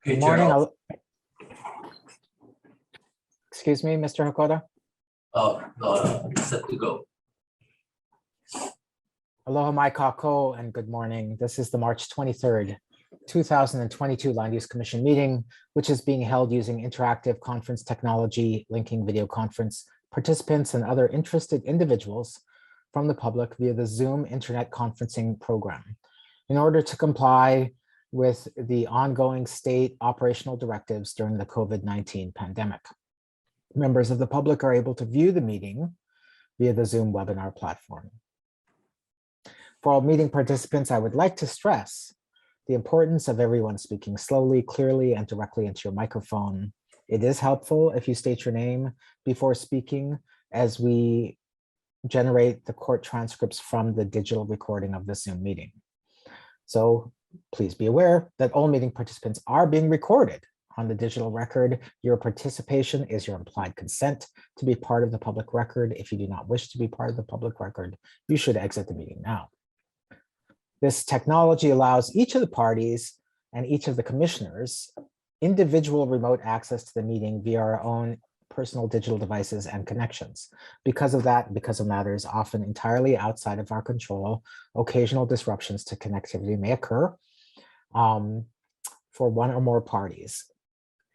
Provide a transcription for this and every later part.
Good Chair, morning. Excuse me, Mr. Hakoda. no, set to go. Aloha mai kako and good morning. This is the March 23rd, 2022 Land Use Commission meeting, which is being held using interactive conference technology, linking video conference participants and other interested individuals from the public via the Zoom internet conferencing program. In order to comply with the ongoing state operational directives during the COVID-19 pandemic. Members of the public are able to view the meeting via the Zoom webinar platform. For all meeting participants, I would like to stress the importance of everyone speaking slowly, clearly, and directly into your microphone. It is helpful if you state your name before speaking, as we generate the court transcripts from the digital recording of the Zoom meeting. So please be aware that all meeting participants are being recorded on the digital record. Your participation is your implied consent to be part of the public record. If you do not wish to be part of the public record, you should exit the meeting now. This technology allows each of the parties and each of the commissioners individual remote access to the meeting via our own personal digital devices and connections. Because of that, because of matters often entirely outside of our control, occasional disruptions to connectivity may occur for one or more parties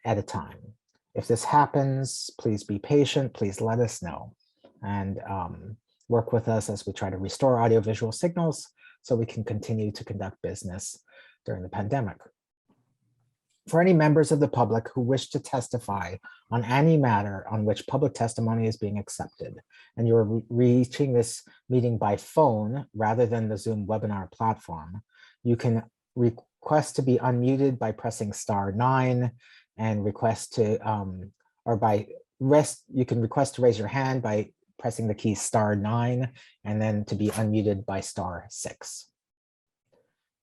at a time. If this happens, please be patient, please let us know, and work with us as we try to restore audiovisual signals so we can continue to conduct business during the pandemic. For any members of the public who wish to testify on any matter on which public testimony is being accepted, and you're reaching this meeting by phone rather than the Zoom webinar platform, you can request to be unmuted by pressing *9 and request to, you can request to raise your hand by pressing the key *9 and then to be unmuted by *6.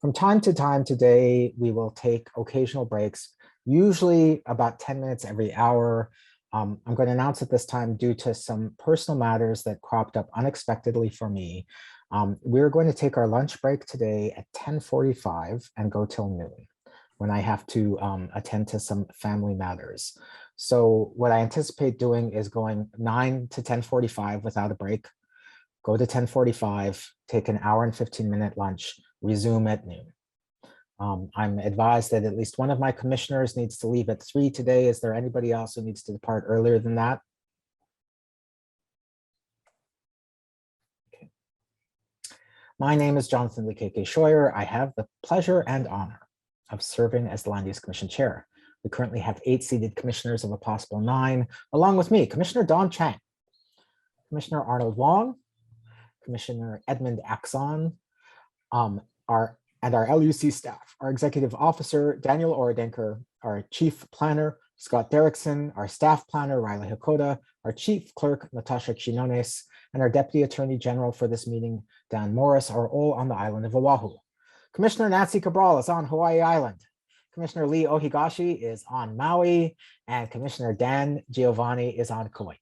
From time to time today, we will take occasional breaks, usually about 10 minutes every hour. I'm going to announce at this time, due to some personal matters that cropped up unexpectedly for me, we're going to take our lunch break today at 10:45 and go till noon, when I have to attend to some family matters. So what I anticipate doing is going 9 to 10:45 without a break, go to 10:45, take an hour and 15-minute lunch, resume at noon. I'm advised that at least one of my commissioners needs to leave at 3 today. Is there anybody else who needs to depart earlier than that? Okay. My name is Jonathan Lekeke Scheuer. I have the pleasure and honor of serving as the Land Use Commission Chair. We currently have 8 seated commissioners of a possible 9, along with me, Commissioner Don Chang, Commissioner Arnold Wong, Commissioner Edmund Axon, and our LUC staff, our Executive Officer, Daniel Oradenker, our Chief Planner, Scott Derrickson, our Staff Planner, Riley Hakoda, our Chief Clerk, Natasha Quinones, and our Deputy Attorney General for this meeting, Dan Morris, are all on the island of Oahu. Commissioner Nancy Cabral is on Hawaii Island. Commissioner Lee Ohigashi is on Maui, and Commissioner Dan Giovanni is on Kauai.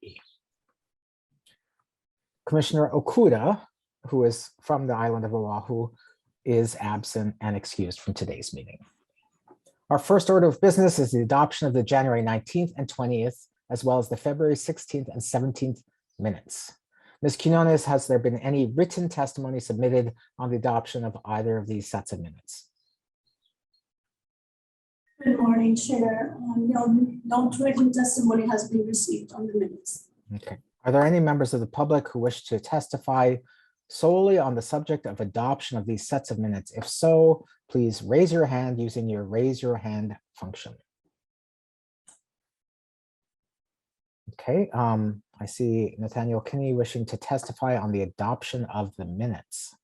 Commissioner Okuda, who is from the island of Oahu, is absent and excused from today's meeting. Our first order of business is the adoption of the January 19th and 20th, as well as the February 16th and 17th minutes. Ms. Quinones, has there been any written testimony submitted on the adoption of either of these sets of minutes? Good morning, Chair. No written testimony has been received on the minutes. Okay. Are there any members of the public who wish to testify solely on the subject of adoption of these sets of minutes? If so, please raise your hand using your raise your hand function. Okay, I see Nathaniel Kinney wishing to testify on the adoption of the minutes.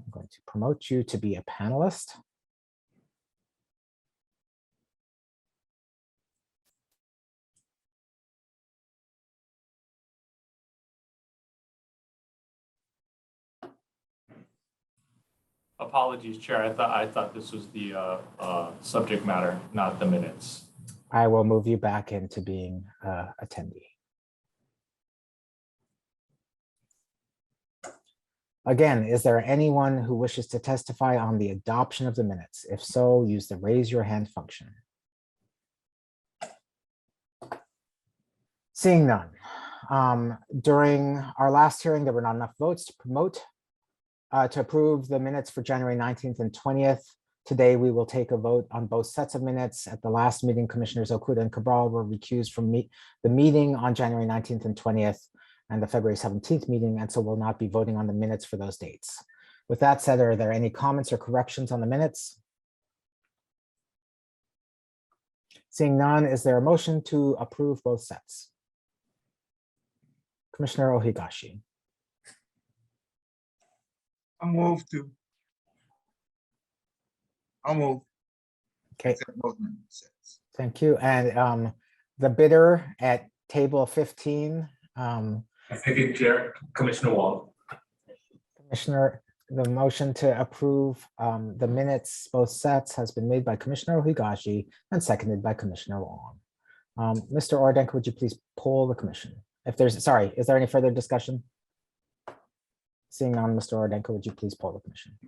I'm going to promote you to be a panelist. Apologies, Chair. I thought this was the subject matter, not the minutes. I will move you back into being attendee. Again, is there anyone who wishes to testify on the adoption of the minutes? If so, use the raise your hand function. Seeing none. During our last hearing, there were not enough votes to approve the minutes for January 19th and 20th. Today, we will take a vote on both sets of minutes. At the last meeting, Commissioners Okuda and Cabral were recused from the meeting on January 19th and 20th and the February 17th meeting, and so will not be voting on the minutes for those dates. With that said, are there any comments or corrections on the minutes? Seeing none, is there a motion to approve both sets? Commissioner Ohigashi. I'll move. Okay, thank you. And the bidder at table 15. Thank you, Chair. Commissioner Wong. Commissioner, the motion to approve the minutes, both sets, has been made by Commissioner Ohigashi and seconded by Commissioner Wong. Mr. Ordenko, would you please poll the commission? If there's, sorry, is there any further discussion? Seeing none, Mr. Ordenko, would you please poll the commission?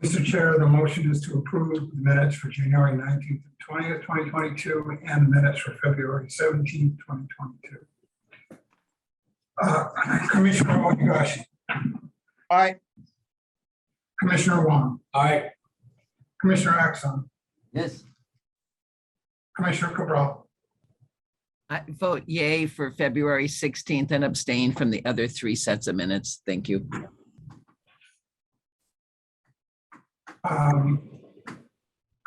Mr. Chair, the motion is to approve the minutes for January 19th and 20th, 2022, and the minutes for February 17th, 2022. Commissioner Ohigashi. Aye. Commissioner Wong. Aye. Commissioner Axon. Yes. Commissioner Cabral. I vote yay for February 16th and abstain from the other three sets of minutes. Thank you.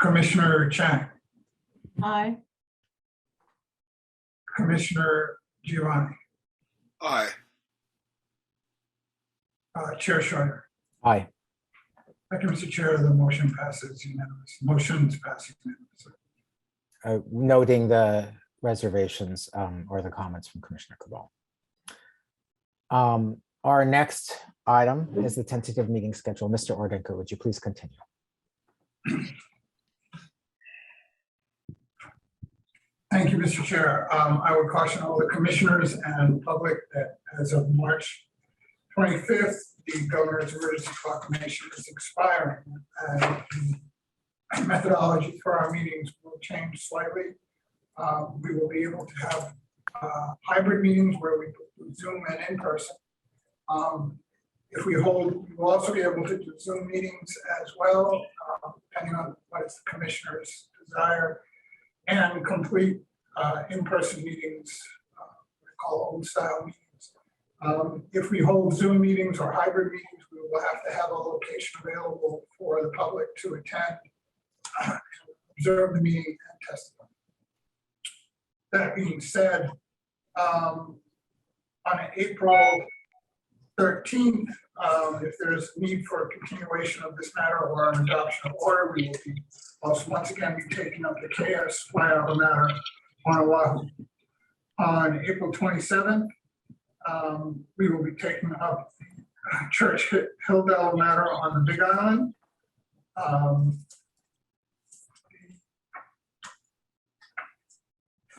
Commissioner Chang. Aye. Commissioner Giovanni. Aye. Chair Schreier. Aye. Thank you, Mr. Chair. The motion passes unanimous. Motions pass unanimously. Noting the reservations or the comments from Commissioner Cabral. Our next item is the tentative meeting schedule. Mr. Ordenko, would you please continue? Thank you, Mr. Chair. I would caution all the commissioners and public that as of March 25th, the governor's emergency proclamation is expiring. And the methodology for our meetings will change slightly. We will be able to have hybrid meetings where we do Zoom and in person. If we hold, we will also be able to do Zoom meetings as well, depending on what is the commissioner's desire, and complete in-person meetings, we call old style meetings. If we hold Zoom meetings or hybrid meetings, we will have to have a location available for the public to attend, observe the meeting, and testify. That being said, on April 13th, if there's need for a continuation of this matter or an adoption of order, we will be once again be taking up the KS Wyova matter on Oahu. On April 27th, we will be taking up the Church Hillbell matter on the Big Island.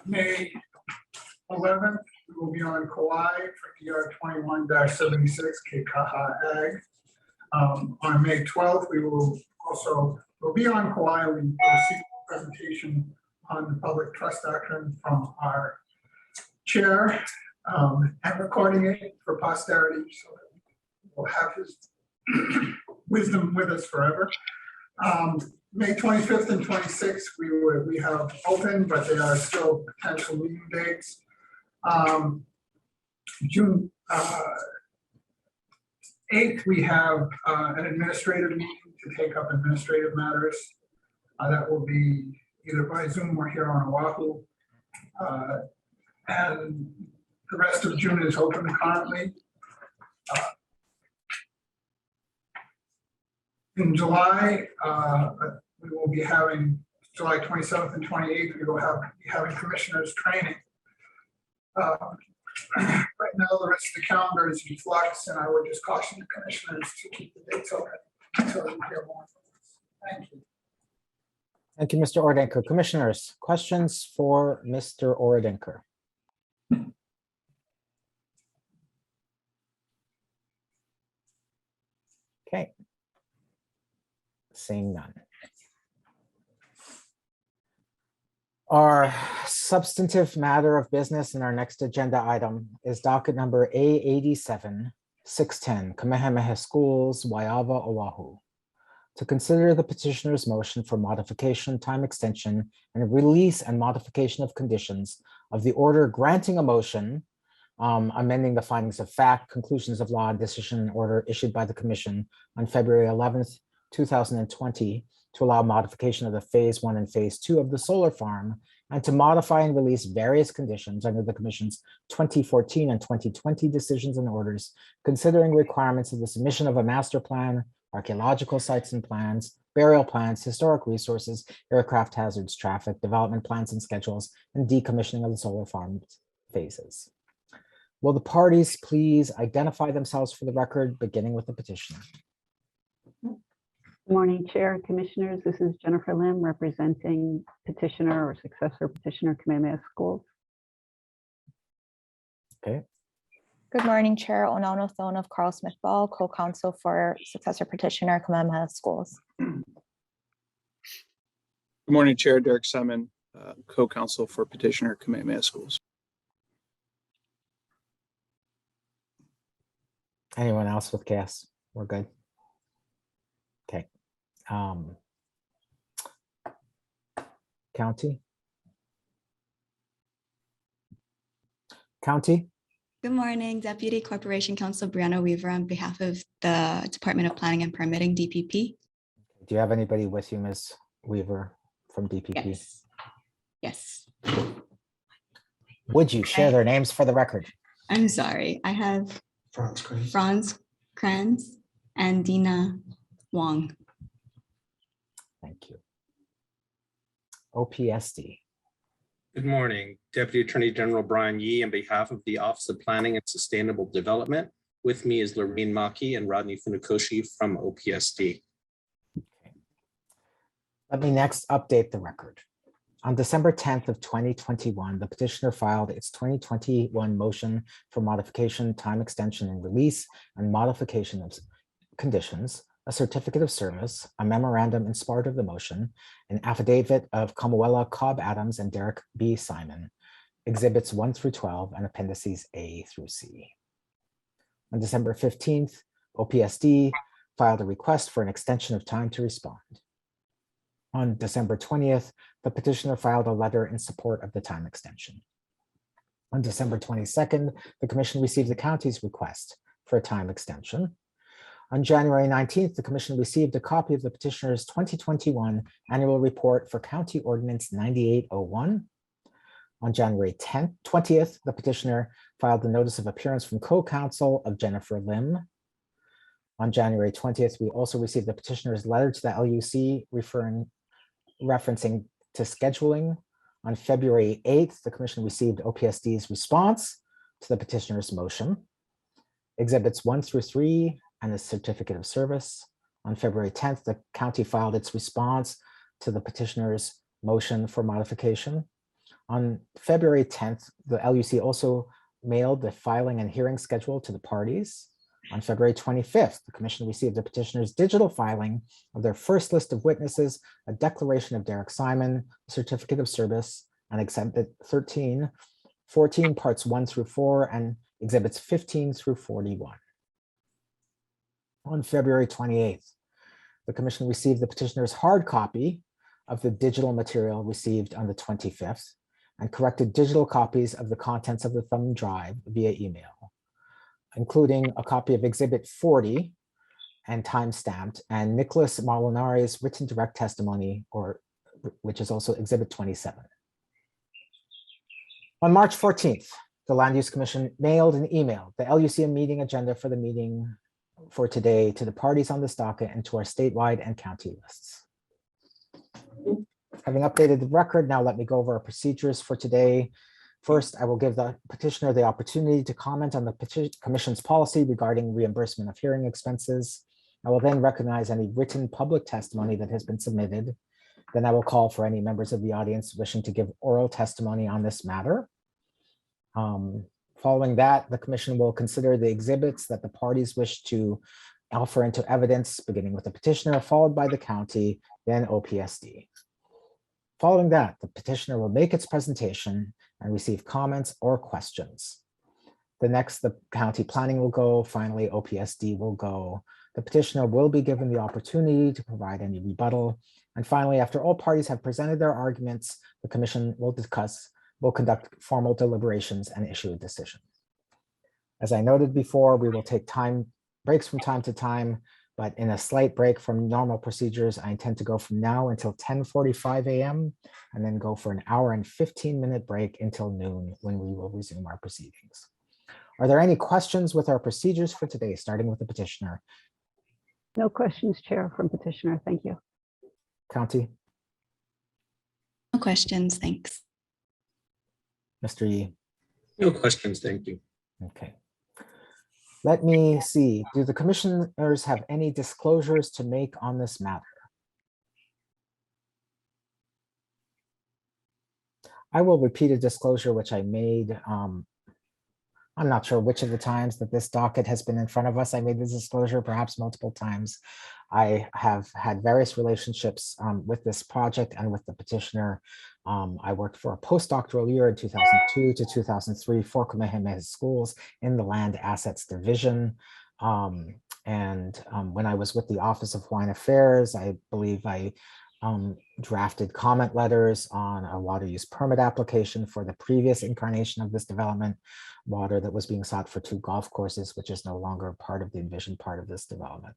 May 11th, we will be on Kauai for ER 21-76 Keikaha Ag. On May 12th, we will be on Kauai. We will receive a presentation on the public trust doctrine from our chair and recording it for posterity so that we'll have his wisdom with us forever. May 25th and 26th, we have open, but they are still potential meeting dates. June 8th, we have an administrative meeting to take up administrative matters. That will be either by Zoom or here on Oahu. And the rest of June is open currently. In July, we will be having July 27th and 28th, we will be having commissioners training. Right now, the rest of the calendar is in flux, and I would just caution the commissioners to keep the dates open until we hear more. Thank you. Thank you, Mr. Ordenko. Commissioners, questions for Mr. Ordenko? Seeing none. Our substantive matter of business in our next agenda item is docket number A87 610 Kamehameha Schools, Wyava, Oahu. To consider the petitioner's motion for modification, time extension, and release and modification of conditions of the order granting a motion amending the findings of fact, conclusions of law, and decision and order issued by the commission on February 11th, 2020 to allow modification of the phase 1 and phase 2 of the solar farm and to modify and release various conditions under the commission's 2014 and 2020 decisions and orders, considering requirements of the submission of a master plan, archaeological sites and plans, burial plans, historic resources, aircraft hazards, traffic, development plans and schedules, and decommissioning of the solar farm phases. Will the parties please identify themselves for the record, beginning with the petitioner? Good morning, Chair and Commissioners. This is Jennifer Lim representing petitioner or successor petitioner Kamehameha Schools. Okay. Good morning, Chair Onono Thone of Carl Smith Ball, co-counsel for successor petitioner Kamehameha Schools. Good morning, Chair Derek Simon, co-counsel for petitioner Kamehameha Schools. Anyone else with gas? We're good. Okay. County? Good morning, Deputy Corporation Counsel Brianna Weaver on behalf of the Department of Planning and Permitting, DPP. Do you have anybody with you, Ms. Weaver from DPP? Yes. Yes. Would you share their names for the record? I'm sorry. I have Franz Kranz and Dina Wong. Thank you. OPSD. Good morning, Deputy Attorney General Brian Yee on behalf of the Office of Planning and Sustainable Development. With me is Lorraine Maki and Rodney Funakoshi from OPSD. Okay. Let me next update the record. On December 10th of 2021, the petitioner filed its 2021 motion for modification, time extension, and release and modification of conditions, a certificate of service, a memorandum in support of the motion, an affidavit of Kamuela Cobb Adams and Derek B. Simon, exhibits 1 through 12 and appendices A through C. On December 15th, OPSD filed a request for an extension of time to respond. On December 20th, the petitioner filed a letter in support of the time extension. On December 22nd, the commission received the county's request for a time extension. On January 19th, the commission received a copy of the petitioner's 2021 annual report for County Ordinance 9801. On January 20th, the petitioner filed the notice of appearance from co-counsel of Jennifer Lim. On January 20th, we also received the petitioner's letter to the LUC referencing to scheduling. On February 8th, the commission received OPSD's response to the petitioner's motion. Exhibits 1 through 3 and a certificate of service. On February 10th, the county filed its response to the petitioner's motion for modification. On February 10th, the LUC also mailed the filing and hearing schedule to the parties. On February 25th, the commission received the petitioner's digital filing of their first list of witnesses, a declaration of Derek Simon, a certificate of service, and exhibit 13, 14 parts 1 through 4, and exhibits 15 through 41. On February 28th, the commission received the petitioner's hard copy of the digital material received on the 25th and corrected digital copies of the contents of the thumb drive via email, including a copy of Exhibit 40 and time-stamped, and Nicholas Molinari's written direct testimony, which is also Exhibit 27. On March 14th, the Land Use Commission mailed and emailed the LUC meeting agenda for the meeting for today to the parties on this docket and to our statewide and county lists. Having updated the record, now let me go over our procedures for today. First, I will give the petitioner the opportunity to comment on the commission's policy regarding reimbursement of hearing expenses. I will then recognize any written public testimony that has been submitted. Then I will call for any members of the audience wishing to give oral testimony on this matter. Following that, the commission will consider the exhibits that the parties wish to offer into evidence, beginning with the petitioner, followed by the county, then OPSD. Following that, the petitioner will make its presentation and receive comments or questions. The next, the county planning will go. Finally, OPSD will go. The petitioner will be given the opportunity to provide any rebuttal. And finally, after all parties have presented their arguments, the commission will conduct formal deliberations and issue a decision. As I noted before, we will take breaks from time to time, but in a slight break from normal procedures, I intend to go from now until 10:45 a.m. and then go for an hour and 15-minute break until noon, when we will resume our proceedings. Are there any questions with our procedures for today, starting with the petitioner? No questions, Chair, from petitioner. Thank you. County? No questions, thanks. Mr. Yee? No questions, thank you. Okay. Let me see. Do the commissioners have any disclosures to make on this matter? I will repeat a disclosure which I made. I'm not sure which of the times that this docket has been in front of us. I made this disclosure perhaps multiple times. I have had various relationships with this project and with the petitioner. I worked for a postdoctoral year in 2002 to 2003 for Kamehameha Schools in the Land Assets Division. When I was with the Office of Hawaiian Affairs, I believe I drafted comment letters on a water use permit application for the previous incarnation of this development, water that was being sought for 2 golf courses, which is no longer part of the envisioned part of this development.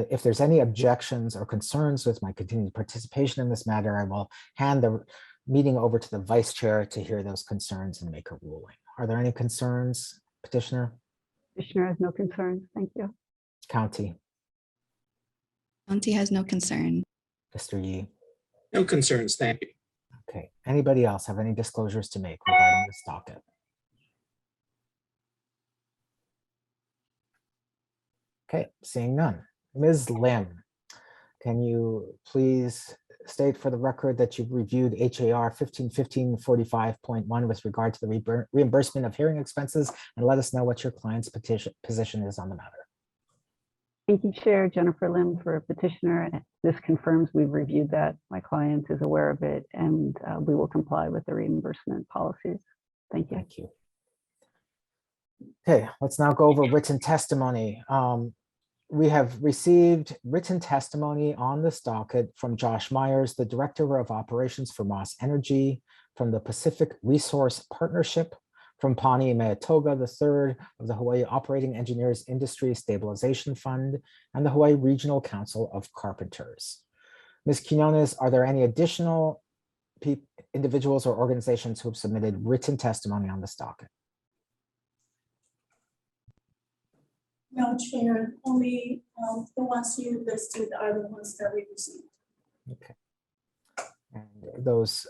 If there's any objections or concerns with my continued participation in this matter, I will hand the meeting over to the vice chair to hear those concerns and make a ruling. Are there any concerns, petitioner? Petitioner has no concerns. Thank you. County? County has no concern. Mr. Yee? No concerns, thank you. Okay. Anybody else have any disclosures to make regarding this docket? Okay, seeing none. Ms. Lim, can you please state for the record that you've reviewed HAR 151545.1 with regard to the reimbursement of hearing expenses, and let us know what your client's position is on the matter. Thank you, Chair. Jennifer Lim for petitioner. This confirms we've reviewed that. My client is aware of it, and we will comply with the reimbursement policies. Thank you. Thank you. Okay, let's now go over written testimony. We have received written testimony on this docket from Josh Myers, the Director of Operations for Moss Energy, from the Pacific Resource Partnership, from Pani Meatoga III of the Hawaii Operating Engineers Industry Stabilization Fund, and the Hawaii Regional Council of Carpenters. Ms. Quinones, are there any additional individuals or organizations who have submitted written testimony on this docket? No, Chair, only the ones you listed are the ones that we received. Okay. And those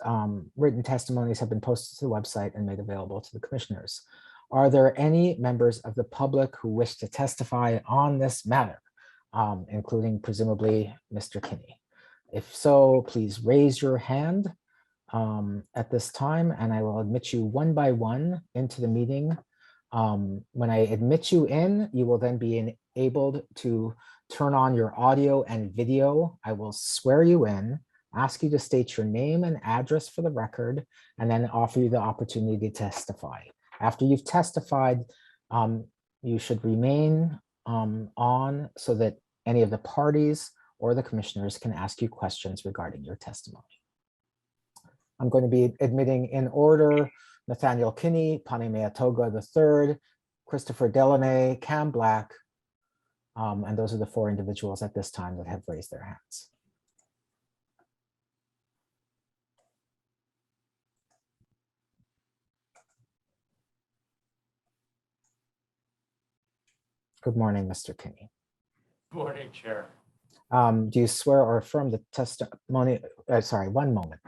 written testimonies have been posted to the website and made available to the commissioners. Are there any members of the public who wish to testify on this matter, including presumably Mr. Kinney? If so, please raise your hand at this time, and I will admit you one by one into the meeting. When I admit you in, you will then be enabled to turn on your audio and video. I will swear you in, ask you to state your name and address for the record, and then offer you the opportunity to testify. After you've testified, you should remain on so that any of the parties or the commissioners can ask you questions regarding your testimony. I'm going to be admitting in order Nathaniel Kinney, Pani Meatoga III, Christopher Delaney, Cam Black, and those are the 4 individuals at this time that have raised their hands. Good morning, Mr. Kinney. Good morning, Chair. Do you swear or affirm the testimony? Sorry, one moment.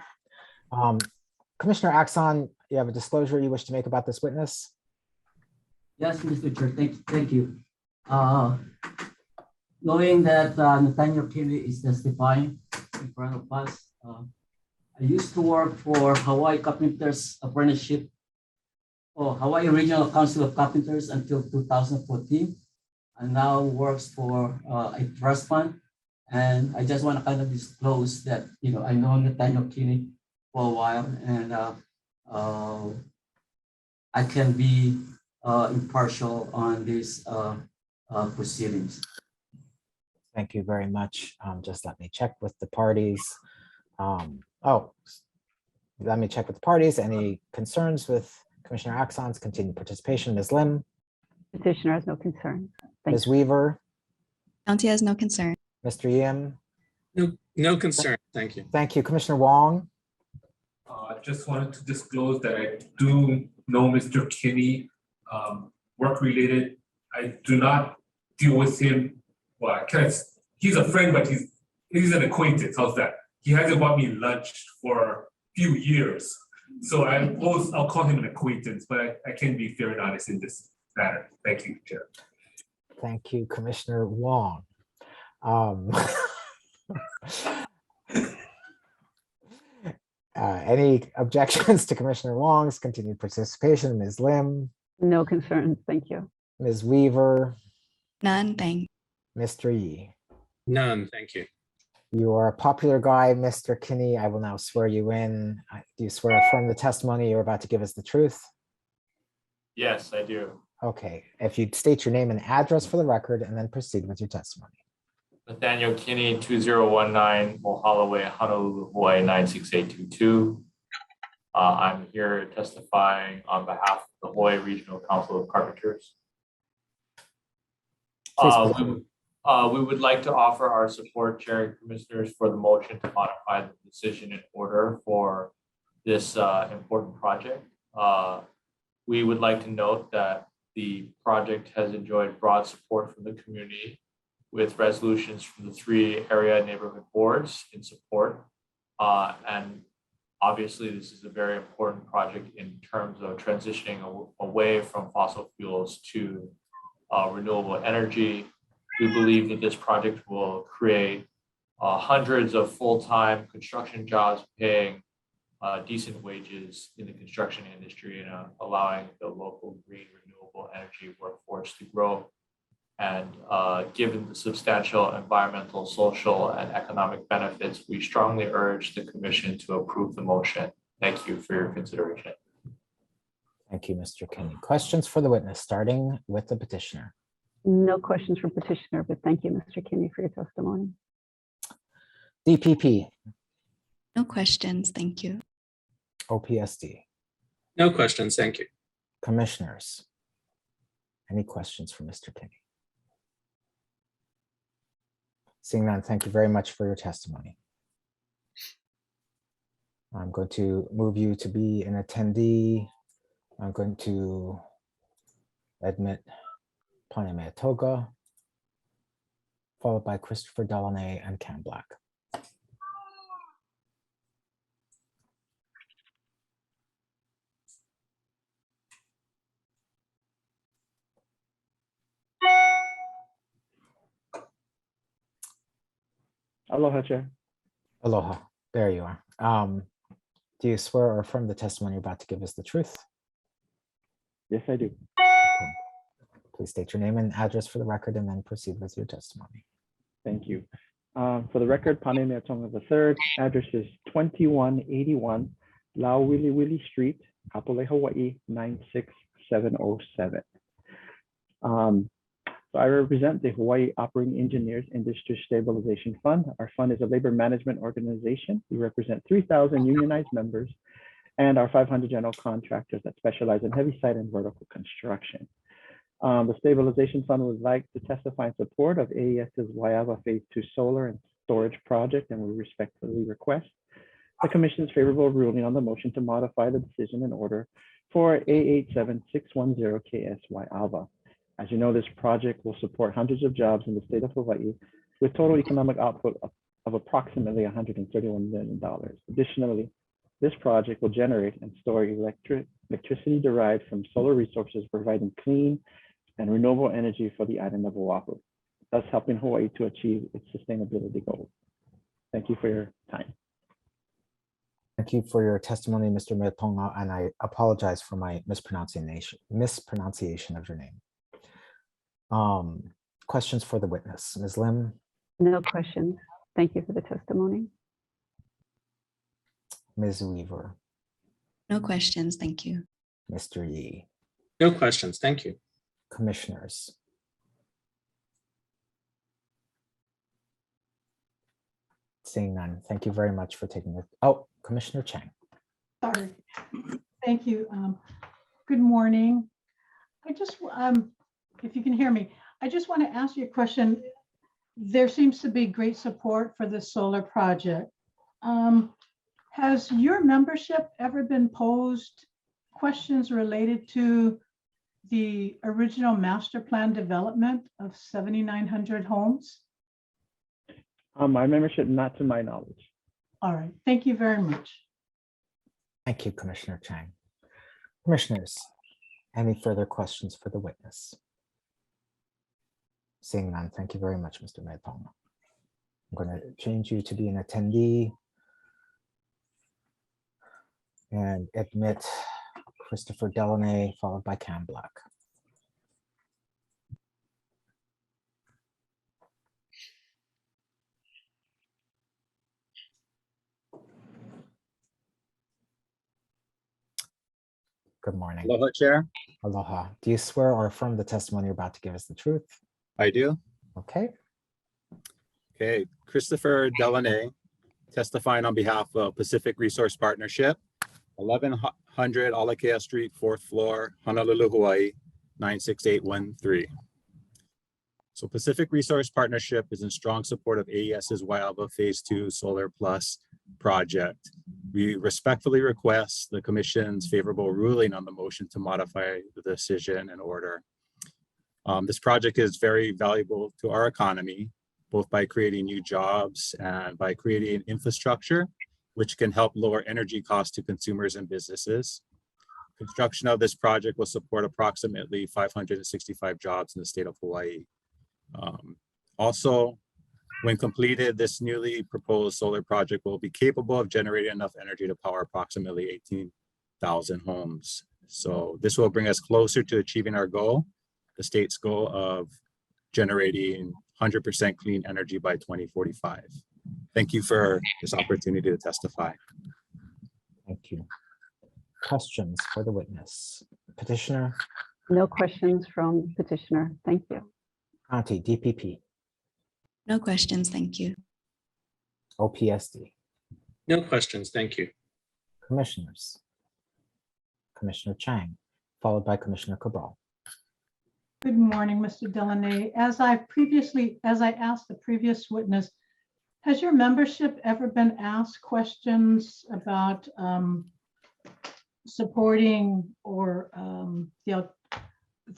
Commissioner Axon, you have a disclosure you wish to make about this witness? Yes, Mr. Chair, thank you. Knowing that Nathaniel Kinney is testifying in front of us, I used to work for Hawaii Carpenters Apprenticeship or Hawaii Regional Council of Carpenters until 2014. and now works for a trust fund. And I just want to kind of disclose that, I know Nathaniel Kinney for a while, and I can be impartial on these proceedings. Thank you very much. Just let me check with the parties. Let me check with the parties. Any concerns with Commissioner Axon's continued participation? Ms. Lim? Petitioner has no concerns. Thank Ms. Weaver? County has no concern. Mr. Yim? No concern. Thank you. Thank you. Commissioner Wong? I just wanted to disclose that I do know Mr. Kinney, work related. I do not deal with him. Well, he's a friend, but he's an acquaintance. How's that? He hasn't bought me lunch for a few years. So I'll call him an acquaintance, but I can be fair and honest in this matter. Thank you, Chair. Thank you, Commissioner Wong. Any objections to Commissioner Wong's continued participation? Ms. Lim? No concerns. Thank you. Ms. Weaver? None, thank. Mr. Yee? None. Thank you. You are a popular guy, Mr. Kinney. I will now swear you in. Do you swear from the testimony you're about to give us the truth? Yes, I do. Okay, if you'd state your name and address for the record and then proceed with your testimony. Nathaniel Kinney, 2019 Mohala Way, Honolulu, Hawaii, 96822. I'm here testifying on behalf of the Hawaii Regional Council of Carpenters. We would like to offer our support, Chair and Commissioners, for the motion to modify the decision in order for this important project. We would like to note that the project has enjoyed broad support from the community, with resolutions from the 3 area neighborhood boards in support. And obviously, this is a very important project in terms of transitioning away from fossil fuels to renewable energy. We believe that this project will create hundreds of full-time construction jobs, paying decent wages in the construction industry, and allowing the local green renewable energy workforce to grow. And given the substantial environmental, social, and economic benefits, we strongly urge the Commission to approve the motion. Thank you for your consideration. Thank you, Mr. Kinney. Questions for the witness, starting with the petitioner. No questions from petitioner, but thank you, Mr. Kinney, for your testimony. DPP. No questions, thank you. OPSD. No questions. Thank you. Commissioners. Any questions for Mr. Kinney? Seeing none, thank you very much for your testimony. I'm going to move you to be an attendee. I'm going to admit Paname Toga, followed by Christopher Delaney and Cam Black. Aloha, Chair. Aloha, there you are. Do you swear or affirm the testimony you're about to give us the truth? Yes, I do. Please state your name and address for the record and then proceed with your testimony. Thank you. For the record, Paneme Atonga III, address is 2181 Lau Wili Wili Street, Kapolei, Hawaii, 96707. So I represent the Hawaii Operating Engineers Industry Stabilization Fund. Our fund is a labor management organization. We represent 3,000 unionized members and our 500 general contractors that specialize in heavy site and vertical construction. The Stabilization Fund would like to testify in support of AES's Wyava Phase 2 solar and storage project, and we respectfully request the Commission's favorable ruling on the motion to modify the decision in order for A87610 KS Wyava. As you know, this project will support hundreds of jobs in the state of Hawaii with total economic output of approximately $131 million. Additionally, this project will generate and store electricity derived from solar resources, providing clean and renewable energy for the island of Oahu, thus helping Hawaii to achieve its sustainability goals. Thank you for your time. Thank you for your testimony, Mr. Metonga, and I apologize for my mispronunciation of your name. Questions for the witness? Ms. Lim, No questions. Thank you for the testimony. Ms. Weaver, No questions, thank you. Mr. Yee, No questions. Thank you. commissioners. Seeing none, thank you very much for taking it. Oh, Commissioner Chang. Sorry. Thank you. Good morning. I just, if you can hear me, I just want to ask you a question. There seems to be great support for the solar project. Has your membership ever been posed questions related to the original master plan development of 7,900 homes? My membership, not to my knowledge. All right, thank you very much. Thank you, Commissioner Chang. Commissioners, any further questions for the witness? Seeing none, thank you very much, Mr. Maypong. I'm going to change you to be an attendee and admit Christopher Delaney, followed by Cam Black. Good morning. Aloha, Chair. Aloha. Do you swear or affirm the testimony you're about to give us the truth? I do. Okay. Okay, Christopher Delaney, testifying on behalf of Pacific Resource Partnership, 1100 Alakea Street, 4th floor, Honolulu, Hawaii, 96813. So Pacific Resource Partnership is in strong support of AES's Wyava Phase 2 Solar Plus project. We respectfully request the Commission's favorable ruling on the motion to modify the decision and order. This project is very valuable to our economy, both by creating new jobs and by creating infrastructure, which can help lower energy costs to consumers and businesses. Construction of this project will support approximately 565 jobs in the state of Hawaii. Also, when completed, this newly proposed solar project will be capable of generating enough energy to power approximately 18,000 homes. So this will bring us closer to achieving our goal, the state's goal of generating 100% clean energy by 2045. Thank you for this opportunity to testify. Thank you. Questions for the witness? Petitioner? No questions from petitioner. Thank you. Auntie, DPP, No questions, thank you. OPSD, No questions. Thank you. commissioners. Commissioner Chang, followed by Commissioner Cabral. Good morning, Mr. Delaney. As I asked the previous witness, has your membership ever been asked questions about supporting or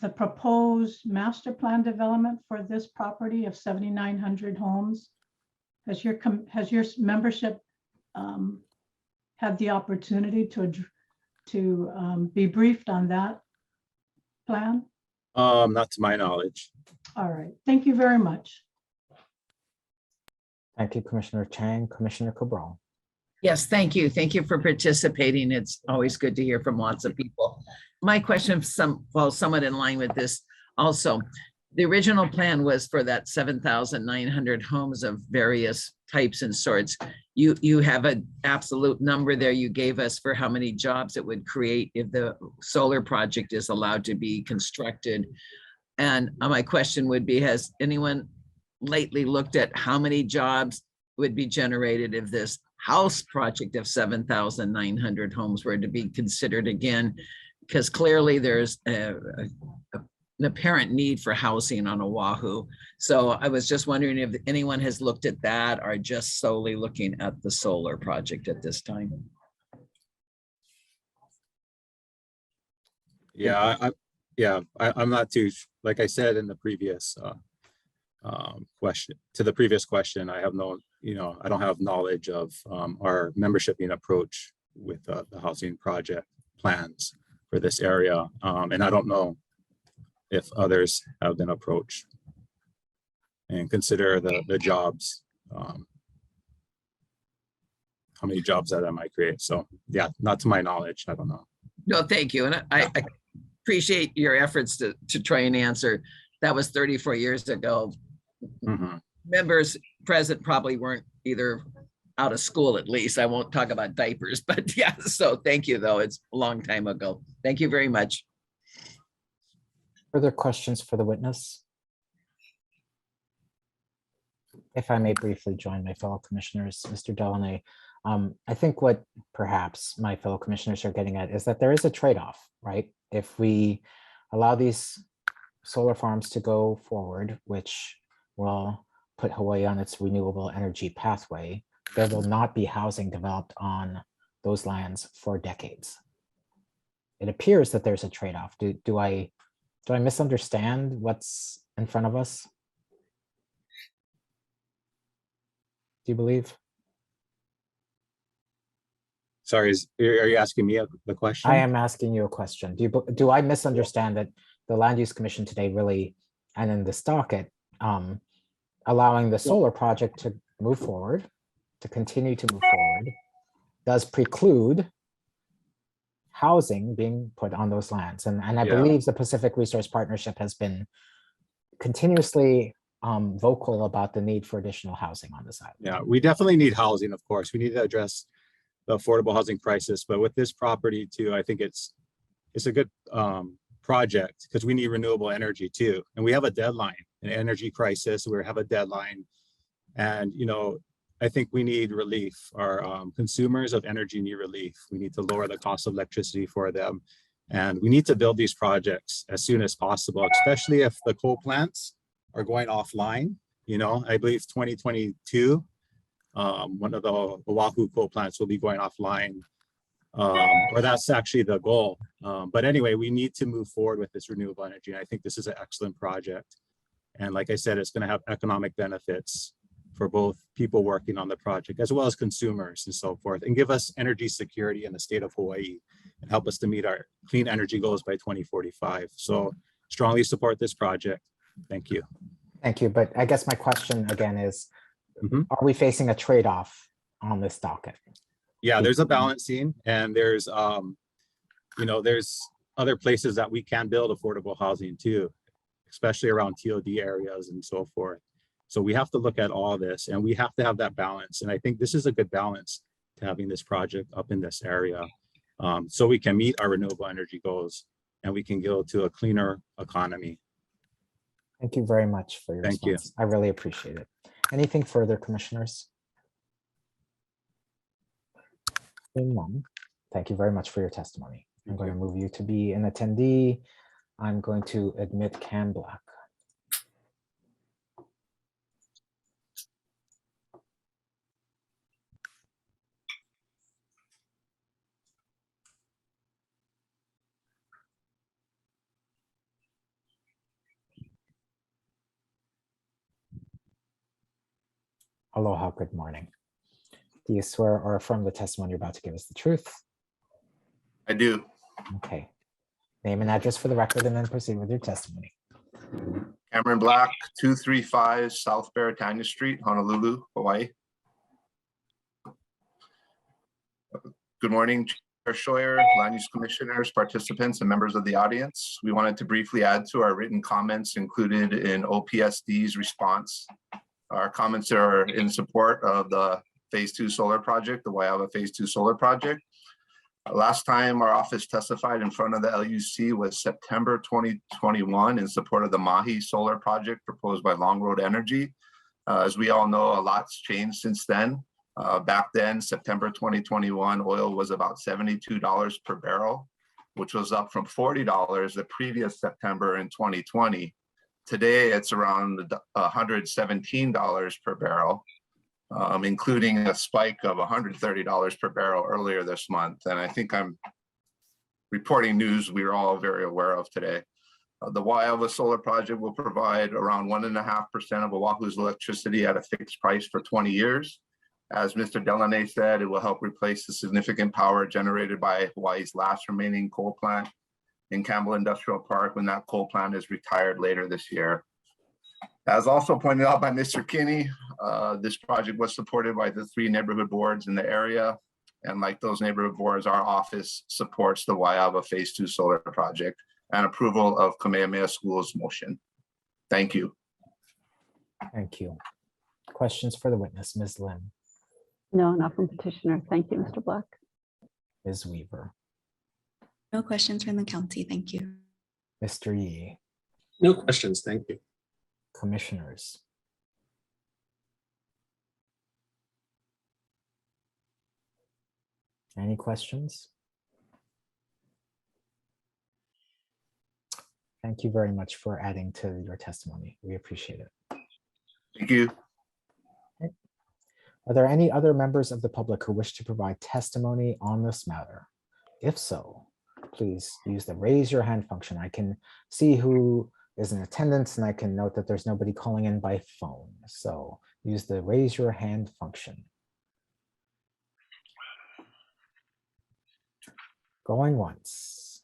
the proposed master plan development for this property of 7,900 homes? Has your membership had the opportunity to be briefed on that plan? Not to my knowledge. All right, thank you very much. Thank you, Commissioner Chang. Commissioner Cabral. Yes, thank you. Thank you for participating. It's always good to hear from lots of people. My question, somewhat in line with this also. The original plan was for that 7,900 homes of various types and sorts. You have an absolute number there you gave us for how many jobs it would create if the solar project is allowed to be constructed. And my question would be, has anyone lately looked at how many jobs would be generated if this house project of 7,900 homes were to be considered again? Because clearly there's an apparent need for housing on Oahu. So I was just wondering if anyone has looked at that or just solely looking at the solar project at this time. Yeah, I'm not too, like I said in the previous question, I have no, I don't have knowledge of our membership being approached with the housing project plans for this area. And I don't know if others have been approached and consider the jobs, how many jobs that might create. So yeah, not to my knowledge, I don't know. No, thank you. And I appreciate your efforts to try and answer that was 34 years ago. Members present probably weren't either out of school, at least. I won't talk about diapers, but yeah, so thank you though. It's a long time ago. Thank you very much. Further questions for the witness? If I may briefly join my fellow commissioners, Mr. Delaney, I think what perhaps my fellow commissioners are getting at is that there is a trade-off, right? If we allow these solar farms to go forward, which will put Hawaii on its renewable energy pathway, there will not be housing developed on those lands for decades. It appears that there's a trade-off. Do I misunderstand what's in front of us? Do you believe? Sorry, are you asking me the question? I am asking you a question. Do I misunderstand that the Land Use Commission today really, and in this docket, allowing the solar project to move forward, to continue to move forward, does preclude housing being put on those lands? And I believe the Pacific Resource Partnership has been continuously vocal about the need for additional housing on this island. Yeah, we definitely need housing, of course. We need to address the affordable housing crisis, but with this property too, I think it's a good project because we need renewable energy too. And we have a deadline, an energy crisis, we have a deadline. And, you know, I think we need relief. Our consumers of energy need relief. We need to lower the cost of electricity for them. And we need to build these projects as soon as possible, especially if the coal plants are going offline. You know, I believe 2022, one of the Oahu coal plants will be going offline, or that's actually the goal. But anyway, we need to move forward with this renewable energy. And I think this is an excellent project. And like I said, it's going to have economic benefits for both people working on the project as well as consumers and so forth, and give us energy security in the state of Hawaii and help us to meet our clean energy goals by 2045. So strongly support this project. Thank you. Thank you. But I guess my question again is, are we facing a trade-off on this docket? Yeah, there's a balancing, and there's, you know, there's other places that we can build affordable housing too, especially around TOD areas and so forth. So we have to look at all this, and we have to have that balance. And I think this is a good balance to having this project up in this area, so we can meet our renewable energy goals and we can go to a cleaner economy. Thank you very much for your response. I really appreciate it. Anything further, commissioners? Seeing none, thank you very much for your testimony. I'm going to move you to be an attendee. I'm going to admit Cam Black. Aloha, good morning. Do you swear or affirm the testimony you're about to give us the truth? I do. Okay. Name and address for the record and then proceed with your testimony. Cameron Black, 235 South Beretania Street, Honolulu, Hawaii. Good morning, Chair Scheuer, Land Use Commissioners, participants, and members of the audience. We wanted to briefly add to our written comments included in OPSD's response. Our comments are in support of the Phase 2 solar project, the Wyava Phase 2 solar project. Last time our office testified in front of the LUC was September 2021 in support of the Mahi solar project proposed by Long Road Energy. As we all know, a lot's changed since then. Back then, September 2021, oil was about $72 per barrel, which was up from $40 the previous September in 2020. Today, it's around $117 per barrel, including a spike of $130 per barrel earlier this month. And I think I'm reporting news we're all very aware of today. The Wyova solar project will provide around 1.5% of Oahu's electricity at a fixed price for 20 years. As Mr. Delaney said, it will help replace the significant power generated by Hawaii's last remaining coal plant in Campbell Industrial Park when that coal plant is retired later this year. As also pointed out by Mr. Kinney, this project was supported by the 3 neighborhood boards in the area. And like those neighborhood boards, our office supports the Wyava Phase 2 solar project and approval of Kamehameha School's motion. Thank you. Thank you. Questions for the witness, Ms. Lim, No, not from petitioner. Thank you, Mr. Black. Ms. Weaver, No questions from the county. Thank you. Mr. Yee, No questions, thank you. commissioners. Any questions? Thank you very much for adding to your testimony. We appreciate it. Thank you. Are there any other members of the public who wish to provide testimony on this matter? If so, please use the raise your hand function. I can see who is in attendance and I can note that there's nobody calling in by phone. So use the raise your hand function. Going once.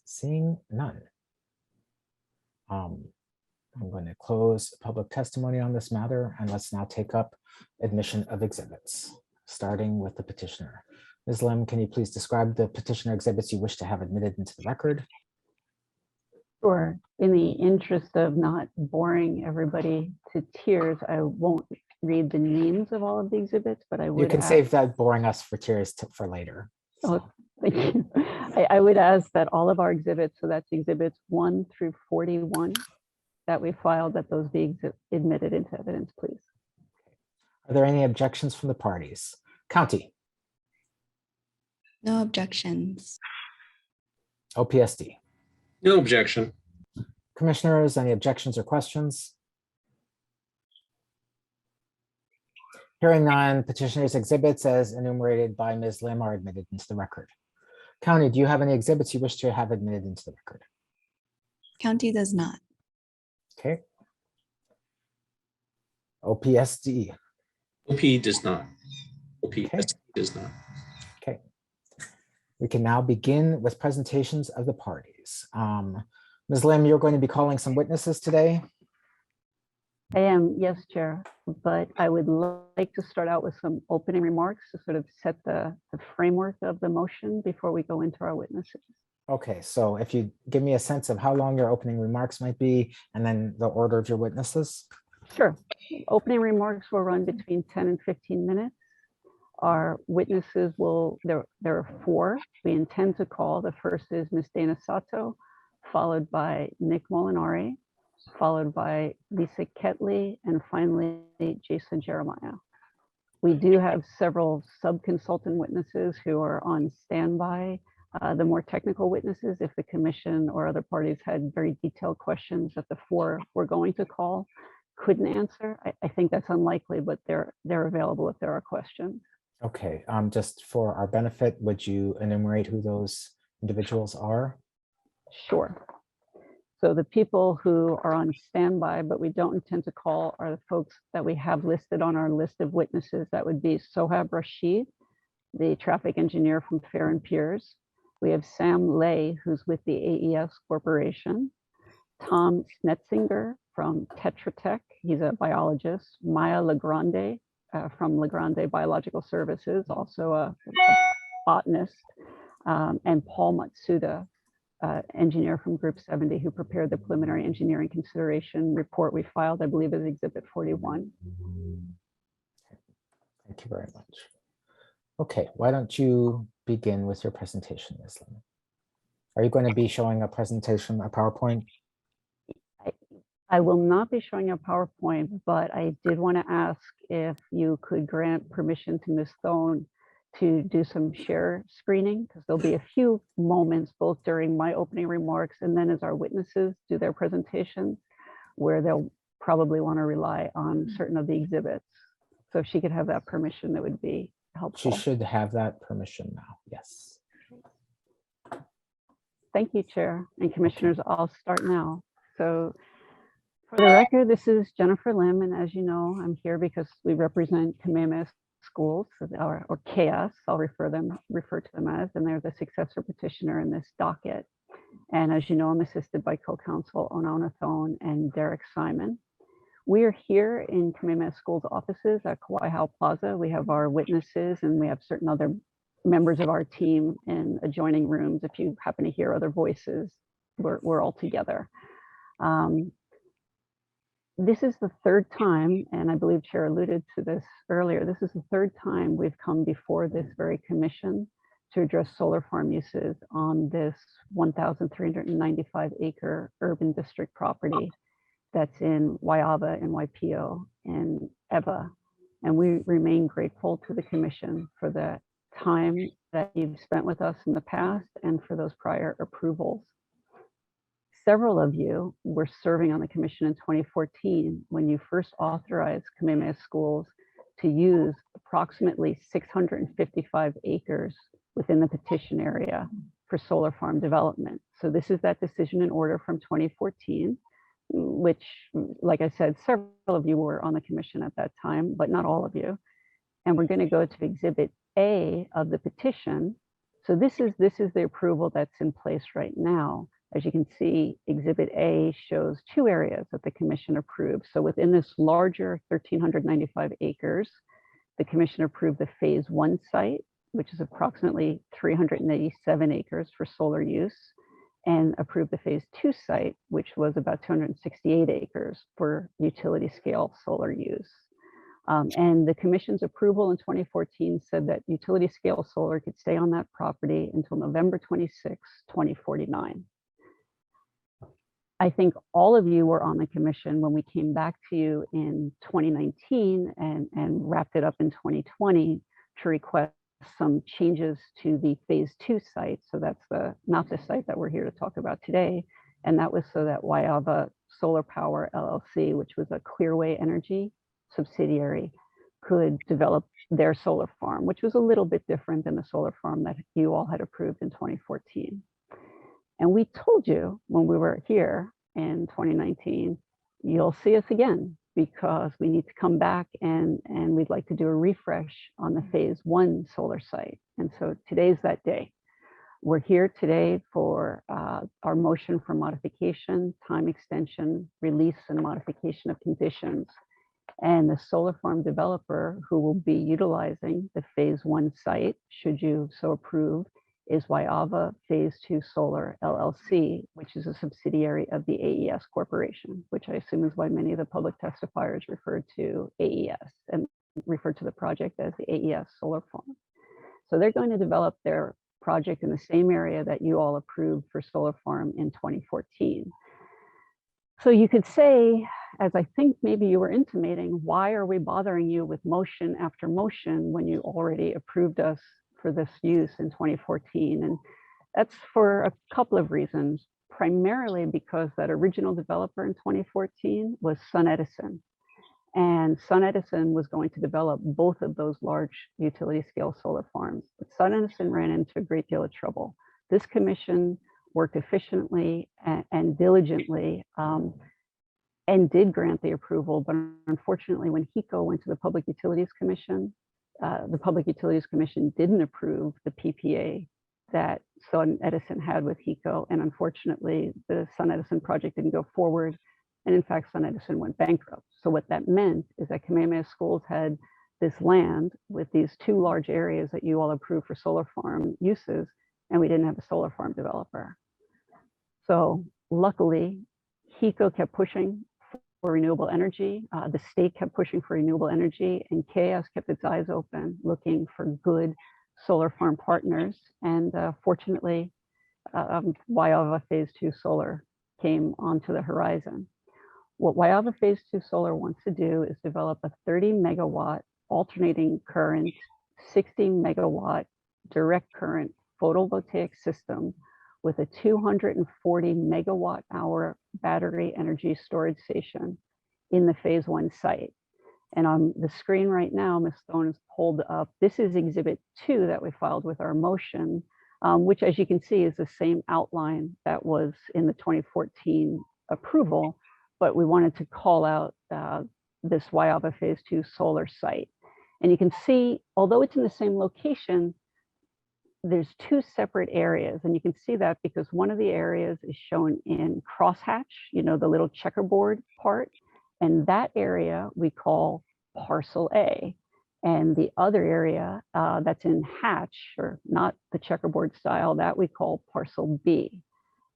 Seeing none. I'm going to close public testimony on this matter, and let's now take up admission of exhibits, starting with the petitioner. Ms. Lim, can you please describe the petitioner exhibits you wish to have admitted into the record? Sure. In the interest of not boring everybody to tears, I won't read the names of all of the exhibits, but I would You can ask, save that boring us for tears for later. oh, thank you. I would ask that all of our exhibits, so that's exhibits 1 through 41, that we filed, that those be admitted into evidence, please. Are there any objections from the parties? County, No objections. OPSD. No objection. Commissioners, any objections or questions? Hearing none, petitioner's exhibits as enumerated by Ms. Lim are admitted into the record. County, do you have any exhibits you wish to have admitted into the record? County does not. Okay. OPSD. OP does not. OPSD does not. Okay. We can now begin with presentations of the parties. Ms. Lim, you're going to be calling some witnesses today. I am, yes, Chair, but I would like to start out with some opening remarks to sort of set the framework of the motion before we go into our witnesses. Okay, so if you give me a sense of how long your opening remarks might be, and then the order of your witnesses. Sure. Opening remarks will run between 10 and 15 minutes. Our witnesses will, there are 4 we intend to call. The first is Ms. Dana Sato, followed by Nick Molinari, followed by Lisa Ketley, and finally Jason Jeremiah. We do have several sub-consultant witnesses who are on standby. The more technical witnesses, if the commission or other parties had very detailed questions that the 4 we're going to call couldn't answer, I think that's unlikely, but they're available if there are questions. Okay, just for our benefit, would you enumerate who those individuals are? Sure. So the people who are on standby, but we don't intend to call, are the folks that we have listed on our list of witnesses. That would be Sohab Rashid, the traffic engineer from Fair and Piers. We have Sam Lay, who's with the AES Corporation. Tom Snetzinger from Tetra Tech. He's a biologist. Maya Legrande from Legrande Biological Services, also a botanist. And Paul Matsuda, engineer from Group 70, who prepared the preliminary engineering consideration report we filed, I believe, as Exhibit 41. Thank you very much. Okay, why don't you begin with your presentation, Ms. Lim? Are you going to be showing a presentation, a PowerPoint? I will not be showing a PowerPoint, but I did want to ask if you could grant permission to Ms. Thone to do some share screening, because there'll be a few moments both during my opening remarks and then as our witnesses do their presentations where they'll probably want to rely on certain of the exhibits. So if she could have that permission, that would be helpful. She should have that permission now, yes. Thank you, Chair and Commissioners. I'll start now. So for the record, this is Jennifer Lim, and as you know, I'm here because we represent Kamehameha Schools, or KS, I'll refer to them as, and they're the successor petitioner in this docket. And as you know, I'm assisted by co-counsel Onaona Thone and Derek Simon. We are here in Kamehameha Schools offices at Kauai Plaza. We have our witnesses and we have certain other members of our team in adjoining rooms. If you happen to hear other voices, we're all together. This is the third time, and I believe Chair alluded to this earlier, this is the third time we've come before this very commission to address solar farm uses on this 1,395 acre urban district property that's in Wyava and Waipio and Ewa. And we remain grateful to the commission for the time that you've spent with us in the past and for those prior approvals. Several of you were serving on the commission in 2014 when you first authorized Kamehameha Schools to use approximately 655 acres within the petition area for solar farm development. So this is that decision in order from 2014, which, like I said, several of you were on the commission at that time, but not all of you. And we're going to go to Exhibit A of the petition. So this is the approval that's in place right now. As you can see, Exhibit A shows two areas that the commission approved. So within this larger 1,395 acres, the commission approved the phase 1 site, which is approximately 387 acres for solar use, and approved the phase 2 site, which was about 268 acres for utility scale solar use. And the commission's approval in 2014 said that utility scale solar could stay on that property until November 26, 2049. I think all of you were on the commission when we came back to you in 2019 and wrapped it up in 2020 to request some changes to the phase 2 site. So that's not the site that we're here to talk about today. And that was so that Wyava Solar Power LLC, which was a Clearway Energy subsidiary, could develop their solar farm, which was a little bit different than the solar farm that you all had approved in 2014. And we told you when we were here in 2019, you'll see us again because we need to come back and we'd like to do a refresh on the phase 1 solar site. And so today's that day. We're here today for our motion for modification, time extension, release and modification of conditions. And the solar farm developer who will be utilizing the phase 1 site, should you so approve, is Wyava Phase 2 Solar LLC, which is a subsidiary of the AES Corporation, which I assume is why many of the public testifiers referred to AES and referred to the project as the AES Solar Farm. So they're going to develop their project in the same area that you all approved for solar farm in 2014. So you could say, as I think maybe you were intimating, why are we bothering you with motion after motion when you already approved us for this use in 2014? And that's for a couple of reasons, primarily because that original developer in 2014 was SunEdison. And SunEdison was going to develop both of those large utility scale solar farms. But SunEdison ran into a great deal of trouble. This commission worked efficiently and diligently and did grant the approval. But unfortunately, when HECO went to the Public Utilities Commission didn't approve the PPA that SunEdison had with HECO. And unfortunately, the SunEdison project didn't go forward. And in fact, SunEdison went bankrupt. So what that meant is that Kamehameha Schools had this land with these two large areas that you all approved for solar farm uses, and we didn't have a solar farm developer. So luckily, HECO kept pushing for renewable energy. The state kept pushing for renewable energy, and KS kept its eyes open, looking for good solar farm partners. And fortunately, Wyova Phase 2 Solar came onto the horizon. What Wyova Phase 2 Solar wants to do is develop a 30 megawatt alternating current, 60 megawatt direct current photovoltaic system with a 240 megawatt hour battery energy storage station in the phase 1 site. And on the screen right now, Ms. Stone has pulled up, this is Exhibit 2 that we filed with our motion, which as you can see is the same outline that was in the 2014 approval, but we wanted to call out this Wyava Phase 2 solar site. And you can see, although it's in the same location, there's two separate areas. And you can see that because one of the areas is shown in crosshatch, you know, the little checkerboard part. And that area we call Parcel A. And the other area that's in hatch, or not the checkerboard style, that we call Parcel B.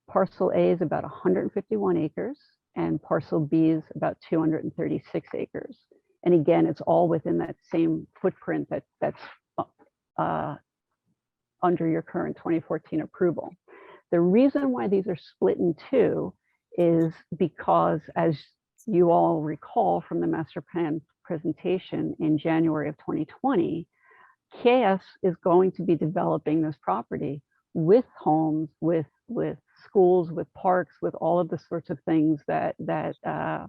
Parcel A is about 151 acres and parcel B is about 236 acres. And again, it's all within that same footprint that's under your current 2014 approval. The reason why these are split in two is because, as you all recall from the master plan presentation in January of 2020, KS is going to be developing this property with homes, with schools, with parks, with all of the sorts of things that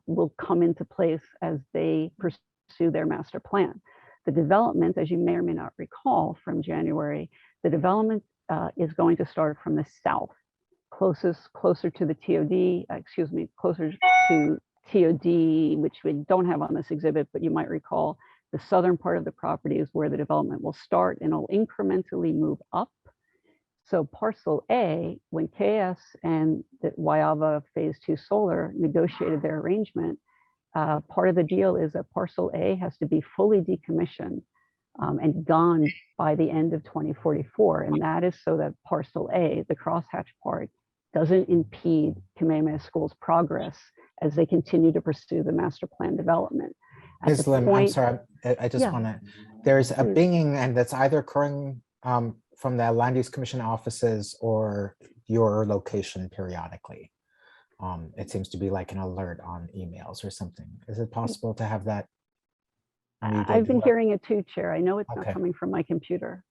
will come into place as they pursue their master plan. The development, as you may or may not recall from January, the development is going to start from the south, closer to the TOD, closer to TOD, which we don't have on this exhibit, but you might recall the southern part of the property is where the development will start and it'll incrementally move up. So parcel A, when KS and the Wyava phase 2 solar negotiated their arrangement, part of the deal is that parcel A has to be fully decommissioned and gone by the end of 2044. And that is so that parcel A, the crosshatch part, doesn't impede Kamehameha School's progress as they continue to pursue the master plan development. Ms. Lim, I'm sorry, I just want to, there's a binging and that's either occurring from the Land Use Commission offices or your location periodically. It seems to be like an alert on emails or something. Is it possible to have that? I've been hearing it too, Chair. I know it's not coming from my computer.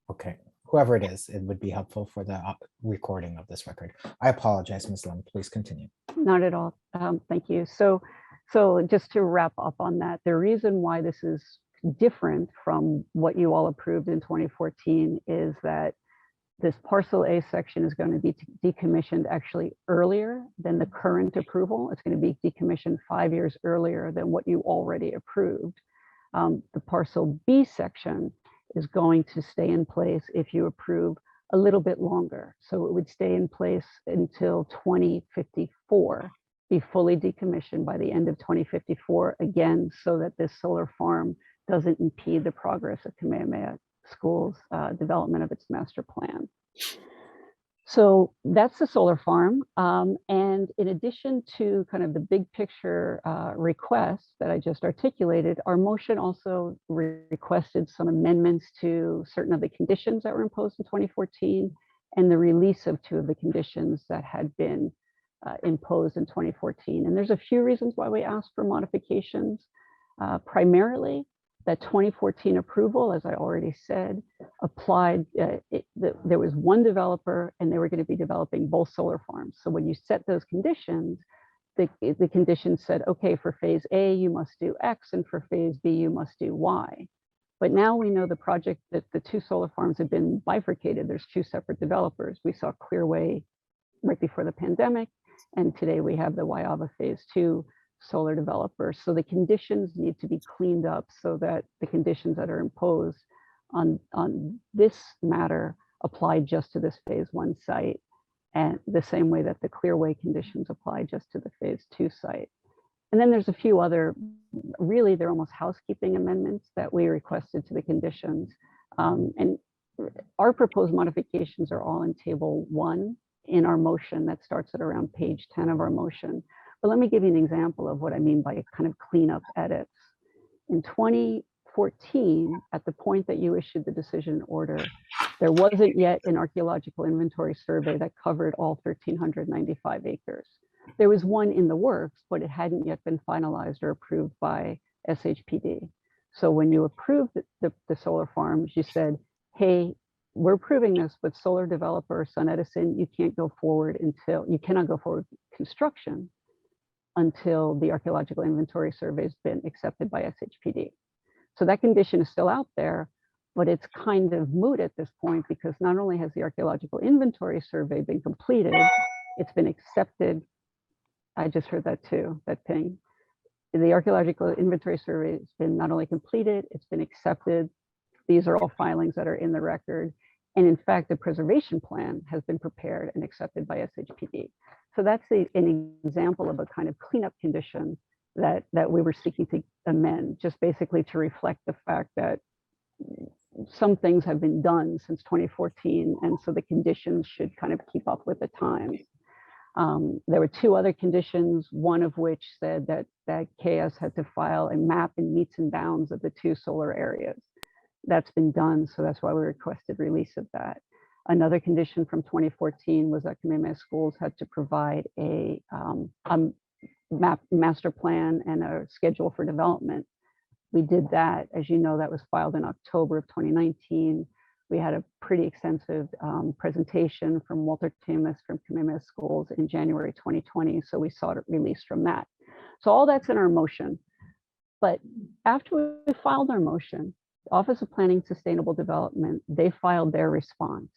Okay, whoever it is, it would be helpful for the recording of this record. I apologize, Ms. Lim, please continue. Not at all. Thank you. So just to wrap up on that, the reason why this is different from what you all approved in 2014 is that this parcel A section is going to be decommissioned actually earlier than the current approval. It's going to be decommissioned 5 years earlier than what you already approved. The parcel B section is going to stay in place if you approve a little bit longer. So it would stay in place until 2054, be fully decommissioned by the end of 2054, again, so that this solar farm doesn't impede the progress of Kamehameha School's development of its master plan. So that's the solar farm. And in addition to kind of the big picture requests that I just articulated, our motion also requested some amendments to certain of the conditions that were imposed in 2014 and the release of 2 of the conditions that had been imposed in 2014. And there's a few reasons why we asked for modifications. Primarily, that 2014 approval, as I already said, applied, there was one developer and they were going to be developing both solar farms. So when you set those conditions, the conditions said, okay, for phase A, you must do X, and for phase B, you must do Y. But now we know the project that the 2 solar farms have been bifurcated. There's 2 separate developers. We saw Clearway right before the pandemic, and today we have the Wyava phase 2 solar developers. So the conditions need to be cleaned up so that the conditions that are imposed on this matter apply just to this phase 1 site, and the same way that the Clearway conditions apply just to the phase 2 site. And then there's a few other, really they're almost housekeeping amendments that we requested to the conditions. And our proposed modifications are all in table 1 in our motion that starts at around page 10 of our motion. But let me give you an example of what I mean by kind of cleanup edits. In 2014, at the point that you issued the decision order, there wasn't yet an archaeological inventory survey that covered all 1,395 acres. There was one in the works, but it hadn't yet been finalized or approved by SHPD. So when you approved the solar farms, you said, hey, we're approving this, but solar developer Sun Edison, you cannot go forward with construction until the archaeological inventory survey has been accepted by SHPD. So that condition is still out there, but it's kind of moot at this point because not only has the archaeological inventory survey been completed, it's been accepted. I just heard that too, that ping. The archaeological inventory survey has been not only completed, it's been accepted. These are all filings that are in the record. And in fact, the preservation plan has been prepared and accepted by SHPD. So that's an example of a kind of cleanup condition that we were seeking to amend, just basically to reflect the fact that some things have been done since 2014, and so the conditions should kind of keep up with the times. There were two other conditions, one of which said that KS had to file a map and meets and bounds of the two solar areas. That's been done, so that's why we requested release of that. Another condition from 2014 was that Kamehameha Schools had to provide a master plan and a schedule for development. We did that. As you know, that was filed in October of 2019. We had a pretty extensive presentation from Walter Timas from Kamehameha Schools in January 2020, so we sought a release from that. So all that's in our motion. But after we filed our motion, the Office of Planning and Sustainable Development, they filed their response.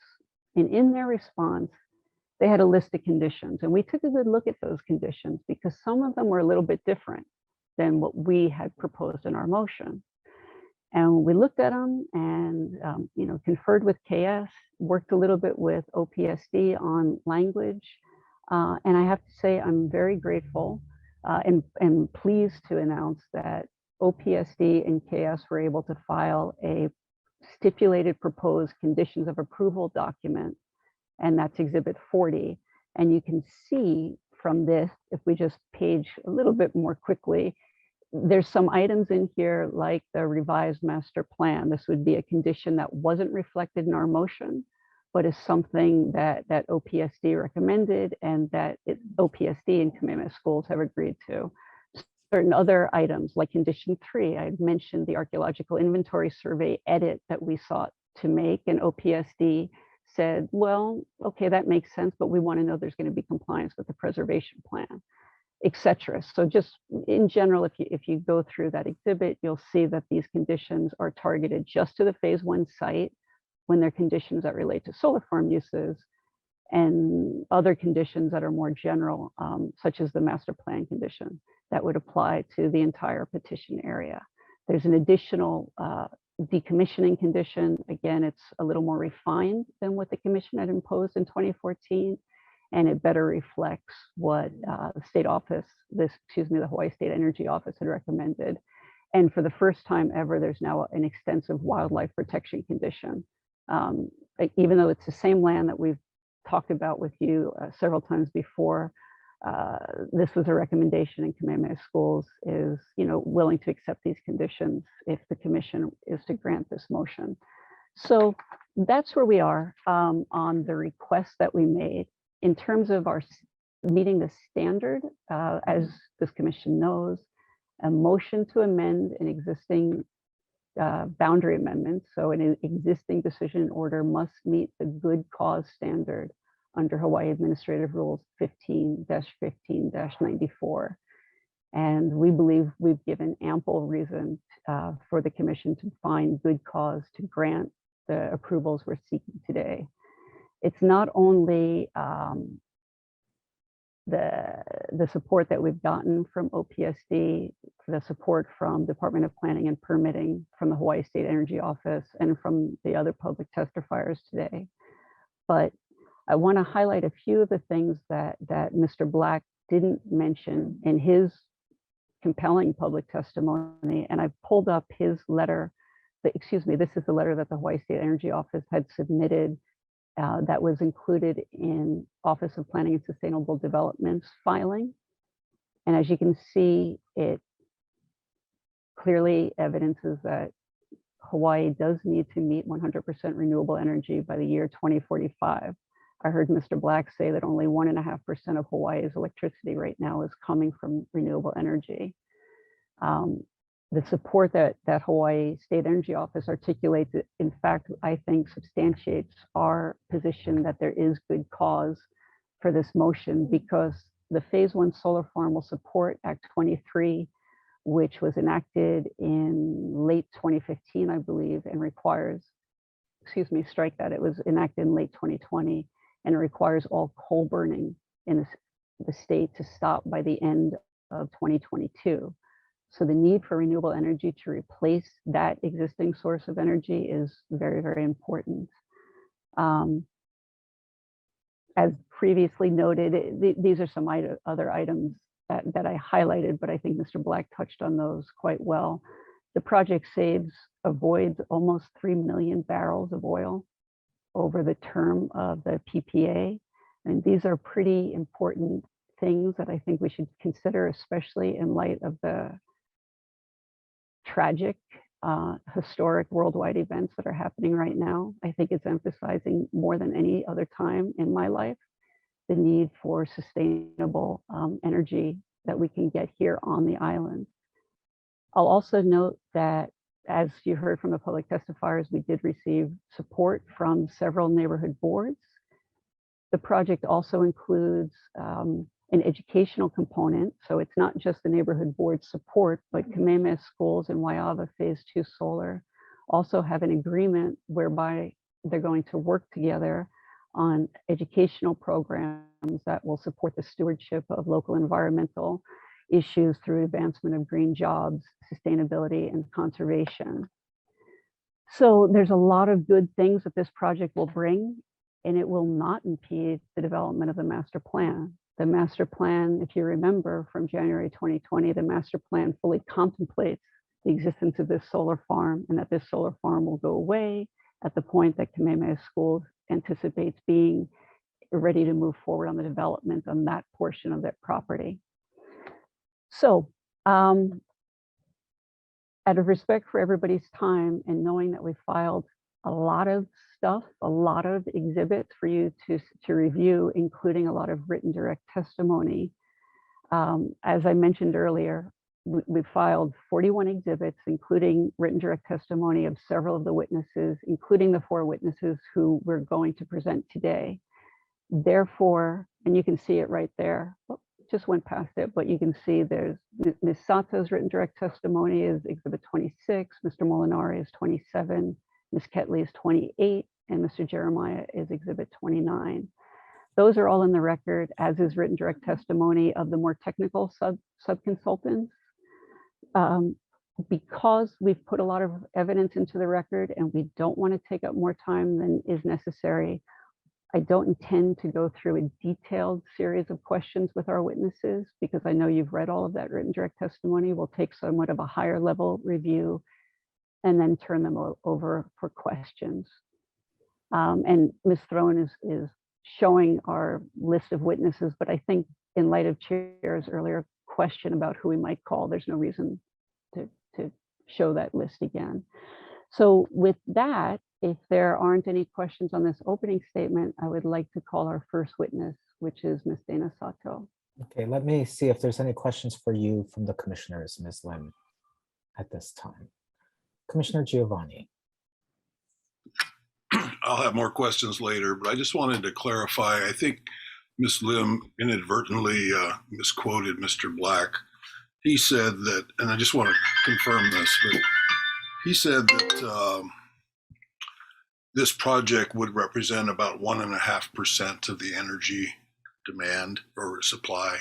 And in their response, they had a list of conditions. And we took a good look at those conditions because some of them were a little bit different than what we had proposed in our motion. And we looked at them and conferred with KS, worked a little bit with OPSD on language. And I have to say, I'm very grateful and pleased to announce that OPSD and KS were able to file a stipulated proposed conditions of approval document, and that's Exhibit 40. And you can see from this, if we just page a little bit more quickly, there's some items in here like the revised master plan. This would be a condition that wasn't reflected in our motion, but is something that OPSD recommended and that OPSD and Kamehameha Schools have agreed to. Certain other items like condition 3, I had mentioned the archaeological inventory survey edit that we sought to make, and OPSD said, well, okay, that makes sense, but we want to know there's going to be compliance with the preservation plan, etc. So just in general, if you go through that exhibit, you'll see that these conditions are targeted just to the phase 1 site when they're conditions that relate to solar farm uses, and other conditions that are more general, such as the master plan condition that would apply to the entire petition area. There's an additional decommissioning condition. Again, it's a little more refined than what the commission had imposed in 2014, and it better reflects what the state office, the Hawaii State Energy Office had recommended. And for the first time ever, there's now an extensive wildlife protection condition. Even though it's the same land that we've talked about with you several times before, this was a recommendation, and Kamehameha Schools is willing to accept these conditions if the commission is to grant this motion. So that's where we are on the request that we made. In terms of our meeting the standard, as this commission knows, a motion to amend an existing boundary amendment, so an existing decision order must meet the good cause standard under Hawaii Administrative Rules 15-15-94. And we believe we've given ample reason for the commission to find good cause to grant the approvals we're seeking today. It's not only the support that we've gotten from OPSD, the support from Department of Planning and Permitting, from the Hawaii State Energy Office, and from the other public testifiers today. But I want to highlight a few of the things that Mr. Black didn't mention in his compelling public testimony. And I pulled up his letter, this is the letter that the Hawaii State Energy Office had submitted that was included in Office of Planning and Sustainable Development's filing. And as you can see, it clearly evidences that Hawaii does need to meet 100% renewable energy by the year 2045. I heard Mr. Black say that only 1.5% of Hawaii's electricity right now is coming from renewable energy. The support that Hawaii State Energy Office articulates, in fact, I think substantiates our position that there is good cause for this motion, because the phase 1 solar farm will support Act 23, which was enacted in late 2015, I believe, and requires, strike that, it was enacted in late 2020, and it requires all coal burning in the state to stop by the end of 2022. So the need for renewable energy to replace that existing source of energy is very, very important. As previously noted, these are some other items that I highlighted, but I think Mr. Black touched on those quite well. The project avoids almost 3 million barrels of oil over the term of the PPA. And these are pretty important things that I think we should consider, especially in light of the tragic, historic worldwide events that are happening right now. I think it's emphasizing more than any other time in my life the need for sustainable energy that we can get here on the island. I'll also note that, as you heard from the public testifiers, we did receive support from several neighborhood boards. The project also includes an educational component. So it's not just the neighborhood board support, but Kamehameha Schools and Wyava Phase 2 Solar also have an agreement whereby they're going to work together on educational programs that will support the stewardship of local environmental issues through advancement of green jobs, sustainability, and conservation. So there's a lot of good things that this project will bring, and it will not impede the development of the master plan. The master plan, if you remember from January 2020, the master plan fully contemplates the existence of this solar farm and that this solar farm will go away at the point that Kamehameha Schools anticipates being ready to move forward on the development on that portion of that property. So out of respect for everybody's time and knowing that we filed a lot of stuff, a lot of exhibits for you to review, including a lot of written direct testimony. As I mentioned earlier, we filed 41 exhibits, including written direct testimony of several of the witnesses, including the 4 witnesses who we're going to present today. Therefore, and you can see it right there, just went past it, but you can see there's Ms. Sato's written direct testimony is exhibit 26, Mr. Molinari is 27, Ms. Ketley is 28, and Mr. Jeremiah is exhibit 29. Those are all in the record, as is written direct testimony of the more technical sub-consultants. Because we've put a lot of evidence into the record and we don't want to take up more time than is necessary, I don't intend to go through a detailed series of questions with our witnesses because I know you've read all of that written direct testimony. We'll take somewhat of a higher level review and then turn them over for questions. And Ms. Throne is showing our list of witnesses, but I think in light of Chair's earlier question about who we might call, there's no reason to show that list again. So with that, if there aren't any questions on this opening statement, I would like to call our first witness, which is Ms. Dana Sato. Okay, let me see if there's any questions for you from the commissioners, Ms. Lim, at this time. Commissioner Giovanni. I'll have more questions later, but I just wanted to clarify. I think Ms. Lim inadvertently misquoted Mr. Black. He said that, and I just want to confirm this, but he said that this project would represent about 1.5% of the energy demand or supply.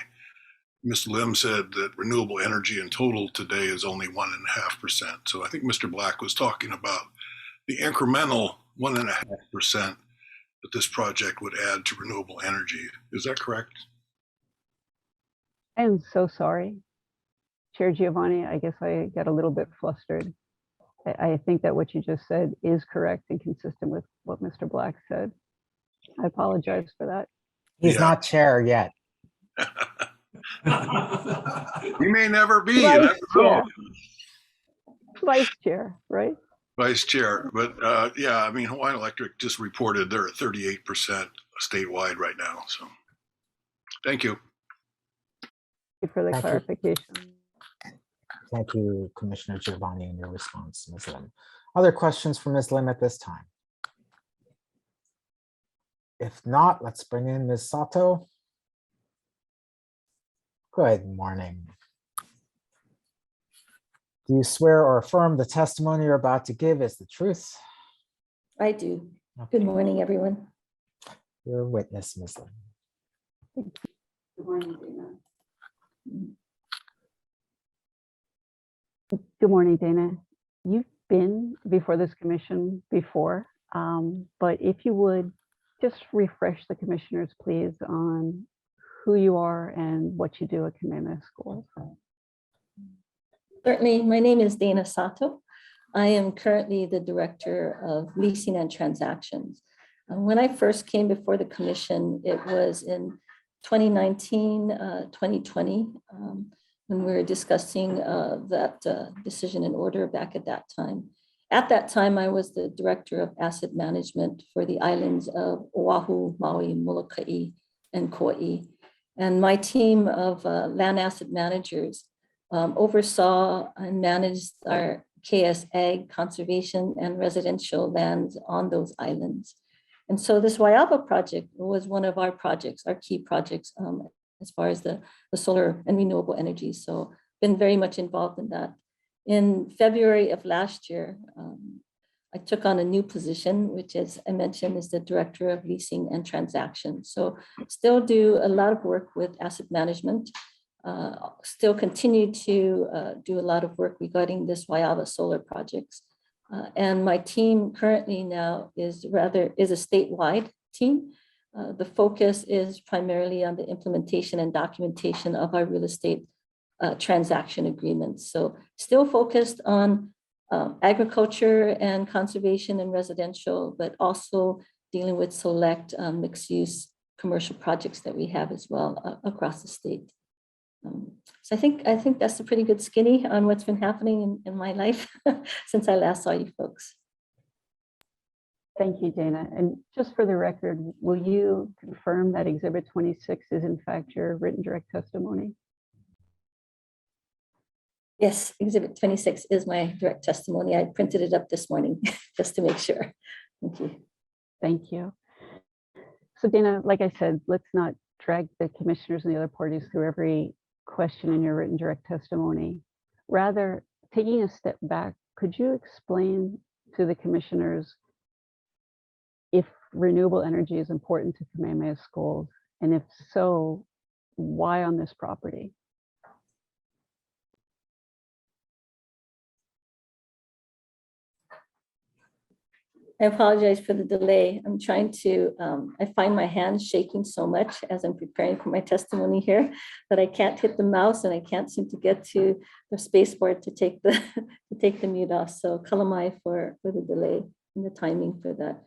Ms. Lim said that renewable energy in total today is only 1.5%. So I think Mr. Black was talking about the incremental 1.5% that this project would add to renewable energy. Is that correct? I am so sorry, Chair Giovanni. I guess I got a little bit flustered. I think that what you just said is correct and consistent with what Mr. Black said. I apologize for that. He's not chair yet. He may never be. You never know. Vice chair, right? Vice chair, but yeah, I mean, Hawaiian Electric just reported they're at 38% statewide right now. So, thank you. Thank you for the clarification. Thank you, Commissioner Giovanni, in your response, Ms. Lim. Other questions for Ms. Lim at this time? If not, let's bring in Ms. Sato. Good morning. Do you swear or affirm the testimony you're about to give is the truth? I do. Okay. Good morning, everyone. You're a witness, Ms. Lim. Good morning, Dana. Good morning, Dana. You've been before this commission before, but if you would just refresh the commissioners, please, on who you are and what you do at Kamehameha Schools. Certainly, my name is Dana Sato. I am currently the Director of Leasing and Transactions. When I first came before the commission, it was in 2019, 2020, when we were discussing that decision and order back at that time. At that time, I was the director of asset management for the islands of Oahu, Maui, Molokai, and Kauai. And my team of land asset managers oversaw and managed our KS Ag conservation and residential lands on those islands. And so this Wyava project was one of our projects, our key projects, as far as the solar and renewable energy. So been very much involved in that. In February of last year, I took on a new position, which, as I mentioned, is the Director of Leasing and Transactions. So still do a lot of work with asset management, still continue to do a lot of work regarding this Wyava solar projects. And my team currently now is a statewide team. The focus is primarily on the implementation and documentation of our real estate transaction agreements. So still focused on agriculture and conservation and residential, but also dealing with select mixed use commercial projects that we have as well across the state. So I think that's a pretty good skinny on what's been happening in my life since I last saw you folks. Thank you, Dana. And just for the record, will you confirm that Exhibit 26 is in fact your written direct testimony? Yes, Exhibit 26 is my direct testimony. I printed it up this morning just to make sure. Thank you. Thank you. So Dana, like I said, let's not drag the commissioners and the other parties through every question in your written direct testimony. Rather, taking a step back, could you explain to the commissioners if renewable energy is important to Kamehameha schools, and if so, why on this property? I apologize for the delay. I'm trying to, I find my hands shaking so much as I'm preparing for my testimony here that I can't hit the mouse and I can't seem to get to the space bar to take the mute off. So kalamai for the delay and the timing for that.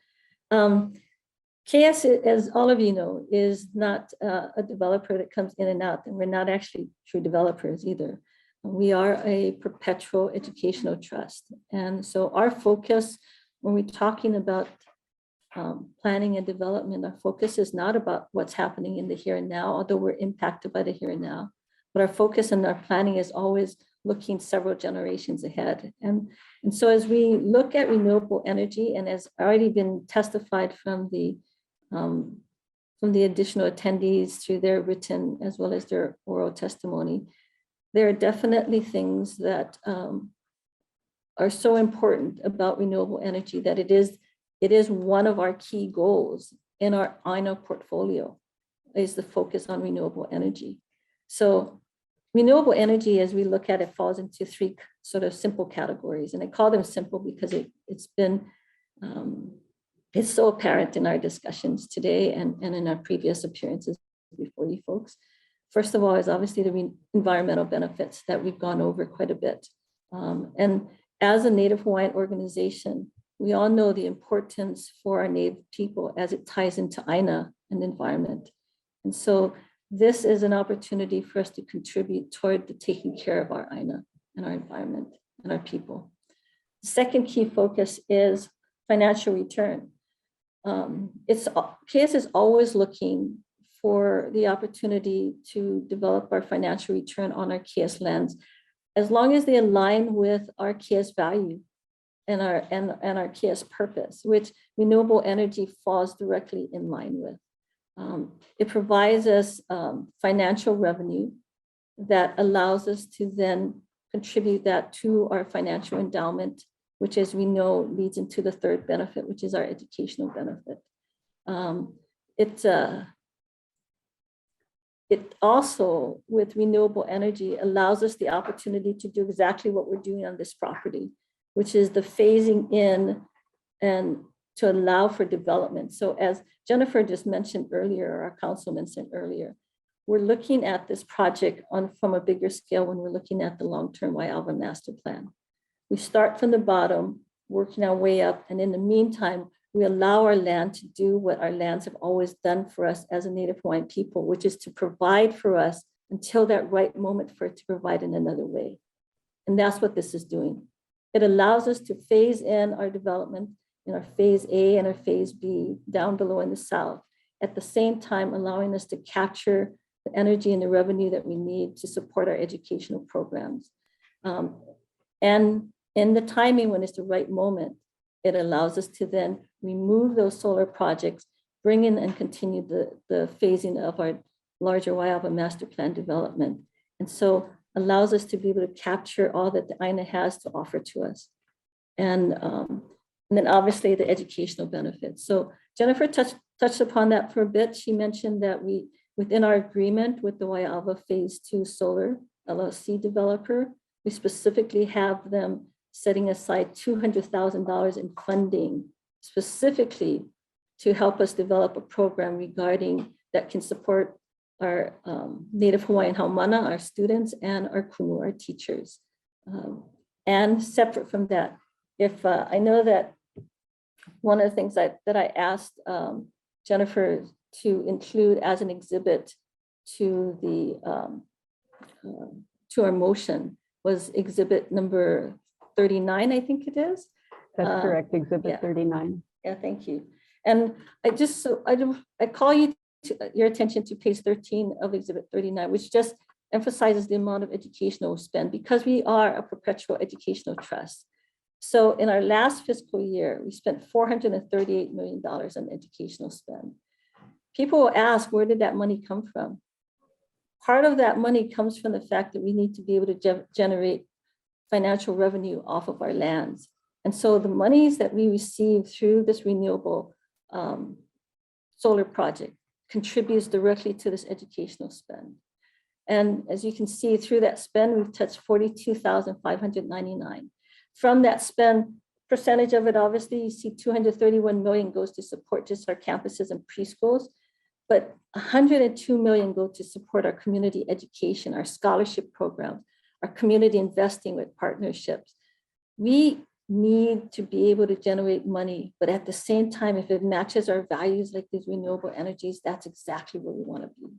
KS, as all of you know, is not a developer that comes in and out, and we're not actually true developers either. We are a perpetual educational trust. And so our focus when we're talking about planning and development, our focus is not about what's happening in the here and now, although we're impacted by the here and now, but our focus and our planning is always looking several generations ahead. And so as we look at renewable energy, and as already been testified from the additional attendees through their written as well as their oral testimony, there are definitely things that are so important about renewable energy that it is one of our key goals in our portfolio is the focus on renewable energy. So renewable energy, as we look at it, falls into three sort of simple categories. And I call them simple because it's so apparent in our discussions today and in our previous appearances before you folks. First of all is obviously the environmental benefits that we've gone over quite a bit. And as a Native Hawaiian organization, we all know the importance for our Native people as it ties into Aina and the environment. And so this is an opportunity for us to contribute toward the taking care of our Aina and our environment and our people. The second key focus is financial return. KS is always looking for the opportunity to develop our financial return on our KS lands, as long as they align with our KS value and our KS purpose, which renewable energy falls directly in line with. It provides us financial revenue that allows us to then contribute that to our financial endowment, which, as we know, leads into the third benefit, which is our educational benefit. It also, with renewable energy, allows us the opportunity to do exactly what we're doing on this property, which is the phasing in and to allow for development. So as Jennifer just mentioned earlier, or our councilman said earlier, we're looking at this project from a bigger scale when we're looking at the long-term Wyava master plan. We start from the bottom, working our way up, and in the meantime, we allow our land to do what our lands have always done for us as a Native Hawaiian people, which is to provide for us until that right moment for it to provide in another way. And that's what this is doing. It allows us to phase in our development in our phase A and our phase B down below in the south, at the same time allowing us to capture the energy and the revenue that we need to support our educational programs. And in the timing when it's the right moment, it allows us to then remove those solar projects, bring in and continue the phasing of our larger Wyava master plan development. And so allows us to be able to capture all that the INA has to offer to us. And then obviously the educational benefits. So Jennifer touched upon that for a bit. She mentioned that we, within our agreement with the Wyava Phase 2 Solar LLC developer, we specifically have them setting aside $200,000 in funding specifically to help us develop a program regarding that can support our Native Hawaiian Haumana, our students, and our Kumu, our teachers. And separate from that, if I know that one of the things that I asked Jennifer to include as an exhibit to the to our motion was exhibit number 39, I think it is. That's correct, exhibit 39. Yeah, thank you. And I call your attention to page 13 of exhibit 39, which just emphasizes the amount of educational spend because we are a perpetual educational trust. So in our last fiscal year, we spent $438 million on educational spend. People will ask, where did that money come from? Part of that money comes from the fact that we need to be able to generate financial revenue off of our lands. And so the monies that we receive through this renewable solar project contributes directly to this educational spend. And as you can see through that spend, we've touched 42,599. From that spend, percentage of it, obviously, you see 231 million goes to support just our campuses and preschools, but 102 million go to support our community education, our scholarship programs, our community investing with partnerships. We need to be able to generate money, but at the same time, if it matches our values like these renewable energies, that's exactly where we want to be.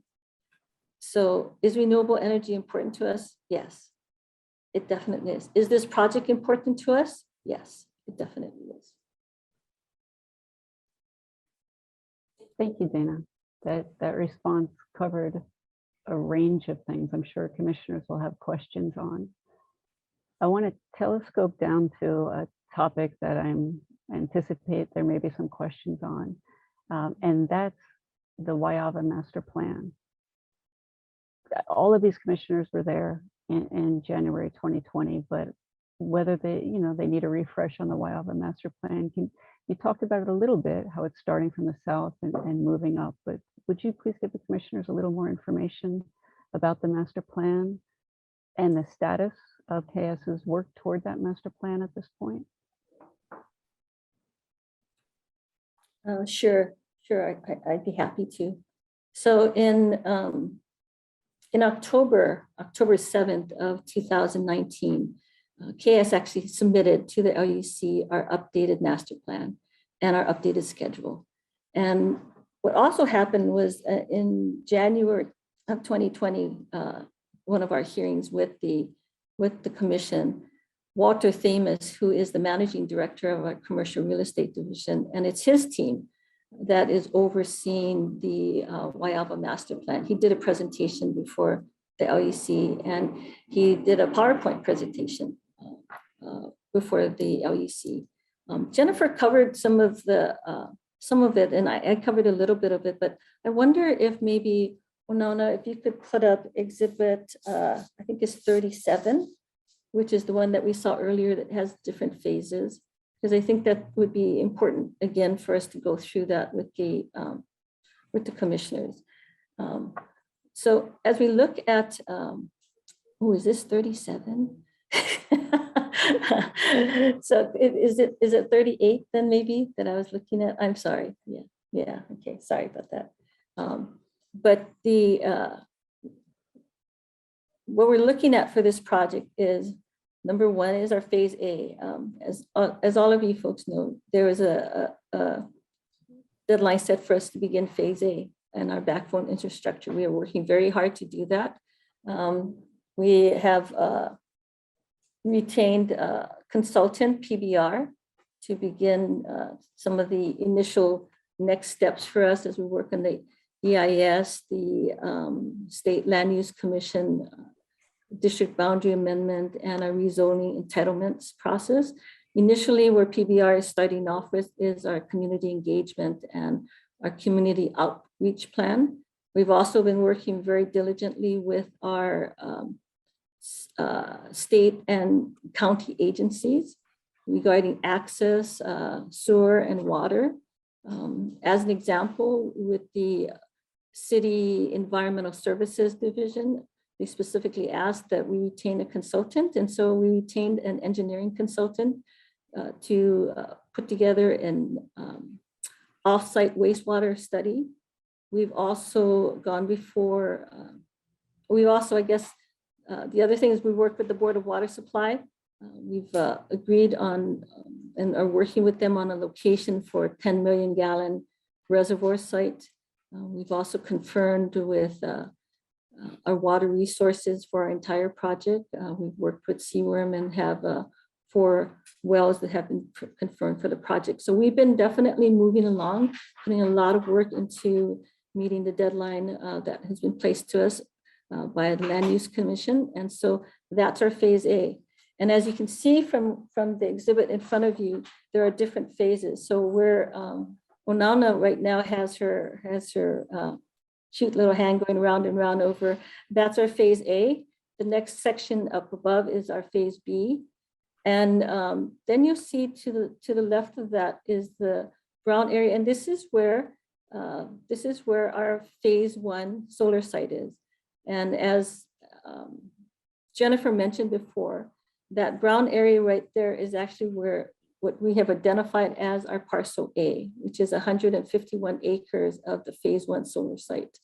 So is renewable energy important to us? Yes, it definitely is. Is this project important to us? Yes, it definitely is. Thank you, Dana. That response covered a range of things I'm sure commissioners will have questions on. I want to telescope down to a topic that I anticipate there may be some questions on, and that's the Wyava master plan. All of these commissioners were there in January 2020, but whether they need a refresh on the Wyava master plan, you talked about it a little bit, how it's starting from the south and moving up, but would you please give the commissioners a little more information about the master plan and the status of KS's work toward that master plan at this point? Sure, I'd be happy to. So in October 7th of 2019, KS actually submitted to the LUC our updated master plan and our updated schedule. And what also happened was in January of 2020, one of our hearings with the commission, Walter Thamus, who is the managing director of our commercial real estate division, and it's his team that is overseeing the Wyava master plan. He did a presentation before the LUC, and he did a PowerPoint presentation before the LUC. Jennifer covered some of it, and I covered a little bit of it, but I wonder if maybe, Winona, if you could put up exhibit, I think it's 37, which is the one that we saw earlier that has different phases, because I think that would be important, again, for us to go through that with the commissioners. So as we look at, is this 37? So is it 38 then maybe that I was looking at? I'm sorry. Yeah. Okay. Sorry about that. But what we're looking at for this project is Number one is our phase A. As all of you folks know, there is a deadline set for us to begin phase A and our backbone infrastructure. We are working very hard to do that. We have retained consultant PBR to begin some of the initial next steps for us as we work on the EIS, the State Land Use Commission, district boundary amendment, and our rezoning entitlements process. Initially, where PBR is starting off with is our community engagement and our community outreach plan. We've also been working very diligently with our state and county agencies regarding access, sewer, and water. As an example, with the City Environmental Services Division, they specifically asked that we retain a consultant. And so we retained an engineering consultant to put together an off-site wastewater study. We've also gone before, the other thing is we work with the Board of Water Supply. We've agreed on and are working with them on a location for a 10 million gallon reservoir site. We've also confirmed with our water resources for our entire project. We've worked with Seaworm and have 4 wells that have been confirmed for the project. So we've been definitely moving along, putting a lot of work into meeting the deadline that has been placed to us by the Land Use Commission. And so that's our phase A. And as you can see from the exhibit in front of you, there are different phases. So we're, Onana right now has her cute little hand going round and round over. That's our phase A. The next section up above is our phase B. And then you'll see to the left of that is the brown area. And this is where our phase 1 solar site is. And as Jennifer mentioned before, that brown area right there is actually where what we have identified as our parcel A, which is 151 acres of the phase 1 solar site.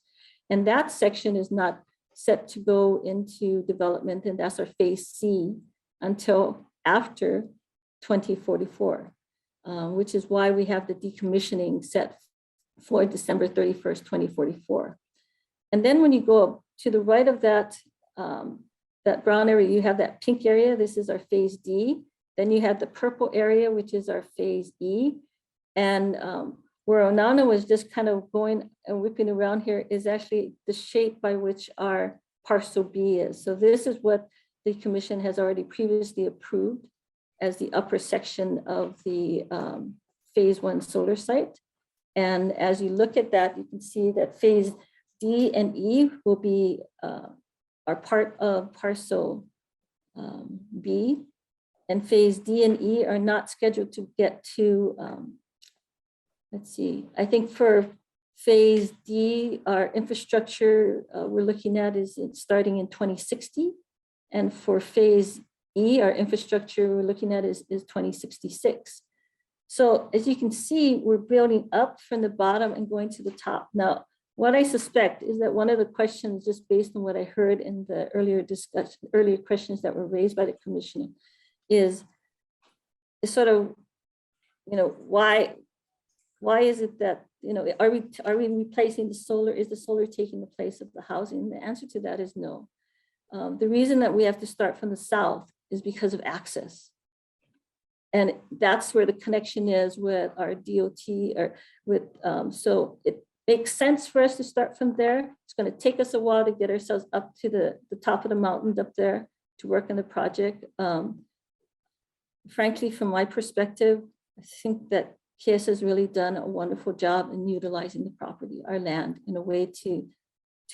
And that section is not set to go into development, and that's our phase C until after 2044, which is why we have the decommissioning set for December 31st, 2044. And then when you go up to the right of that, that brown area, you have that pink area. This is our phase D. Then you have the purple area, which is our phase E. And where Onana was just kind of going and whipping around here is actually the shape by which our parcel B is. So this is what the commission has already previously approved as the upper section of the phase 1 solar site. And as you look at that, you can see that phase D and E will be are part of parcel B, and phase D and E are not scheduled to get to, let's see, I think for phase D, our infrastructure we're looking at is starting in 2060. And for phase E, our infrastructure we're looking at is 2066. So as you can see, we're building up from the bottom and going to the top. Now, what I suspect is that one of the questions, just based on what I heard in the earlier discussion, earlier questions that were raised by the commissioner, is sort of, why is it that, are we replacing the solar? Is the solar taking the place of the housing? The answer to that is no. The reason that we have to start from the south is because of access. And that's where the connection is with our DOT or with, so it makes sense for us to start from there. It's going to take us a while to get ourselves up to the top of the mountains up there to work on the project. Frankly, from my perspective, I think that KS has really done a wonderful job in utilizing the property, our land, in a way to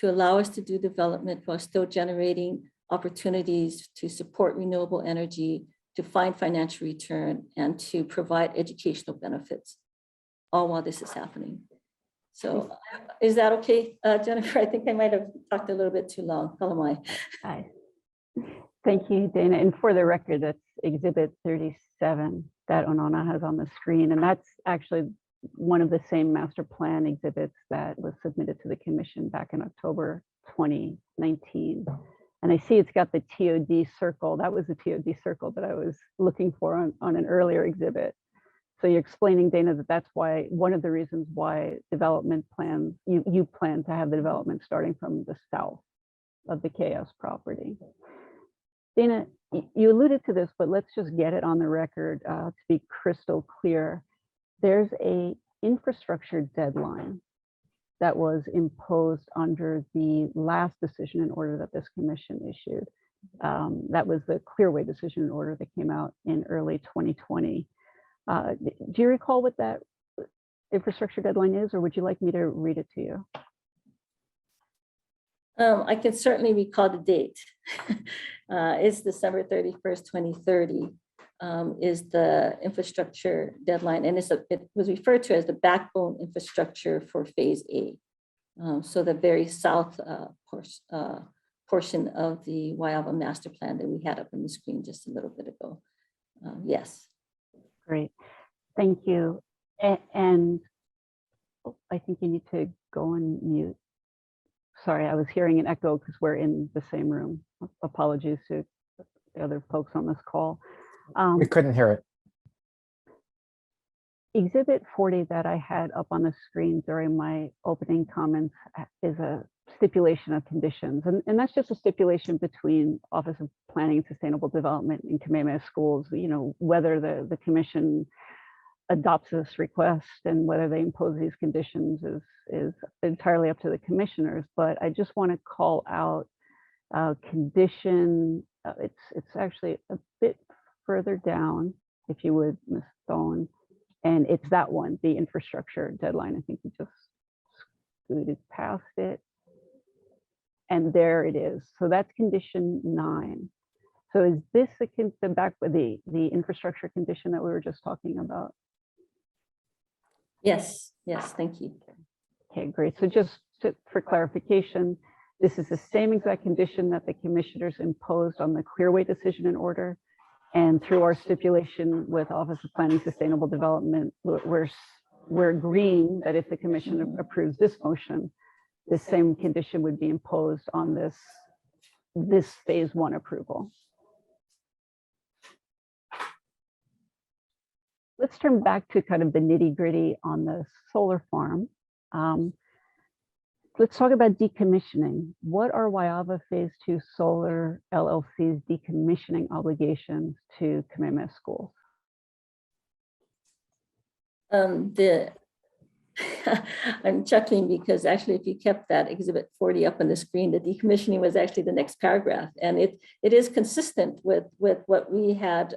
allow us to do development while still generating opportunities to support renewable energy, to find financial return, and to provide educational benefits, all while this is happening. So is that okay, Jennifer? I think I might have talked a little bit too long. How am I? Hi. Thank you, Dana. And for the record, that's exhibit 37 that Onana has on the screen. And that's actually one of the same master plan exhibits that was submitted to the commission back in October 2019. And I see it's got the TOD circle. That was the TOD circle that I was looking for on an earlier exhibit. So you're explaining, Dana, that that's why, one of the reasons why development plans, you plan to have the development starting from the south of the KS property. Dana, you alluded to this, but let's just get it on the record to be crystal clear. There's a infrastructure deadline that was imposed under the last decision in order that this commission issued. That was the Clearway decision in order that came out in early 2020. Do you recall what that infrastructure deadline is, or would you like me to read it to you? I can certainly recall the date. It's December 31st, 2030 is the infrastructure deadline. And it was referred to as the backbone infrastructure for phase A. So the very south portion of the Wyava master plan that we had up on the screen just a little bit ago. Yes. Great, thank you. And I think you need to go on mute. Sorry, I was hearing an echo because we're in the same room. Apologies to the other folks on this call. We couldn't hear it. Exhibit 40 that I had up on the screen during my opening comments is a stipulation of conditions. And that's just a stipulation between Office of Planning and Sustainable Development and Kamehameha Schools, you know, whether the commission adopts this request and whether they impose these conditions is entirely up to the commissioners. But I just want to call out condition, it's actually a bit further down, if you would, Ms. Stone. And it's that one, the infrastructure deadline. I think we just scooted past it. And there it is. So that's condition 9. So is this the infrastructure condition that we were just talking about? Yes, yes, thank you. Okay, great. So just for clarification, this is the same exact condition that the commissioners imposed on the Clearway decision in order. And through our stipulation with Office of Planning Sustainable Development, we're agreeing that if the commission approves this motion, the same condition would be imposed on this phase 1 approval. Let's turn back to kind of the nitty-gritty on the solar farm. Let's talk about decommissioning. What are Wyava Phase 2 Solar LLC's decommissioning obligations to Kamehameha Schools? I'm chuckling because actually if you kept that exhibit 40 up on the screen, the decommissioning was actually the next paragraph. And it is consistent with what we had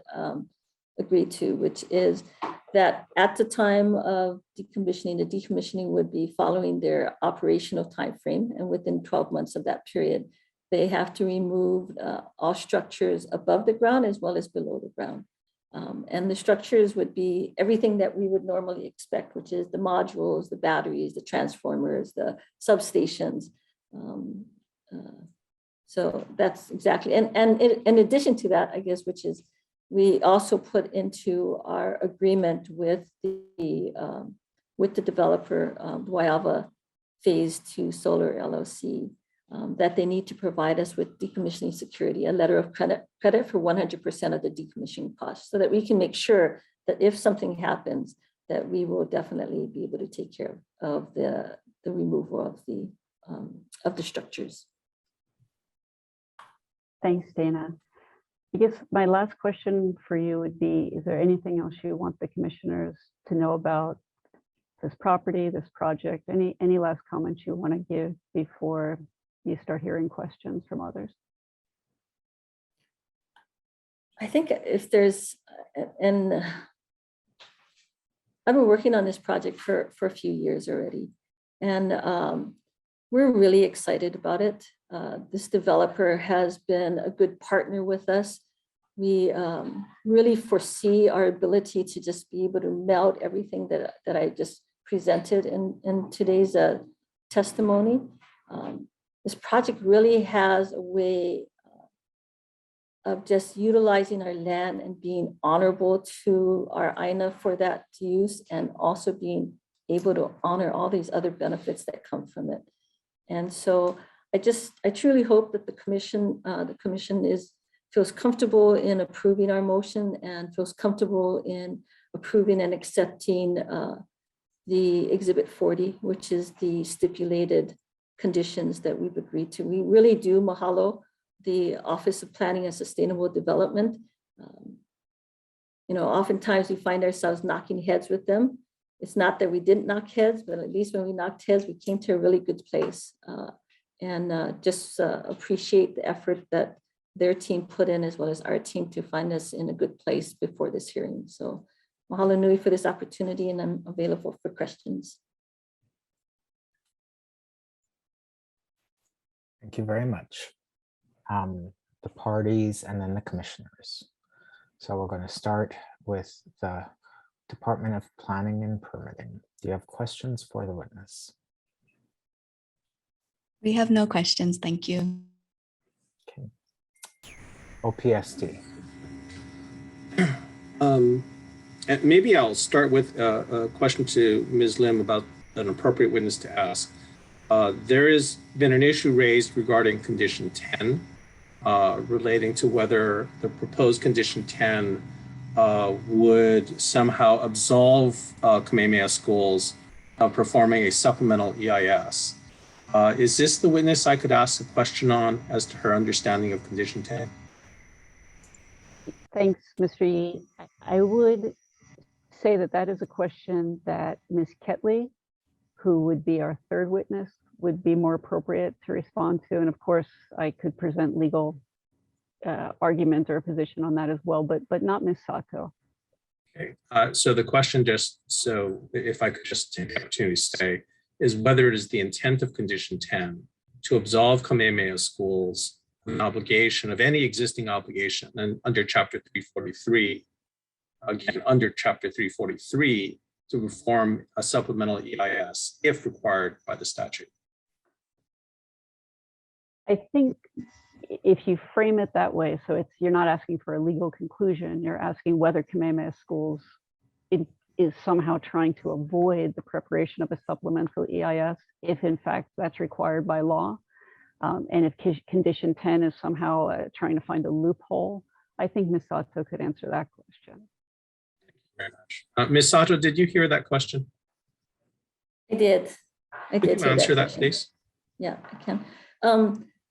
agreed to, which is that at the time of decommissioning, the decommissioning would be following their operational timeframe, and within 12 months of that period, they have to remove all structures above the ground as well as below the ground. And the structures would be everything that we would normally expect, which is the modules, the batteries, the transformers, the substations. So that's exactly, and in addition to that, I guess, which is we also put into our agreement with the developer, Wyava Phase 2 Solar LLC, that they need to provide us with decommissioning security, a letter of credit for 100% of the decommissioning costs, so that we can make sure that if something happens, that we will definitely be able to take care of the removal of the structures. Thanks, Dana. I guess my last question for you would be, is there anything else you want the commissioners to know about this property, this project? Any last comments you want to give before you start hearing questions from others? I think if there's, and I've been working on this project for a few years already, and we're really excited about it. This developer has been a good partner with us. We really foresee our ability to just be able to meld everything that I just presented in today's testimony. This project really has a way of just utilizing our land and being honorable to our INA for that use, and also being able to honor all these other benefits that come from it. And so I truly hope that the commission feels comfortable in approving our motion and feels comfortable in approving and accepting the Exhibit 40, which is the stipulated conditions that we've agreed to. We really do mahalo the Office of Planning and Sustainable Development. Oftentimes we find ourselves knocking heads with them. It's not that we didn't knock heads, but at least when we knocked heads, we came to a really good place. Just appreciate the effort that their team put in, as well as our team, to find us in a good place before this hearing. So mahalo nui for this opportunity, and I'm available for questions. Thank you very much. The parties and then the commissioners. So we're going to start with the Department of Planning and Permitting. Do you have questions for the witness? We have no questions, thank you. Okay. OPSD. And maybe I'll start with a question to Ms. Lim about an appropriate witness to ask. There has been an issue raised regarding condition 10, relating to whether the proposed condition 10 would somehow absolve Kamehameha schools of performing a supplemental EIS. Is this the witness I could ask a question on as to her understanding of condition 10? Thanks, Mr. Yee. I would say that that is a question that Ms. Ketley, who would be our third witness, would be more appropriate to respond to. And of course, I could present legal argument or position on that as well, but not Ms. Sato. Okay. So the question, just so if I could just take the opportunity to say, is whether it is the intent of condition 10 to absolve Kamehameha schools of an obligation of any existing obligation and under chapter 343, again, under chapter 343, to perform a supplemental EIS if required by the statute. I think if you frame it that way, so you're not asking for a legal conclusion, you're asking whether Kamehameha schools is somehow trying to avoid the preparation of a supplemental EIS, if in fact that's required by law. And if condition 10 is somehow trying to find a loophole, I think Ms. Sato could answer that question. Thank you very much. Ms. Sato, did you hear that question? I did. Could you answer that, please? Yeah, I can.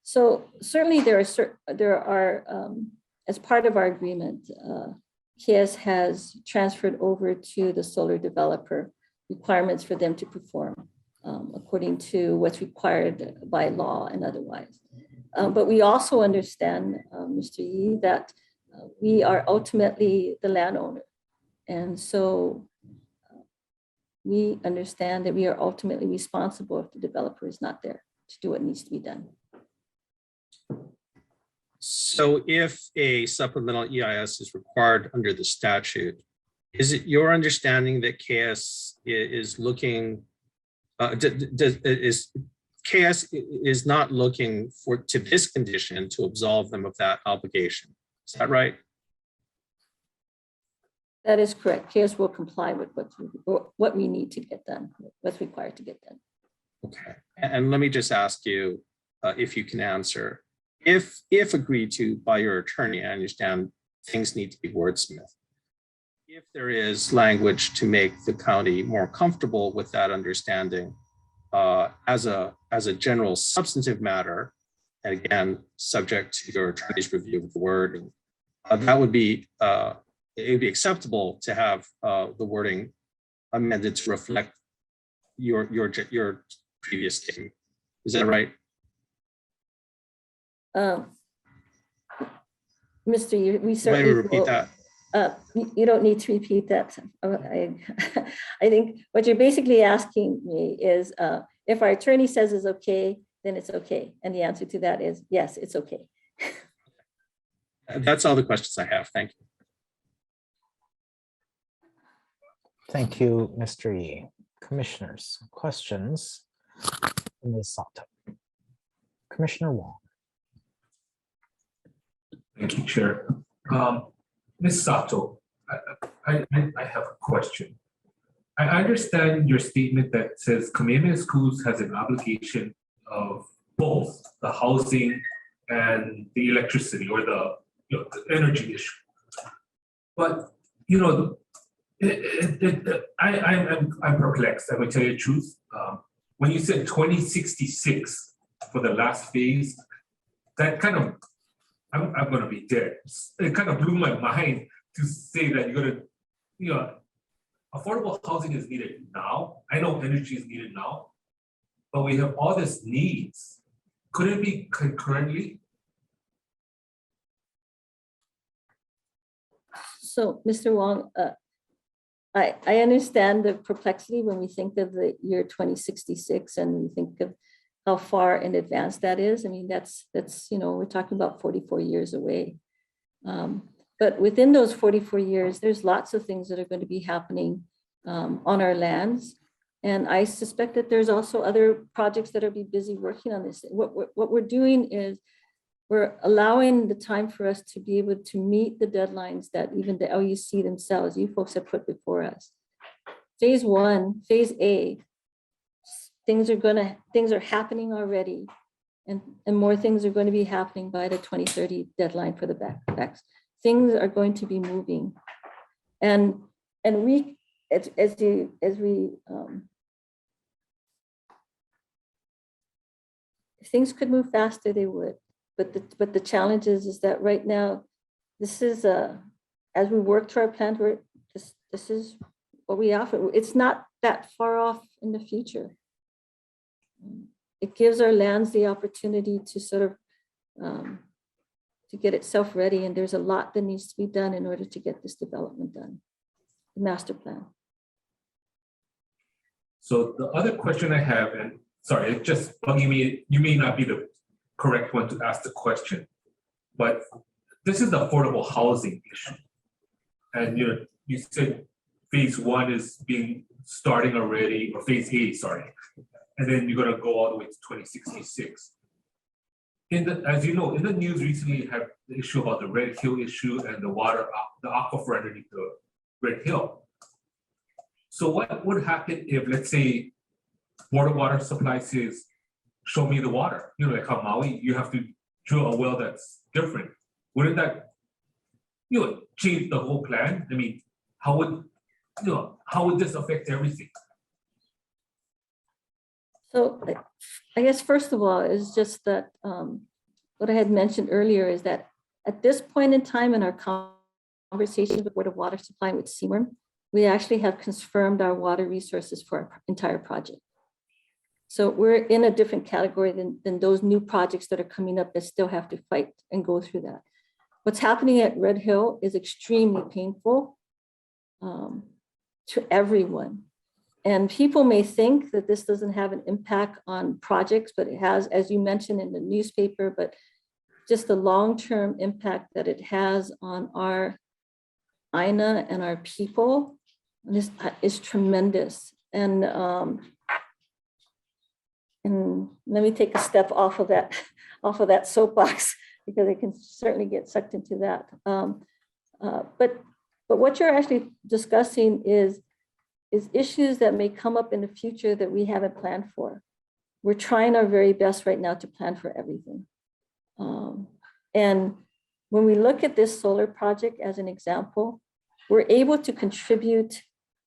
So certainly there are as part of our agreement, KS has transferred over to the solar developer requirements for them to perform according to what's required by law and otherwise. But we also understand, Mr. Yee, that we are ultimately the landowner. And so we understand that we are ultimately responsible if the developer is not there to do what needs to be done. So if a supplemental EIS is required under the statute, is it your understanding that KS is looking, KS is not looking to this condition to absolve them of that obligation? Is that right? That is correct. KS will comply with what we need to get done, what's required to get done. Okay, and let me just ask you if you can answer. If agreed to by your attorney, I understand things need to be wordsmithed. If there is language to make the county more comfortable with that understanding as a general substantive matter, and again, subject to your attorney's review of the wording, that would be, it would be acceptable to have the wording amended to reflect your previous statement. Is that right? Mr. Yee, we certainly repeat that. You don't need to repeat that. I think what you're basically asking me is if our attorney says it's okay, then it's okay. And the answer to that is yes, it's okay. That's all the questions I have. Thank you. Thank you, Mr. Yee. Commissioners, questions? Ms. Sato. Commissioner Wong. Thank you, Chair. Ms. Sato, I have a question. I understand your statement that says Kamehameha Schools has an obligation of both the housing and the electricity or the the energy issue. But I'm perplexed. I'm gonna tell you the truth. When you said 2066 for the last phase, that kind of I'm gonna be dead. It kind of blew my mind to say that you're gonna affordable housing is needed now. I know energy is needed now, but we have all these needs. Could it be concurrently? So, Mr. Wong, I understand the perplexity when we think of the year 2066 and we think of how far in advance that is. I mean, that's we're talking about 44 years away. But within those 44 years, there's lots of things that are going to be happening on our lands. And I suspect that there's also other projects that are be busy working on this. What we're doing is we're allowing the time for us to be able to meet the deadlines that even the LUC themselves, you folks have put before us. Phase 1, phase A, things are happening already. And more things are going to be happening by the 2030 deadline for the backs. Things are going to be moving. And we, as we, if things could move faster, they would. But the challenge is that right now, this is as we work to our plan, this is what we offer. It's not that far off in the future. It gives our lands the opportunity to sort of to get itself ready, and there's a lot that needs to be done in order to get this development done, the master plan. So the other question I have, and sorry, it's just bugging me, you may not be the correct one to ask the question, but this is the affordable housing issue. And you said phase 1 is starting already, or phase A, sorry. And then you're gonna go all the way to 2066. As you know, in the news recently, you have the issue about the Red Hill issue and the water, the aquifer underneath the Red Hill. So what would happen if, let's say, Board of Water Supply says, show me the water, like how Maui, you have to drill a well that's different. Wouldn't that, change the whole plan? I mean, how would this affect everything? So I guess first of all, is just that what I had mentioned earlier is that at this point in time in our conversations with Board of Water Supply with CMERM, we actually have confirmed our water resources for our entire project. So we're in a different category than those new projects that are coming up that still have to fight and go through that. What's happening at Red Hill is extremely painful to everyone. And people may think that this doesn't have an impact on projects, but it has, as you mentioned in the newspaper, but just the long-term impact that it has on our INA and our people is tremendous. And let me take a step off of that soapbox, because I can certainly get sucked into that. But what you're actually discussing is issues that may come up in the future that we haven't planned for. We're trying our very best right now to plan for everything. And when we look at this solar project as an example, we're able to contribute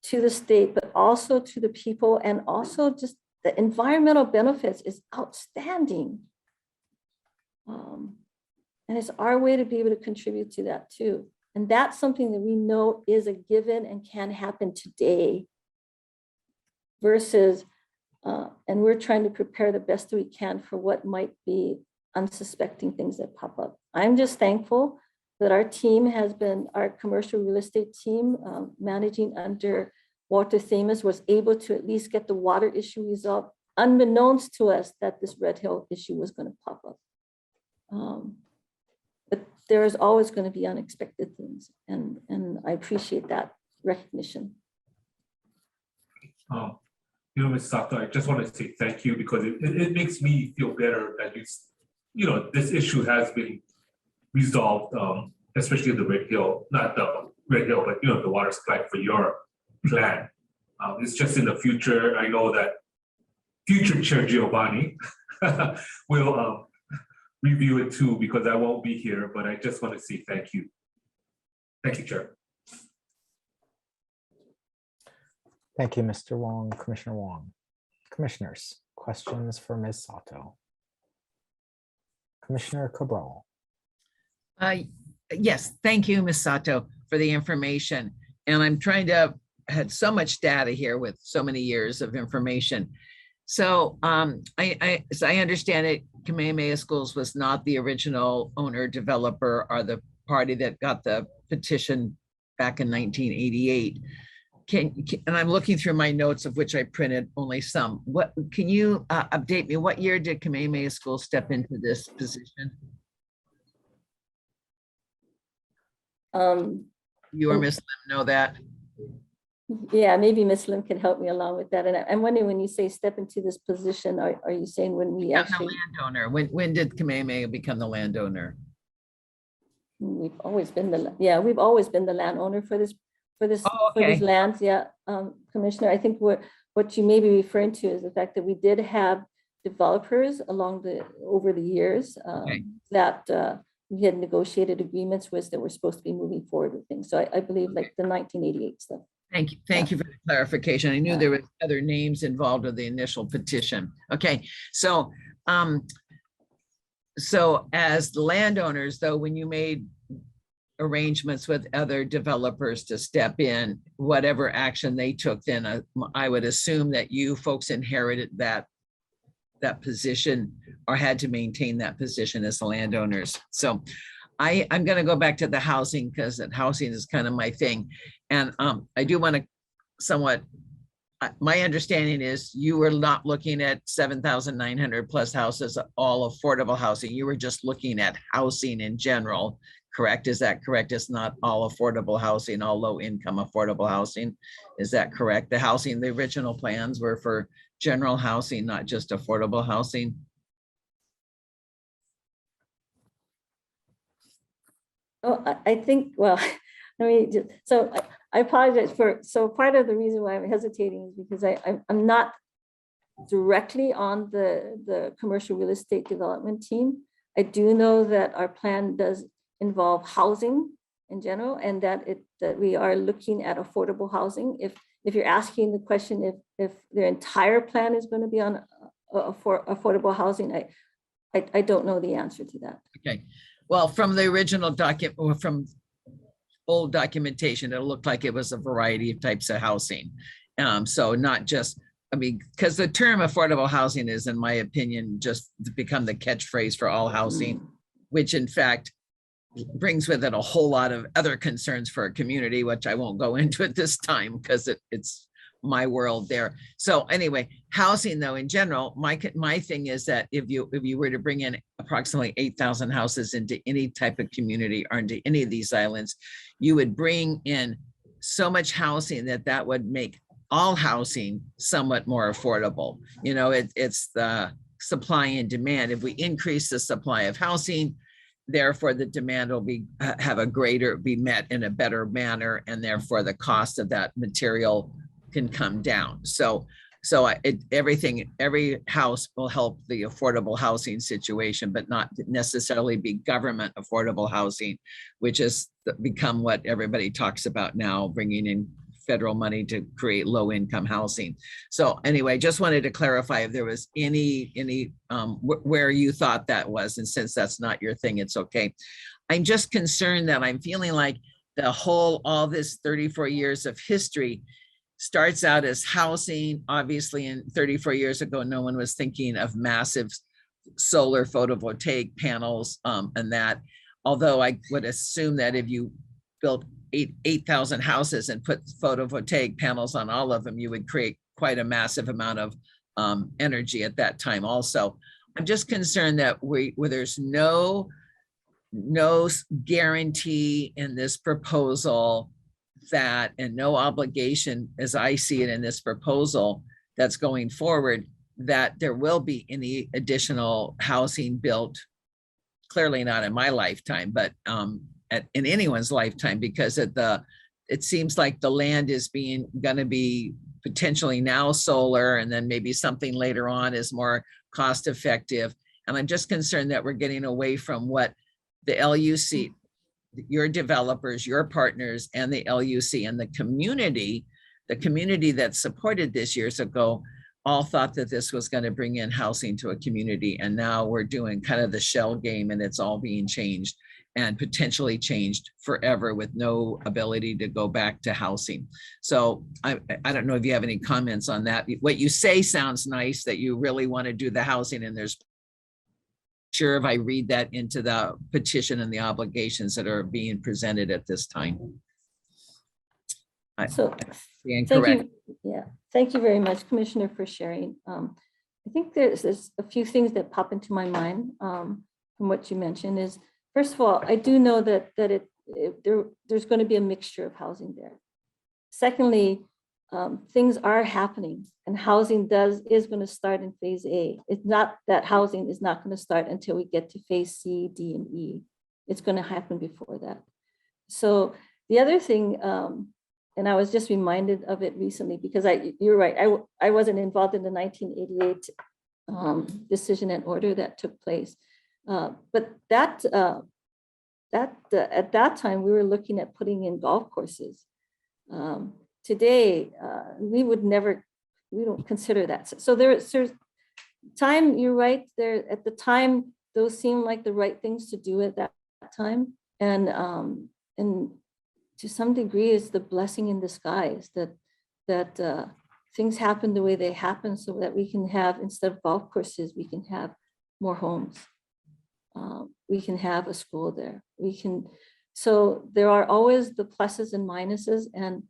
to the state, but also to the people, and also just the environmental benefits is outstanding. And it's our way to be able to contribute to that too. And that's something that we know is a given and can happen today versus, and we're trying to prepare the best that we can for what might be unsuspecting things that pop up. I'm just thankful that our team has been, our commercial real estate team managing under Walter Themis was able to at least get the water issue resolved, unbeknownst to us that this Red Hill issue was going to pop up. But there is always going to be unexpected things, and I appreciate that recognition. Ms. Sato, I just want to say thank you, because it makes me feel better that this issue has been resolved, especially the Red Hill, not the Red Hill, but the water supply for your plan. It's just in the future. I know that future Chair Giovanni will review it too, because I won't be here, but I just want to say thank you. Thank you, Chair. Thank you, Mr. Wong, Commissioner Wong. Commissioners, questions for Ms. Sato? Commissioner Cabral. Yes, thank you, Ms. Sato, for the information. And I'm trying to, had so much data here with so many years of information. So as I understand it, Kamehameha Schools was not the original owner, developer, or the party that got the petition back in 1988. And I'm looking through my notes, of which I printed only some. What can you update me? What year did Kamehameha Schools step into this position? You or Ms. Lim know that? Yeah, maybe Ms. Lim can help me along with that. And I'm wondering, when you say step into this position, are you saying when we actually? The landowner. When did Kamehameha become the landowner? We've always been we've always been the landowner for this for these lands. Yeah, Commissioner, I think what you may be referring to is the fact that we did have developers over the years that we had negotiated agreements with that were supposed to be moving forward with things. So I believe like the 1988 stuff. Thank you. Thank you for the clarification. I knew there were other names involved with the initial petition. Okay, so so as the landowners, though, when you made arrangements with other developers to step in, whatever action they took, then I would assume that you folks inherited that position or had to maintain that position as the landowners. So I'm going to go back to the housing, because housing is kind of my thing. And I do want to somewhat, my understanding is you were not looking at 7,900 plus houses, all affordable housing. You were just looking at housing in general, correct? Is that correct? It's not all affordable housing, all low income affordable housing. Is that correct? The original plans were for general housing, not just affordable housing. Oh, I think, well, I mean, so I apologize so part of the reason why I'm hesitating is because I'm not directly on the commercial real estate development team. I do know that our plan does involve housing in general, and that we are looking at affordable housing. If you're asking the question if their entire plan is going to be on affordable housing, I don't know the answer to that. Okay. Well, from the original document, or from old documentation, it looked like it was a variety of types of housing. So not just, I mean, because the term affordable housing is, in my opinion, just become the catchphrase for all housing, which in fact brings with it a whole lot of other concerns for a community, which I won't go into at this time because it's my world there. So anyway, housing though, in general, my thing is that if you were to bring in approximately 8,000 houses into any type of community or into any of these islands, you would bring in so much housing that would make all housing somewhat more affordable. You know, it's the supply and demand. If we increase the supply of housing, therefore the demand will be met in a better manner, and therefore the cost of that material can come down. So every house will help the affordable housing situation, but not necessarily be government affordable housing, which has become what everybody talks about now, bringing in federal money to create low income housing. So anyway, just wanted to clarify if there was any where you thought that was, and since that's not your thing, it's okay. I'm just concerned that I'm feeling like all this 34 years of history starts out as housing. Obviously, in 34 years ago, no one was thinking of massive solar photovoltaic panels and that, although I would assume that if you built 8,000 houses and put photovoltaic panels on all of them, you would create quite a massive amount of energy at that time also. I'm just concerned that where there's no guarantee in this proposal that, and no obligation as I see it in this proposal that's going forward, that there will be any additional housing built, clearly not in my lifetime, but in anyone's lifetime, because it seems like the land is going to be potentially now solar, and then maybe something later on is more cost effective. And I'm just concerned that we're getting away from what the LUC, your developers, your partners, and the LUC and the community that supported this years ago all thought that this was going to bring in housing to a community. And now we're doing kind of the shell game, and it's all being changed and potentially changed forever with no ability to go back to housing. So I don't know if you have any comments on that. What you say sounds nice, that you really want to do the housing, and there's sure if I read that into the petition and the obligations that are being presented at this time. So Being thank correct. you. Yeah, thank you very much, Commissioner, for sharing. I think there's a few things that pop into my mind from what you mentioned is, first of all, I do know that there's going to be a mixture of housing there. Secondly, things are happening, and housing is going to start in phase A. It's not that housing is not going to start until we get to phase C, D, and E. It's going to happen before that. So the other thing, and I was just reminded of it recently because you're right, I wasn't involved in the 1988 decision and order that took place. But at that time, we were looking at putting in golf courses. Today, we don't consider that. So there's time, you're right, there at the time, those seemed like the right things to do at that time. And to some degree, it's the blessing in disguise that things happen the way they happen, so that we can have, instead of golf courses, we can have more homes. We can have a school there. So there are always the pluses and minuses. And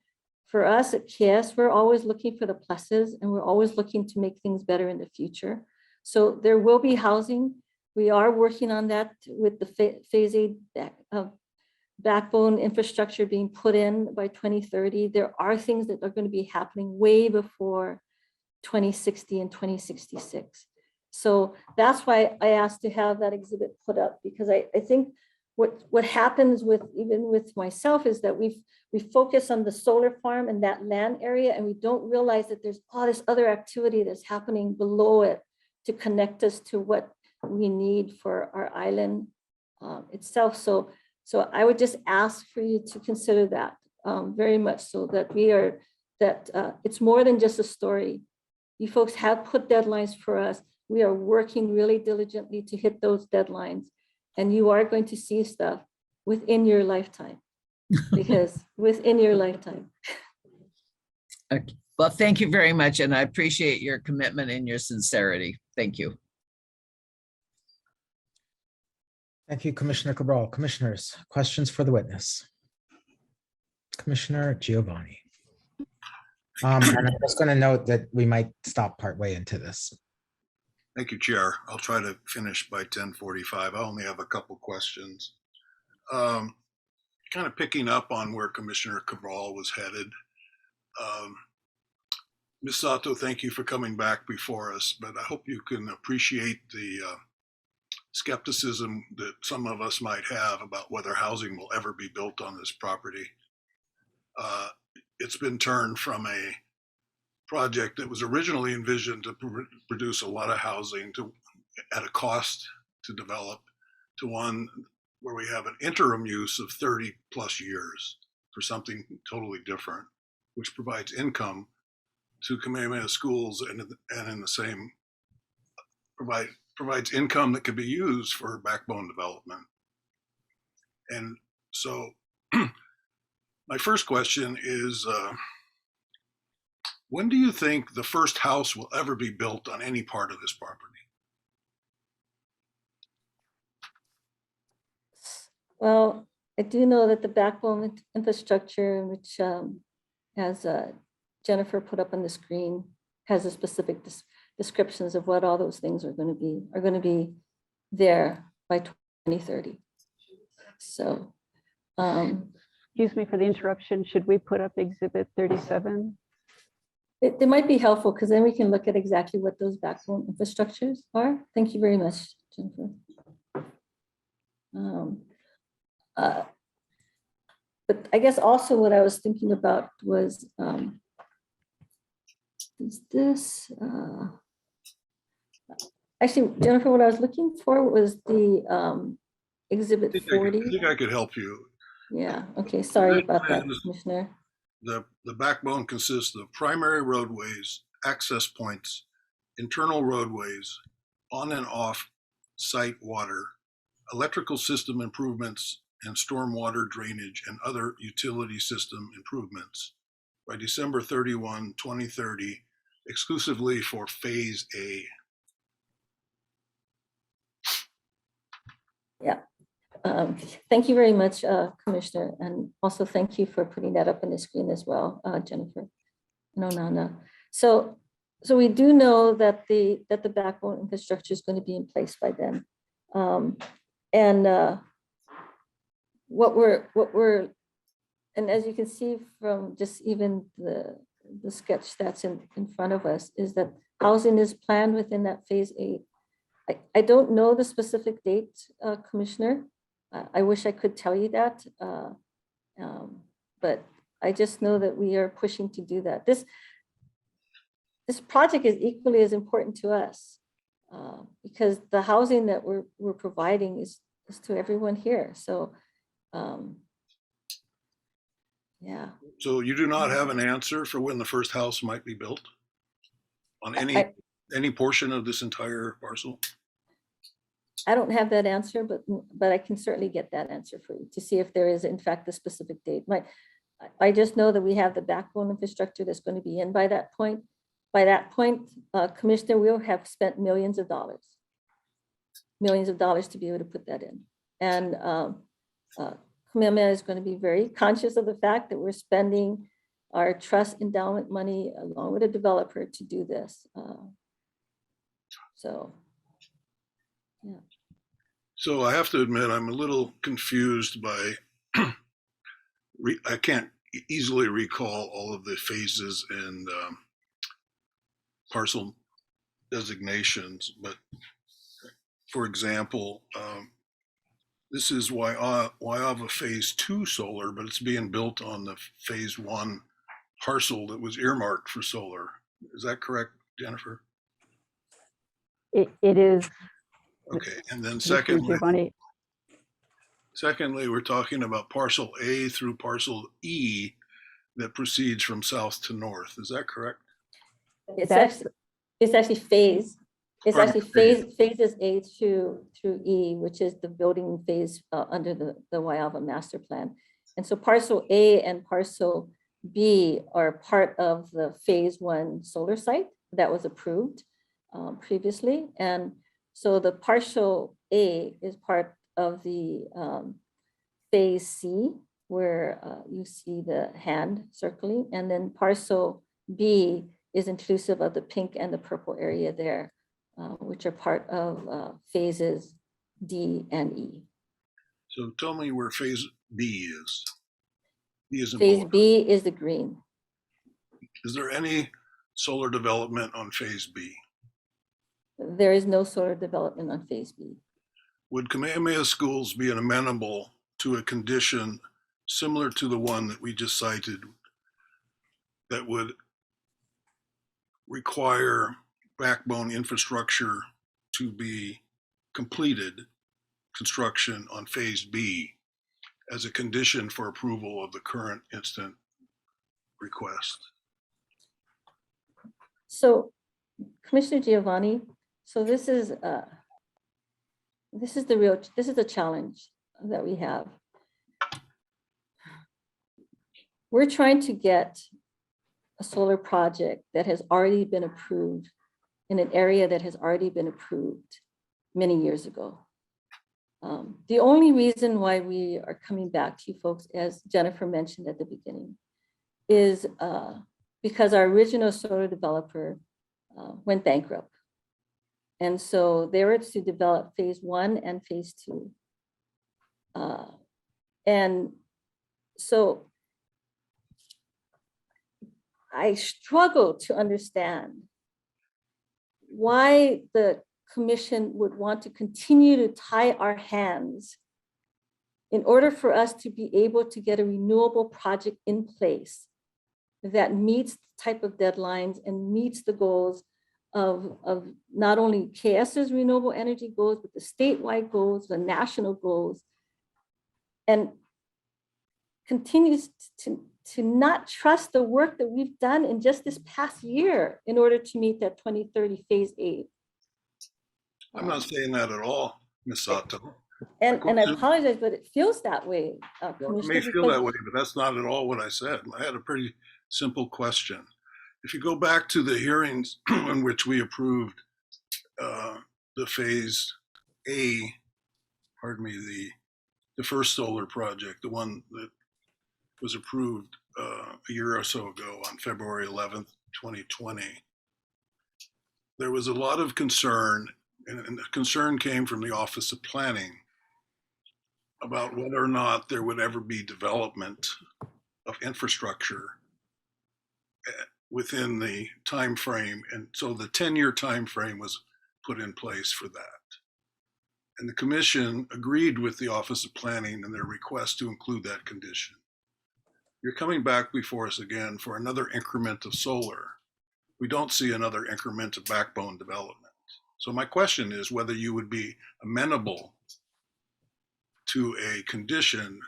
for us at KS, we're always looking for the pluses, and we're always looking to make things better in the future. So there will be housing. We are working on that with the phase A backbone infrastructure being put in by 2030. There are things that are going to be happening way before 2060 and 2066. So that's why I asked to have that exhibit put up, because I think what happens even with myself is that we focus on the solar farm and that land area, and we don't realize that there's all this other activity that's happening below it to connect us to what we need for our island itself. So I would just ask for you to consider that very much, so that it's more than just a story. You folks have put deadlines for us. We are working really diligently to hit those deadlines, and you are going to see stuff within your lifetime, because within your lifetime. Okay. Well, thank you very much, and I appreciate your commitment and your sincerity. Thank you. Thank you, Commissioner Cabral. Commissioners, questions for the witness? Commissioner Giovanni. And I'm just going to note that we might stop partway into this. Thank you, Chair. I'll try to finish by 10:45. I only have a couple questions. Kind of picking up on where Commissioner Cabral was headed. Ms. Sato, thank you for coming back before us, but I hope you can appreciate the skepticism that some of us might have about whether housing will ever be built on this property. It's been turned from a project that was originally envisioned to produce a lot of housing at a cost to develop, to one where we have an interim use of 30 plus years for something totally different, which provides income to Kamehameha schools, and in the same provides income that could be used for backbone development. And so my first question is, when do you think the first house will ever be built on any part of this property? Well, I do know that the backbone infrastructure, which as Jennifer put up on the screen, has a specific descriptions of what all those things are going to be there by 2030. So, excuse me for the interruption. Should we put up exhibit 37? It might be helpful, because then we can look at exactly what those backbone infrastructures are. Thank you very much, Jennifer. But I guess also what I was thinking about was, is this, Actually, Jennifer, what I was looking for was the exhibit I 40. think I could help you. Yeah, okay, sorry This about that, plan is- Commissioner. The backbone consists of primary roadways, access points, internal roadways, on and off site water, electrical system improvements, and stormwater drainage and other utility system improvements by December 31, 2030, exclusively for Phase A. Yeah. Thank you very much, Commissioner, and also thank you for putting that up on the screen as well, Jennifer. No, no. So we do know that the backbone infrastructure is going to be in place by then, and what we're and as you can see from just even the sketch that's in front of us is that housing is planned within that Phase 8. I don't know the specific date, Commissioner. I wish I could tell you that, but I just know that we are pushing to do that. This project is equally as important to us because the housing that we're providing is to everyone here. So, yeah. So you do not have an answer for when the first house might be built on any portion of this entire parcel? I don't have that answer, but I can certainly get that answer for you to see if there is in fact a specific date. I just know that we have the backbone infrastructure that's going to be in by that point. By that point, Commissioner, we'll have spent millions of dollars to be able to put that in. And Kamehameha is going to be very conscious of the fact that we're spending our trust endowment money along with a developer to do this. So, yeah. So I have to admit, I'm a little confused by, I can't easily recall all of the phases and parcel designations, but for example, this is Wyava Phase 2 solar, but it's being built on the Phase 1 parcel that was earmarked for solar. Is that correct, Jennifer? It is. Okay, and then Giovanni. secondly, we're talking about parcel A through parcel E that proceeds from south to north. Is that correct? It's actually phase. It's actually phases A through E, which is the building phase under the Wyava master plan. And so parcel A and parcel B are part of the Phase 1 solar site that was approved previously. And so the partial A is part of the Phase C, where you see the hand circling, and then parcel B is inclusive of the pink and the purple area there, which are part of phases D and E. So tell me where Phase B is. Phase B is the green. Is there any solar development on Phase B? There is no solar development on Phase B. Would Kamehameha Schools be amenable to a condition similar to the one that we just cited that would require backbone infrastructure to be completed, construction on Phase B, as a condition for approval of the current instant request? So, Commissioner Giovanni, so this is the challenge that we have. We're trying to get a solar project that has already been approved in an area that has already been approved many years ago. The only reason why we are coming back to you folks, as Jennifer mentioned at the beginning, is because our original solar developer went bankrupt. And so they were to develop Phase 1 and Phase 2. And so I struggle to understand why the commission would want to continue to tie our hands in order for us to be able to get a renewable project in place that meets the type of deadlines and meets the goals of not only KS's renewable energy goals, but the statewide goals, the national goals, and continues to not trust the work that we've done in just this past year in order to meet that 2030 phase 8. I'm not saying that at all, Ms. Sato. And I apologize, but it feels that way, Well, it Commissioner. may feel because- that way, but that's not at all what I said. I had a pretty simple question. If you go back to the hearings in which we approved the phase A, pardon me, the first solar project, the one that was approved a year or so ago on February 11th, 2020, there was a lot of concern, and the concern came from the Office of Planning about whether or not there would ever be development of infrastructure within the time frame. And so the 10-year time frame was put in place for that. And the commission agreed with the Office of Planning and their request to include that condition. You're coming back before us again for another increment of solar. We don't see another increment of backbone development. So my question is whether you would be amenable to a condition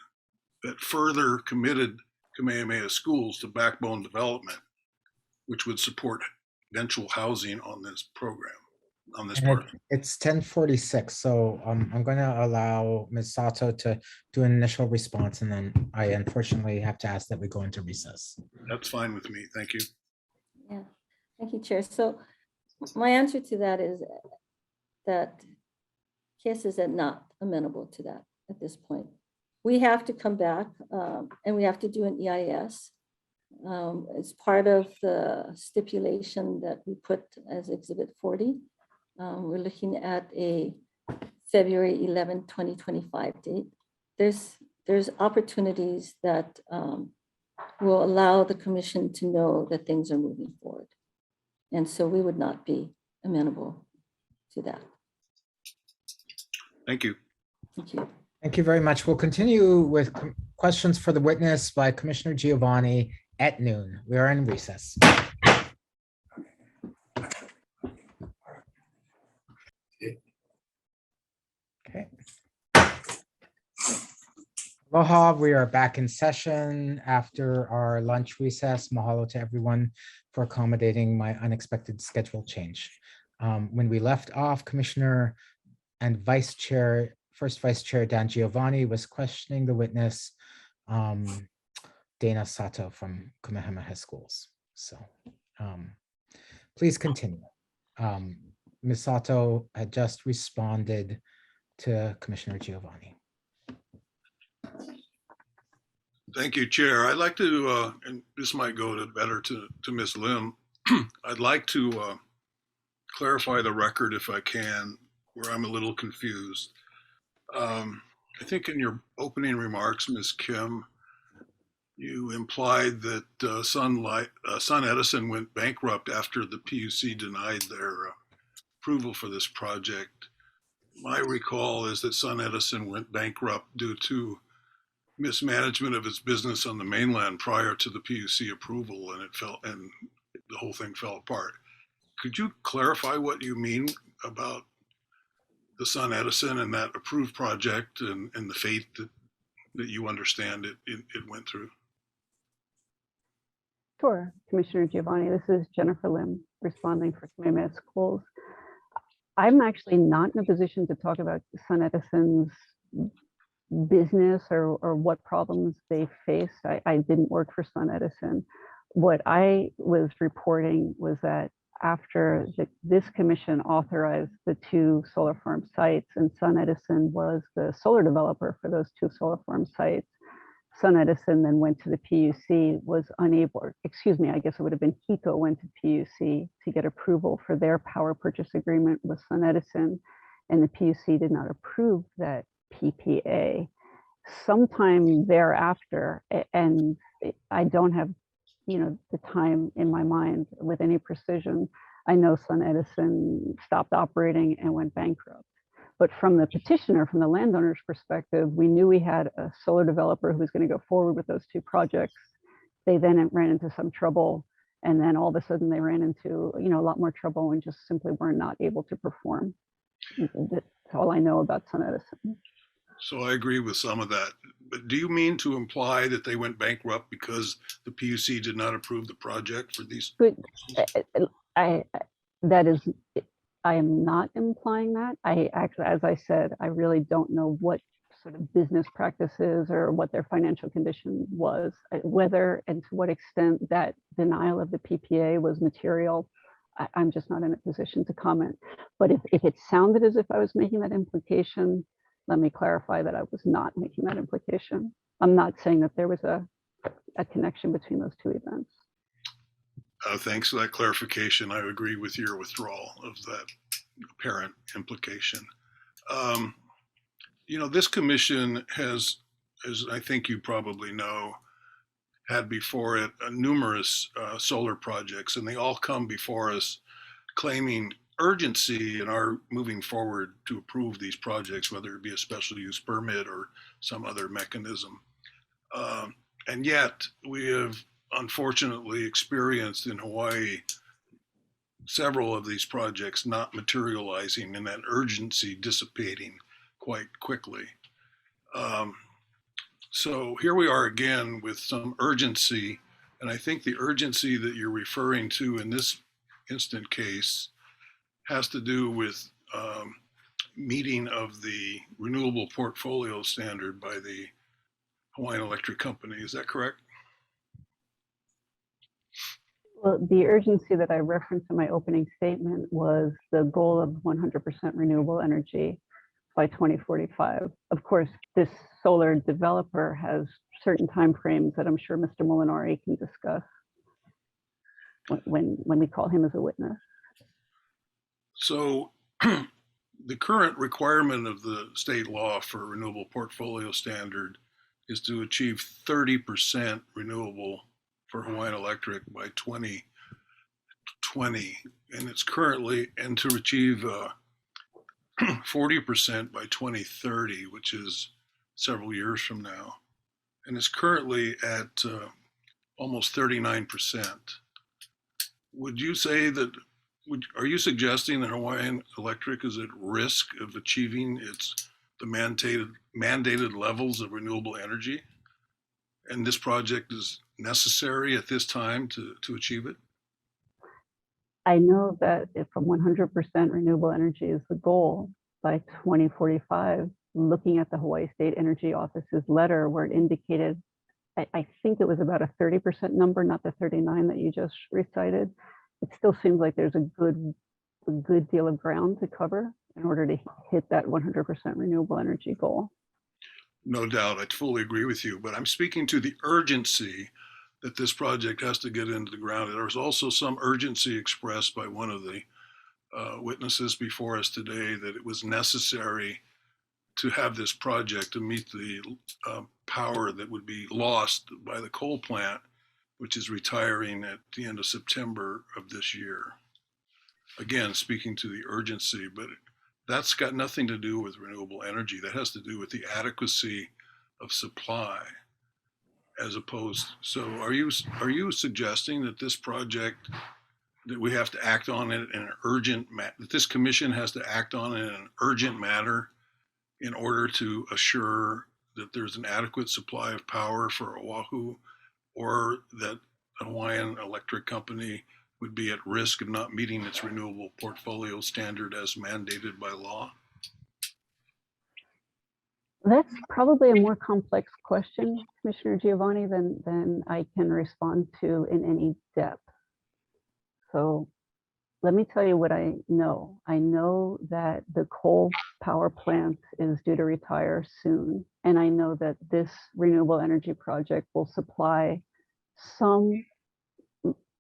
that further committed Kamehameha schools to backbone development, which would support eventual housing on this program, on this And part. it's 10:46, so I'm going to allow Ms. Sato to do an initial response, and then I unfortunately have to ask that we go into recess. That's fine with me. Thank you. Yeah, thank you, Chair. So my answer to that is that KS is not amenable to that at this point. We have to come back and we have to do an EIS. It's part of the stipulation that we put as Exhibit 40. We're looking at a February 11, 2025 date. There's opportunities that will allow the commission to know that things are moving forward. And so we would not be amenable to that. Thank you. Thank you. Thank you very much. We'll continue with questions for the witness by Commissioner Giovanni at noon. We are in recess. Okay. Aloha, we are back in session after our lunch recess. Mahalo to everyone for accommodating my unexpected schedule change. When we left off, Commissioner and First Vice Chair Dan Giovanni was questioning the witness, Dana Sato from Kamehameha Schools. So please continue. Ms. Sato had just responded to Commissioner Giovanni. Thank you, Chair. I'd like to, and this might go better to Ms. Lim, I'd like to clarify the record if I can, where I'm a little confused. I think in your opening remarks, Ms. Kim, you implied that Sun Edison went bankrupt after the PUC denied their approval for this project. My recall is that Sun Edison went bankrupt due to mismanagement of its business on the mainland prior to the PUC approval, and the whole thing fell apart. Could you clarify what you mean about the Sun Edison and that approved project and the fate that you understand it went through? Sure, Commissioner Giovanni. This is Jennifer Lim responding for Kamehameha Schools. I'm actually not in a position to talk about Sun Edison's business or what problems they faced. I didn't work for Sun Edison. What I was reporting was that after this commission authorized the 2 solar farm sites, and Sun Edison was the solar developer for those 2 solar farm sites, Sun Edison then went to the PUC, was unable, or excuse me, I guess it would have been HECO went to PUC to get approval for their power purchase agreement with Sun Edison, and the PUC did not approve that PPA. Sometime thereafter, and I don't have the time in my mind with any precision, I know Sun Edison stopped operating and went bankrupt. But from the petitioner, from the landowner's perspective, we knew we had a solar developer who was going to go forward with those 2 projects. They then ran into some trouble And then all of a sudden they ran into, a lot more trouble and just simply were not able to perform. That's all I know about Sun Edison. So I agree with some of that. But do you mean to imply that they went bankrupt because the PUC did not approve the project for these? Good. I am not implying that. I actually, as I said, I really don't know what sort of business practices or what their financial condition was, whether and to what extent that denial of the PPA was material. I'm just not in a position to comment. But if it sounded as if I was making that implication, let me clarify that I was not making that implication. I'm not saying that there was a connection between those two events. Thanks for that clarification. I agree with your withdrawal of that apparent implication. This commission has, as I think you probably know, had before it numerous solar projects, and they all come before us claiming urgency in our moving forward to approve these projects, whether it be a special use permit or some other mechanism. And yet we have unfortunately experienced in Hawaii several of these projects not materializing and that urgency dissipating quite quickly. So here we are again with some urgency, and I think the urgency that you're referring to in this instant case has to do with meeting of the renewable portfolio standard by the Hawaiian Electric Company. Is that correct? Well, the urgency that I referenced in my opening statement was the goal of 100% renewable energy by 2045. Of course, this solar developer has certain timeframes that I'm sure Mr. Molinari can discuss when we call him as a witness. So the current requirement of the state law for renewable portfolio standard is to achieve 30% renewable for Hawaiian Electric by 2020. And it's currently, and to achieve 40% by 2030, which is several years from now. And it's currently at almost 39%. Would you say that, are you suggesting that Hawaiian Electric is at risk of achieving the mandated levels of renewable energy? And this project is necessary at this time to achieve it? I know that if 100% renewable energy is the goal by 2045, looking at the Hawaii State Energy Office's letter where it indicated, I think it was about a 30% number, not the 39 that you just recited. It still seems like there's a good deal of ground to cover in order to hit that 100% renewable energy goal. No doubt, I fully agree with you, but I'm speaking to the urgency that this project has to get into the ground. There was also some urgency expressed by one of the witnesses before us today that it was necessary to have this project to meet the power that would be lost by the coal plant, which is retiring at the end of September of this year. Again, speaking to the urgency, but that's got nothing to do with renewable energy. That has to do with the adequacy of supply as opposed. So are you suggesting that this project, that we have to act on it in an urgent, that this commission has to act on it in an urgent manner in order to assure that there's an adequate supply of power for Oahu, or that the Hawaiian Electric Company would be at risk of not meeting its renewable portfolio standard as mandated by law? That's probably a more complex question, Commissioner Giovanni, than I can respond to in any depth. So let me tell you what I know. I know that the coal power plant is due to retire soon. And I know that this renewable energy project will supply some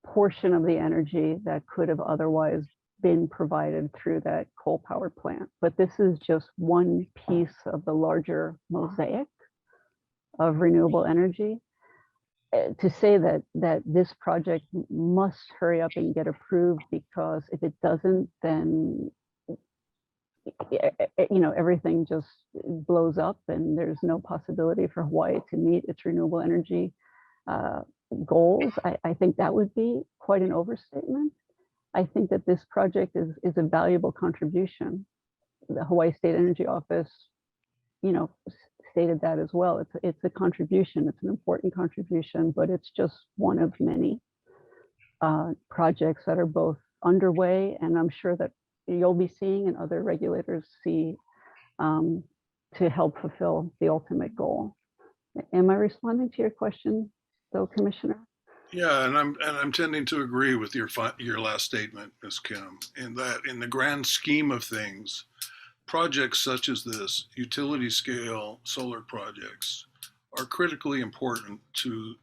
portion of the energy that could have otherwise been provided through that coal power plant. But this is just one piece of the larger mosaic of renewable energy. To say that this project must hurry up and get approved, because if it doesn't, then everything just blows up and there's no possibility for Hawaii to meet its renewable energy goals. I think that would be quite an overstatement. I think that this project is a valuable contribution. The Hawaii State Energy Office, stated that as well. It's a contribution. It's an important contribution, but it's just one of many projects that are both underway, and I'm sure that you'll be seeing and other regulators see to help fulfill the ultimate goal. Am I responding to your question, though, Commissioner? Yeah, and I'm tending to agree with your last statement, Ms. Kim, in that in the grand scheme of things, projects such as this, utility scale solar projects, are critically important to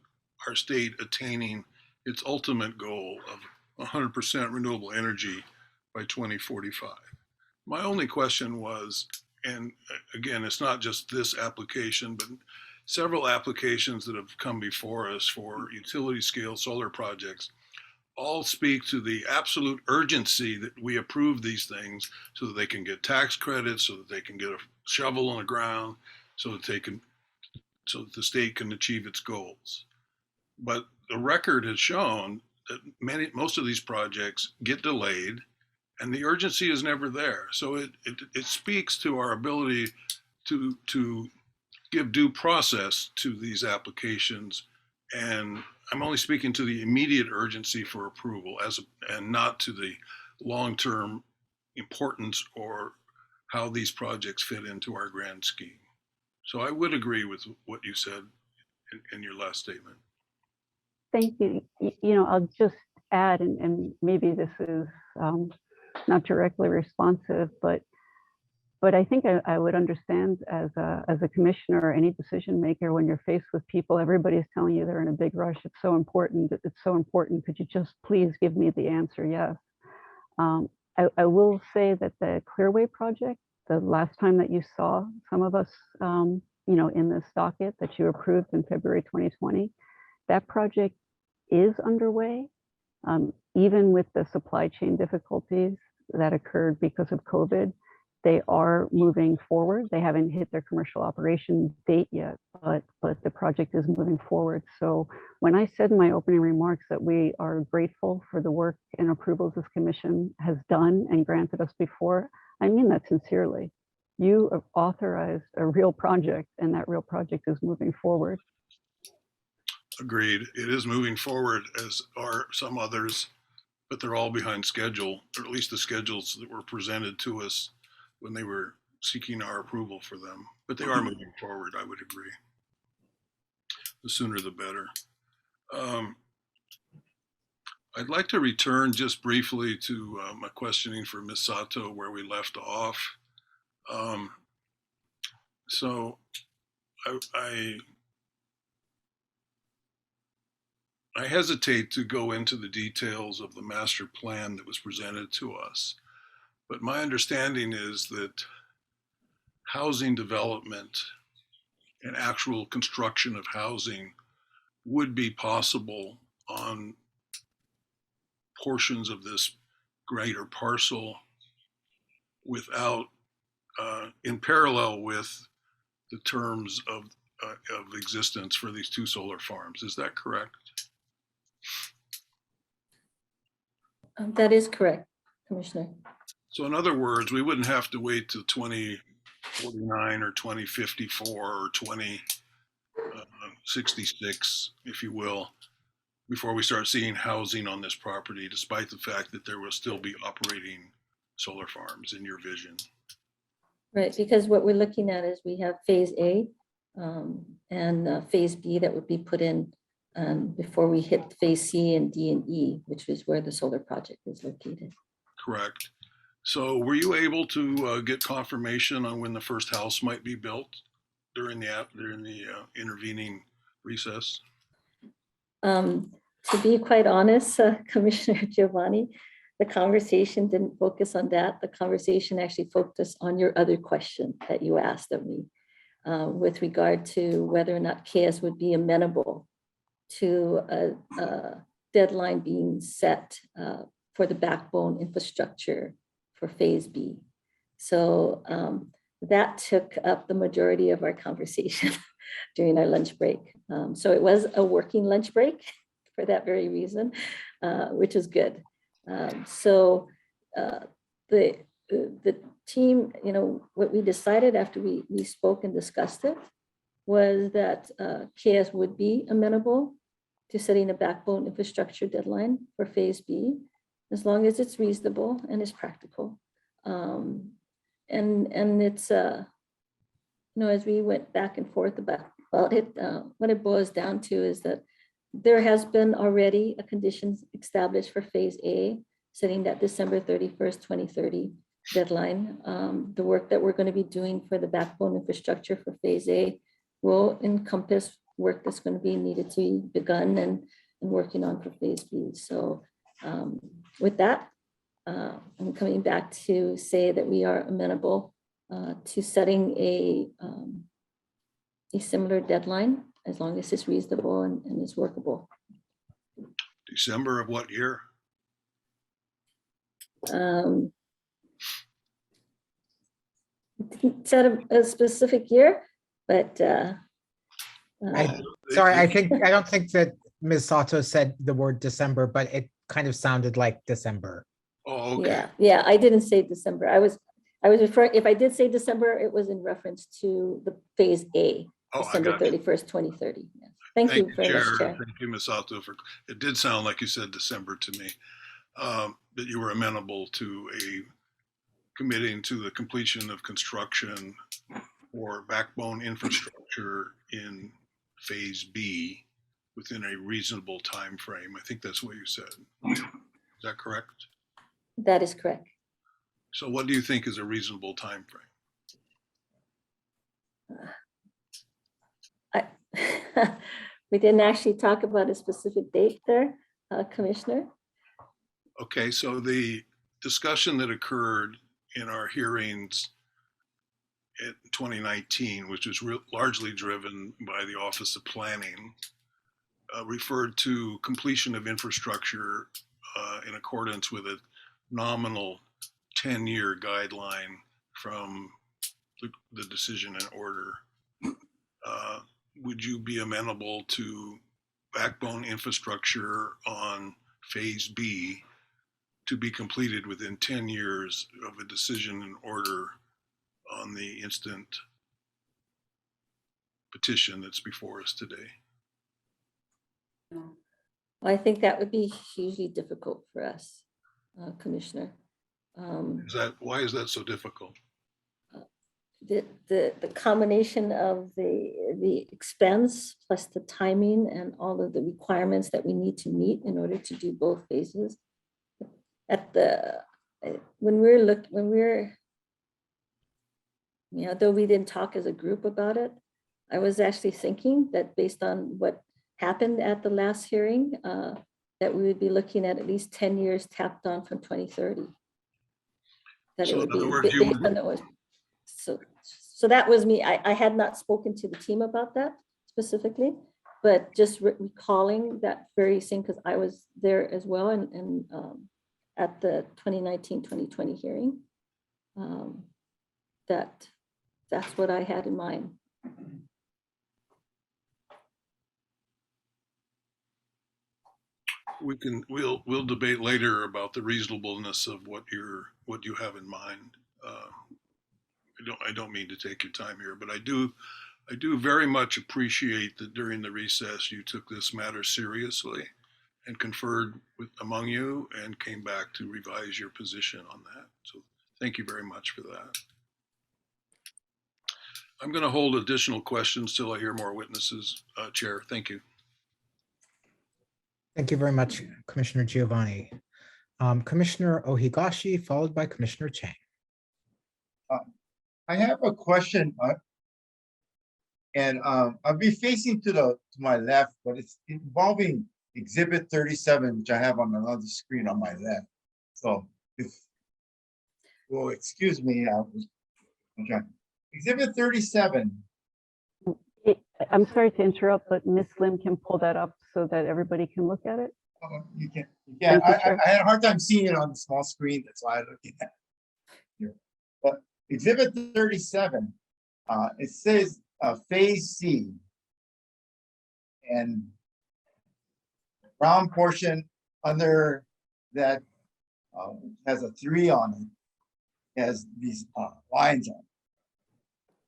our state attaining its ultimate goal of 100% renewable energy by 2045. My only question was, and again, it's not just this application, but several applications that have come before us for utility scale solar projects all speak to the absolute urgency that we approve these things so that they can get tax credits, so that they can get a shovel on the ground, so that the state can achieve its goals. But the record has shown that most of these projects get delayed and the urgency is never there. So it speaks to our ability to give due process to these applications. And I'm only speaking to the immediate urgency for approval and not to the long-term importance or how these projects fit into our grand scheme. So I would agree with what you said in your last statement. Thank you. I'll just add, and maybe this is not directly responsive, but I think I would understand as a commissioner or any decision maker, when you're faced with people, everybody's telling you they're in a big rush. It's so important. It's so important. Could you just please give me the answer? Yes. I will say that the Clearway project, the last time that you saw some of us, in this docket that you approved in February 2020, that project is underway. Even with the supply chain difficulties that occurred because of COVID, they are moving forward. They haven't hit their commercial operation date yet, but the project is moving forward. So when I said in my opening remarks that we are grateful for the work and approvals this commission has done and granted us before, I mean that sincerely. You have authorized a real project, and that real project is moving forward. Agreed. It is moving forward, as are some others, but they're all behind schedule, or at least the schedules that were presented to us when they were seeking our approval for them. But they are moving forward, I would agree. The sooner the better. I'd like to return just briefly to my questioning for Ms. Sato, where we left off. So I hesitate to go into the details of the master plan that was presented to us, but my understanding is that housing development and actual construction of housing would be possible on portions of this greater parcel without, in parallel with the terms of existence for these two solar farms. Is that correct? That is correct, Commissioner. So in other words, we wouldn't have to wait till 2049 or 2054 or 2066, if you will, before we start seeing housing on this property, despite the fact that there will still be operating solar farms in your vision. Right, because what we're looking at is we have phase A and phase B that would be put in before we hit phase C and D and E, which is where the solar project is located. Correct. So were you able to get confirmation on when the first house might be built during the intervening recess? To be quite honest, Commissioner Giovanni, the conversation didn't focus on that. The conversation actually focused on your other question that you asked of me with regard to whether or not KS would be amenable to a deadline being set for the backbone infrastructure for phase B. So that took up the majority of our conversation during our lunch break. So it was a working lunch break, for that very reason, which is good. So the team, you know, what we decided after we spoke and discussed it was that KS would be amenable to setting a backbone infrastructure deadline for phase B, as long as it's reasonable and is practical. And it's, you know, as we went back and forth about it, what it boils down to is that there has been already a conditions established for phase A, setting that December 31st, 2030 deadline. The work that we're going to be doing for the backbone infrastructure for phase A will encompass work that's going to be needed to be begun and working on for phase B. So with that, I'm coming back to say that we are amenable to setting a similar deadline, as long as it's reasonable and is workable. December of what year? Didn't set a specific year, but Sorry, I don't think that Ms. Sato said the word December, but it kind of sounded like December. Oh, okay. Yeah, I didn't say December. I was referring, if I did say December, it was in reference to the phase A, December 31st, 2030. Yeah. Thank you very much, Chair. Thank you, Ms. Sato. It did sound like you said December to me, that you were amenable to committing to the completion of construction or backbone infrastructure in phase B within a reasonable time frame. I think that's what you said. Is that correct? That is correct. So what do you think is a reasonable time frame? We didn't actually talk about a specific date there, Commissioner. Okay, so the discussion that occurred in our hearings in 2019, which was largely driven by the Office of Planning, referred to completion of infrastructure in accordance with a nominal 10-year guideline from the decision and order. Would you be amenable to backbone infrastructure on phase B to be completed within 10 years of a decision and order on the instant petition that's before us today? Well, I think that would be hugely difficult for us, Commissioner. Why is that so difficult? The combination of the expense plus the timing and all of the requirements that we need to meet in order to do both phases. Though we didn't talk as a group about it, I was actually thinking that based on what happened at the last hearing, that we would be looking at least 10 years tapped on from 2030. That So it would in other be words, based on those. So that was me. I had not spoken to the team about that specifically, but just recalling that very thing, because I was there as well and at the 2019-2020 hearing, that's what I had in mind. We'll debate later about the reasonableness of what you have in mind. I don't mean to take your time here, but I do very much appreciate that during the recess you took this matter seriously and conferred among you and came back to revise your position on that. So thank you very much for that. I'm going to hold additional questions till I hear more witnesses, Chair. Thank you. Thank you very much, Commissioner Giovanni. Commissioner Ohigashi, followed by Commissioner Chang. I have a question, and I'll be facing to my left, but it's involving Exhibit 37, which I have on another screen on my left. So excuse me, okay. Exhibit 37. I'm sorry to interrupt, but Ms. Lim can pull that up so that everybody can look at it. You can. Yeah, I had a hard time seeing it on the small screen. That's why I looked at it here. But Exhibit 37, it says Phase C. And round portion under that has a 3 on it, has these lines on it.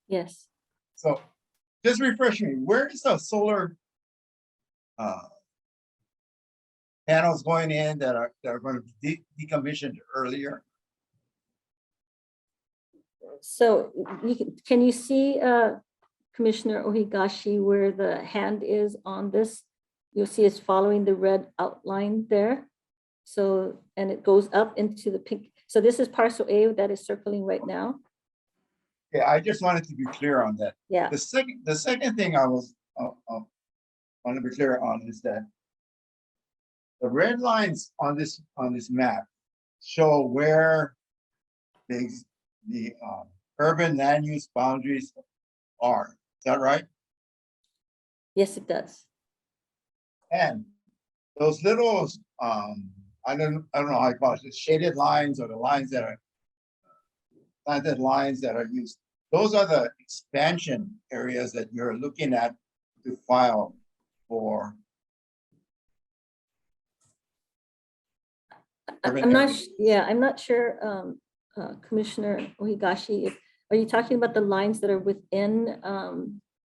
Yes. So just refresh me, where is the solar panels going in that are going to be decommissioned earlier? So can you see, Commissioner Ohigashi, where the hand is on this? You'll see it's following the red outline there. So, and it goes up into the pink. So this is parcel A that is circling right now. Yeah, I just wanted to be clear on that. Yeah. The second thing I was want to be clear on is that the red lines on this map show where the urban land use boundaries are. Is that right? Yes, it does. And those little I don't know how I call it, shaded lines or the lines that are planted lines that are used. Those are the expansion areas that you're looking at to file for. I'm not sure, Commissioner Ohigashi, are you talking about the lines that are within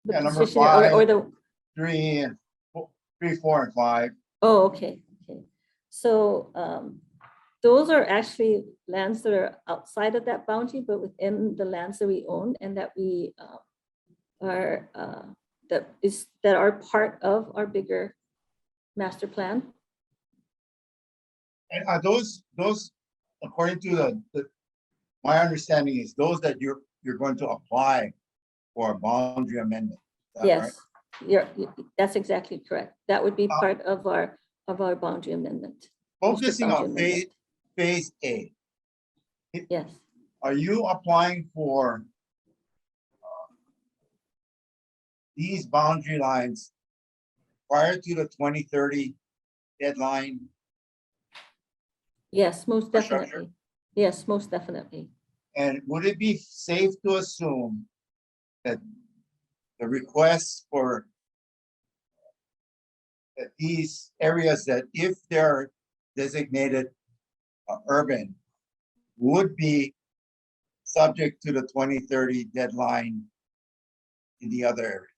the Number position 5, or the 3, 4, and 5. Oh, okay. So those are actually lands that are outside of that boundary, but within the lands that we own and that we are that are part of our bigger master plan. And are those according to my understanding is those that you're going to apply for a boundary amendment? Yes, right? That's exactly correct. That would be part of our boundary amendment. Focusing on phase A. Yes. Are you applying for these boundary lines prior to the 2030 deadline? Yes, most definitely. Yes, most definitely. And would it be safe to assume that the requests for these areas that if they're designated urban would be subject to the 2030 deadline in the other areas?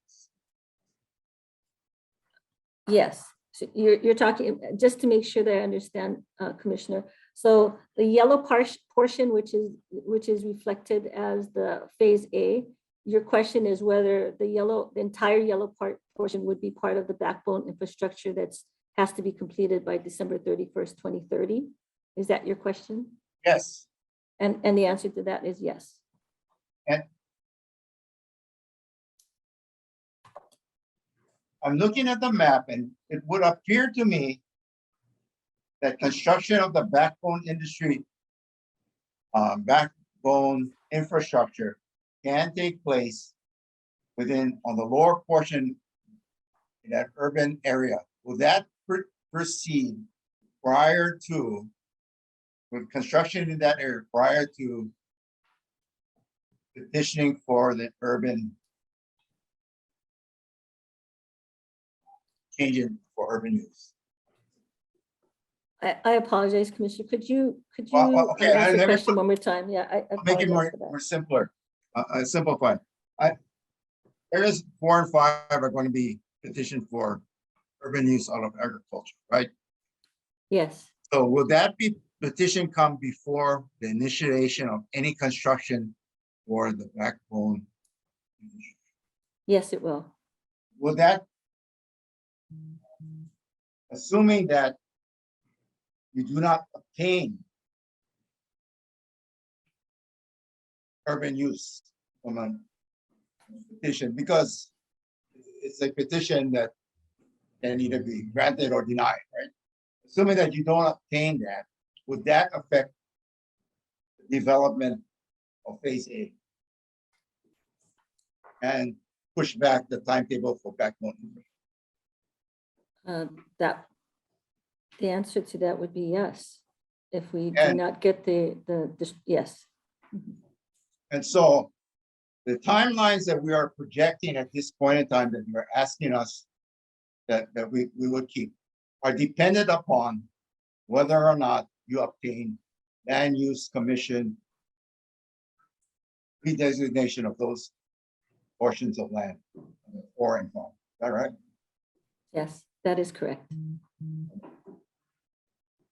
Yes, so you're talking, just to make sure that I understand, Commissioner. So the yellow portion, which is reflected as the phase A, your question is whether the entire yellow portion would be part of the backbone infrastructure that's has to be completed by December 31st, 2030. Is that your question? Yes. And the answer to that is yes. And I'm looking at the map and it would appear to me that construction of the backbone industry, backbone infrastructure can take place on the lower portion in that urban area. Will that proceed prior to, with construction in that area prior to petitioning for the urban changing for urban use? I apologize, Commissioner. Could you okay, ask the question one more time? Yeah, I make it apologize more simpler, simplified. Areas 4 and 5 are going to be petitioned for urban use out of agriculture, right? Yes. So will that petition come before the initiation of any construction for the backbone? Yes, it will. Will that, assuming that you do not obtain urban use from a petition, because it's a petition that can either be granted or denied, right? Assuming that you don't obtain that, would that affect the development of phase A and push back the timetable for backbone? The answer to that would be yes. If we do not get yes. And so the timelines that we are projecting at this point in time that you're asking us that we would keep are dependent upon whether or not you obtain land use commission redesignation of those portions of land or in farm. Is that right? Yes, that is correct.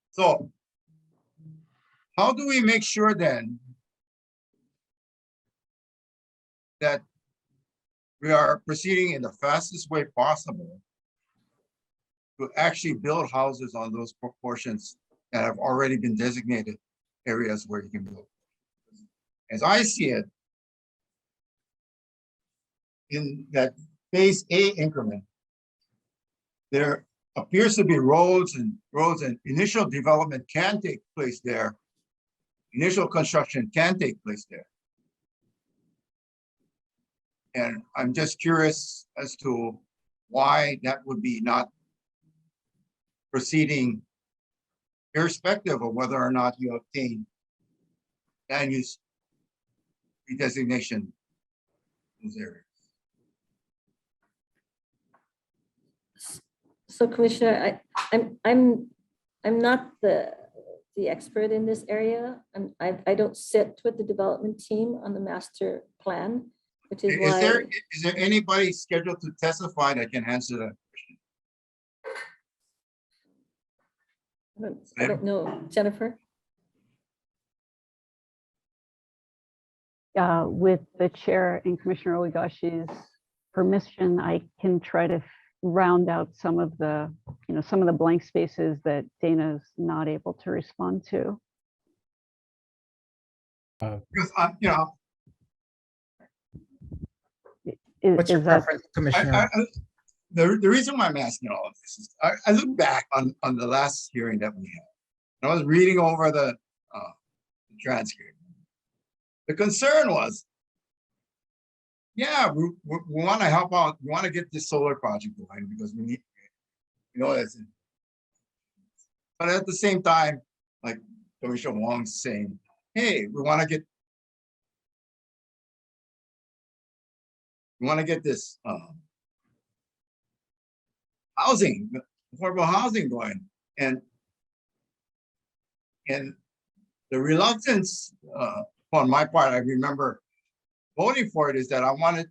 So how do we make sure then that we are proceeding in the fastest way possible to actually build houses on those proportions that have already been designated areas where you can build? As I see it, in that phase A increment, there appears to be roads and initial development can take place there. Initial construction can take place there. And I'm just curious as to why that would be not proceeding irrespective of whether or not you obtain land use redesignation in those areas. So Commissioner, I'm not the expert in this area. I don't sit with the development team on the master plan, which is why. Is there anybody scheduled to testify that can answer that question? I don't know, Jennifer? With the chair and Commissioner Oigashi's permission, I can try to round out some of the blank spaces that Dana's not able to respond to. Because What's your preference, Commissioner? The reason why I'm asking all of this is I look back on the last hearing that we had. I was reading over the transcript. The concern was, yeah, we want to help out. We want to get this solar project going because we need, that's it. But at the same time, like Commissioner Wong's saying, hey, we want to get this housing, affordable housing going, and the reluctance on my part, I remember voting for it, is that I wanted,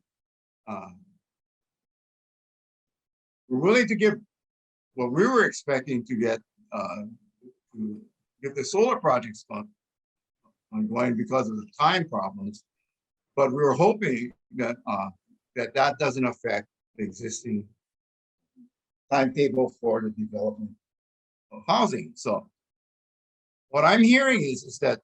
we're willing to give what we were expecting to get the solar projects ongoing because of the time problems, but we were hoping that that doesn't affect the existing timetable for the development of housing. So what I'm hearing is that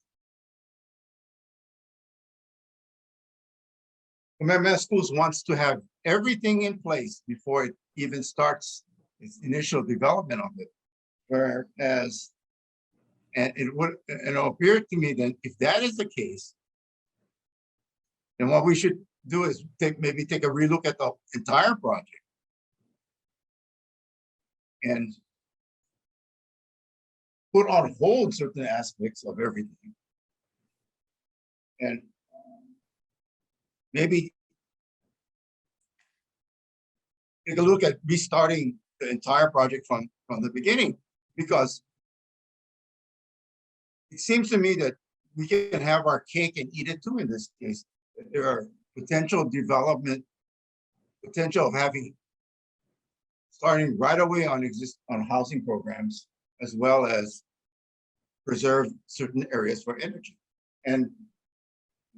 Kamehameha Schools wants to have everything in place before it even starts its initial development of it. Whereas, and it'll appear to me that if that is the case, then what we should do is maybe take a relook at the entire project and put on hold certain aspects of everything. And maybe take a look at restarting the entire project from the beginning, because it seems to me that we can have our cake and eat it too in this case. There are potential of having starting right away on housing programs, as well as preserve certain areas for energy. And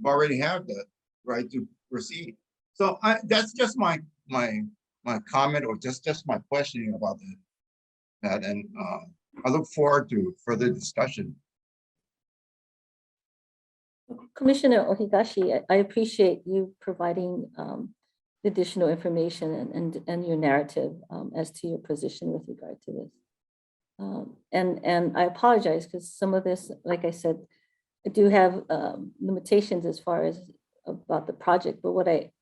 we already have the right to proceed. So that's just my comment, or just my questioning about that. And I look forward to further discussion. Commissioner Ohigashi, I appreciate you providing additional information and your narrative as to your position with regard to this. And I apologize because some of this, like I said, I do have limitations as far as about the project, but what I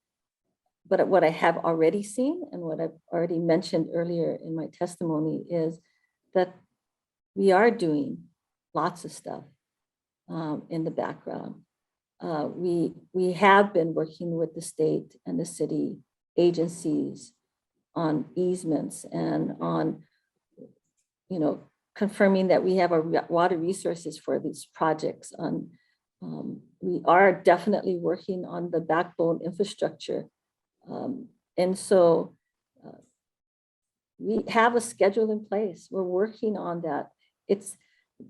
have already seen and what I've already mentioned earlier in my testimony is that we are doing lots of stuff in the background. We have been working with the state and the city agencies on easements and on confirming that we have our water resources for these projects. We are definitely working on the backbone infrastructure. And so we have a schedule in place. We're working on that.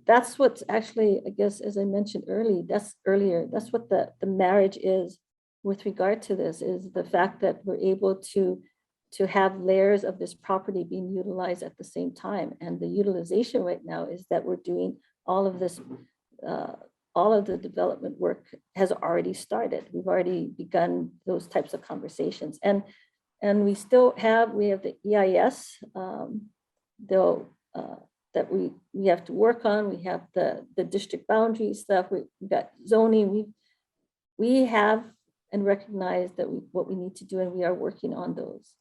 That's what's actually, I guess, as I mentioned earlier, that's what the marriage is with regard to this, is the fact that we're able to have layers of this property being utilized at the same time. And the utilization right now is that we're doing all of this, all of the development work has already started. We've already begun those types of conversations. And we still have, we have the EIS, that we have to work on. We have the district boundary stuff. We've got zoning. We have and recognize that what we need to do, and we are working on those.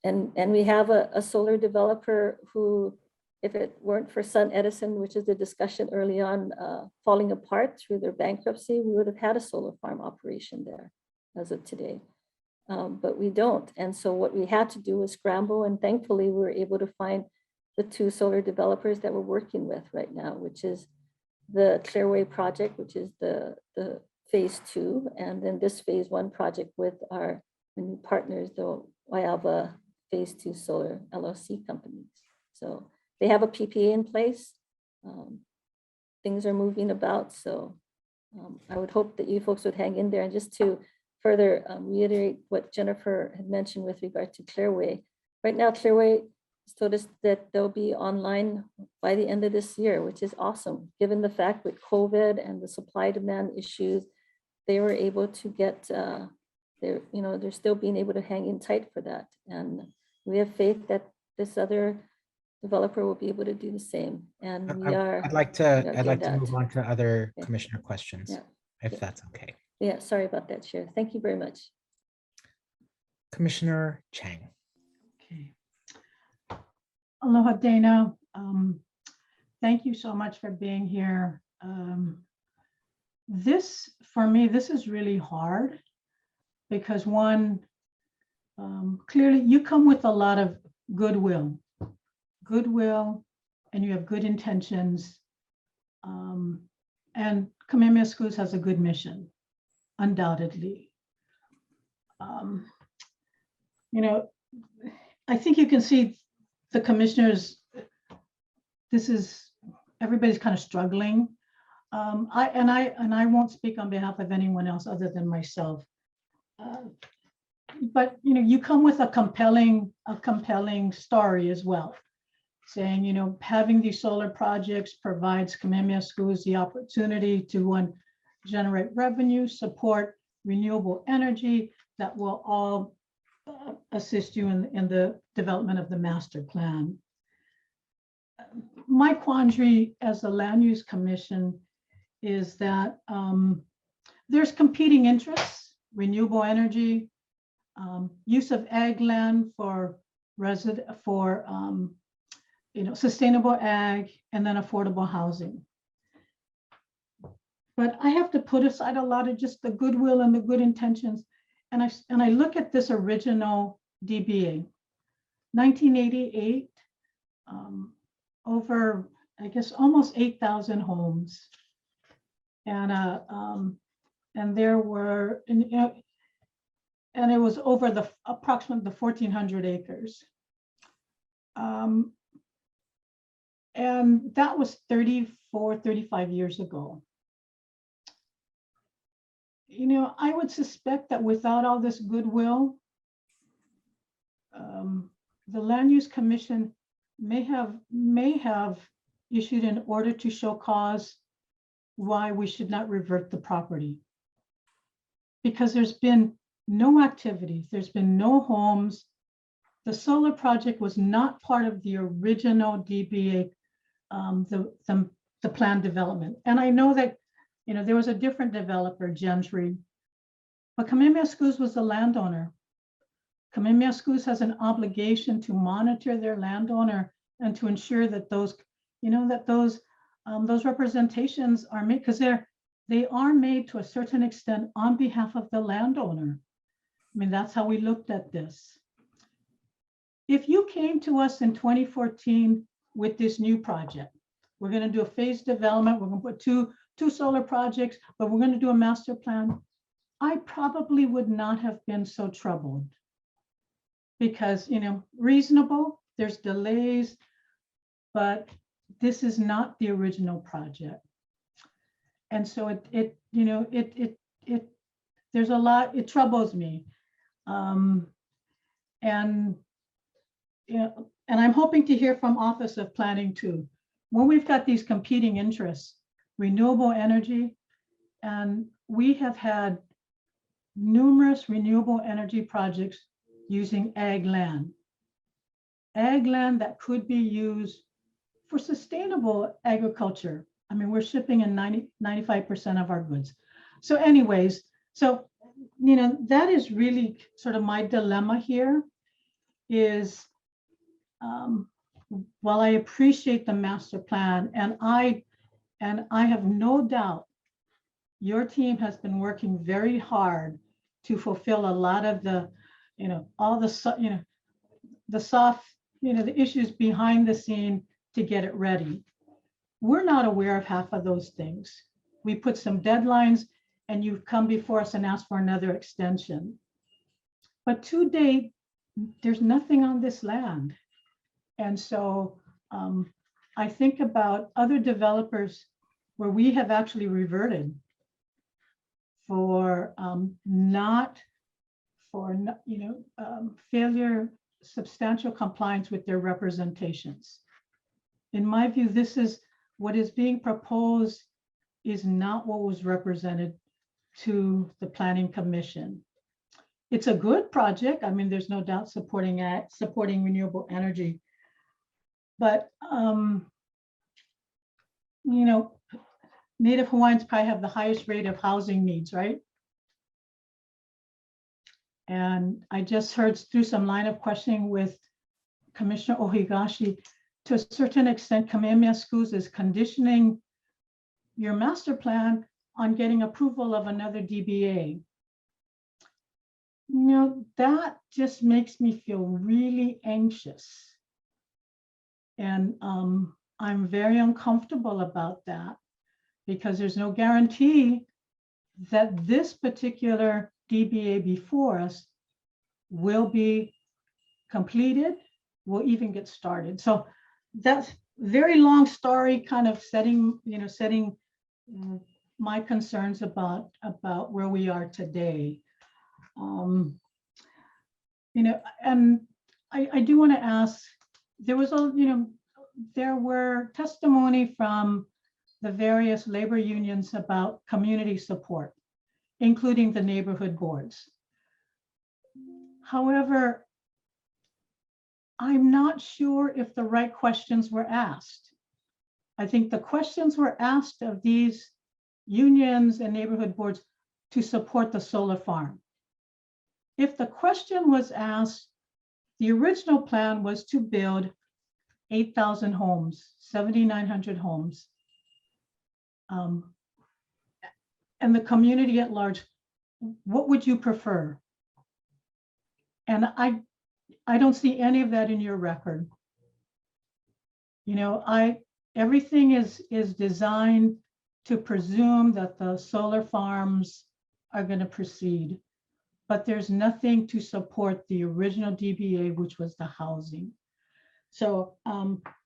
And we have a solar developer who, if it weren't for Sun Edison, which is the discussion early on, falling apart through their bankruptcy, we would have had a solar farm operation there as of today. But we don't. And so what we had to do was scramble, and thankfully we were able to find the 2 solar developers that we're working with right now, which is the Clearway project, which is the phase 2, and then this phase 1 project with our new partners, the Wyava phase 2 solar LLC companies. So they have a PPA in place. Things are moving about. So I would hope that you folks would hang in there. And just to further reiterate what Jennifer had mentioned with regard to Clearway. Right now, Clearway has told us that they'll be online by the end of this year, which is awesome. Given the fact with COVID and the supply demand issues, they were able to get, they're still being able to hang in tight for that. And we have faith that this other developer will be able to do the same. And we are. I'd like to move on to other commissioner questions, if that's okay. Yeah, sorry about that, Chair. Thank you very much. Commissioner Chang. Okay. Aloha, Dana. Thank you so much for being here. For me, this is really hard because one, clearly you come with a lot of goodwill, and you have good intentions. And Kamehameha Schools has a good mission, undoubtedly. I think you can see the commissioners, everybody's kind of struggling. I won't speak on behalf of anyone else other than myself. But you come with a compelling story as well, saying, having these solar projects provides Kamehameha Schools the opportunity to generate revenue, support renewable energy that will all assist you in the development of the master plan. My quandary as the Land Use Commission is that there's competing interests, renewable energy, use of ag land for sustainable ag, and then affordable housing. But I have to put aside a lot of just the goodwill and the good intentions. And I look at this original DBA, 1988, over, I guess, almost 8,000 homes. And there were, and it was over approximately 1,400 acres. And that was 35 years ago. I would suspect that without all this goodwill, the Land Use Commission may have issued an order to show cause why we should not revert the property. Because there's been no activities, there's been no homes. The solar project was not part of the original DBA, the planned development. And I know that there was a different developer, Gentry, but Kamehameha Schools was the landowner. Kamehameha Schools has an obligation to monitor their landowner and to ensure that those representations are made, because they are made to a certain extent on behalf of the landowner. I mean, that's how we looked at this. if you came to us in 2014 with this new project, we're going to do a phased development, we're going to put two solar projects, but we're going to do a master plan, I probably would not have been so troubled. Because, you know, reasonable, there's delays, but this is not the original project. And so there's a lot, it troubles me. And I'm hoping to hear from Office of Planning too. When we've got these competing interests, renewable energy, and we have had numerous renewable energy projects using ag land that could be used for sustainable agriculture. I mean, we're shipping in 95% of our goods. So anyways, that is really sort of my dilemma here is, while I appreciate the master plan, and I have no doubt your team has been working very hard to fulfill a lot of the, all the, the soft, the issues behind the scene to get it ready. We're not aware of half of those things. We put some deadlines and you've come before us and asked for another extension. But to date, there's nothing on this land. And so I think about other developers where we have actually reverted for failure, substantial compliance with their representations. In my view, this is what is being proposed is not what was represented to the Planning Commission. It's a good project. I mean, there's no doubt supporting renewable energy. But, Native Hawaiians probably have the highest rate of housing needs, right? And I just heard through some line of questioning with Commissioner Ohigashi, to a certain extent, Kamehameha Schools is conditioning your master plan on getting approval of another DBA. That just makes me feel really anxious. And I'm very uncomfortable about that because there's no guarantee that this particular DBA before us will be completed, will even get started. So that's very long story, kind of setting my concerns about where we are today. And I do want to ask, there were testimony from the various labor unions about community support, including the neighborhood boards. However, I'm not sure if the right questions were asked. I think the questions were asked of these unions and neighborhood boards to support the solar farm. If the question was asked, the original plan was to build 8,000 homes, 7,900 homes. And the community at large, what would you prefer? And I don't see any of that in your record. Everything is designed to presume that the solar farms are going to proceed, but there's nothing to support the original DBA, which was the housing. So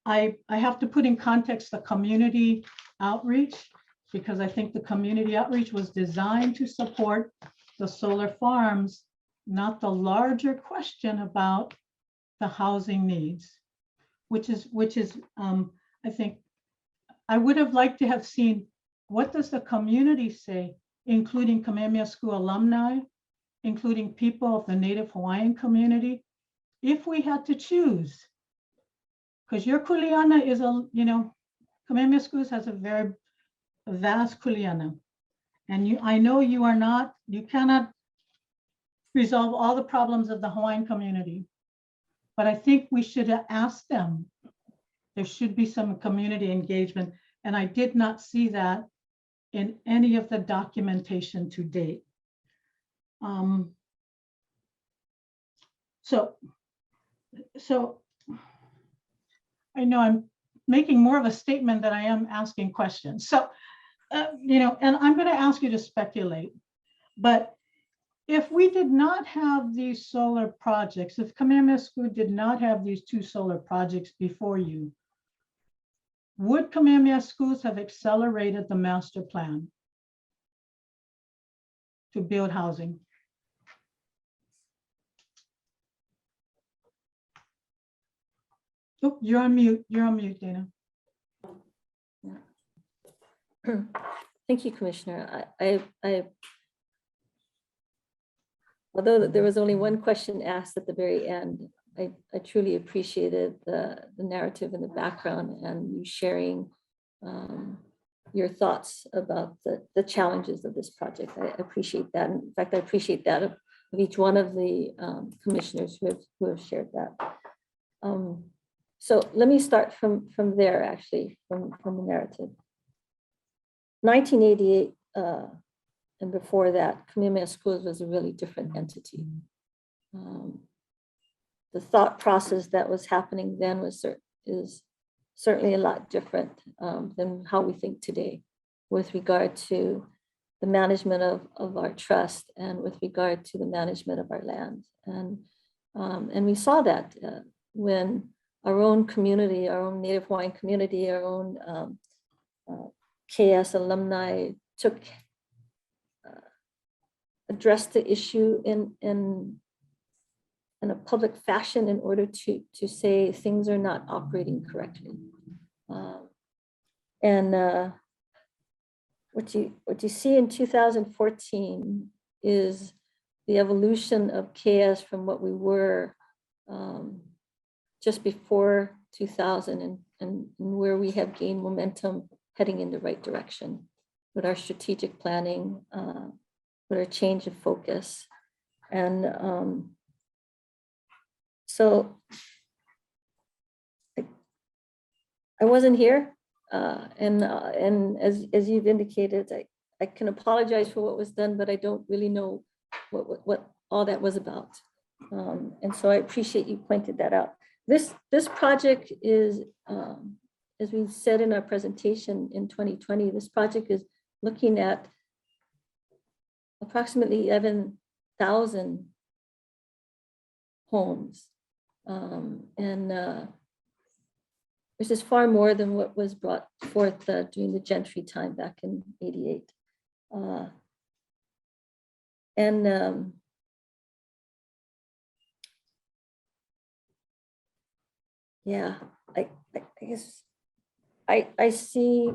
I have to put in context the community outreach, because I think the community outreach was designed to support the solar farms, not the larger question about the housing needs, which is I think I would have liked to have seen, what does the community say, including Kamehameha School alumni, including people of the Native Hawaiian community, if we had to choose. Because your kuleana is Kamehameha Schools has a very vast kuleana. And I know you cannot resolve all the problems of the Hawaiian community. But I think we should have asked them. There should be some community engagement. And I did not see that in any of the documentation to date. So So I know I'm making more of a statement than I am asking questions. So, you know, and I'm going to ask you to speculate, but if we did not have these solar projects, if Kamehameha School did not have these 2 solar projects before you, would Kamehameha Schools have accelerated the master plan to build housing? Oh, you're on mute. You're on mute, Dana. Thank you, Commissioner. Although there was only one question asked at the very end, I truly appreciated the narrative in the background and you sharing your thoughts about the challenges of this project. I appreciate that. In fact, I appreciate that of each one of the commissioners who have shared that. So let me start from there, actually, from the narrative. 1988 and before that, Kamehameha Schools was a really different entity. The thought process that was happening then is certainly a lot different than how we think today with regard to the management of our trust and with regard to the management of our land. And we saw that when our own community, our own Native Hawaiian community, our own KS alumni addressed the issue in a public fashion in order to say things are not operating correctly. What you see in 2014 is the evolution of KS from what we were just before 2000 and where we have gained momentum heading in the right direction with our strategic planning, with our change of focus. And so I wasn't here. And as you've indicated, I can apologize for what was done, but I don't really know what all that was about. And so I appreciate you pointed that out. This project is, as we said in our presentation in 2020, this project is looking at approximately 11,000 homes. Which is far more than what was brought forth during the Gentry time back in '88. Yeah, I guess I see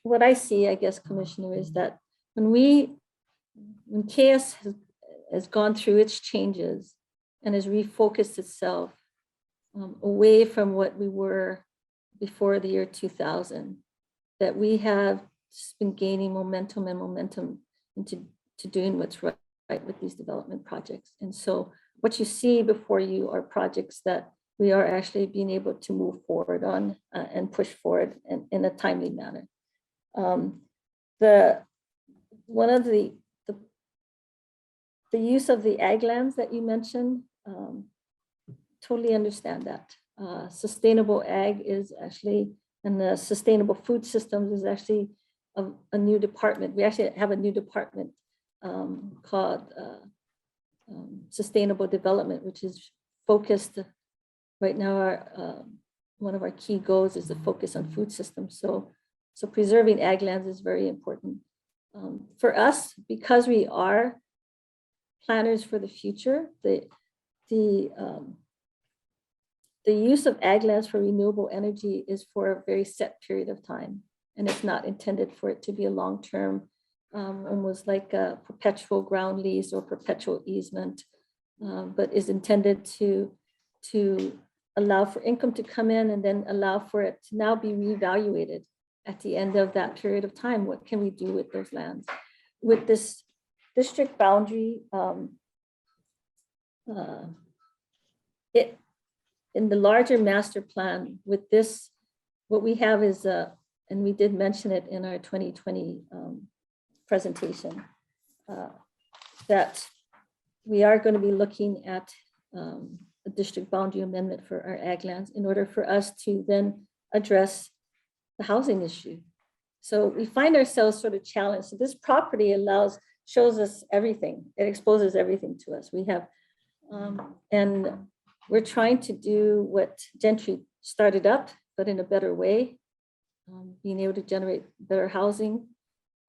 what I see, I guess, Commissioner, is that when KS has gone through its changes and has refocused itself away from what we were before the year 2000, that we have just been gaining momentum into doing what's right with these development projects. And so what you see before you are projects that we are actually being able to move forward on and push forward in a timely manner. One of the use of the ag lands that you mentioned, totally understand that. Sustainable ag is actually, and the sustainable food systems is actually a new department. We actually have a new department called Sustainable Development, which is focused right now. One of our key goals is the focus on food systems. So preserving ag lands is very important. For us, because we are planners for the future, the use of ag lands for renewable energy is for a very set period of time. And it's not intended for it to be a long-term, almost like a perpetual ground lease or perpetual easement, but is intended to allow for income to come in and then allow for it to now be reevaluated at the end of that period of time. What can we do with those lands? With this district boundary, in the larger master plan with this, what we have is, and we did mention it in our 2020 presentation, that we are going to be looking at a district boundary amendment for our ag lands in order for us to then address the housing issue. So we find ourselves sort of challenged. So this property shows us everything. It exposes everything to us. We have, and we're trying to do what Gentry started up, but in a better way, being able to generate better housing.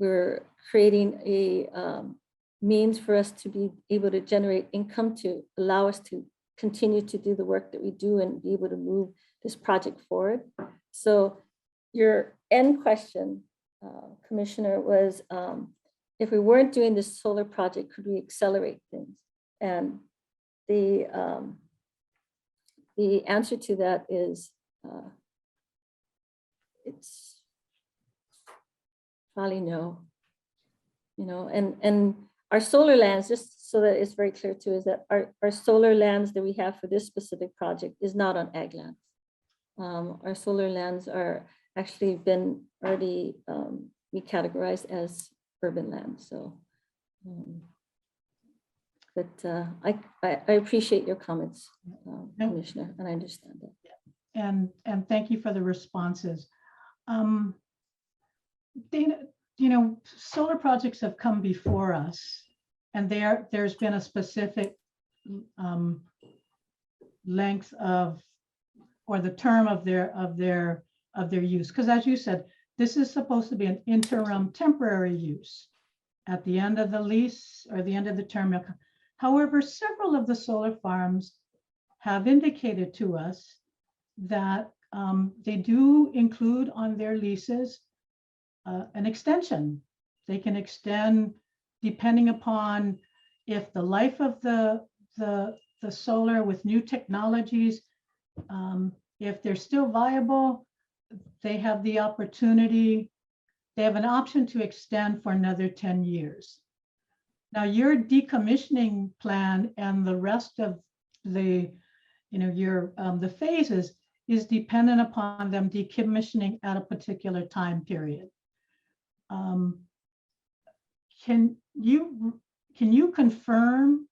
We're creating a means for us to be able to generate income to allow us to continue to do the work that we do and be able to move this project forward. So your end question, Commissioner, was if we weren't doing this solar project, could we accelerate things? And the answer to that is it's probably no. You know, and our solar lands, just so that it's very clear too, is that our solar lands that we have for this specific project is not on ag lands. Our solar lands are actually been already recategorized as urban land. So, but I appreciate your comments, Commissioner, and I understand that. And thank you for the responses. Dana, you know, solar projects have come before us, and there's been a specific length of, or the term of their use. Because as you said, this is supposed to be an interim temporary use at the end of the lease or the end of the term. However, several of the solar farms have indicated to us that they do include on their leases an extension. They can extend depending upon if the life of the solar with new technologies, if they're still viable, they have the opportunity, they have an option to extend for another 10 years. Now your decommissioning plan and the rest of the, you know, your the phases is dependent upon them decommissioning at a particular time period. Can you confirm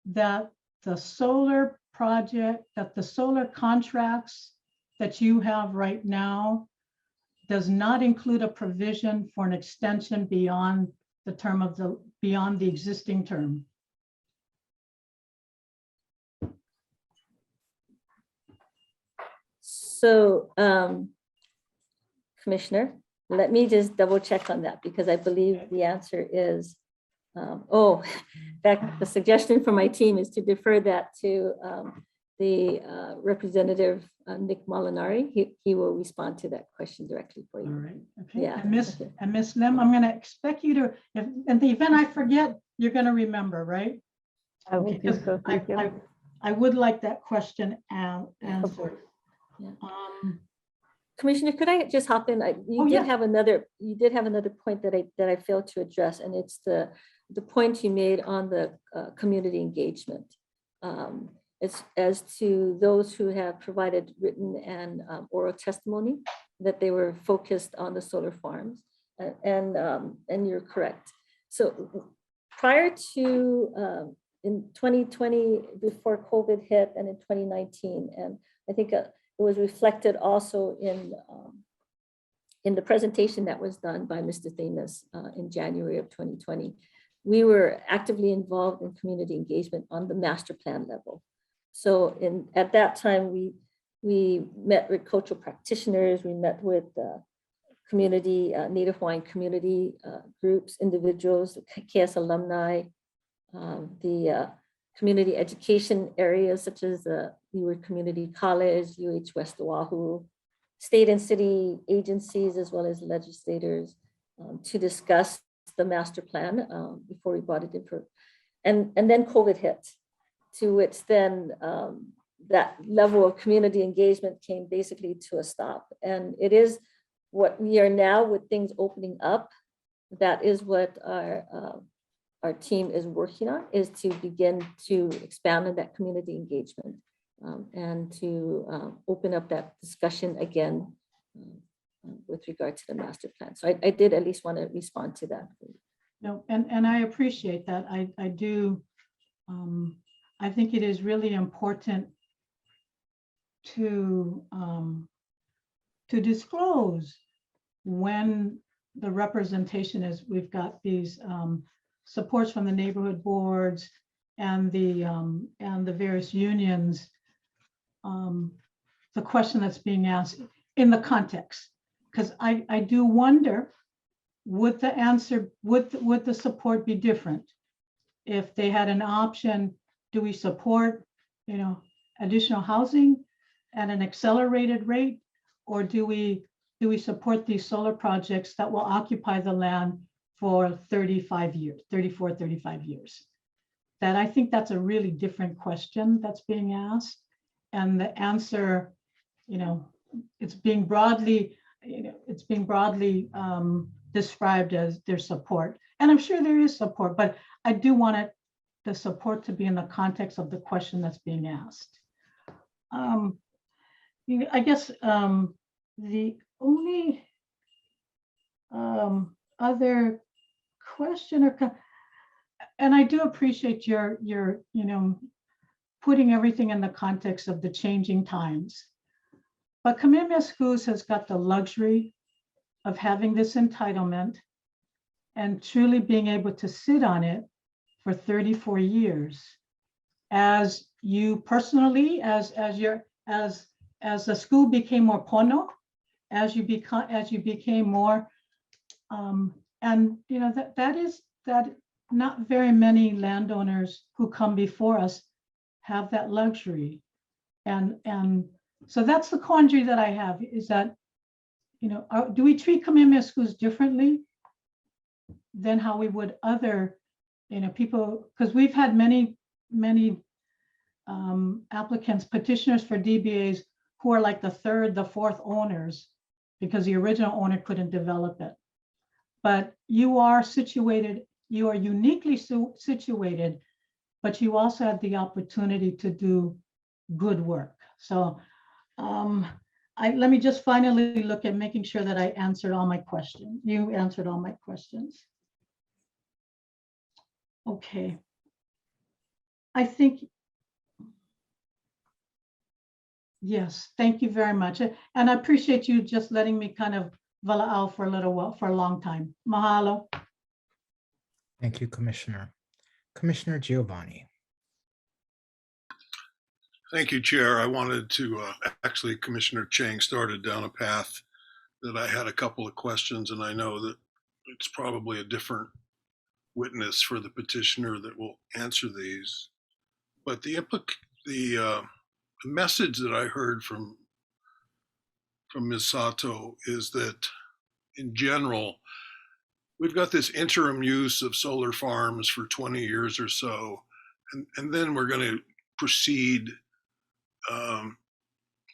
that the solar project, that the solar contracts that you have right now does not include a provision for an extension beyond the term of beyond the existing term? So, Commissioner, let me just double check on that, because I believe the answer is, in fact, the suggestion from my team is to defer that to the Representative Nick Molinari. He will respond to that question directly for you. All right, okay. Yeah. And Miss Lim, I'm gonna expect you to, if in the event I forget, you're gonna remember, right? I will do so, thank you. I would like that question answered. Yeah. Commissioner, could I just hop in? You did have another point that I failed to address, and it's the point you made on the community engagement. It's as to those who have provided written and oral testimony that they were focused on the solar farms, and you're correct. So prior to in 2020, before COVID hit, and in 2019, and I think it was reflected also in the presentation that was done by Mr. Themis in January of 2020. We were actively involved in community engagement on the master plan level. So at that time, we met with cultural practitioners, we met with community, Native Hawaiian community groups, individuals, KS alumni, the community education areas such as the Leeward Community College, UH West Oahu, state and city agencies, as well as legislators, to discuss the master plan before we brought it in for, and then COVID hit, to which then that level of community engagement came basically to a stop. And it is what we are now with things opening up. That is what our team is working on, is to begin to expand on that community engagement and to open up that discussion again with regard to the master plan. So I did at least want to respond to that. No, and I appreciate that. I do I think it is really important to disclose when the representation is, we've got these supports from the neighborhood boards and the various unions, the question that's being asked in the context. Because I do wonder, would the answer, would the support be different? If they had an option, do we support, additional housing at an accelerated rate? Or do we support these solar projects that will occupy the land for 35 years, 34, 35 years? That I think that's a really different question that's being asked. And the answer, it's being broadly described as their support. And I'm sure there is support, but I do want the support to be in the context of the question that's being asked. I guess the only other question and I do appreciate your putting everything in the context of the changing times. But Kamehameha Schools has got the luxury of having this entitlement and truly being able to sit on it for 34 years. As you personally, as the school became more pono, as you became more, that not very many landowners who come before us have that luxury. And so that's the quandary that I have, is that, do we treat Kamehameha Schools differently than how we would other, people? Because we've had many applicants, petitioners for DBAs who are like the third, the fourth owners because the original owner couldn't develop it. But you are situated, you are uniquely situated, but you also have the opportunity to do good work. So let me just finally look at making sure that I answered all my questions. You answered all my questions. Okay. I think, yes, thank you very much. And I appreciate you just letting me kind of vala'au for a little while, for a long time. Mahalo. Thank you, Commissioner. Commissioner Giovanni. Thank you, Chair. I wanted to, actually, Commissioner Chang started down a path that I had a couple of questions, and I know that it's probably a different witness for the petitioner that will answer these. But the message that I heard from Ms. Sato is that, in general, we've got this interim use of solar farms for 20 years or so, and then we're going to proceed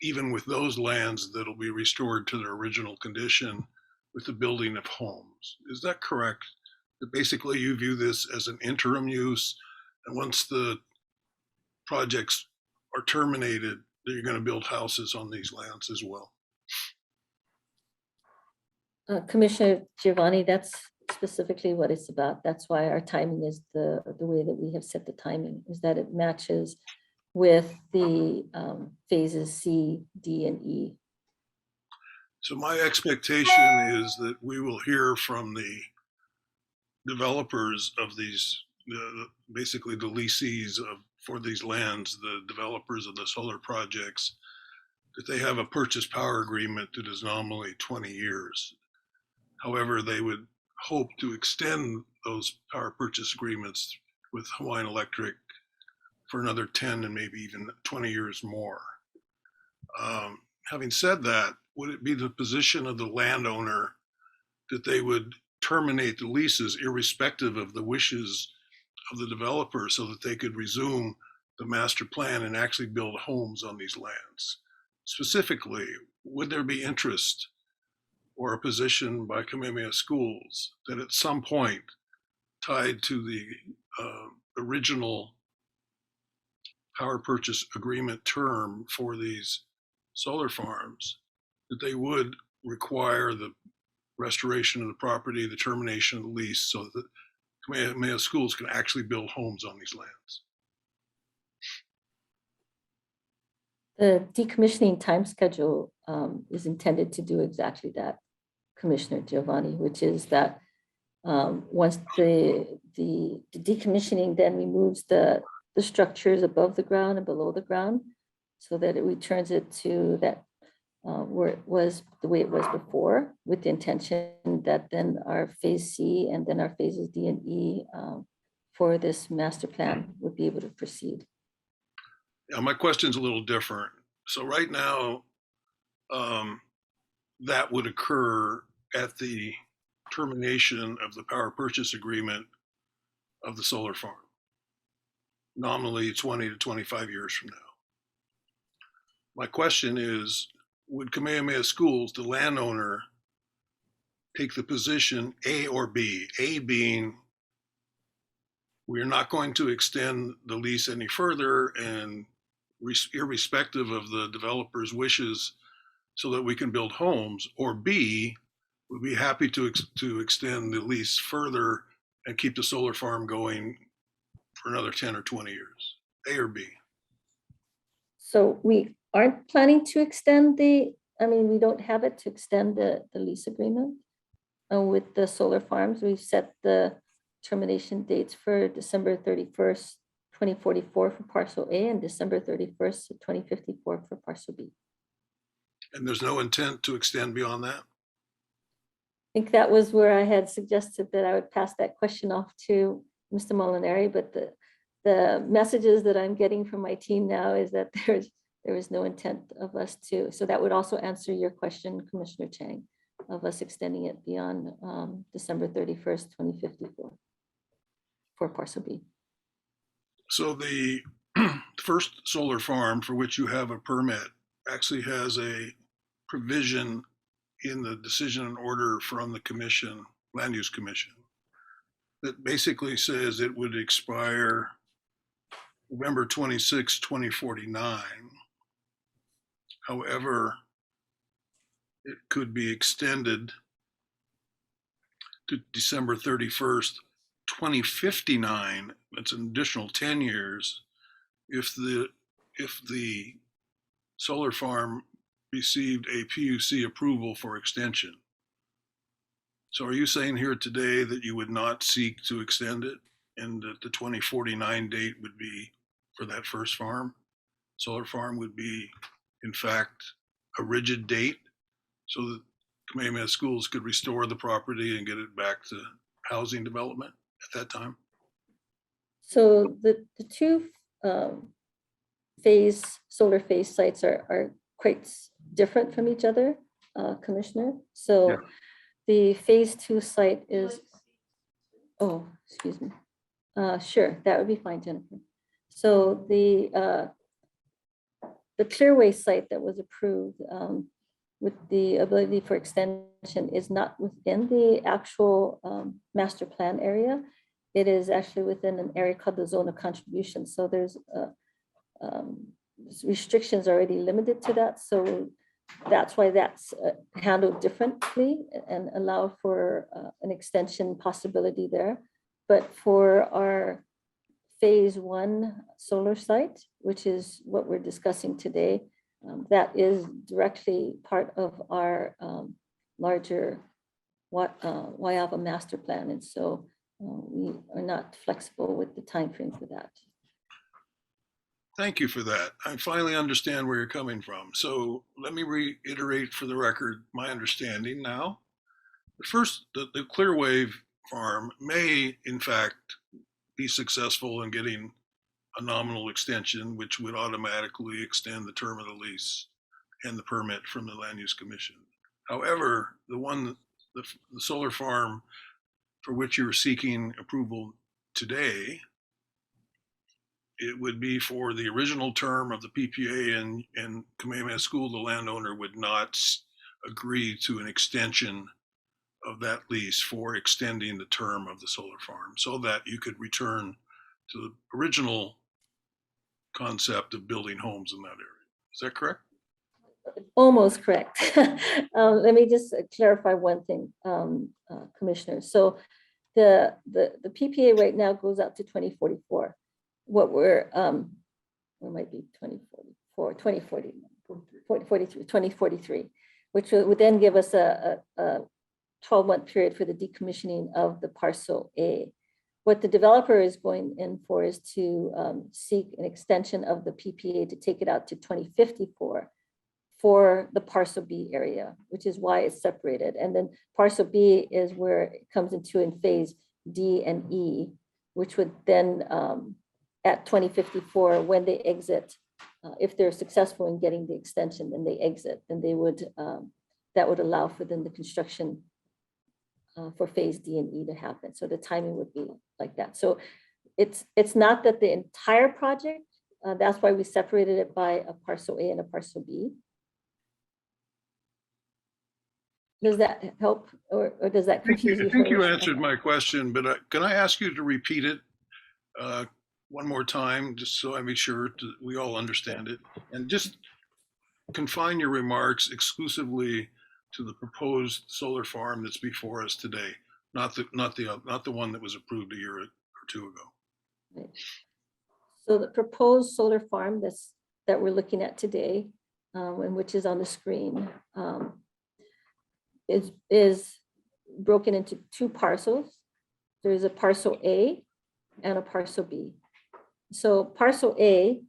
even with those lands that'll be restored to their original condition with the building of homes. Is that correct? That basically you view this as an interim use, and once the projects are terminated, that you're going to build houses on these lands as well? Commissioner Giovanni, that's specifically what it's about. That's why our timing is the way that we have set the timing, is that it matches with the phases C, D, and E. So my expectation is that we will hear from the developers of these, basically the leasees for these lands, the developers of the solar projects, that they have a purchase power agreement that is nominally 20 years. However, they would hope to extend those power purchase agreements with Hawaiian Electric for another 10 and maybe even 20 years more. Having said that, would it be the position of the landowner that they would terminate the leases irrespective of the wishes of the developer so that they could resume the master plan and actually build homes on these lands? Specifically, would there be interest or a position by Kamehameha Schools that at some point tied to the original power purchase agreement term for these solar farms, that they would require the restoration of the property, the termination of the lease, so that Kamehameha Schools can actually build homes on these lands? The decommissioning time schedule is intended to do exactly that, Commissioner Giovanni, which is that once the decommissioning then removes the structures above the ground and below the ground, so that it returns it to that where it was the way it was before, with the intention that then our phase C and then our phases D and E for this master plan would be able to proceed. Yeah, my question's a little different. So right now, that would occur at the termination of the power purchase agreement of the solar farm, nominally 20 to 25 years from now. My question is, would Kamehameha Schools, the landowner, take the position A or B? A being, we're not going to extend the lease any further, and irrespective of the developer's wishes, so that we can build homes, or B, we'd be happy to extend the lease further and keep the solar farm going for another 10 or 20 years, A or B? So we aren't planning to extend we don't have it to extend the lease agreement with the solar farms. We've set the termination dates for December 31st, 2044 for parcel A and December 31st, 2054 for parcel B. And there's no intent to extend beyond that? I think that was where I had suggested that I would pass that question off to Mr. Molinari, but the messages that I'm getting from my team now is that there is no intent of us to. So that would also answer your question, Commissioner Chang, of us extending it beyond December 31st, 2054 for parcel B. So the first solar farm for which you have a permit actually has a provision in the decision and order from the commission, land use commission, that basically says it would expire November 26, 2049. However, it could be extended to December 31st, 2059. That's an additional 10 years if the solar farm received a PUC approval for extension. So are you saying here today that you would not seek to extend it, and that the 2049 date would be for that first farm? Solar farm would be, in fact, a rigid date so that Kamehameha Schools could restore the property and get it back to housing development at that time? So the two solar phase sites are quite different from each other, Commissioner. So yeah. The phase 2 site is, oh, excuse me. Sure, that would be fine, Jennifer. So the Clearway site that was approved with the ability for extension is not within the actual master plan area. It is actually within an area called the zone of contribution. So there's restrictions already limited to that. So that's why that's handled differently and allow for an extension possibility there. But for our phase 1 solar site, which is what we're discussing today, that is directly part of our larger Wyava master plan. And so we are not flexible with the timeframe for that. Thank you for that. I finally understand where you're coming from. So let me reiterate for the record my understanding now. The Clearwave farm may, in fact, be successful in getting a nominal extension, which would automatically extend the term of the lease and the permit from the Land Use Commission. However, the solar farm for which you're seeking approval today, it would be for the original term of the PPA, and Kamehameha School, the landowner, would not agree to an extension of that lease for extending the term of the solar farm so that you could return to the original concept of building homes in that area. Is that correct? Almost correct. Let me just clarify one thing, Commissioner. So the PPA right now goes out to 2044. What we're, or might be 2040. for 2043, which would then give us a 12-month period for the decommissioning of the parcel A. What the developer is going in for is to seek an extension of the PPA to take it out to 2054 for the parcel B area, which is why it's separated. And then parcel B is where it comes into in phase D and E, which would then at 2054, when they exit, if they're successful in getting the extension, then they exit, then they would, that would allow for then the construction for phase D and E to happen. So the timing would be like that. So it's not that the entire project, that's why we separated it by a parcel A and a parcel B. Does that help, or does that confuse you? I think you answered my question, but can I ask you to repeat it one more time, just so I make sure we all understand it, and just confine your remarks exclusively to the proposed solar farm that's before us today, not the one that was approved a year or two ago. Right. So the proposed solar farm that we're looking at today, and which is on the screen, is broken into two parcels. There's a parcel A and a parcel B. So parcel A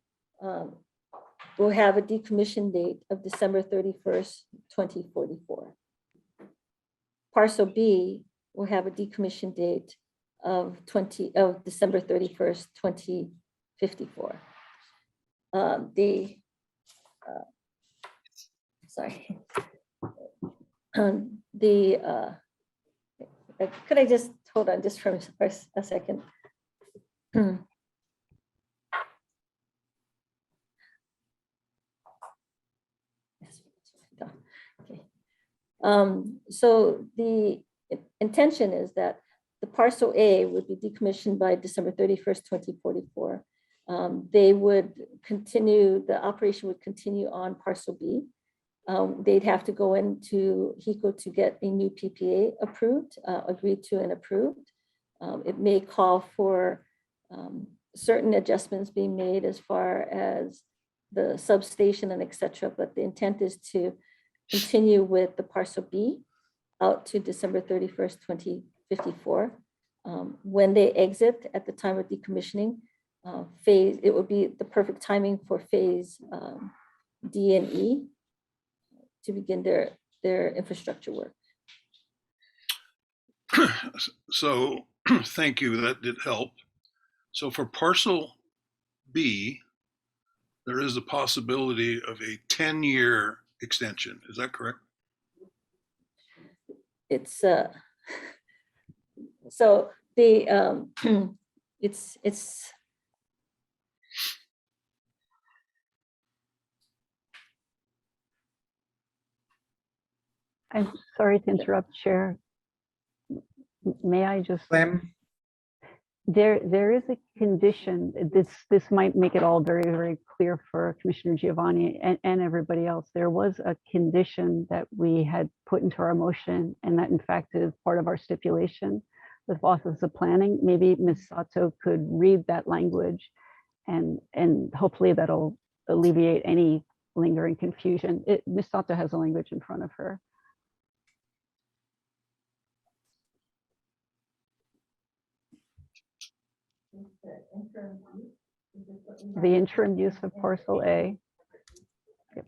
will have a decommission date of December 31st, 2044. Parcel B will have a decommission date of December 31st, 2054. Could I just hold on just for a second? Okay. So the intention is that the parcel A would be decommissioned by December 31st, 2044. They would continue, the operation would continue on parcel B. They'd have to go into HECO to get a new PPA approved, agreed to and approved. It may call for certain adjustments being made as far as the substation and et cetera, but the intent is to continue with the parcel B out to December 31st, 2054. When they exit at the time of decommissioning, it would be the perfect timing for phase D and E to begin their infrastructure work. So thank you, that did help. So for parcel B, there is a possibility of a 10-year extension. Is that correct? It's so the it's I'm sorry to interrupt, Chair. May I just? There is a condition. This might make it all very, very clear for Commissioner Giovanni and everybody else. There was a condition that we had put into our motion, and that in fact is part of our stipulation with Office of Planning. Maybe Ms. Sato could read that language, and hopefully that'll alleviate any lingering confusion. Ms. Sato has a language in front of her. The interim use of parcel A. Yep.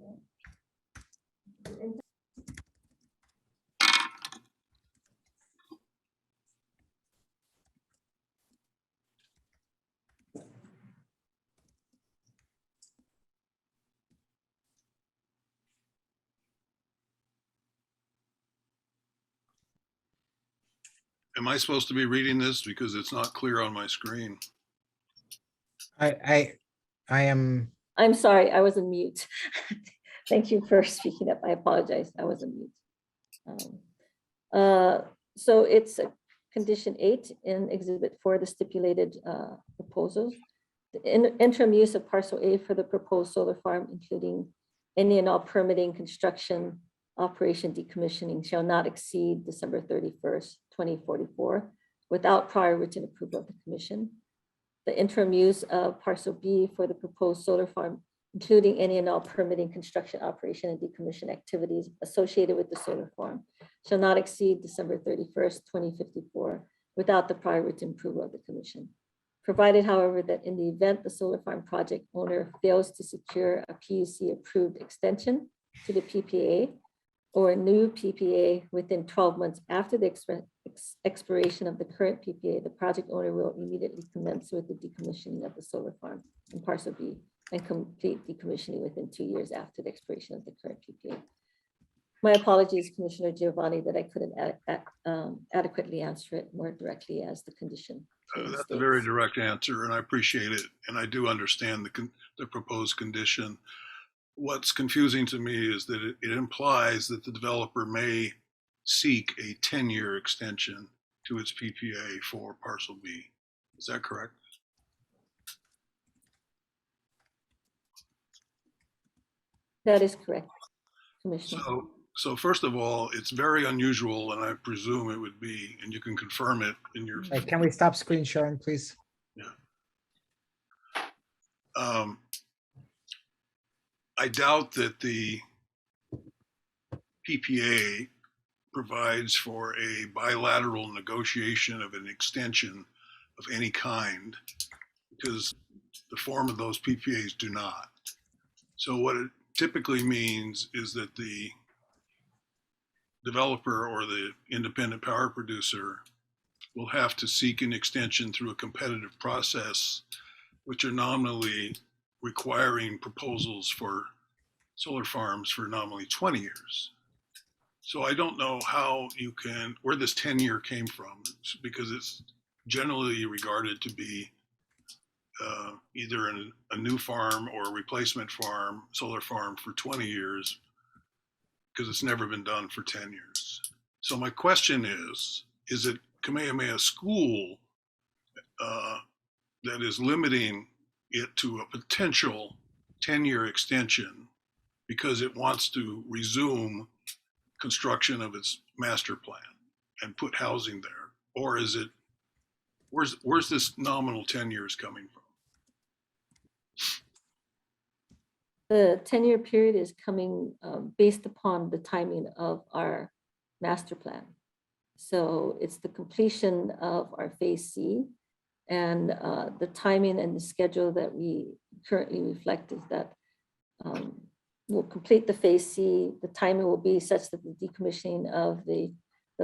Am I supposed to be reading this because it's not clear on my screen? I am. I'm sorry, I was on mute. Thank you for speaking up. I apologize. I was on mute. So it's condition 8 in exhibit 4, the stipulated proposals. The interim use of parcel A for the proposed solar farm, including any and all permitting, construction, operation, decommissioning, shall not exceed December 31st, 2044, without prior written approval of the commission. The interim use of parcel B for the proposed solar farm, including any and all permitting, construction, operation, and decommission activities associated with the solar farm, shall not exceed December 31st, 2054, without the prior written approval of the commission. Provided, however, that in the event the solar farm project owner fails to secure a PUC-approved extension to the PPA or a new PPA within 12 months after the expiration of the current PPA, the project owner will immediately commence with the decommissioning of the solar farm in parcel B and complete decommissioning within 2 years after the expiration of the current PPA. My apologies, Commissioner Giovanni, that I couldn't adequately answer it more directly as the condition. That's a very direct answer, and I appreciate it. And I do understand the proposed condition. What's confusing to me is that it implies that the developer may seek a 10-year extension to its PPA for parcel B. Is that correct? That is correct, Commissioner. So first of all, it's very unusual, and I presume it would be, and you can confirm it in your. Hey, can we stop screen sharing, please? Yeah. I doubt that the PPA provides for a bilateral negotiation of an extension of any kind, because the form of those PPAs do not. So what it typically means is that the developer or the independent power producer will have to seek an extension through a competitive process, which are nominally requiring proposals for solar farms for nominally 20 years. So I don't know how you can, where this 10-year came from, because it's generally regarded to be either a new farm or a replacement farm, solar farm for 20 years, because it's never been done for 10 years. So my question is it Kamehameha School that is limiting it to a potential 10-year extension because it wants to resume construction of its master plan and put housing there? Or is it, where's this nominal 10 years coming from? The 10-year period is coming based upon the timing of our master plan. So it's the completion of our phase C, and the timing and the schedule that we currently reflect is that we'll complete the phase C. The timing will be such that the decommissioning of the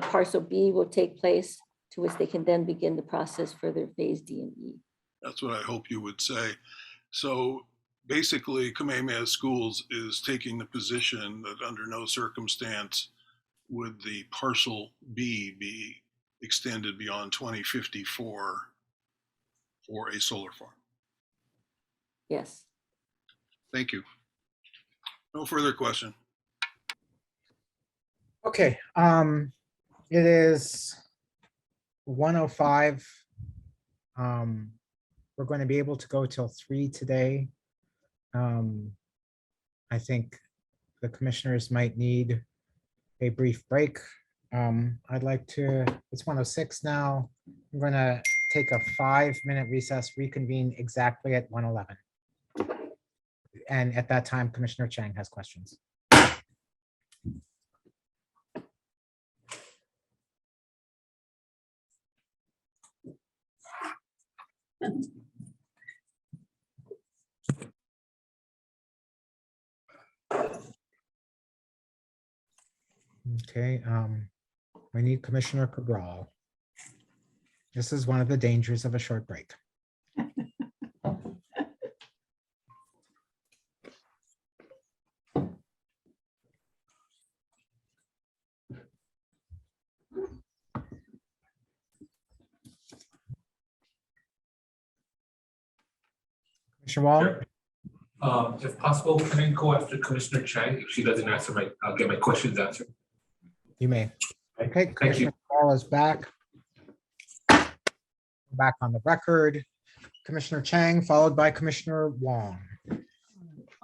parcel B will take place, to which they can then begin the process for their phase D and E. That's what I hope you would say. So basically, Kamehameha Schools is taking the position that under no circumstance would the parcel B be extended beyond 2054 for a solar farm. Yes. Thank you. No further question. Okay, it is 1:05. We're going to be able to go till 3 today. I think the commissioners might need a brief break. I'd like to, it's 1:06 now. I'm going to take a 5-minute recess, reconvene exactly at 1:11. And at that time, Commissioner Chang has questions. Okay, we need Commissioner Cabral. This is one of the dangers of a short break. Commissioner Wall? Sure. If possible, can I go after Commissioner Chang? If she doesn't answer I'll get my questions answered. You may. Okay, Thank you. Commissioner Wall is back. Back on the record. Commissioner Chang, followed by Commissioner Wong.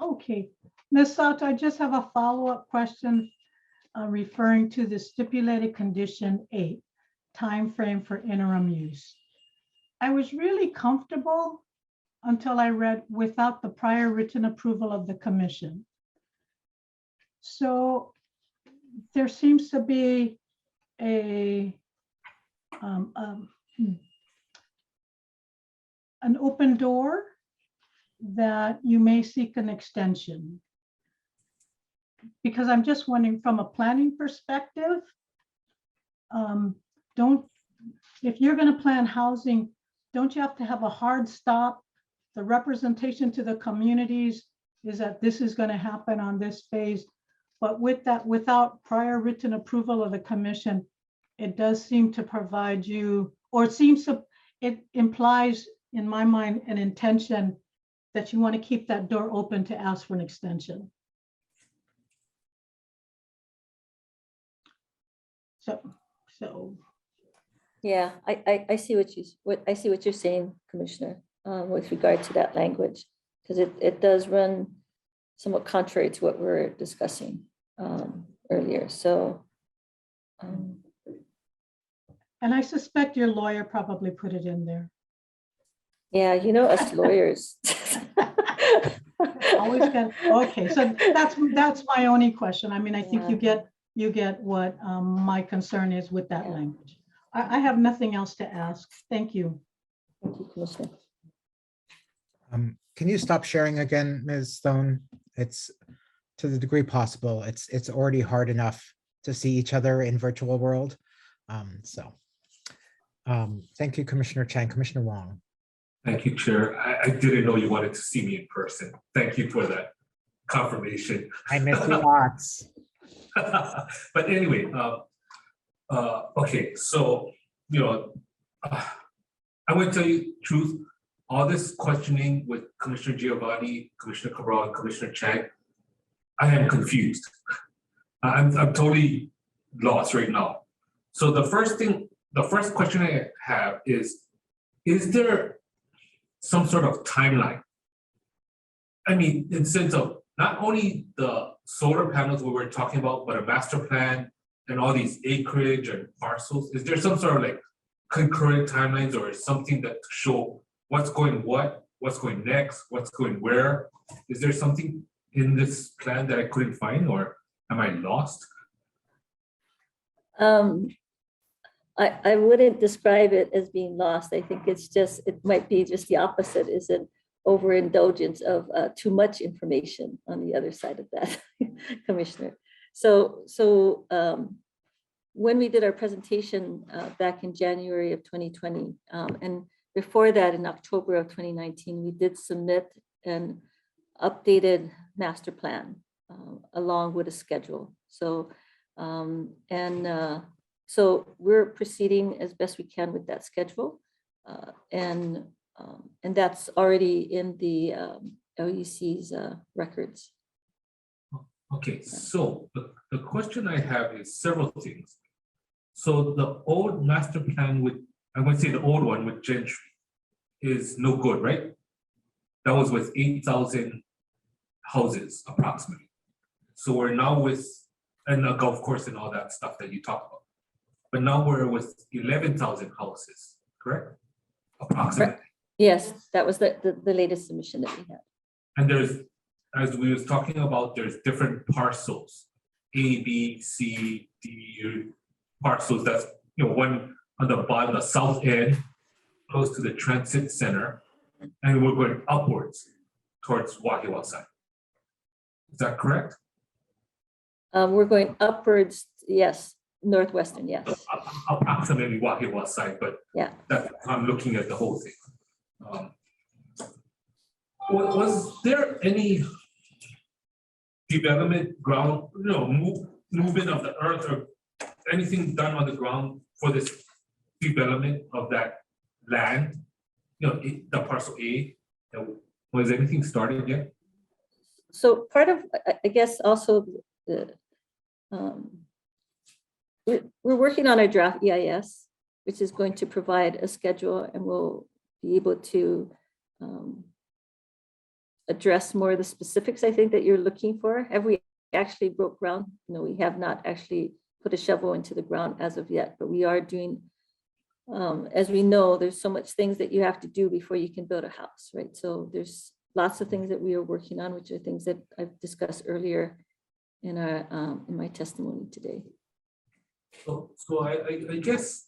Okay, Ms. Sato, I just have a follow-up question referring to the stipulated condition 8, time frame for interim use. I was really comfortable until I read without the prior written approval of the commission. So there seems to be an open door that you may seek an extension. Because I'm just wondering from a planning perspective, if you're going to plan housing, don't you have to have a hard stop? The representation to the communities is that this is going to happen on this phase. But with that, without prior written approval of the commission, it does seem to provide you, or it implies in my mind an intention that you want to keep that door open to ask for an extension. So. Yeah, I see what you're saying, Commissioner, with regard to that language, because it does run somewhat contrary to what we're discussing earlier. So. And I suspect your lawyer probably put it in there. Yeah, you know us lawyers. Always get, okay, so that's my only question. I mean, I think you get what my concern is with that language. I have nothing else to ask. Thank you. Thank you, Commissioner. Can you stop sharing again, Ms. Stone? It's to the degree possible. It's already hard enough to see each other in virtual world. Thank you, Commissioner Chang. Commissioner Wong. Thank you, Chair. I didn't know you wanted to see me in person. Thank you for that confirmation. I miss you lots. But anyway, okay, so, I would tell you the truth, all this questioning with Commissioner Giovanni, Commissioner Cabral, and Commissioner Chang, I am confused. I'm totally lost right now. So the first question I have is there some sort of timeline? I mean, in sense of not only the solar panels we were talking about, but a master plan and all these acreage and parcels. Is there some sort of like concurrent timelines or something that to show what's going what's going next, what's going where? Is there something in this plan that I couldn't find, or am I lost? I wouldn't describe it as being lost. I think it might be just the opposite, is an overindulgence of too much information on the other side of that, Commissioner. So when we did our presentation back in January of 2020, and before that in October of 2019, we did submit an updated master plan along with a schedule. So, so we're proceeding as best we can with that schedule. And that's already in the LUC's records. Okay, so the question I have is several things. So the old master plan with, I would say the old one with Gentry is no good, right? That was with 8,000 houses approximately. So we're now with, and a golf course and all that stuff that you talked about. But now we're with 11,000 houses, correct? Approximately. Yes, that was the latest submission that we had. And there's, as we was talking about, there's different parcels, A, B, C, D parcels. That's, one on the bottom, the south end, close to the transit center, and we're going upwards towards Waiawa side. Is that correct? We're going upwards, yes, northwestern, yes. Approximately Waiawa side, but yeah, I'm looking at the whole thing. Was there any development ground, movement of the earth or anything done on the ground for this development of that land? The parcel A, was anything started yet? So part of, I guess, also we're working on our draft EIS, which is going to provide a schedule, and we'll be able to address more of the specifics, I think, that you're looking for. Have we actually broke ground? No, we have not actually put a shovel into the ground as of yet, but we are doing As we know, there's so much things that you have to do before you can build a house, right? So there's lots of things that we are working on, which are things that I've discussed earlier in my testimony today. So I guess,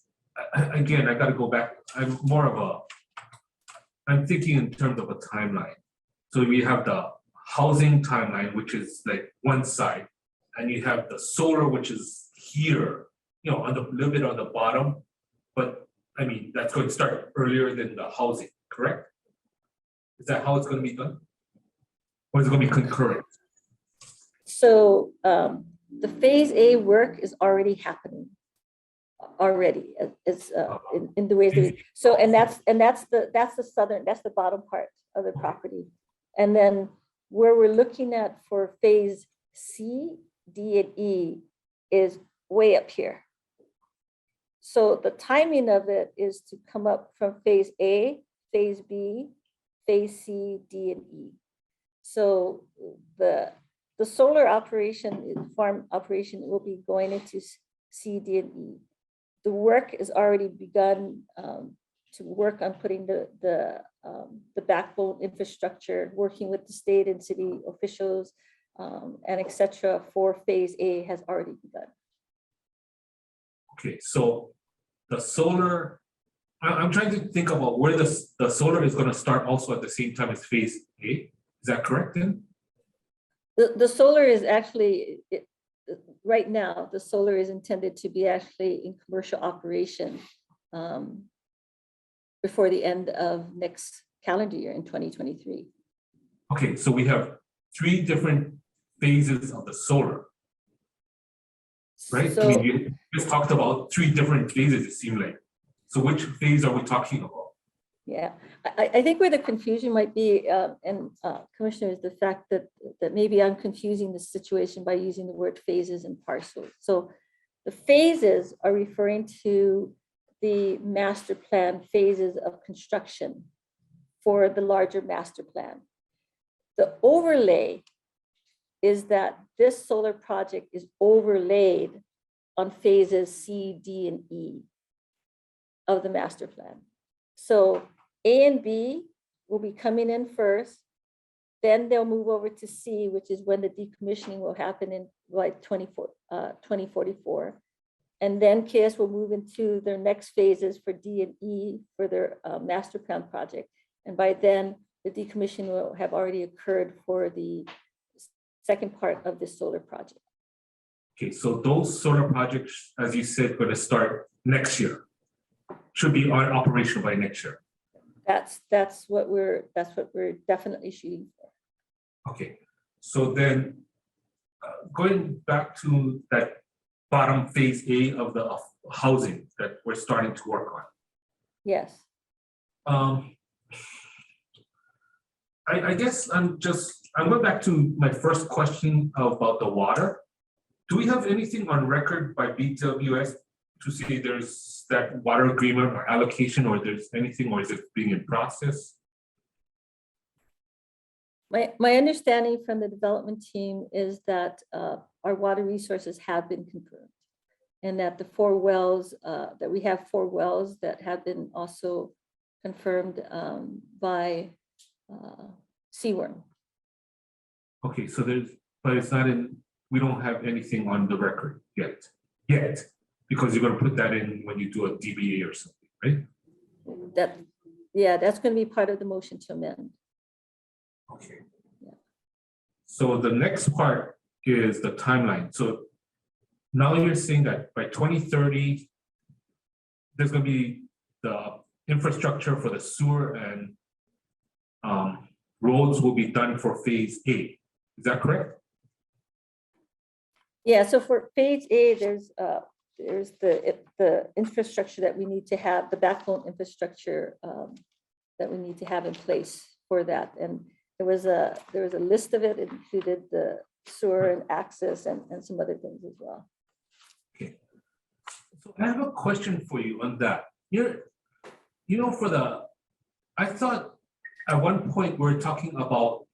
again, I gotta go back. I'm thinking in terms of a timeline. So we have the housing timeline, which is like one side, and you have the solar, which is here, you know, on the little bit on the bottom. But I mean, that's going to start earlier than the housing, correct? Is that how it's going to be done? Or is it going to be concurrent? So the phase A work is already happening already. It's in the ways that so, and that's the bottom part of the property. And then where we're looking at for phase C, D, and E is way up here. So the timing of it is to come up from phase A, phase B, phase C, D, and E. So the solar operation, farm operation will be going into C, D, and E. The work is already begun to work on putting the backbone infrastructure, working with the state and city officials and et cetera for phase A has already begun. Okay, so the solar, I'm trying to think about where the solar is going to start also at the same time as phase A. Is that correct then? The solar is actually, right now, the solar is intended to be actually in commercial operation before the end of next calendar year in 2023. Okay, so we have 3 different phases of the solar. Right? So, I mean, you just talked about 3 different phases, it seemed like. So which phase are we talking about? yeah, I think where the confusion might be, Commissioner, is the fact that maybe I'm confusing the situation by using the word phases and parcels. So the phases are referring to the master plan phases of construction for the larger master plan. The overlay is that this solar project is overlaid on phases C, D, and E of the master plan. So A and B will be coming in first, then they'll move over to C, which is when the decommissioning will happen in like 2044. And then KS will move into their next phases for D and E for their master plan project. And by then, the decommissioning will have already occurred for the second part of this solar project. Okay, so those solar projects, as you said, going to start next year. Should be operational by next year. That's what we're definitely shooting for. Okay, so then going back to that bottom phase A of the housing that we're starting to work on. Yes. I guess I'm going back to my first question about the water. Do we have anything on record by BWS to see there's that water agreement or allocation, or there's anything, or is it being in process? My understanding from the development team is that our water resources have been confirmed, and that the 4 wells, that we have 4 wells that have been also confirmed by Seaworm. Okay, so but it's not in, we don't have anything on the record yet, because you're going to put that in when you do a DBA or something, right? That's going to be part of the motion to amend. Okay. Yeah. So the next part is the timeline. So now you're saying that by 2030, there's going to be the infrastructure for the sewer and roads will be done for phase A. Is that correct? Yeah, so for phase A, there's the infrastructure that we need to have, the backbone infrastructure that we need to have in place for that. And there was a list of it. It included the sewer and access and some other things as well. Okay. So I have a question for you on that. I thought at one point we were talking about,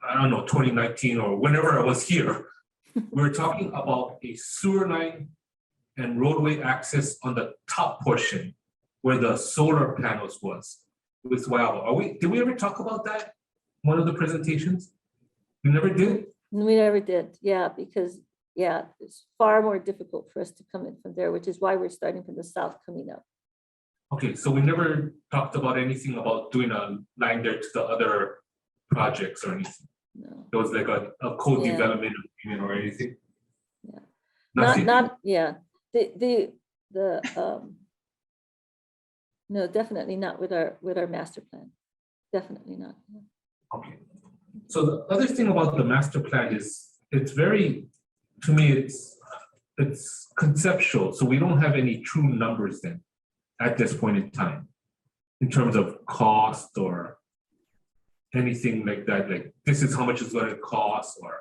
I don't know, 2019 or whenever I was here, we were talking about a sewer line and roadway access on the top portion where the solar panels was with Wyova. Did we ever talk about that? One of the presentations? We never did? We never did, yeah, because, yeah, it's far more difficult for us to come in from there, which is why we're starting from the south coming up. Okay, so we never talked about anything about doing a line there to the other projects or anything. No. There was like a co-development agreement or anything. Yeah. Nothing? Not, yeah, no, definitely not with our master plan. Definitely not. Okay. So the other thing about the master plan is it's very, to me, it's conceptual. So we don't have any true numbers then at this point in time, in terms of cost or anything like that. Like this is how much it's going to cost, or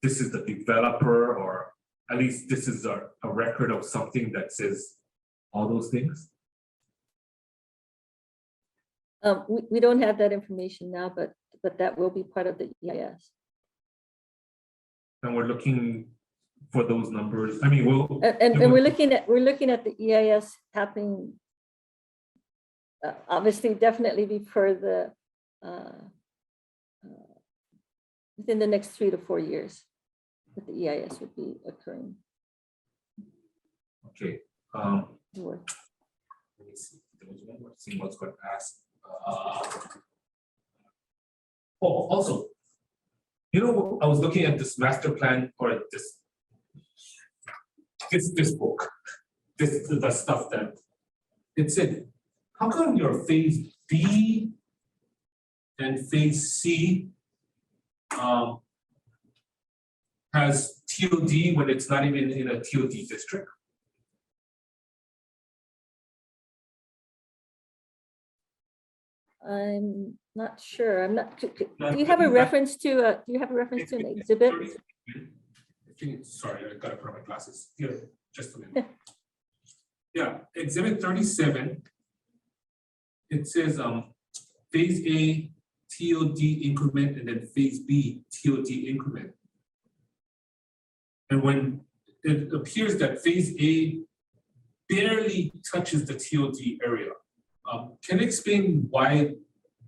this is the developer, or at least this is a record of something that says all those things. We don't have that information now, but that will be part of the EIS. And we're looking for those numbers. I mean, we'll And we're looking at the EIS happening. Obviously, definitely before the within the next 3 to 4 years that the EIS would be occurring. Okay. Sure. Let me see. There was one more thing I was going to ask. Also, you know, I was looking at this master plan or this book. This is the stuff that it said. How come your phase B and phase C has TOD when it's not even in a TOD district? I'm not sure. I'm not. Do you have a reference to? Do you have a reference to an exhibit? Sorry, I gotta put on my glasses. Here, just a minute. Yeah, exhibit 37. It says phase A TOD increment and then phase B TOD increment. And when it appears that phase A barely touches the TOD area. Can you explain why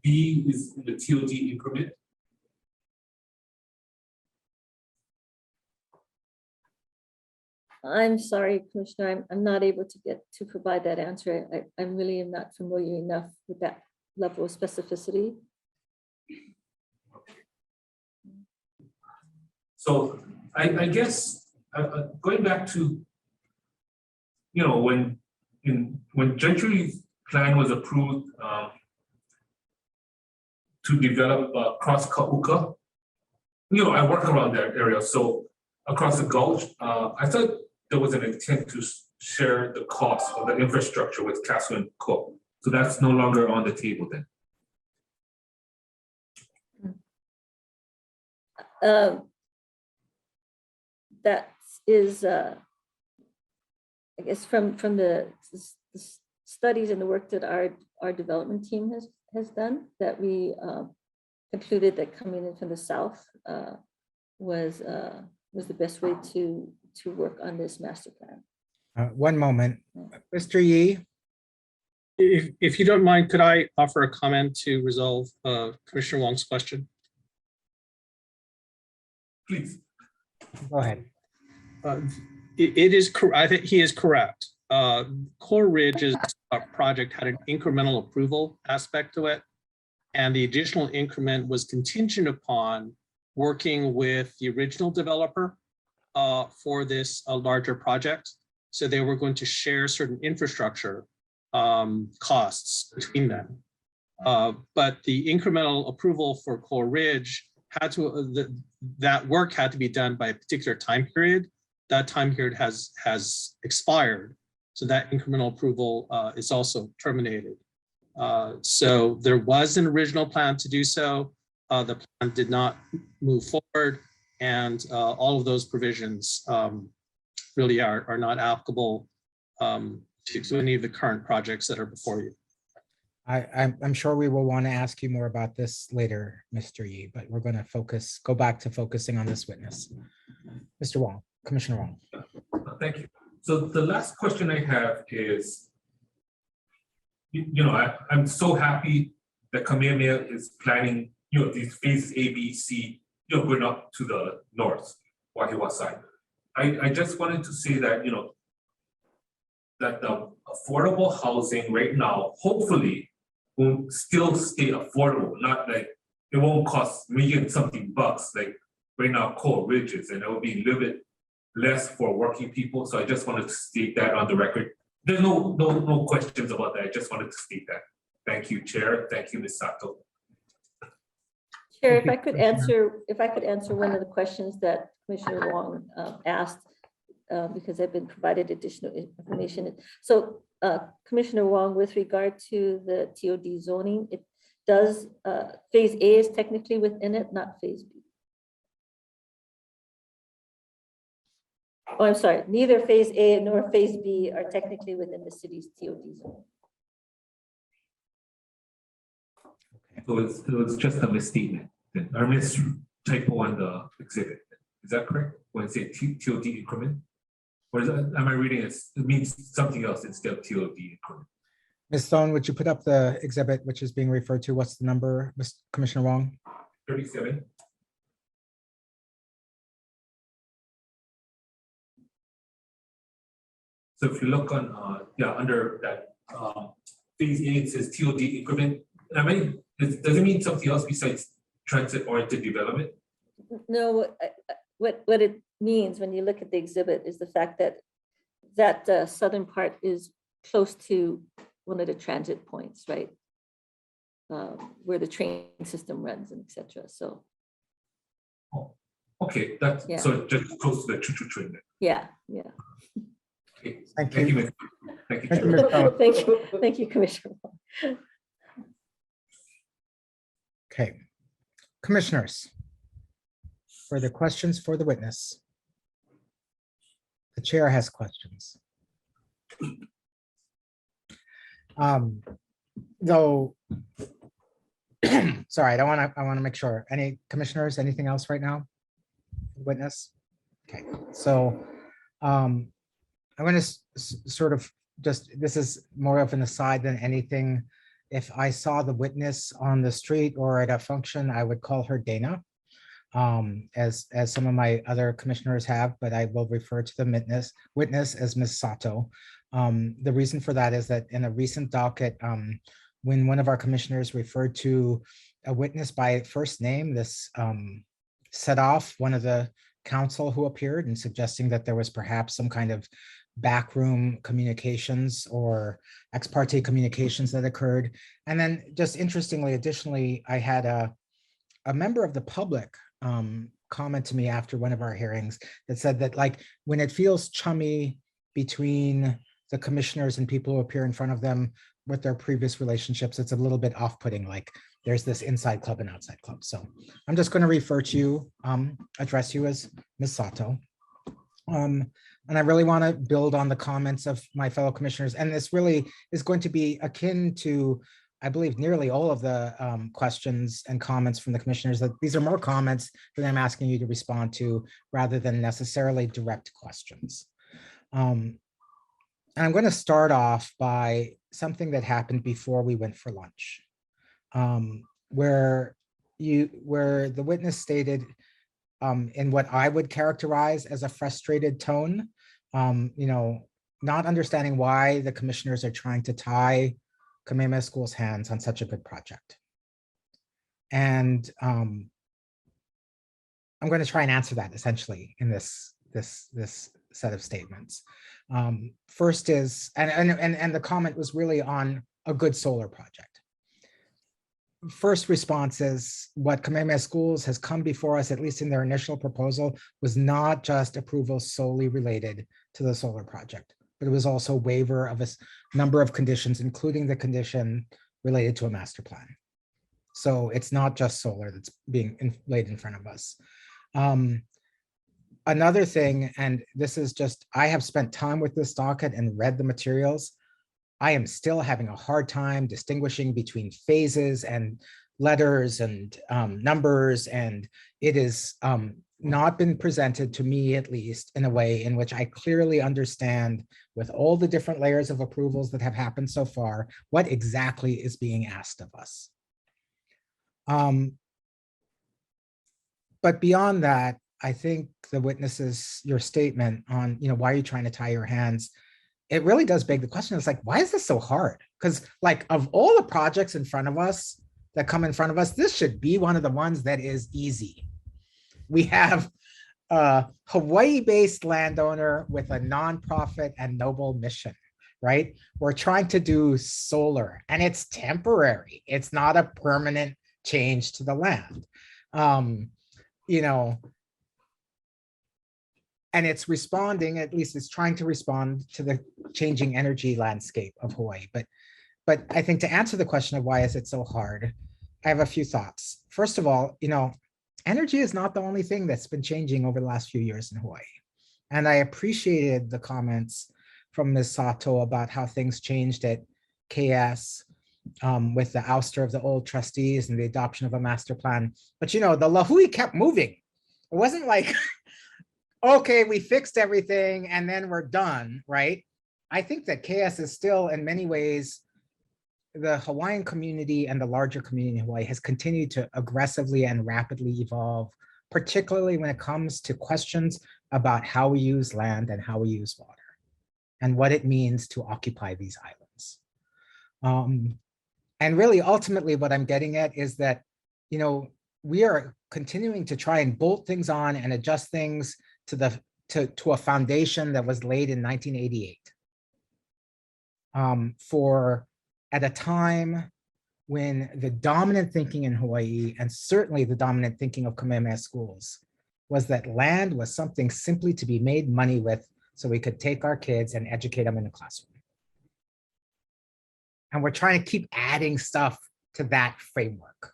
B is in the TOD increment? I'm sorry, Commissioner, I'm not able to provide that answer. I really am not familiar enough with that level of specificity. So I guess going back to, you know, when Gentry's plan was approved to develop across Kauka, you know, I work around that area. So across the gulch, I thought there was an intent to share the cost of the infrastructure with Castle and Cook. So that's no longer on the table then. That is, I guess, from the studies and the work that our development team has done, that we concluded that coming in from the south was the best way to work on this master plan. One moment, Mr. Yee. If you don't mind, could I offer a comment to resolve Commissioner Wong's question? Please. Go ahead. It is correct. I think he is correct. Core Ridge's project had an incremental approval aspect to it, and the additional increment was contingent upon working with the original developer for this larger project. So they were going to share certain infrastructure costs between them. But the incremental approval for Core Ridge had to, that work had to be done by a particular time period. That time period has expired. So that incremental approval is also terminated. So there was an original plan to do so. The plan did not move forward, and all of those provisions really are not applicable to any of the current projects that are before you. I'm sure we will want to ask you more about this later, Mr. Yee, but we're going to go back to focusing on this witness. Mr. Wong, Commissioner Wong. Thank you. So the last question I have is, I'm so happy that Kamehameha is planning, these phases A, B, C, going up to the north, Waiawa side. I just wanted to say that, that the affordable housing right now, hopefully, will still stay affordable, not like it won't cost million something bucks, like right now, Coral Ridges, and it will be a little bit less for working people. So I just wanted to state that on the record. There's no questions about that. I just wanted to state that. Thank you, Chair. Thank you, Ms. Sato. Chair, if I could answer one of the questions that Commissioner Wong asked, because I've been provided additional information. So Commissioner Wong, with regard to the TOD zoning, it does, phase A is technically within it, not phase B. Oh, I'm sorry, neither phase A nor phase B are technically within the city's TOD zone. So it's just a misstatement, or typo on the exhibit. Is that correct? When it says TOD increment? Or am I reading it? It means something else instead of TOD increment. Ms. Stone, would you put up the exhibit which is being referred to? What's the number, Commissioner Wong? 37. So if you look on, under that phase A, it says TOD increment. Does it mean something else besides transit-oriented development? No, what it means when you look at the exhibit is the fact that that southern part is close to one of the transit points, right? Where the train system runs and etc. So. Oh, okay, that's so just close to the choo-choo train then. Yeah. Okay. Thank you. Thank you. Thank you, Commissioner. Okay, commissioners, further questions for the witness? The chair has questions. Though, sorry, I want to make sure. Any commissioners, anything else right now? Witness? Okay, so I'm going to sort of just, this is more of an aside than anything. If I saw the witness on the street or at a function, I would call her Dana, as some of my other commissioners have, but I will refer to the witness as Ms. Sato. The reason for that is that in a recent docket, when one of our commissioners referred to a witness by first name, this set off one of the counsel who appeared and suggesting that there was perhaps some kind of backroom communications or ex parte communications that occurred. And then just interestingly, additionally, I had a member of the public comment to me after one of our hearings that said that, like, when it feels chummy between the commissioners and people who appear in front of them with their previous relationships, it's a little bit off-putting, like there's this inside club and outside club. So I'm just going to refer to you, address you as Ms. Sato. And I really want to build on the comments of my fellow commissioners. And this really is going to be akin to, I believe, nearly all of the questions and comments from the commissioners. That these are more comments that I'm asking you to respond to rather than necessarily direct questions. And I'm going to start off by something that happened before we went for lunch, where the witness stated in what I would characterize as a frustrated tone, not understanding why the commissioners are trying to tie Kamehameha School's hands on such a good project. And I'm going to try and answer that essentially in this set of statements. First is, and the comment was really on a good solar project. First response is what Kamehameha Schools has come before us, at least in their initial proposal, was not just approval solely related to the solar project, but it was also a waiver of a number of conditions, including the condition related to a master plan. So it's not just solar that's being laid in front of us. Another thing, and this is just, I have spent time with this docket and read the materials. I am still having a hard time distinguishing between phases and letters and numbers, and it is not been presented to me, at least, in a way in which I clearly understand, with all the different layers of approvals that have happened so far, what exactly is being asked of us. But beyond that, I think the witnesses, your statement on, why are you trying to tie your hands? It really does beg the question. It's like, why is this so hard? Because like of all the projects in front of us that come in front of us, this should be one of the ones that is easy. We have a Hawaii-based landowner with a nonprofit and noble mission, right? We're trying to do solar and it's temporary. It's not a permanent change to the land. And it's responding, at least it's trying to respond to the changing energy landscape of Hawaii. But I think to answer the question of why is it so hard, I have a few thoughts. First of all, energy is not the only thing that's been changing over the last few years in Hawaii. And I appreciated the comments from Ms. Sato about how things changed at KS with the ouster of the old trustees and the adoption of a master plan. But the Lahui kept moving. It wasn't like, okay, we fixed everything and then we're done, right? I think that KS is still in many ways, the Hawaiian community and the larger community in Hawaii has continued to aggressively and rapidly evolve, particularly when it comes to questions about how we use land and how we use water and what it means to occupy these islands. And really, ultimately, what I'm getting at is that, we are continuing to try and bolt things on and adjust things to a foundation that was laid in 1988 at a time when the dominant thinking in Hawaii, and certainly the dominant thinking of Kamehameha schools, was that land was something simply to be made money with so we could take our kids and educate them in the classroom. And we're trying to keep adding stuff to that framework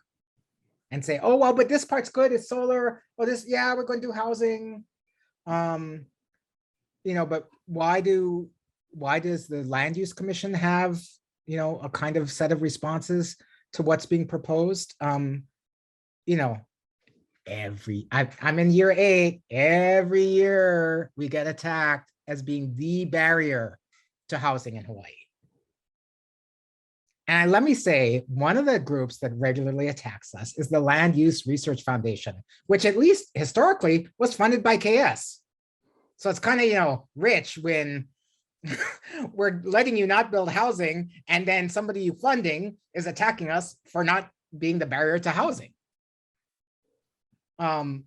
and say, oh, well, but this part's good, it's solar, or this, yeah, we're going to do housing. But why does the Land Use Commission have, a kind of set of responses to what's being proposed? I'm in year 8, every year we get attacked as being the barrier to housing in Hawaii. And let me say, one of the groups that regularly attacks us is the Land Use Research Foundation, which at least historically was funded by KS. So it's kind of, rich when we're letting you not build housing and then somebody you funding is attacking us for not being the barrier to housing. I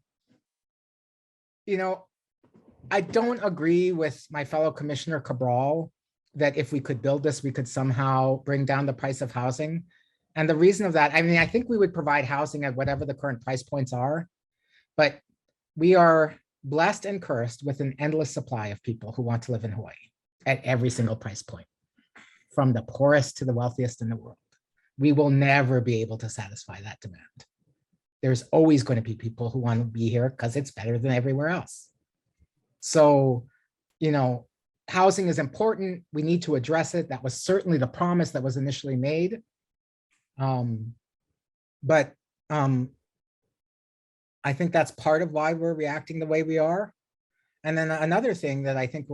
don't agree with my fellow Commissioner Cabral that if we could build this, we could somehow bring down the price of housing. And the reason of that, I think we would provide housing at whatever the current price points are, but we are blessed and cursed with an endless supply of people who want to live in Hawaii at every single price point, from the poorest to the wealthiest in the world. We will never be able to satisfy that demand. There's always going to be people who want to be here because it's better than everywhere else. So, housing is important. We need to address it. That was certainly the promise that was initially made. But I think that's part of why we're reacting the way we are. And then another thing that I think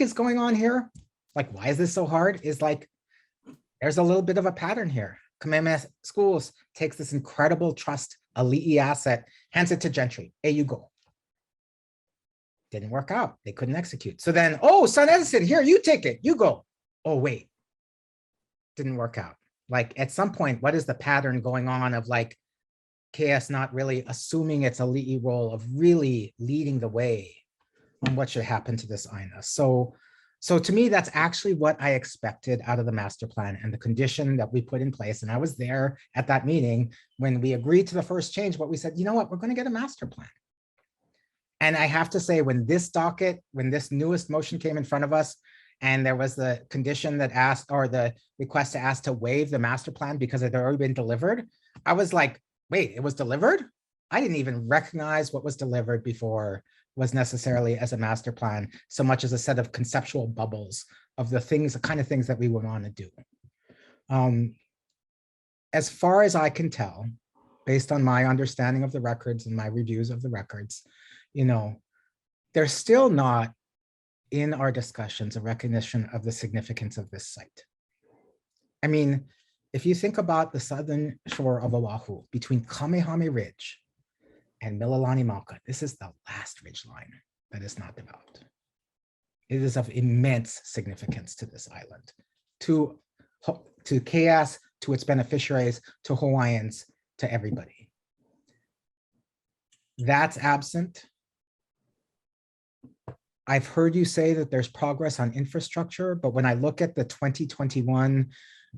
is going on here, like, why is this so hard, is like, there's a little bit of a pattern here. Kamehameha Schools takes this incredible trust, a li'i asset, hands it to Gentry. Hey, you go. Didn't work out. They couldn't execute. So then, oh, Son Edison, here, you take it. You go. Oh, wait. Didn't work out. Like, at some point, what is the pattern going on of like KS not really assuming its a li'i role of really leading the way on what should happen to this INA? So to me, that's actually what I expected out of the master plan and the condition that we put in place. And I was there at that meeting when we agreed to the first change, what we said, you know what, we're going to get a master plan. And I have to say, when this newest motion came in front of us, and there was the condition that asked, or the request to ask to waive the master plan because it had already been delivered, I was like, wait, it was delivered? I didn't even recognize what was delivered before was necessarily as a master plan, so much as a set of conceptual bubbles of the kind of things that we would want to do. As far as I can tell, based on my understanding of the records and my reviews of the records, you know, there's still not in our discussions a recognition of the significance of this site. I mean, if you think about the southern shore of Oahu between Kamehame Ridge and Mililani Mauka, this is the last ridge line that is not developed. It is of immense significance to this island, to KS, to its beneficiaries, to Hawaiians, to everybody. That's absent. I've heard you say that there's progress on infrastructure, but when I look at the 2021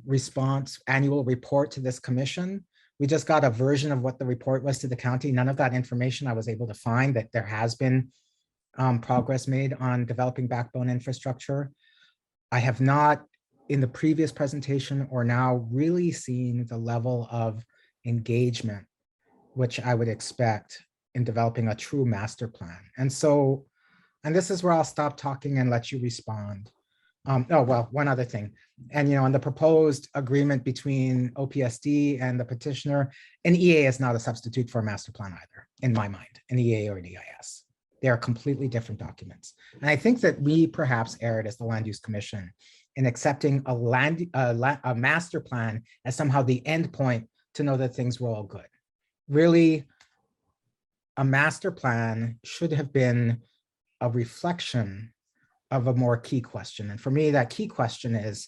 response annual report to this commission, we just got a version of what the report was to the county. None of that information I was able to find that there has been progress made on developing backbone infrastructure. I have not in the previous presentation or now really seen the level of engagement which I would expect in developing a true master plan. And so, and this is where I'll stop talking and let you respond. Oh, well, one other thing. And, you know, on the proposed agreement between OPSD and the petitioner, an EA is not a substitute for a master plan either, in my mind, an EA or an EIS. They are completely different documents. And I think that we perhaps erred as the Land Use Commission in accepting a master plan as somehow the end point to know that things were all good. Really, a master plan should have been a reflection of a more key question. And for me, that key question is,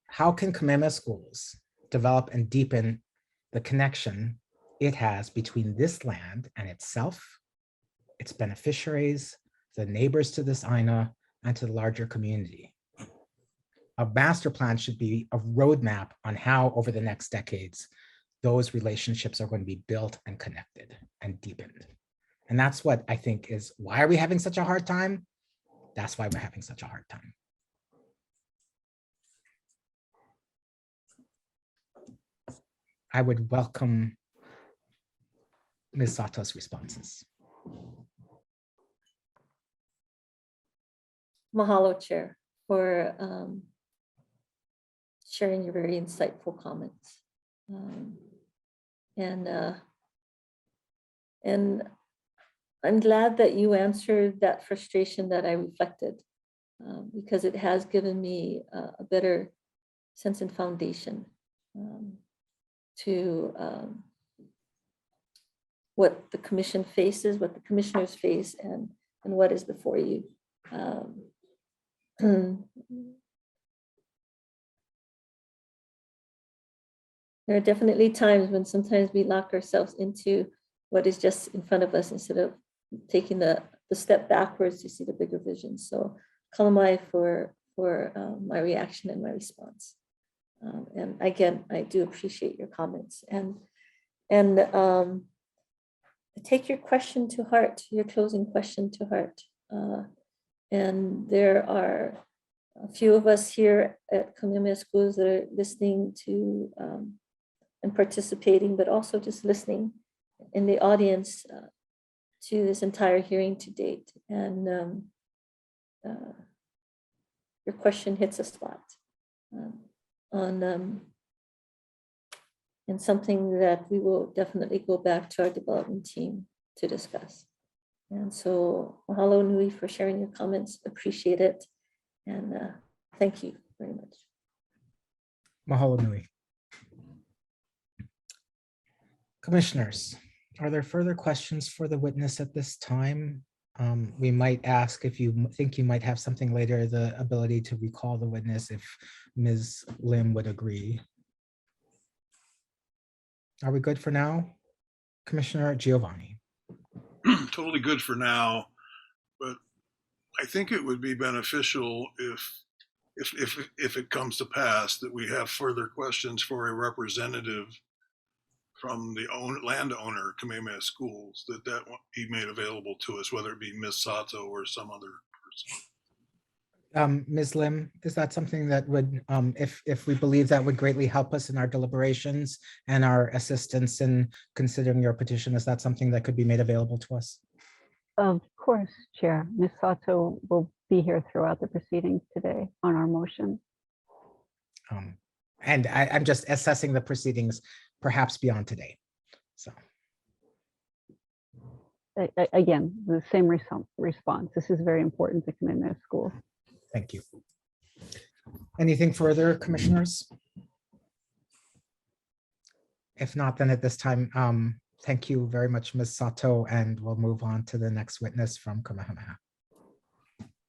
how can Kamehameha Schools develop and deepen the connection it has between this land and itself, its beneficiaries, the neighbors to this INA, and to the larger community? A master plan should be a roadmap on how over the next decades, those relationships are going to be built and connected and deepened. And that's what I think is, why are we having such a hard time? That's why we're having such a hard time. I would welcome Ms. Sato's responses. Mahalo, Chair, for sharing your very insightful comments. And I'm glad that you answered that frustration that I reflected, because it has given me a better sense and foundation to what the commission faces, what the commissioners face, and what is before you. There are definitely times when sometimes we lock ourselves into what is just in front of us instead of taking the step backwards to see the bigger vision. So kalamai for my reaction and my response. And again, I do appreciate your comments and take your question to heart, your closing question to heart. And there are a few of us here at Kamehameha Schools that are listening to and participating, but also just listening in the audience to this entire hearing to date. And your question hits a spot on and something that we will definitely go back to our development team to discuss. And so mahalo nui for sharing your comments, appreciate it. And thank you very much. Mahalo nui. Commissioners, are there further questions for the witness at this time? We might ask, if you think you might have something later, the ability to recall the witness if Ms. Lim would agree. Are we good for now? Commissioner Giovanni. Totally good for now, but I think it would be beneficial if it comes to pass that we have further questions for a representative from the landowner Kamehameha Schools, that be made available to us, whether it be Ms. Sato or some other person. Ms. Lim, is that something that would, if we believe that would greatly help us in our deliberations and our assistance in considering your petition, is that something that could be made available to us? Of course, Chair. Ms. Sato will be here throughout the proceedings today on our motion. And I'm just assessing the proceedings perhaps beyond today. So. Again, the same response. This is very important to Kamehameha School. Thank you. Anything further, commissioners? If not, then at this time, thank you very much, Ms. Sato, and we'll move on to the next witness from Kamehameha.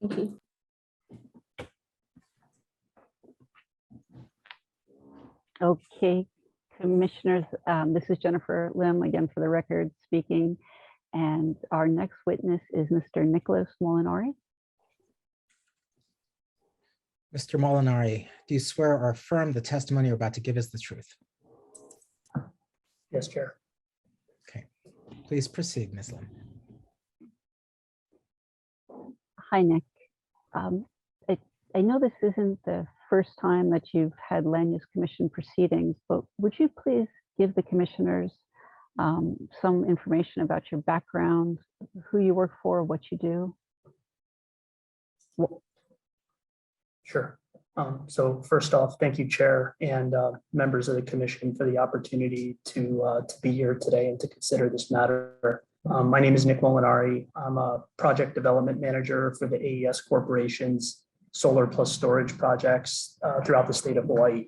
Thank you. Okay, commissioners, this is Jennifer Lim, again for the record speaking. And our next witness is Mr. Nicholas Molinari. Mr. Molinari, do you swear or affirm the testimony you're about to give is the truth? Yes, Chair. Okay, please proceed, Ms. Lim. Hi, Nick. I know this isn't the first time that you've had Land Use Commission proceedings, but would you please give the commissioners some information about your background, who you work for, what you do? Sure. So first off, thank you, Chair, and members of the commission for the opportunity to be here today and to consider this matter. My name is Nick Molinari. I'm a project development manager for the AES Corporation's solar plus storage projects throughout the state of Hawaii.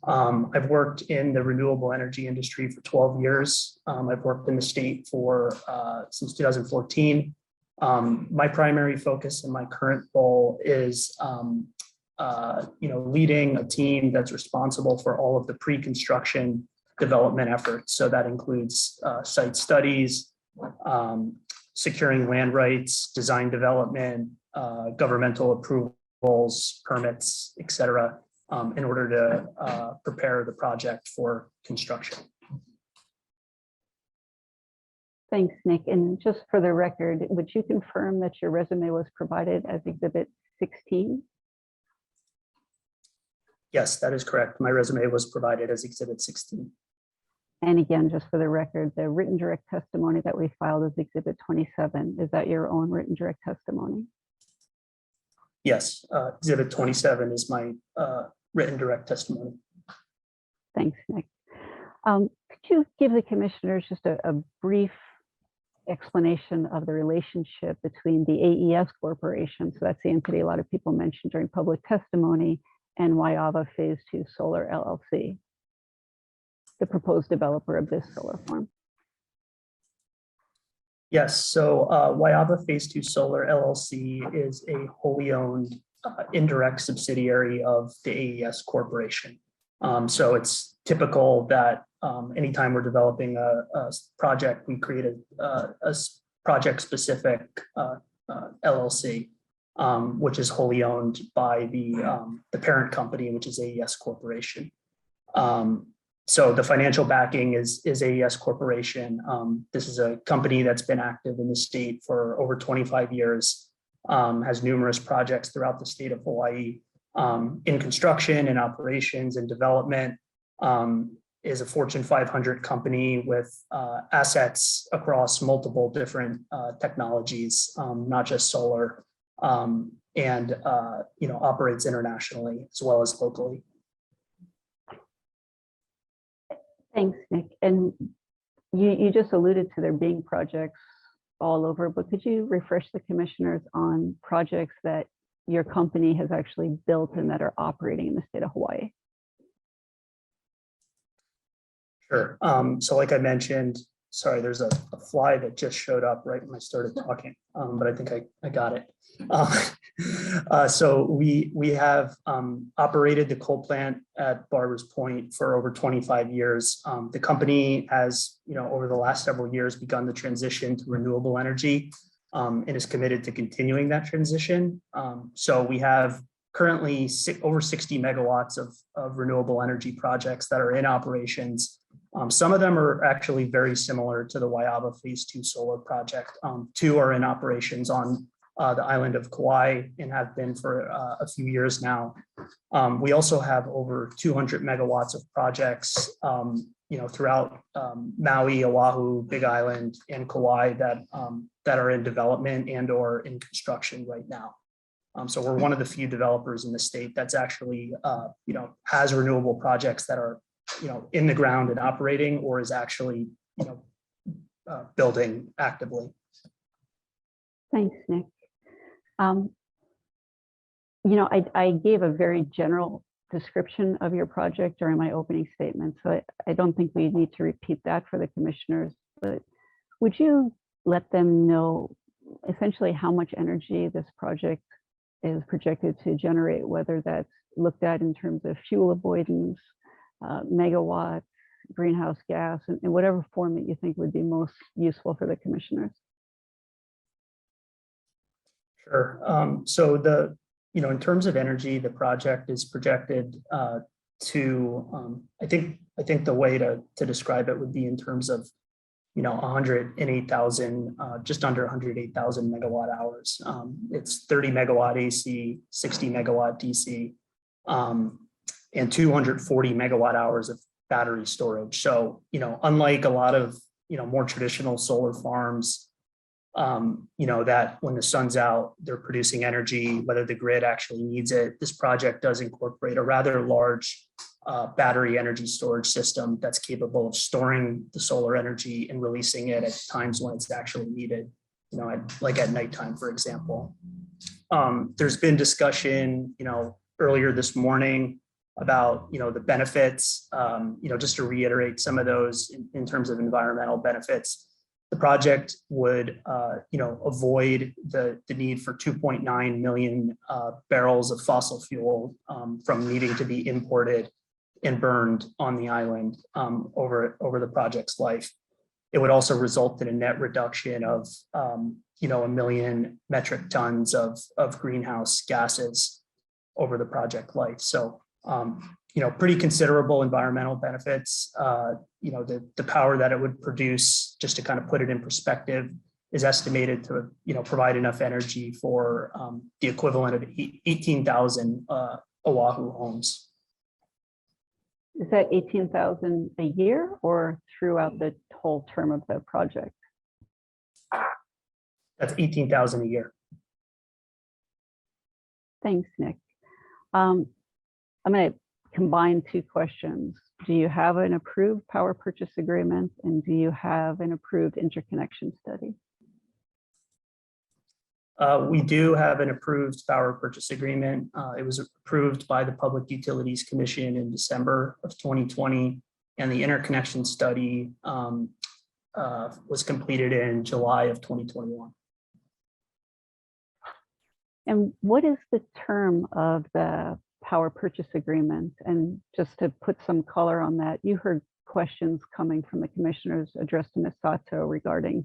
I've worked in the renewable energy industry for 12 years. I've worked in the state for since 2014. My primary focus in my current role is leading a team that's responsible for all of the pre-construction development efforts. So that includes site studies, securing land rights, design development, governmental approvals, permits, et cetera, in order to prepare the project for construction. Thanks, Nick. And just for the record, would you confirm that your resume was provided as Exhibit 16? Yes, that is correct. My resume was provided as Exhibit 16. And again, just for the record, the written direct testimony that we filed as Exhibit 27, is that your own written direct testimony? Yes, Exhibit 27 is my written direct testimony. Thanks, Nick. Could you give the commissioners just a brief explanation of the relationship between the AES Corporation, so that's the entity a lot of people mentioned during public testimony, and Wyava Phase 2 Solar LLC, the proposed developer of this solar farm? Yes, so Wyava Phase 2 Solar LLC is a wholly owned indirect subsidiary of the AES Corporation. So it's typical that anytime we're developing a project, we create a project-specific LLC, which is wholly owned by the parent company, which is AES Corporation. So the financial backing is AES Corporation. This is a company that's been active in the state for over 25 years, has numerous projects throughout the state of Hawaii in construction and operations and development, is a Fortune 500 company with assets across multiple different technologies, not just solar, and operates internationally as well as locally. Thanks, Nick. And you just alluded to there being projects all over, but could you refresh the commissioners on projects that your company has actually built and that are operating in the state of Hawaii? Sure. So like I mentioned, sorry, there's a fly that just showed up right when I started talking, but I think I got it. So we have operated the coal plant at Barbers Point for over 25 years. The company has, over the last several years, begun the transition to renewable energy and is committed to continuing that transition. So we have currently over 60 megawatts of renewable energy projects that are in operations. Some of them are actually very similar to the Wyava Phase 2 solar project. 2 are in operations on the island of Kauai and have been for a few years now. We also have over 200 megawatts of projects, throughout Maui, Oahu, Big Island, and Kauai that are in development and or in construction right now. So we're one of the few developers in the state that's actually, has renewable projects that are, in the ground and operating, or is actually, building actively. Thanks, Nick. I gave a very general description of your project during my opening statement, so I don't think we need to repeat that for the commissioners, but would you let them know essentially how much energy this project is projected to generate, whether that's looked at in terms of fuel avoidance, megawatts, greenhouse gas, in whatever form that you think would be most useful for the commissioners? Sure. So in terms of energy, the project is projected to, I think the way to describe it would be in terms of, 108,000, just under 108,000 megawatt hours. It's 30 megawatt AC, 60 megawatt DC, and 240 megawatt hours of battery storage. So, unlike a lot of, more traditional solar farms, that when the sun's out, they're producing energy, whether the grid actually needs it. This project does incorporate a rather large battery energy storage system that's capable of storing the solar energy and releasing it at times when it's actually needed, like at nighttime, for example. There's been discussion, earlier this morning about, the benefits, just to reiterate some of those in terms of environmental benefits. The project would, avoid the need for 2.9 million barrels of fossil fuel from needing to be imported and burned on the island over the project's life. It would also result in a net reduction of, 1 million metric tons of greenhouse gases over the project life. So, pretty considerable environmental benefits. The power that it would produce, just to kind of put it in perspective, is estimated to, provide enough energy for the equivalent of 18,000 Oahu homes. Is that 18,000 a year or throughout the whole term of the project? That's 18,000 a year. Thanks, Nick. I'm going to combine two questions. Do you have an approved power purchase agreement, and do you have an approved interconnection study? We do have an approved power purchase agreement. It was approved by the Public Utilities Commission in December of 2020, and the interconnection study was completed in July of 2021. And what is the term of the power purchase agreement? And just to put some color on that, you heard questions coming from the commissioners addressed to Ms. Sato regarding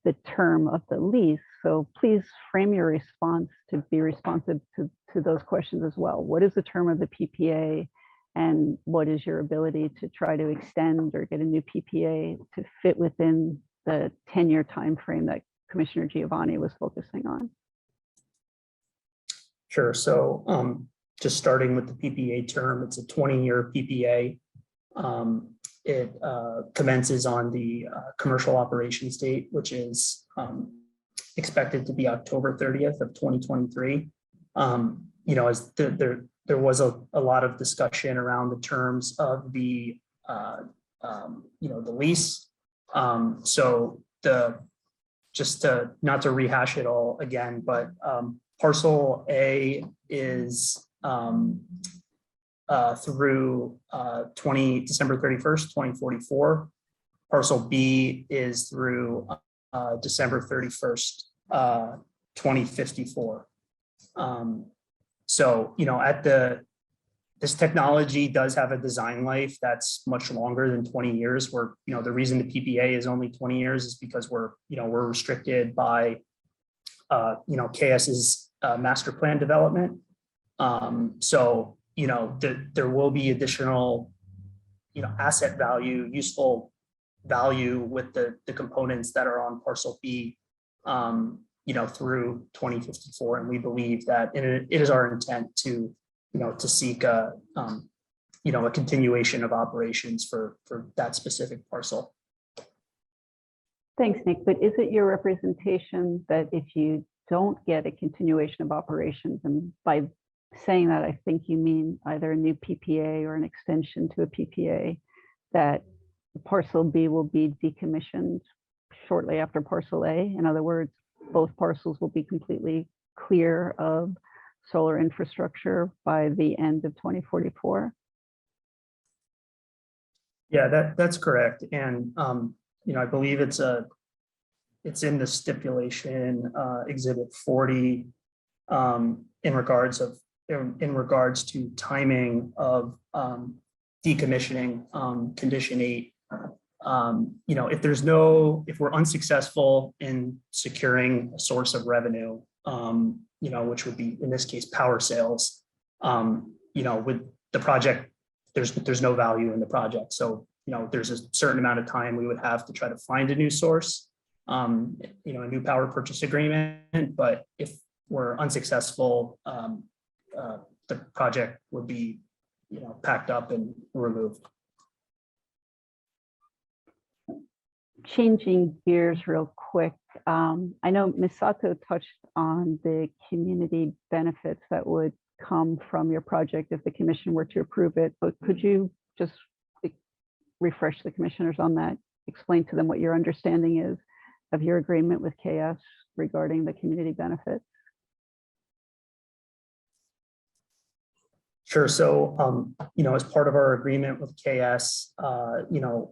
the term of the lease. So please frame your response to be responsive to those questions as well. What is the term of the PPA, and what is your ability to try to extend or get a new PPA to fit within the 10-year time frame that Commissioner Giovanni was focusing on? Sure. So just starting with the PPA term, it's a 20-year PPA. It commences on the commercial operations date, which is expected to be October 30th of 2023. As there was a lot of discussion around the terms of the the lease. So just to not to rehash it all again, but parcel A is through December 31st, 2044. Parcel B is through December 31st, 2054. So, this technology does have a design life that's much longer than 20 years. Where, the reason the PPA is only 20 years is because we're restricted by, KS's master plan development. So, there will be additional, asset value, useful value with the components that are on parcel B, through 2054. And we believe that it is our intent to, to seek a continuation of operations for that specific parcel. Thanks, Nick. But is it your representation that if you don't get a continuation of operations. And by saying that, I think you mean either a new PPA or an extension to a PPA, that parcel B will be decommissioned shortly after parcel A. In other words, both parcels will be completely clear of solar infrastructure by the end of 2044. Yeah, that's correct. And, I believe it's in the stipulation, exhibit 40, in regards to timing of decommissioning, condition 8. If we're unsuccessful in securing a source of revenue, which would be in this case power sales, with the project, there's no value in the project. So there's a certain amount of time we would have to try to find a new source, a new power purchase agreement. But if we're unsuccessful, the project would be packed up and removed. Changing gears real quick, I know Ms. Sato touched on the community benefits that would come from your project if the commission were to approve it, but could you just refresh the commissioners on that? Explain to them what your understanding is of your agreement with KS regarding the community benefits. Sure. So, as part of our agreement with KS,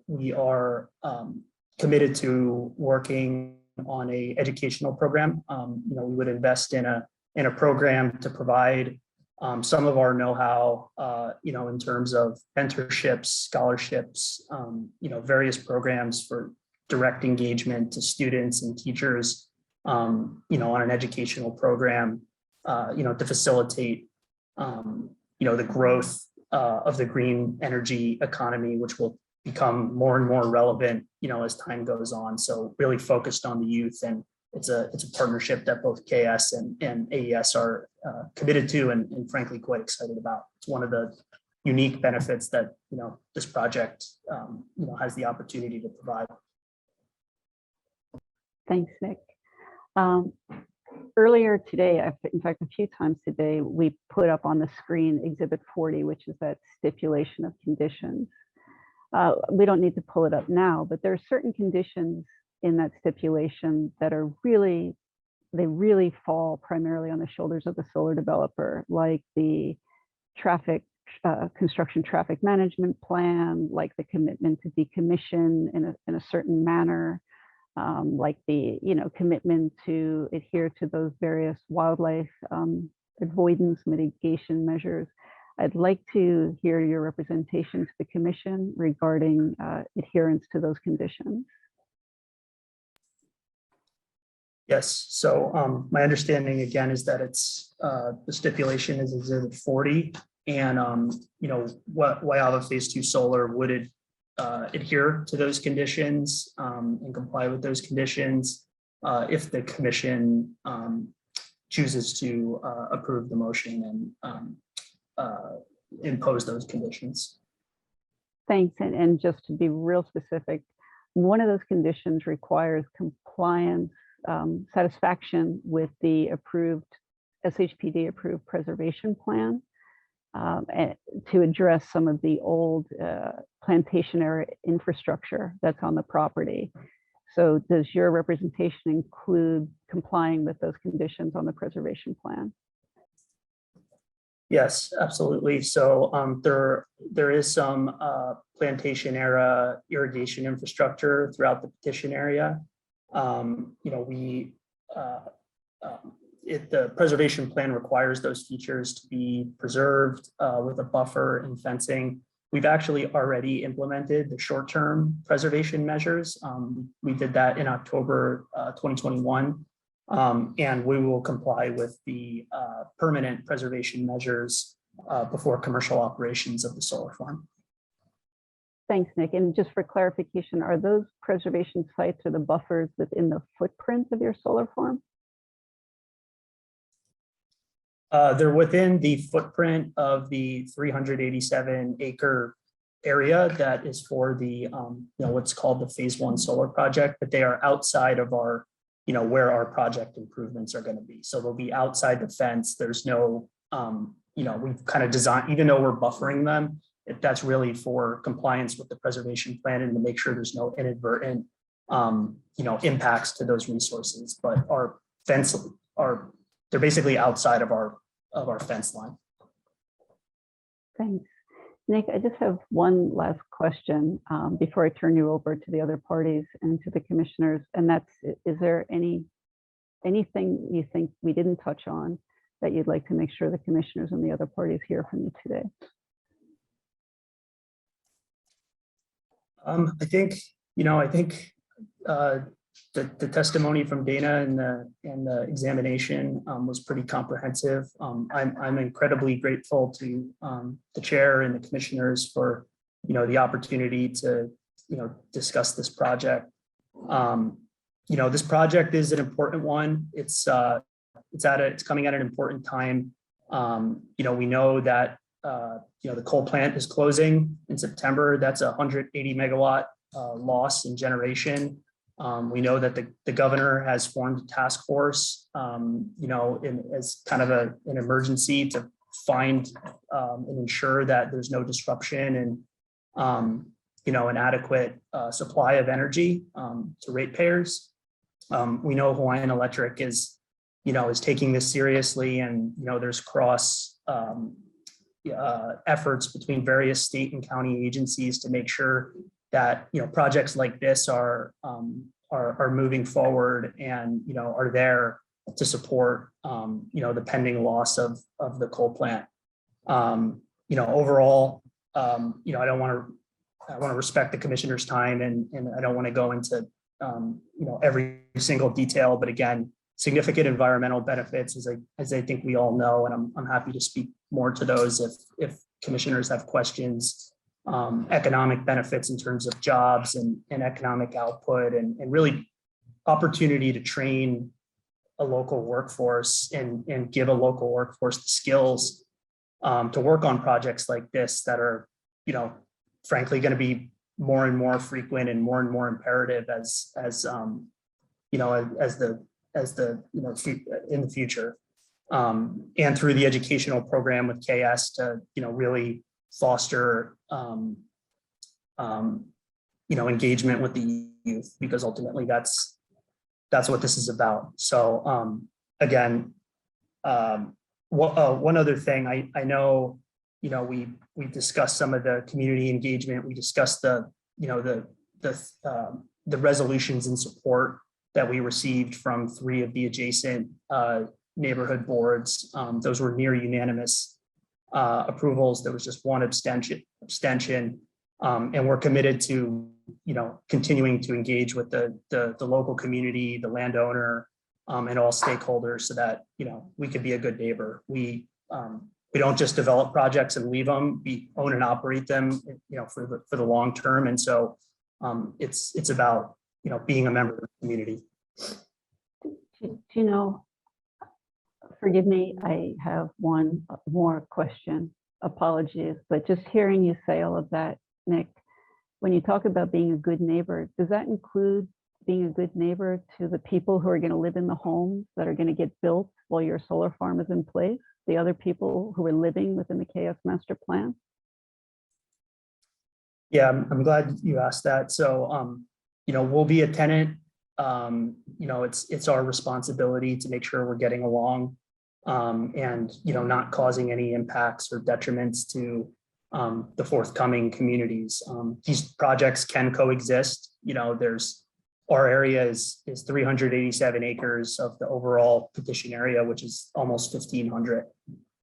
we are committed to working on a educational program. We would invest in a program to provide some of our know-how, in terms of mentorships, scholarships, various programs for direct engagement to students and teachers, on an educational program, to facilitate, the growth of the green energy economy, which will become more and more relevant, as time goes on. So really focused on the youth, and it's a partnership that both KS and AES are committed to, and frankly quite excited about. It's one of the unique benefits that this project has the opportunity to provide. Thanks, Nick. Earlier today, in fact, a few times today, we put up on the screen Exhibit 40, which is that stipulation of conditions. We don't need to pull it up now, but there are certain conditions in that stipulation that are really fall primarily on the shoulders of the solar developer, like the construction traffic management plan, like the commitment to decommission in a certain manner, like the commitment to adhere to those various wildlife avoidance mitigation measures. I'd like to hear your representation to the commission regarding adherence to those conditions. Yes, so my understanding again is that it's the stipulation is Exhibit 40, and what Wyava Phase 2 Solar would adhere to those conditions and comply with those conditions if the commission chooses to approve the motion and impose those conditions. Thanks, and just to be real specific, one of those conditions requires compliance, satisfaction with the approved SHPD approved preservation plan to address some of the old plantation era infrastructure that's on the property. So does your representation include complying with those conditions on the preservation plan? Yes, absolutely. So there is some plantation era irrigation infrastructure throughout the petition area. The preservation plan requires those features to be preserved with a buffer and fencing. We've actually already implemented the short-term preservation measures. We did that in October 2021, and we will comply with the permanent preservation measures before commercial operations of the solar farm. Thanks, Nick. And just for clarification, are those preservation sites or the buffers within the footprint of your solar farm? They're within the footprint of the 387-acre area that is for the what's called the Phase 1 solar project, but they are outside of our where our project improvements are going to be. So they'll be outside the fence. There's no, we've kind of designed, even though we're buffering them, that's really for compliance with the preservation plan and to make sure there's no inadvertent, impacts to those resources. But our fence they're basically outside of our fence line. Thanks. Nick, I just have one last question before I turn you over to the other parties and to the commissioners. And that's, is there anything you think we didn't touch on that you'd like to make sure the commissioners and the other parties hear from you today? I think the testimony from Dana and the examination was pretty comprehensive. I'm incredibly grateful to the chair and the commissioners for the opportunity to discuss this project. This project is an important one. It's coming at an important time. We know that the coal plant is closing in September. That's a 180 megawatt loss in generation. We know that the governor has formed a task force, as kind of an emergency to find and ensure that there's no disruption and, an adequate supply of energy to ratepayers. We know Hawaiian Electric is taking this seriously, and, there's cross efforts between various state and county agencies to make sure that projects like this are moving forward and are there to support the pending loss of the coal plant. Overall, I want to respect the commissioner's time, and I don't want to go into every single detail, but again, significant environmental benefits, as I think we all know, and I'm happy to speak more to those if commissioners have questions. Economic benefits in terms of jobs and economic output, and really opportunity to train a local workforce and give a local workforce the skills to work on projects like this that are, frankly, going to be more and more frequent and more imperative in the future, and through the educational program with KS to really foster engagement with the youth, because ultimately that's what this is about. So again, one other thing, I know we discussed some of the community engagement. We discussed the resolutions and support that we received from 3 of the adjacent neighborhood boards. Those were near unanimous approvals. There was just one abstention, and we're committed to continuing to engage with the local community, the landowner, and all stakeholders, so that we could be a good neighbor. We don't just develop projects and leave them. We own and operate them, for the long term, and so it's about being a member of the community. Forgive me, I have one more question. Apologies, but just hearing you say all of that, Nick, when you talk about being a good neighbor, does that include being a good neighbor to the people who are going to live in the homes that are going to get built while your solar farm is in place? The other people who are living within the KS master plan? Yeah, I'm glad you asked that. So, we'll be a tenant. It's our responsibility to make sure we're getting along, and not causing any impacts or detriments to the forthcoming communities. These projects can coexist. Our area is 387 acres of the overall petition area, which is almost 1,500.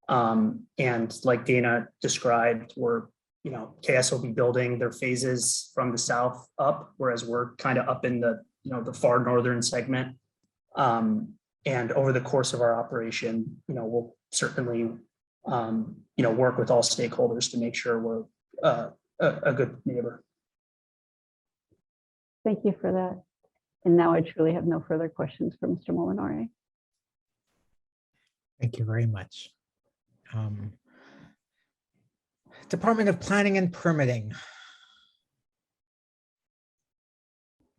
And like Dana described, KS will be building their phases from the south up, whereas we're kind of up in the far northern segment. And over the course of our operation, we'll certainly work with all stakeholders to make sure we're a good neighbor. Thank you for that. And now I truly have no further questions for Mr. Molinari. Thank you very much. Department of Planning and Permitting.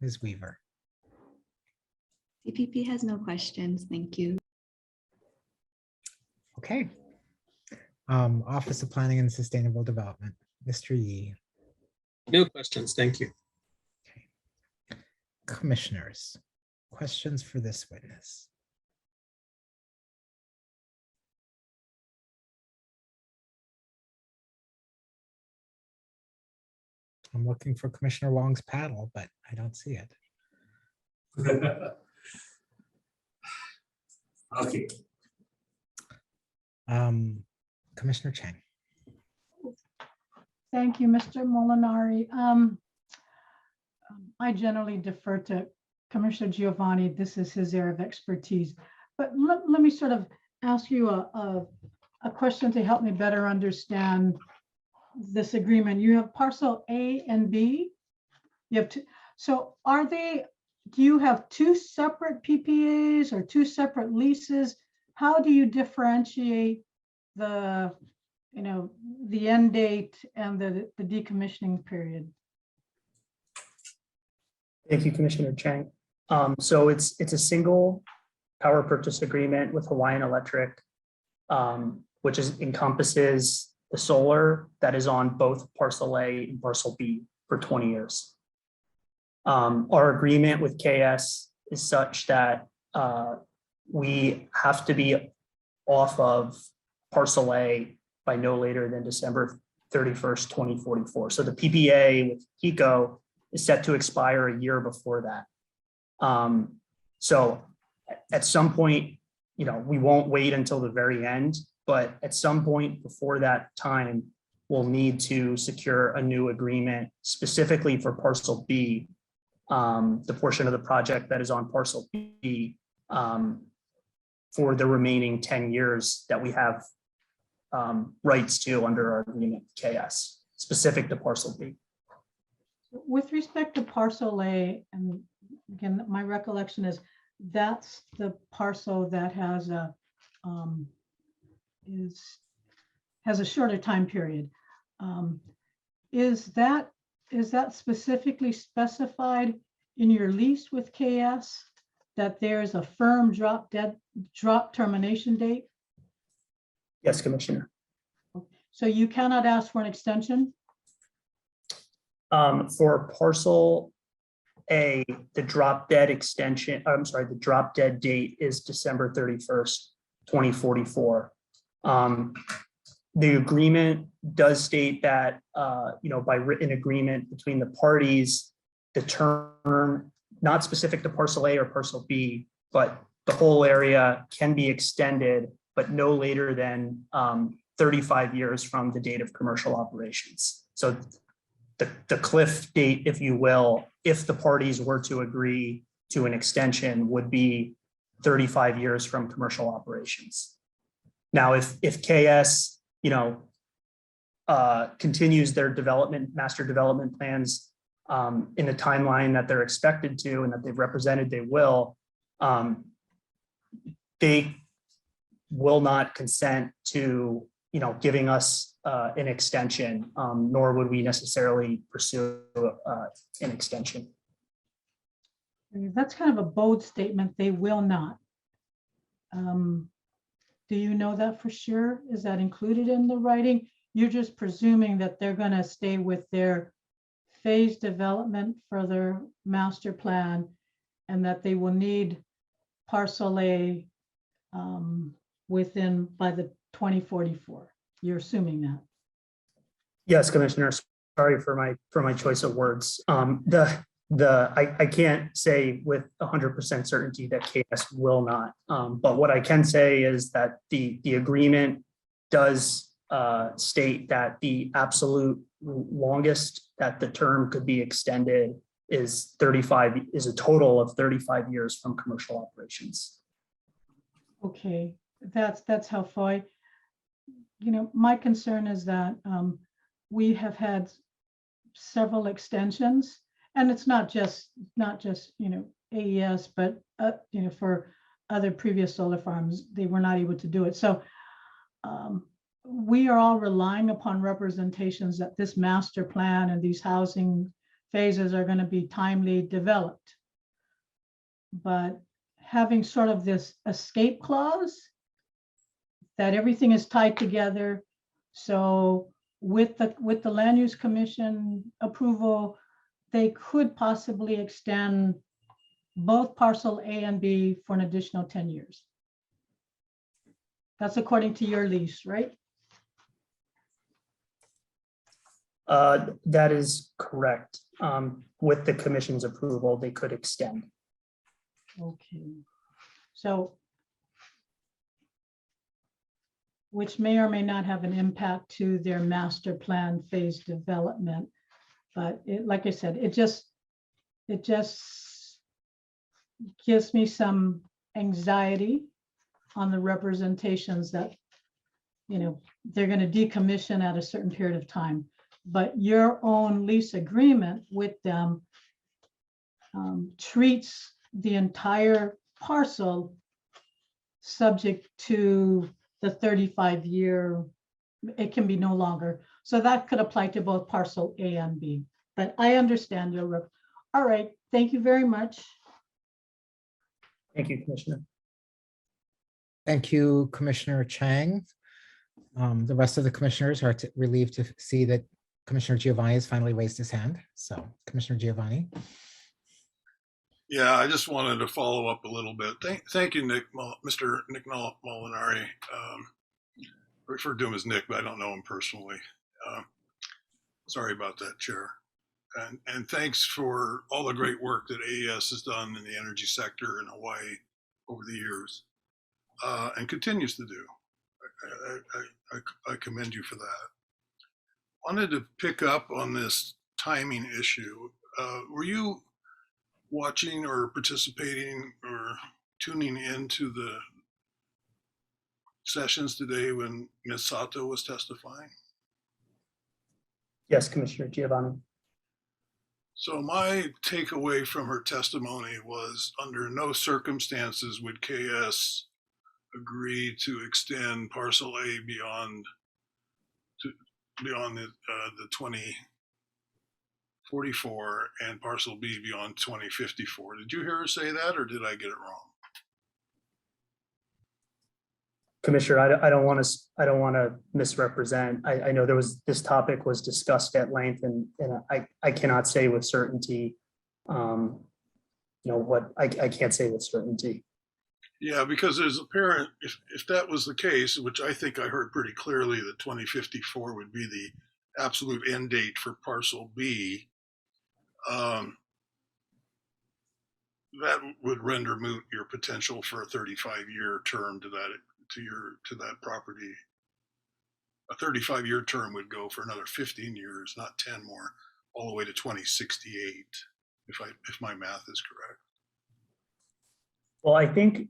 Ms. Weaver. DPP has no questions. Thank you. Okay. Office of Planning and Sustainable Development, Mr. Yee. No questions. Thank you. Commissioners, questions for this witness? I'm looking for Commissioner Wong's paddle, but I don't see it. Okay. Commissioner Chang. Thank you, Mr. Molinari. I generally defer to Commissioner Giovanni. This is his area of expertise. But let me sort of ask you a question to help me better understand this agreement. You have parcel A and B. You have two. So do you have two separate PPAs or two separate leases? How do you differentiate the end date and the decommissioning period? Thank you, Commissioner Chang. So it's a single power purchase agreement with Hawaiian Electric, which encompasses the solar that is on both parcel A and parcel B for 20 years. Our agreement with KS is such that we have to be off of parcel A by no later than December 31st, 2044. So the PPA with HECO is set to expire a year before that. So at some point, we won't wait until the very end, but at some point before that time, we'll need to secure a new agreement specifically for parcel B, the portion of the project that is on parcel B, for the remaining 10 years that we have rights to under our agreement with KS, specific to parcel B. With respect to parcel A, and again, my recollection is that's the parcel that has a shorter time period. Is that specifically specified in your lease with KS that there's a firm drop termination date? Yes, Commissioner. So you cannot ask for an extension? For parcel A, the drop dead date is December 31st, 2044. The agreement does state that, by written agreement between the parties, the term, not specific to parcel A or parcel B, but the whole area can be extended, but no later than 35 years from the date of commercial operations. So the cliff date, if you will, if the parties were to agree to an extension, would be 35 years from commercial operations. Now, if KS, continues their master development plans in the timeline that they're expected to and that they've represented they will, they will not consent to giving us an extension, nor would we necessarily pursue an extension. That's kind of a bold statement. They will not. Do you know that for sure? Is that included in the writing? You're just presuming that they're going to stay with their phase development for their master plan and that they will need parcel A by the 2044. You're assuming that. Yes, Commissioner. Sorry for my choice of words. I can't say with 100% certainty that KS will not. But what I can say is that the agreement does state that the absolute longest that the term could be extended is a total of 35 years from commercial operations. Okay, that's helpful. My concern is that we have had several extensions, and it's not just AES, but for other previous solar farms, they were not able to do it. So we are all relying upon representations that this master plan and these housing phases are going to be timely developed. But having sort of this escape clause that everything is tied together. So with the Land Use Commission approval, they could possibly extend both parcel A and B for an additional 10 years. That's according to your lease, right? That is correct. With the commission's approval, they could extend. Okay. So, which may or may not have an impact to their master plan phase development. But it, like I said, it just gives me some anxiety on the representations that, you know, they're going to decommission at a certain period of time. But your own lease agreement with them treats the entire parcel subject to the 35-year, it can be no longer. So that could apply to both parcel A and B. But I understand your, all right, thank you very much. Thank you, Commissioner. Thank you, Commissioner Chang. The rest of the commissioners are relieved to see that Commissioner Giovanni has finally raised his hand. So Commissioner Giovanni. Yeah, I just wanted to follow up a little bit. Thank you, Mr. Nick Molinari. I refer to him as Nick, but I don't know him personally. Sorry about that, Chair. And thanks for all the great work that AES has done in the energy sector in Hawaii over the years and continues to do. I commend you for that. Wanted to pick up on this timing issue. Were you watching or participating or tuning into the sessions today when Ms. Sato was testifying? Yes, Commissioner Giovanni. So my takeaway from her testimony was under no circumstances would KS agree to extend parcel A beyond the 2044 and parcel B beyond 2054. Did you hear her say that, or did I get it wrong? Commissioner, I don't want to misrepresent. I know this topic was discussed at length, and I cannot say with certainty. What I can't say with certainty. Yeah, because there's apparent, if that was the case, which I think I heard pretty clearly, that 2054 would be the absolute end date for parcel B, that would render moot your potential for a 35-year term to that property. A 35-year term would go for another 15 years, not 10 more, all the way to 2068, if my math is correct. Well, I think,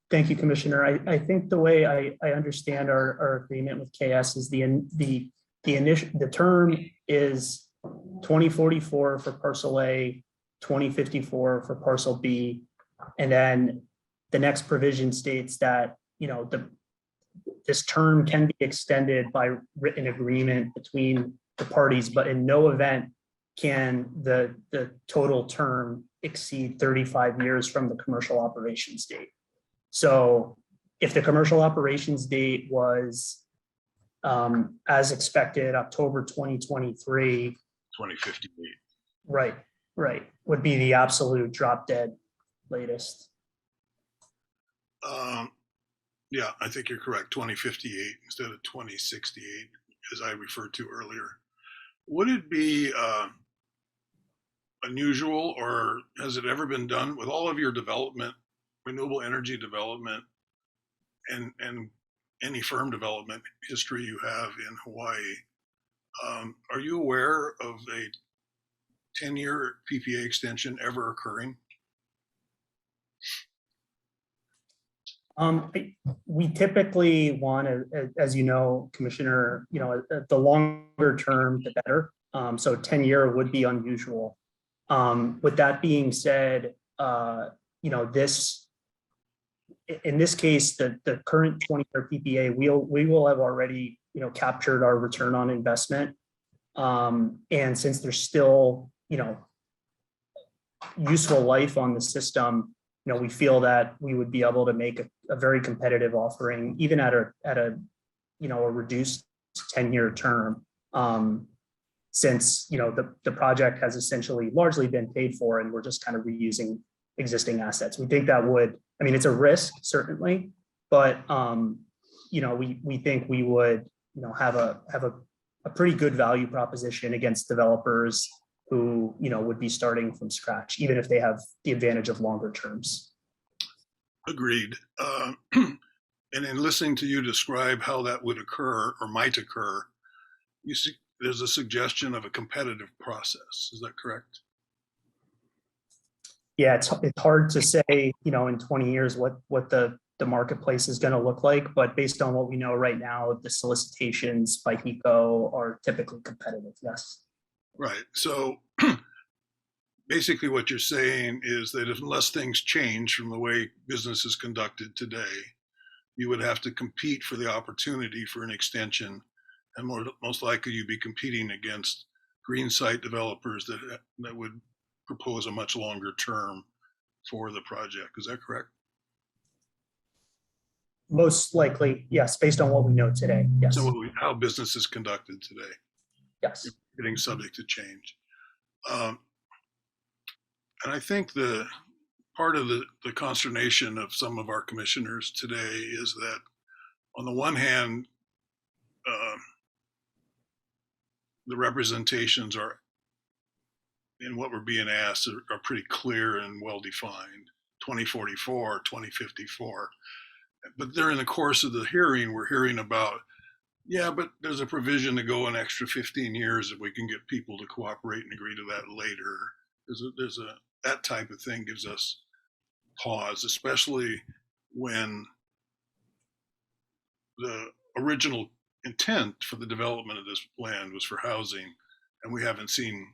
thank you, Commissioner. I think the way I understand our agreement with KS is the term is 2044 for parcel A, 2054 for parcel B, and then the next provision states that this term can be extended by written agreement between the parties, but in no event can the total term exceed 35 years from the commercial operations date. So if the commercial operations date was as expected, October 2023, 2058. Right, would be the absolute drop dead latest. Yeah, I think you're correct. 2058 instead of 2068, as I referred to earlier. Would it be unusual, or has it ever been done with all of your development, renewable energy development, and any firm development history you have in Hawaii? Are you aware of a 10-year PPA extension ever occurring? We typically want to, as you know, Commissioner, the longer term, the better. So 10-year would be unusual. With that being said, in this case, the current 20-year PPA, we will have already, captured our return on investment. And since there's still, useful life on the system, we feel that we would be able to make a very competitive offering, even at a reduced 10-year term, since the project has essentially largely been paid for, and we're just kind of reusing existing assets. We think that would, it's a risk certainly, but we think we would have a pretty good value proposition against developers who would be starting from scratch, even if they have the advantage of longer terms. Agreed. And in listening to you describe how that would occur or might occur, you see, there's a suggestion of a competitive process. Is that correct? Yeah, it's hard to say, in 20 years what the marketplace is going to look like, but based on what we know right now, the solicitations by HECO are typically competitive. Yes. Right. So basically what you're saying is that unless things change from the way business is conducted today, you would have to compete for the opportunity for an extension, and most likely you'd be competing against green site developers that would propose a much longer term for the project. Is that correct? Most likely, yes, based on what we know today. Yes. So how business is conducted today. Yes. Getting subject to change. And I think the part of the consternation of some of our commissioners today is that on the one hand, the representations are in what we're being asked are pretty clear and well-defined, 2044, 2054. But during the course of the hearing, we're hearing about, yeah, but there's a provision to go an extra 15 years if we can get people to cooperate and agree to that later. That type of thing gives us pause, especially when the original intent for the development of this land was for housing, and we haven't seen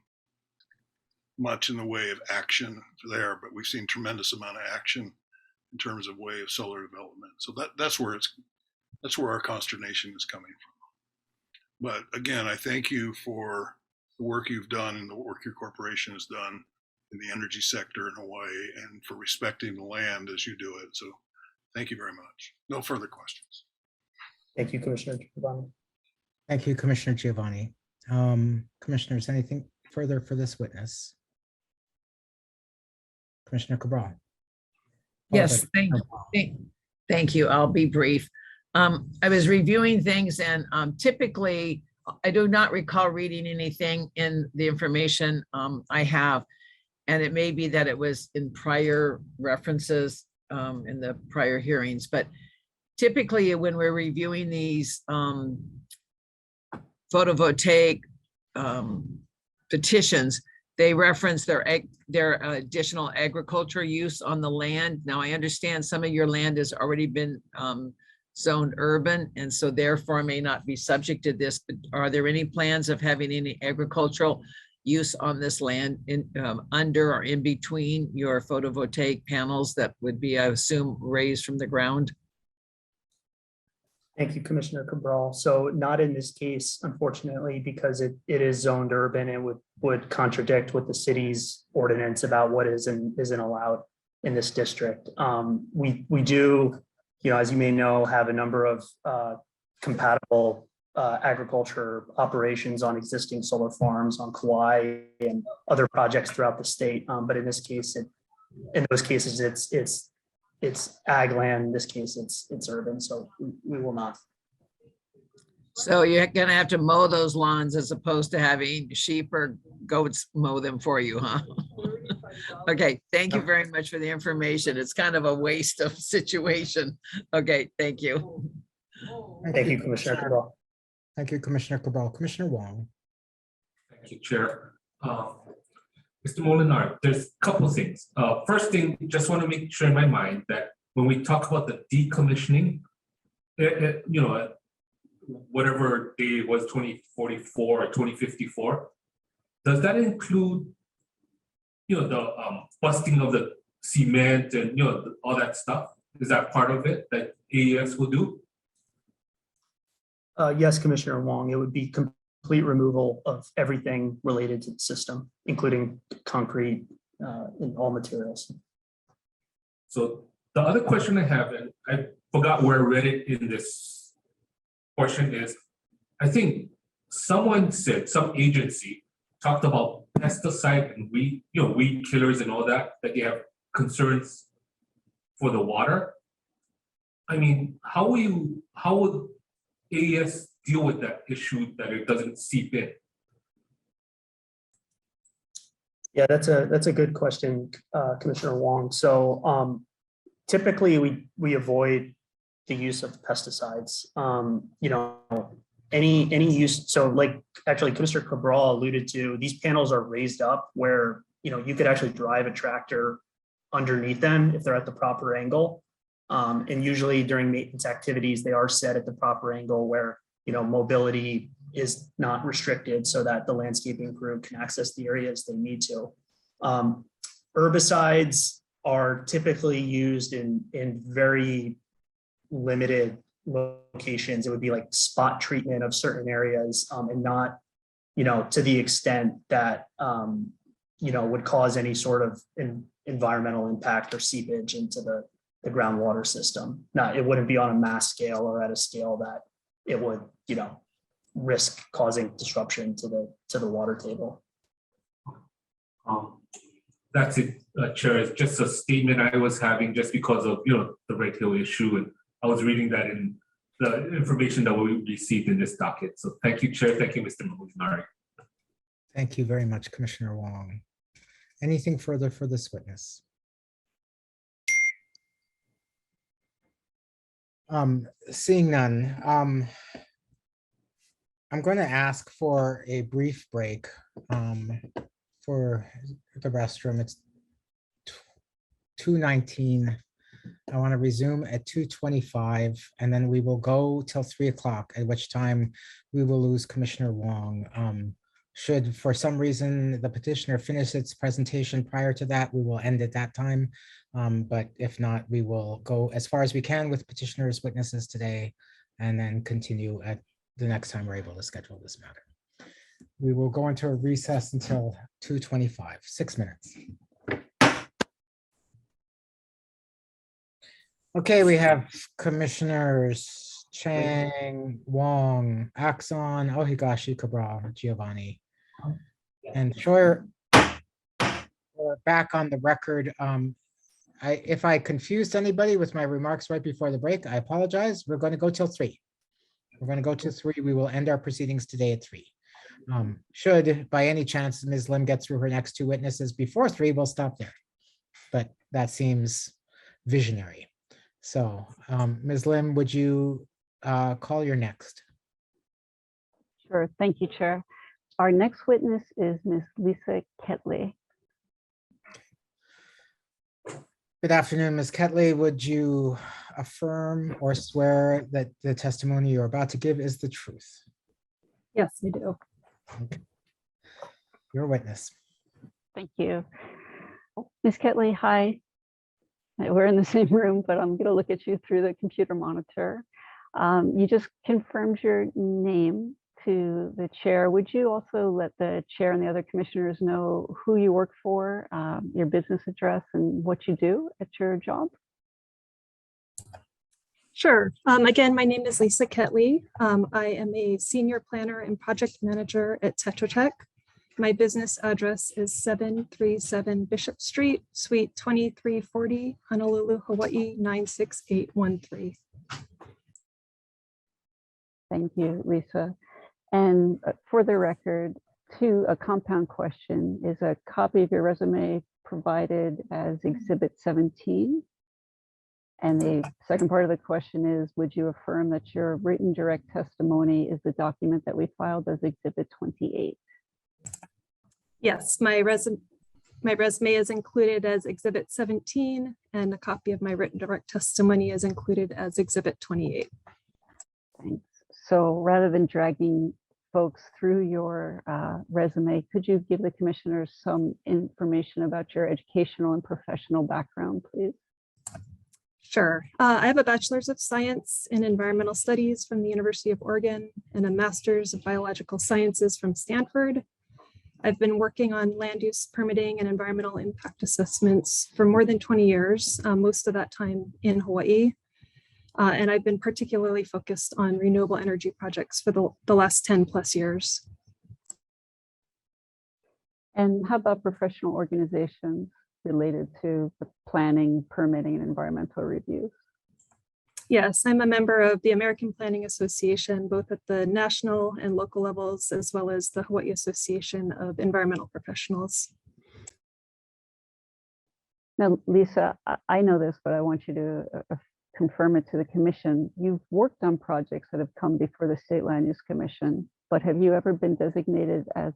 much in the way of action there, but we've seen tremendous amount of action in terms of way of solar development. So that's where our consternation is coming from. But again, I thank you for the work you've done and the work your corporation has done in the energy sector in Hawaii, and for respecting the land as you do it. So thank you very much. No further questions. Thank you, Commissioner Giovanni. Thank you, Commissioner Giovanni. Commissioners, anything further for this witness? Commissioner Cabral. Yes, thank you. I'll be brief. I was reviewing things, and typically I do not recall reading anything in the information I have, and it may be that it was in prior references in the prior hearings, but typically when we're reviewing these photovoltaic petitions, they reference their additional agriculture use on the land. Now, I understand some of your land has already been zoned urban, and so therefore may not be subject to this, but are there any plans of having any agricultural use on this land under or in between your photovoltaic panels that would be, I assume, raised from the ground? Thank you, Commissioner Cabral. So not in this case, unfortunately, because it is zoned urban and would contradict with the city's ordinance about what is and isn't allowed in this district. We do, as you may know, have a number of compatible agriculture operations on existing solar farms on Kauai and other projects throughout the state. But in this case, in those cases, it's ag land. In this case, it's urban, so we will not. So you're gonna have to mow those lawns as opposed to having sheep or goats mow them for you, huh? Okay, thank you very much for the information. It's kind of a waste of situation. Okay, thank you. Thank you, Commissioner Cabral. Thank you, Commissioner Cabral. Commissioner Wong. Thank you, Chair. Mr. Molinar, there's a couple things. First thing, just want to make sure in my mind that when we talk about the decommissioning, whatever day it was, 2044 or 2054, does that include, the busting of the cement and, all that stuff? Is that part of it that AES will do? Yes, Commissioner Wong, it would be complete removal of everything related to the system, including concrete and all materials. So the other question I have, and I forgot where I read it in this portion, is I think someone said, some agency talked about pesticide and weed, weed killers and all that they have concerns for the water. I mean, how would AES deal with that issue that it doesn't seep in? Yeah, that's a good question, Commissioner Wong. So typically we avoid the use of pesticides. Any use. So like actually Commissioner Cabral alluded to, these panels are raised up where you could actually drive a tractor underneath them if they're at the proper angle. And usually during maintenance activities, they are set at the proper angle where mobility is not restricted so that the landscaping crew can access the areas they need to. Herbicides are typically used in very limited locations. It would be like spot treatment of certain areas and not, to the extent that, would cause any sort of environmental impact or seepage into the groundwater system. Now, it wouldn't be on a mass scale or at a scale that it would, risk causing disruption to the water table. That's it, Chair. It's just a statement I was having just because of the Red Hill issue, and I was reading that in the information that we received in this docket. So thank you, Chair. Thank you, Mr. Mahmoudnari. Thank you very much, Commissioner Wong. Anything further for this witness? Seeing none, I'm going to ask for a brief break for the restroom. It's 2:19. I want to resume at 2:25, and then we will go till 3 o'clock, at which time we will lose Commissioner Wong. Should for some reason the petitioner finish its presentation prior to that, we will end at that time. But if not, we will go as far as we can with petitioner's witnesses today, and then continue at the next time we're able to schedule this matter. We will go into a recess until 2:25, 6 minutes. Okay, we have Commissioners Chang, Wong, Axon, Ohigashi, Cabral, Giovanni, and Scheuer. We're back on the record. If I confused anybody with my remarks right before the break, I apologize. We're going to go till 3. We're going to go to 3. We will end our proceedings today at 3. Should by any chance Ms. Lim get through her next 2 witnesses before 3, we'll stop there. But that seems visionary. So Ms. Lim, would you call your next? Sure. Thank you, Chair. Our next witness is Ms. Lisa Ketley. Good afternoon, Ms. Ketley. Would you affirm or swear that the testimony you're about to give is the truth? Yes, I do. Okay. You're a witness. Thank you. Ms. Ketley, hi. We're in the same room, but I'm going to look at you through the computer monitor. You just confirmed your name to the chair. Would you also let the chair and the other commissioners know who you work for, your business address, and what you do at your job? Sure. Again, my name is Lisa Ketley. I am a senior planner and project manager at Tetra Tech. My business address is 737 Bishop Street, Suite 2340, Honolulu, Hawaii, 96813. Thank you, Lisa. And for the record, a compound question, is a copy of your resume provided as Exhibit 17? And the second part of the question is, would you affirm that your written direct testimony is the document that we filed as Exhibit 28? Yes, my resume is included as Exhibit 17, and a copy of my written direct testimony is included as Exhibit 28. Thanks. So rather than dragging folks through your resume, could you give the commissioners some information about your educational and professional background, please? Sure. I have a Bachelor's of Science in Environmental Studies from the University of Oregon and a Master's of Biological Sciences from Stanford. I've been working on land use permitting and environmental impact assessments for more than 20 years, most of that time in Hawaii. And I've been particularly focused on renewable energy projects for the last 10 plus years. And how about professional organizations related to the planning, permitting, and environmental reviews? Yes, I'm a member of the American Planning Association, both at the national and local levels, as well as the Hawaii Association of Environmental Professionals. Now, Lisa, I know this, but I want you to confirm it to the commission. You've worked on projects that have come before the State Land Use Commission, but have you ever been designated as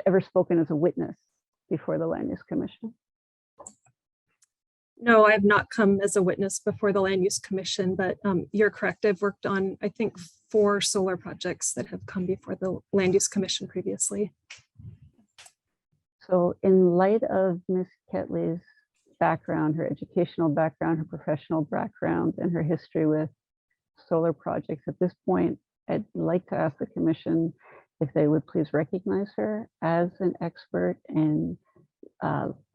ever spoken as a witness before the Land Use Commission? No, I have not come as a witness before the Land Use Commission, but you're correct. I've worked on, I think, 4 solar projects that have come before the Land Use Commission previously. So in light of Ms. Ketley's background, her educational background, her professional background, and her history with solar projects, at this point, I'd like to ask the commission if they would please recognize her as an expert in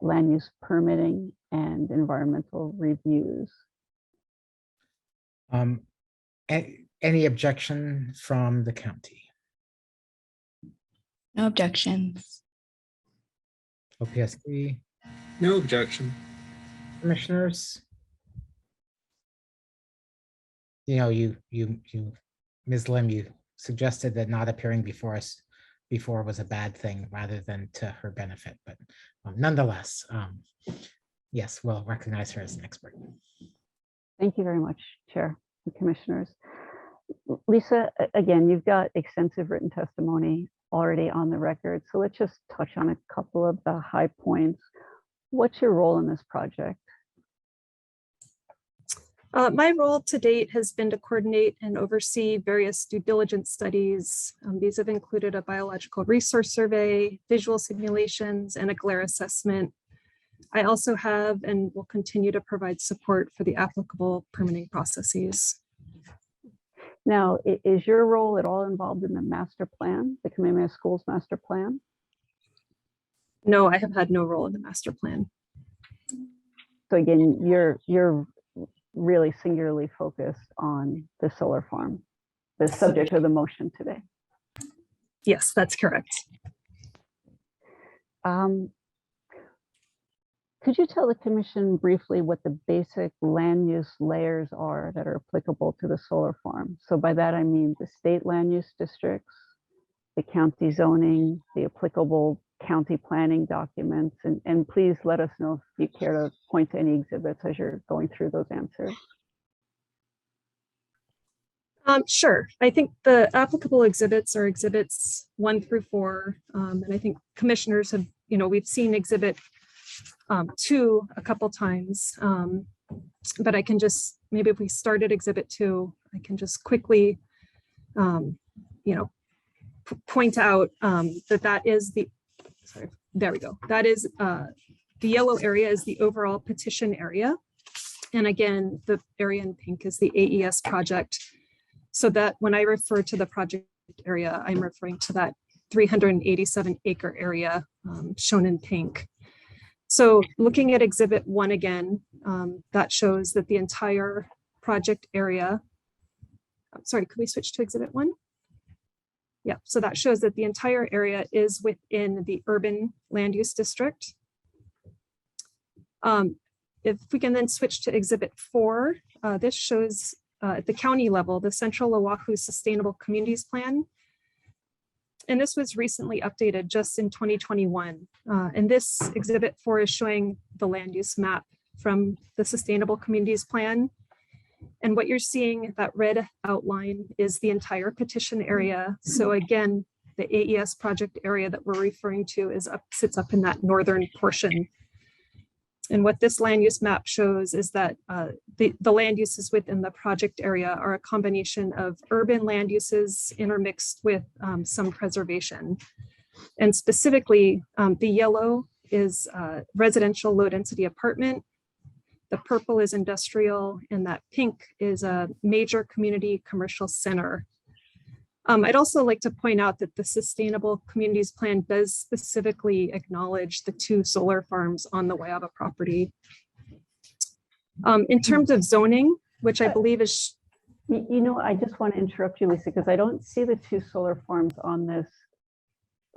land use permitting and environmental reviews. Any objection from the county? No objections. OPSD? No objection. Commissioners? You know, Ms. Lim, you suggested that not appearing before us before was a bad thing rather than to her benefit, but nonetheless, yes, we'll recognize her as an expert. Thank you very much, Chair and Commissioners. Lisa, again, you've got extensive written testimony already on the record, so let's just touch on a couple of the high points. What's your role in this project? My role to date has been to coordinate and oversee various due diligence studies. These have included a biological resource survey, visual simulations, and a glare assessment. I also have and will continue to provide support for the applicable permitting processes. Now, is your role at all involved in the master plan, the Kamehameha Schools master plan? No, I have had no role in the master plan. So again, you're really singularly focused on the solar farm, the subject of the motion today. Yes, that's correct. Could you tell the commission briefly what the basic land use layers are that are applicable to the solar farm? So by that, I mean the state land use districts, the county zoning, the applicable county planning documents, and please let us know if you care to point to any exhibits as you're going through those answers. Sure. I think the applicable exhibits are exhibits 1 through 4. And I think commissioners have, we've seen exhibit 2 a couple times. But I can just, maybe if we start at exhibit 2, I can just quickly, point out that is the, sorry, there we go. That is the yellow area is the overall petition area. And again, the area in pink is the AES project. So that when I refer to the project area, I'm referring to that 387 acre area shown in pink. So looking at exhibit 1 again, that shows that the entire project area, sorry, could we switch to exhibit 1? Yeah, so that shows that the entire area is within the urban land use district. If we can then switch to exhibit 4, this shows at the county level, the Central Oahu Sustainable Communities Plan. And this was recently updated just in 2021. And this exhibit 4 is showing the land use map from the Sustainable Communities Plan. And what you're seeing, that red outline, is the entire petition area. So again, the AES project area that we're referring to sits up in that northern portion. And what this land use map shows is that the land uses within the project area are a combination of urban land uses intermixed with some preservation. And specifically, the yellow is residential low density apartment. The purple is industrial, and that pink is a major community commercial center. I'd also like to point out that the Sustainable Communities Plan does specifically acknowledge the 2 solar farms on the Wyava property. In terms of zoning, which I believe is. You know, I just want to interrupt you, Lisa, because I don't see the 2 solar farms on this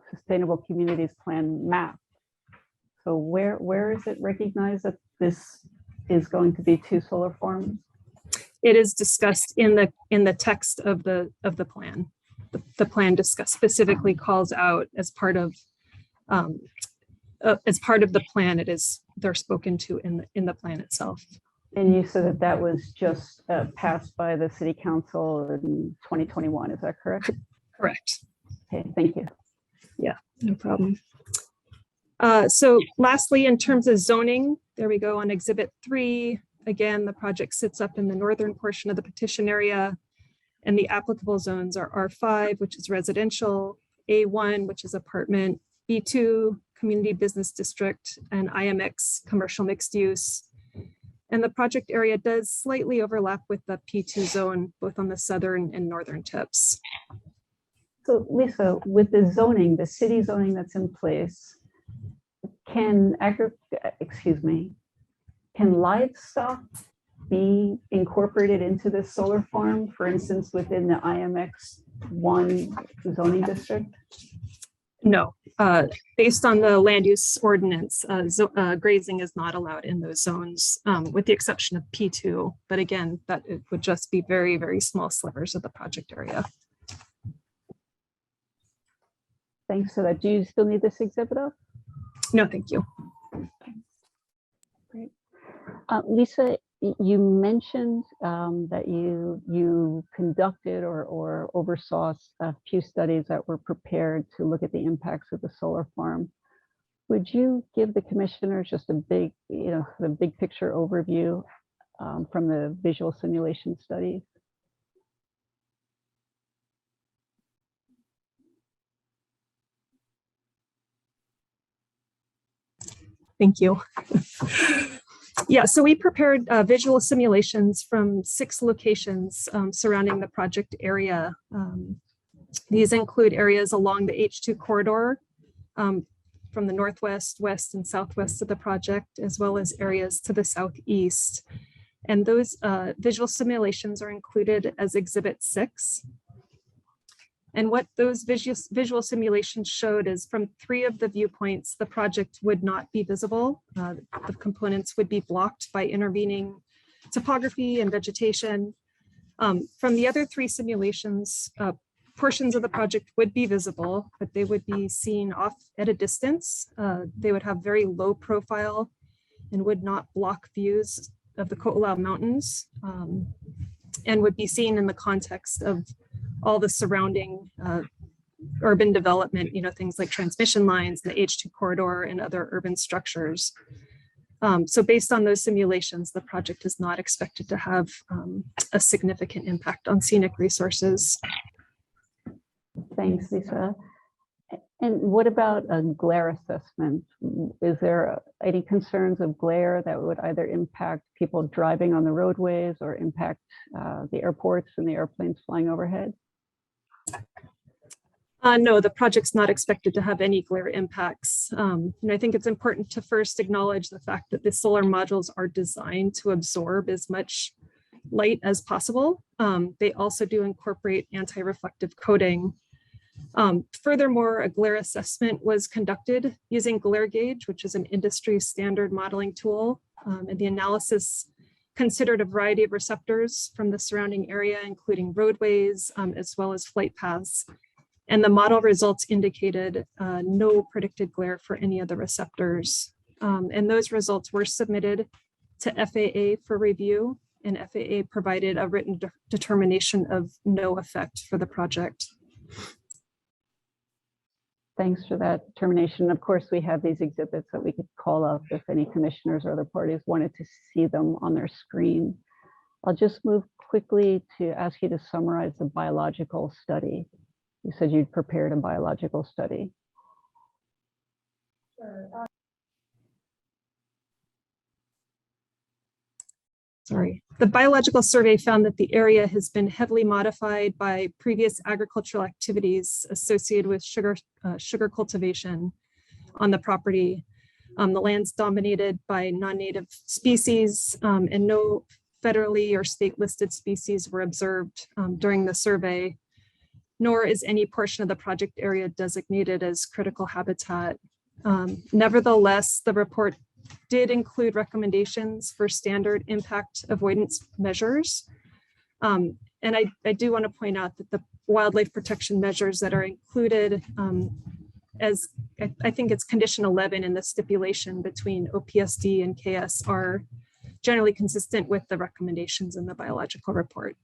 Sustainable Communities Plan map. So where is it recognized that this is going to be 2 solar farms? It is discussed in the text of the plan. The plan specifically calls out as part of the plan. They're spoken to in the plan itself. And you said that that was just passed by the city council in 2021. Is that correct? Correct. Okay, thank you. Yeah, no problem. So lastly, in terms of zoning, there we go on Exhibit 3. Again, the project sits up in the northern portion of the petition area, and the applicable zones are R5, which is residential, A1, which is apartment, B2, community business district, and IMX, commercial mixed use. And the project area does slightly overlap with the P2 zone, both on the southern and northern tips. So Lisa, with the zoning, the city zoning that's in place, can livestock be incorporated into this solar farm, for instance, within the IMX1 zoning district? No, based on the land use ordinance, grazing is not allowed in those zones, with the exception of P2. But again, that it would just be very, very small slivers of the project area. Thanks for that. Do you still need this exhibit up? No, thank you. Great. Lisa, you mentioned that you conducted or oversaw a few studies that were prepared to look at the impacts of the solar farm. Would you give the commissioners just a big, the big picture overview from the visual simulation studies? Thank you. Yeah, so we prepared visual simulations from 6 locations surrounding the project area. These include areas along the H2 corridor from the northwest, west, and southwest of the project, as well as areas to the southeast. And those visual simulations are included as Exhibit 6. And what those visual simulations showed is from 3 of the viewpoints, the project would not be visible. The components would be blocked by intervening topography and vegetation. From the other 3 simulations, portions of the project would be visible, but they would be seen off at a distance. They would have very low profile and would not block views of the Ko'olau Mountains, and would be seen in the context of all the surrounding urban development, things like transmission lines, the H2 corridor, and other urban structures. So based on those simulations, the project is not expected to have a significant impact on scenic resources. Thanks, Lisa. And what about a glare assessment? Is there any concerns of glare that would either impact people driving on the roadways or impact the airports and the airplanes flying overhead? No, the project's not expected to have any glare impacts. I think it's important to first acknowledge the fact that the solar modules are designed to absorb as much light as possible. They also do incorporate anti-reflective coating. Furthermore, a glare assessment was conducted using glare gauge, which is an industry standard modeling tool. And the analysis considered a variety of receptors from the surrounding area, including roadways, as well as flight paths. And the model results indicated no predicted glare for any of the receptors. And those results were submitted to FAA for review, and FAA provided a written determination of no effect for the project. Thanks for that determination. Of course, we have these exhibits that we could call up if any commissioners or other parties wanted to see them on their screen. I'll just move quickly to ask you to summarize the biological study. You said you'd prepared a biological study. Sure. The biological survey found that the area has been heavily modified by previous agricultural activities associated with sugar cultivation on the property. The land's dominated by non-native species, and no federally or state listed species were observed during the survey, nor is any portion of the project area designated as critical habitat. Nevertheless, the report did include recommendations for standard impact avoidance measures. And I do want to point out that the wildlife protection measures that are included as I think it's condition 11 in the stipulation between OPSD and KS are generally consistent with the recommendations in the biological report.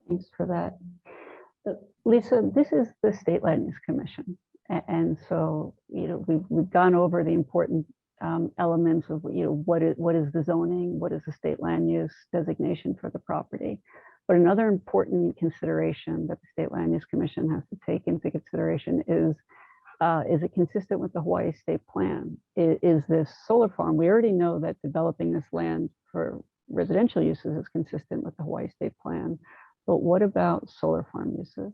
Thanks for that. Lisa, this is the State Land Use Commission. And so, we've gone over the important elements of, what is the zoning, what is the state land use designation for the property. But another important consideration that the State Land Use Commission has to take into consideration is it consistent with the Hawaii State Plan? Is this solar farm? We already know that developing this land for residential uses is consistent with the Hawaii State Plan, but what about solar farm uses?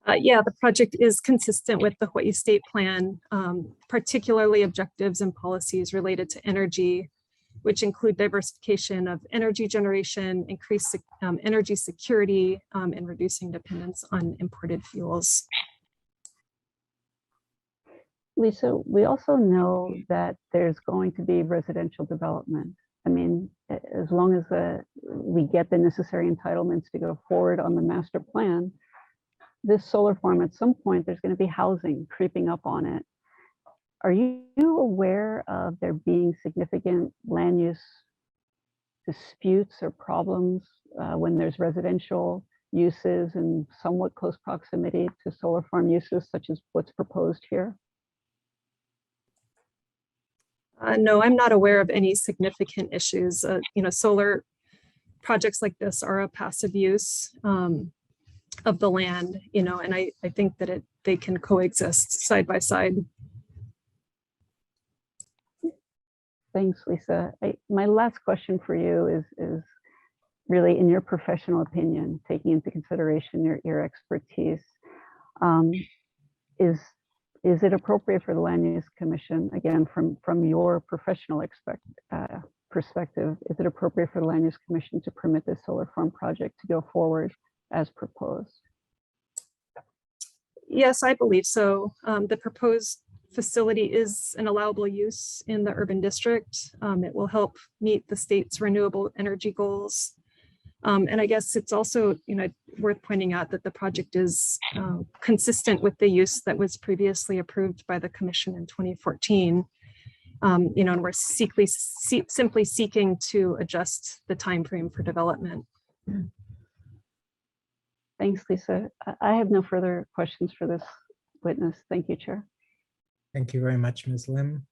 Yeah, the project is consistent with the Hawaii State Plan, particularly objectives and policies related to energy, which include diversification of energy generation, increased energy security, and reducing dependence on imported fuels. Lisa, we also know that there's going to be residential development. I mean, as long as we get the necessary entitlements to go forward on the master plan, this solar farm, at some point, there's going to be housing creeping up on it. Are you aware of there being significant land use disputes or problems when there's residential uses in somewhat close proximity to solar farm uses, such as what's proposed here? No, I'm not aware of any significant issues. Solar projects like this are a passive use of the land, and I think that they can coexist side by side. Thanks, Lisa. My last question for you is really, in your professional opinion, taking into consideration your expertise, is it appropriate for the Land Use Commission, again, from your professional perspective, is it appropriate for the Land Use Commission to permit this solar farm project to go forward as proposed? Yes, I believe so. The proposed facility is an allowable use in the urban district. It will help meet the state's renewable energy goals. And I guess it's also, worth pointing out that the project is consistent with the use that was previously approved by the commission in 2014. And we're simply seeking to adjust the timeframe for development. Thanks, Lisa. I have no further questions for this witness. Thank you, Chair. Thank you very much, Ms. Lim.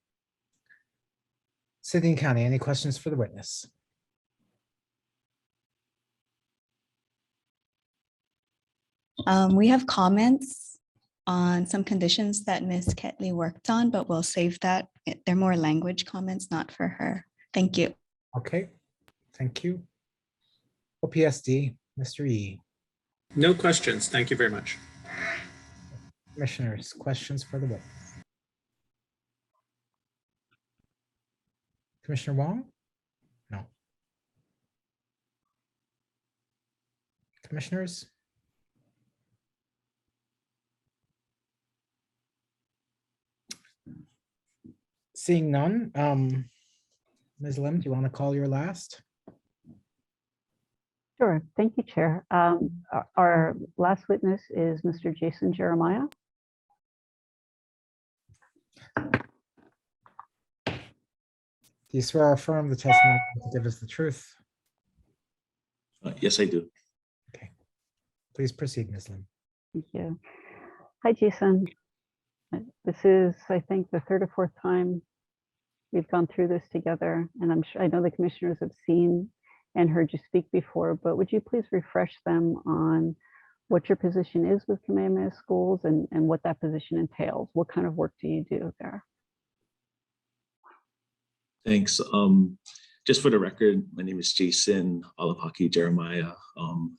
City and County, any questions for the witness? We have comments on some conditions that Ms. Ketley worked on, but we'll save that. They're more language comments, not for her. Thank you. Okay, thank you. OPSD, Mr. Yee. No questions. Thank you very much. Commissioners, questions for the witness? Commissioner Wong? No. Commissioners? Seeing none, Ms. Lim, do you want to call your last? Sure. Thank you, Chair. Our last witness is Mr. Jason Jeremiah. Do you swear or affirm the testimony to give us the truth? Yes, I do. Okay. Please proceed, Ms. Lim. Thank you. Hi, Jason. This is, I think, the third or fourth time we've gone through this together, and I know the commissioners have seen and heard you speak before, but would you please refresh them on what your position is with Kamehameha Schools and what that position entails? What kind of work do you do there? Thanks. Just for the record, my name is Jason Alapaki Jeremiah.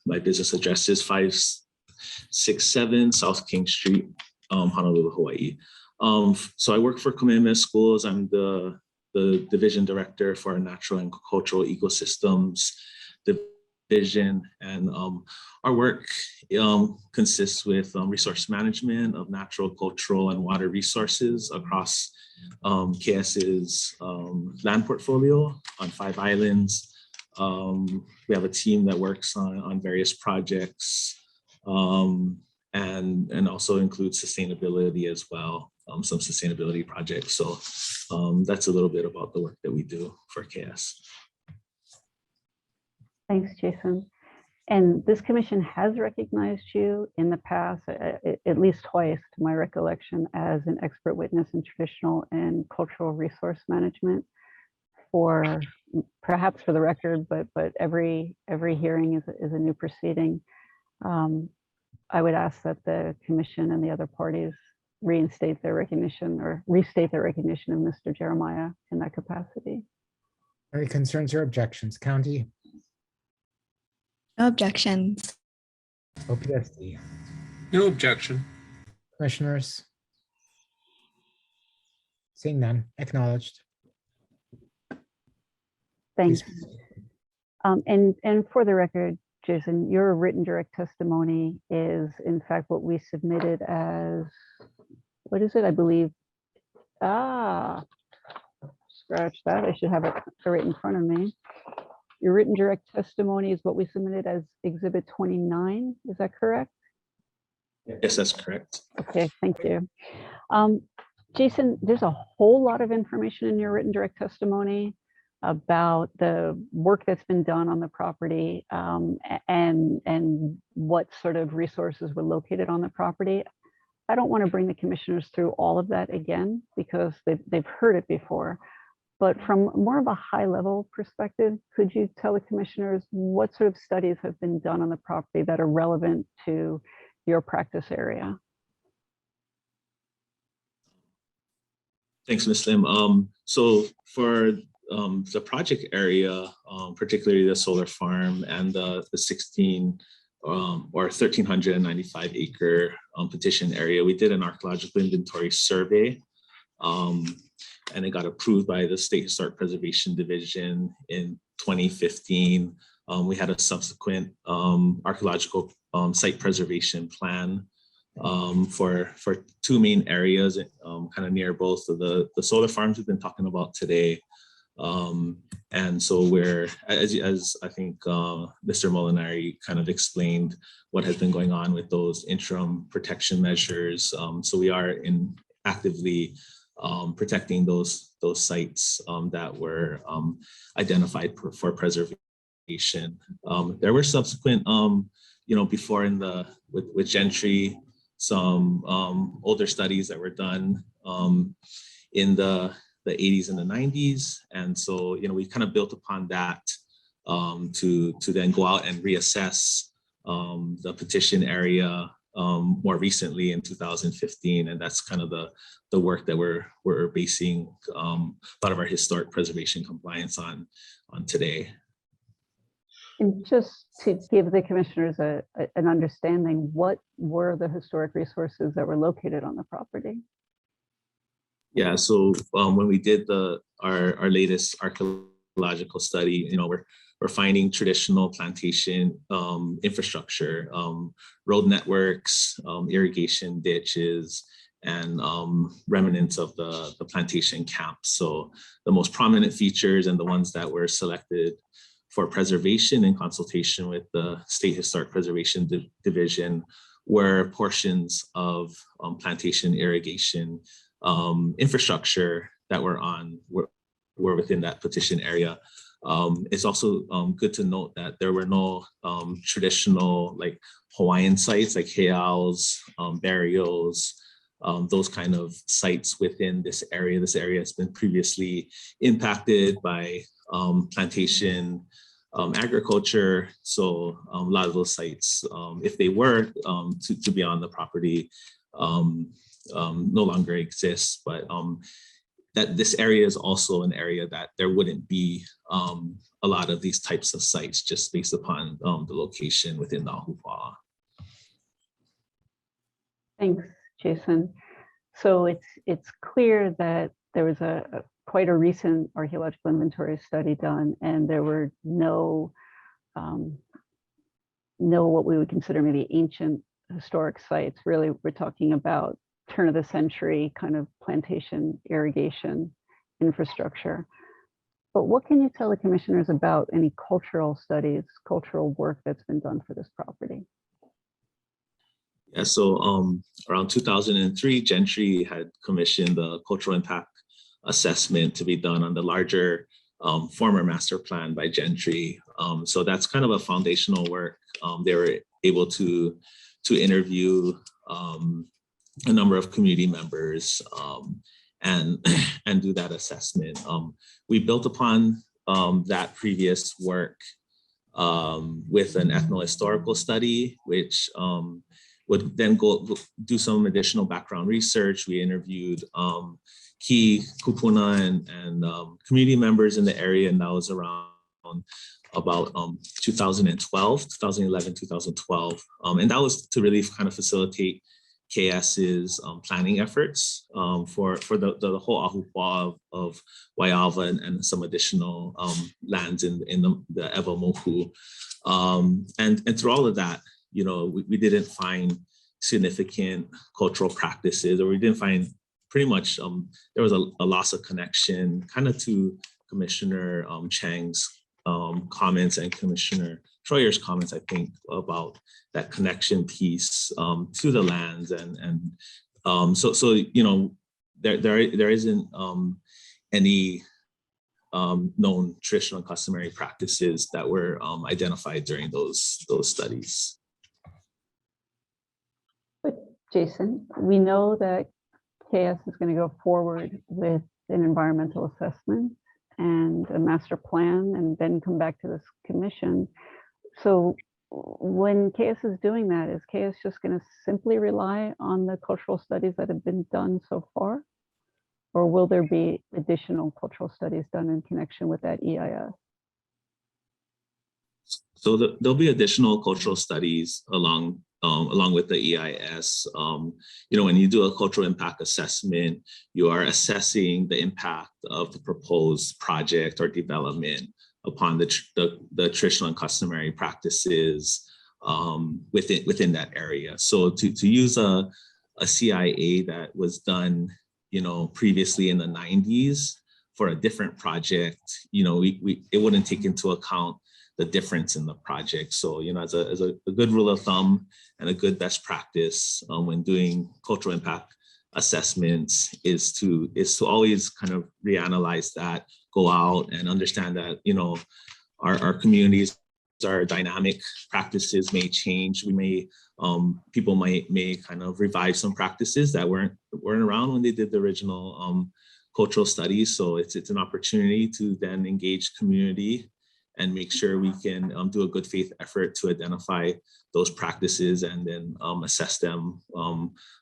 My business address is 567 South King Street, Honolulu, Hawaii. So I work for Kamehameha Schools. I'm the division director for our natural and cultural ecosystems division, and our work consists with resource management of natural, cultural, and water resources across KS's land portfolio on 5 islands. We have a team that works on various projects and also includes sustainability as well, some sustainability projects. So that's a little bit about the work that we do for KS. Thanks, Jason. And this commission has recognized you in the past, at least twice to my recollection, as an expert witness in traditional and cultural resource management. For perhaps for the record, but every hearing is a new proceeding. I would ask that the commission and the other parties reinstate their recognition or restate their recognition of Mr. Jeremiah in that capacity. Any concerns or objections? County? No objections. OPSD? No objection. Commissioners? Seeing none, acknowledged. Thanks. And for the record, Jason, your written direct testimony is in fact what we submitted as, what is it? I believe, scratch that. I should have it right in front of me. Your written direct testimony is what we submitted as Exhibit 29. Is that correct? Yes, that's correct. Okay, thank you. Jason, there's a whole lot of information in your written direct testimony about the work that's been done on the property and what sort of resources were located on the property. I don't want to bring the commissioners through all of that again because they've heard it before. But from more of a high level perspective, could you tell the commissioners what sort of studies have been done on the property that are relevant to your practice area? Thanks, Ms. Lim. So for the project area, particularly the solar farm and the 16 or 1,395 acre petition area, we did an archaeological inventory survey. And it got approved by the State Historic Preservation Division in 2015. We had a subsequent archaeological site preservation plan for 2 main areas, kind of near both of the solar farms we've been talking about today. And so we're, as I think Mr. Molinari kind of explained what has been going on with those interim protection measures. So we are actively protecting those sites that were identified for preservation. There were subsequent, before with Gentry, some older studies that were done in the 80s and the 90s. And so, we kind of built upon that to then go out and reassess the petition area more recently in 2015. And that's kind of the work that we're basing a lot of our historic preservation compliance on today. And just to give the commissioners an understanding, what were the historic resources that were located on the property? Yeah, so when we did our latest archaeological study, we're finding traditional plantation infrastructure, road networks, irrigation ditches, and remnants of the plantation camps. So the most prominent features and the ones that were selected for preservation in consultation with the State Historic Preservation Division were portions of plantation irrigation infrastructure that were within that petition area. It's also good to note that there were no traditional like Hawaiian sites like heiaus, burials, those kind of sites within this area. This area has been previously impacted by plantation agriculture. So a lot of those sites, if they were to be on the property, no longer exist. But that this area is also an area that there wouldn't be a lot of these types of sites just based upon the location within the Ahupua'a. Thanks, Jason. So it's clear that there was quite a recent archaeological inventory study done, and there were no what we would consider maybe ancient historic sites. Really, we're talking about turn of the century kind of plantation irrigation infrastructure. But what can you tell the commissioners about any cultural studies, cultural work that's been done for this property? Yeah, so around 2003, Gentry had commissioned the cultural impact assessment to be done on the larger former master plan by Gentry. So that's kind of a foundational work. They were able to interview a number of community members and do that assessment. We built upon that previous work with an ethnohistorical study, which would then go do some additional background research. We interviewed key kupuna and community members in the area, and that was around about 2011, 2012. And that was to really kind of facilitate KS's planning efforts for the whole Ahupua'a of Wyava and some additional lands in the Ewa Mohu. And through all of that, you know, we didn't find significant cultural practices, or we didn't find pretty much, there was a loss of connection kind of to Commissioner Chang's comments and Commissioner Troyer's comments, I think, about that connection piece to the lands. So you know, there isn't any known traditional and customary practices that were identified during those studies. But Jason, we know that KS is going to go forward with an environmental assessment and a master plan and then come back to this commission. So when KS is doing that, is KS just going to simply rely on the cultural studies that have been done so far? Or will there be additional cultural studies done in connection with that EIS? So there'll be additional cultural studies along with the EIS. You know, when you do a cultural impact assessment, you are assessing the impact of the proposed project or development upon the traditional and customary practices within that area. So to use a CIA that was done, you know, previously in the 90s for a different project, you know, it wouldn't take into account the difference in the project. So, you know, as a good rule of thumb and a good best practice when doing cultural impact assessments is to always kind of reanalyze that, go out and understand that, you know, our communities are dynamic, practices may change. We may, people may kind of revive some practices that weren't around when they did the original cultural studies. So it's an opportunity to then engage community and make sure we can do a good faith effort to identify those practices and then assess them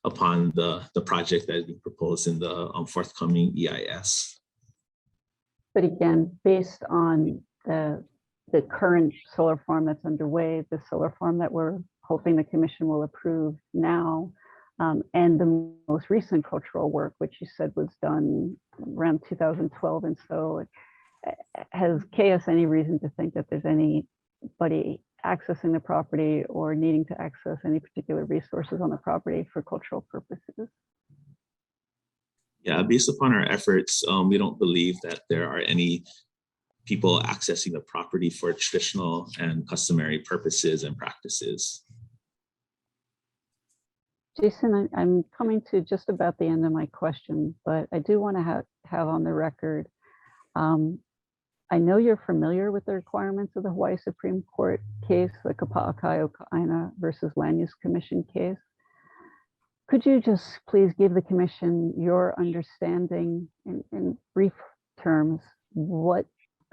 upon the project that is being proposed in the forthcoming EIS. But again, based on the current solar farm that's underway, the solar farm that we're hoping the commission will approve now, and the most recent cultural work, which you said was done around 2012. And so has KS any reason to think that there's anybody accessing the property or needing to access any particular resources on the property for cultural purposes? Yeah, based upon our efforts, we don't believe that there are any people accessing the property for traditional and customary purposes and practices. Jason, I'm coming to just about the end of my question, but I do want to have on the record, I know you're familiar with the requirements of the Hawaii Supreme Court case, the Kapa'akai Oka'aina versus Land Use Commission case. Could you just please give the commission your understanding in brief terms, what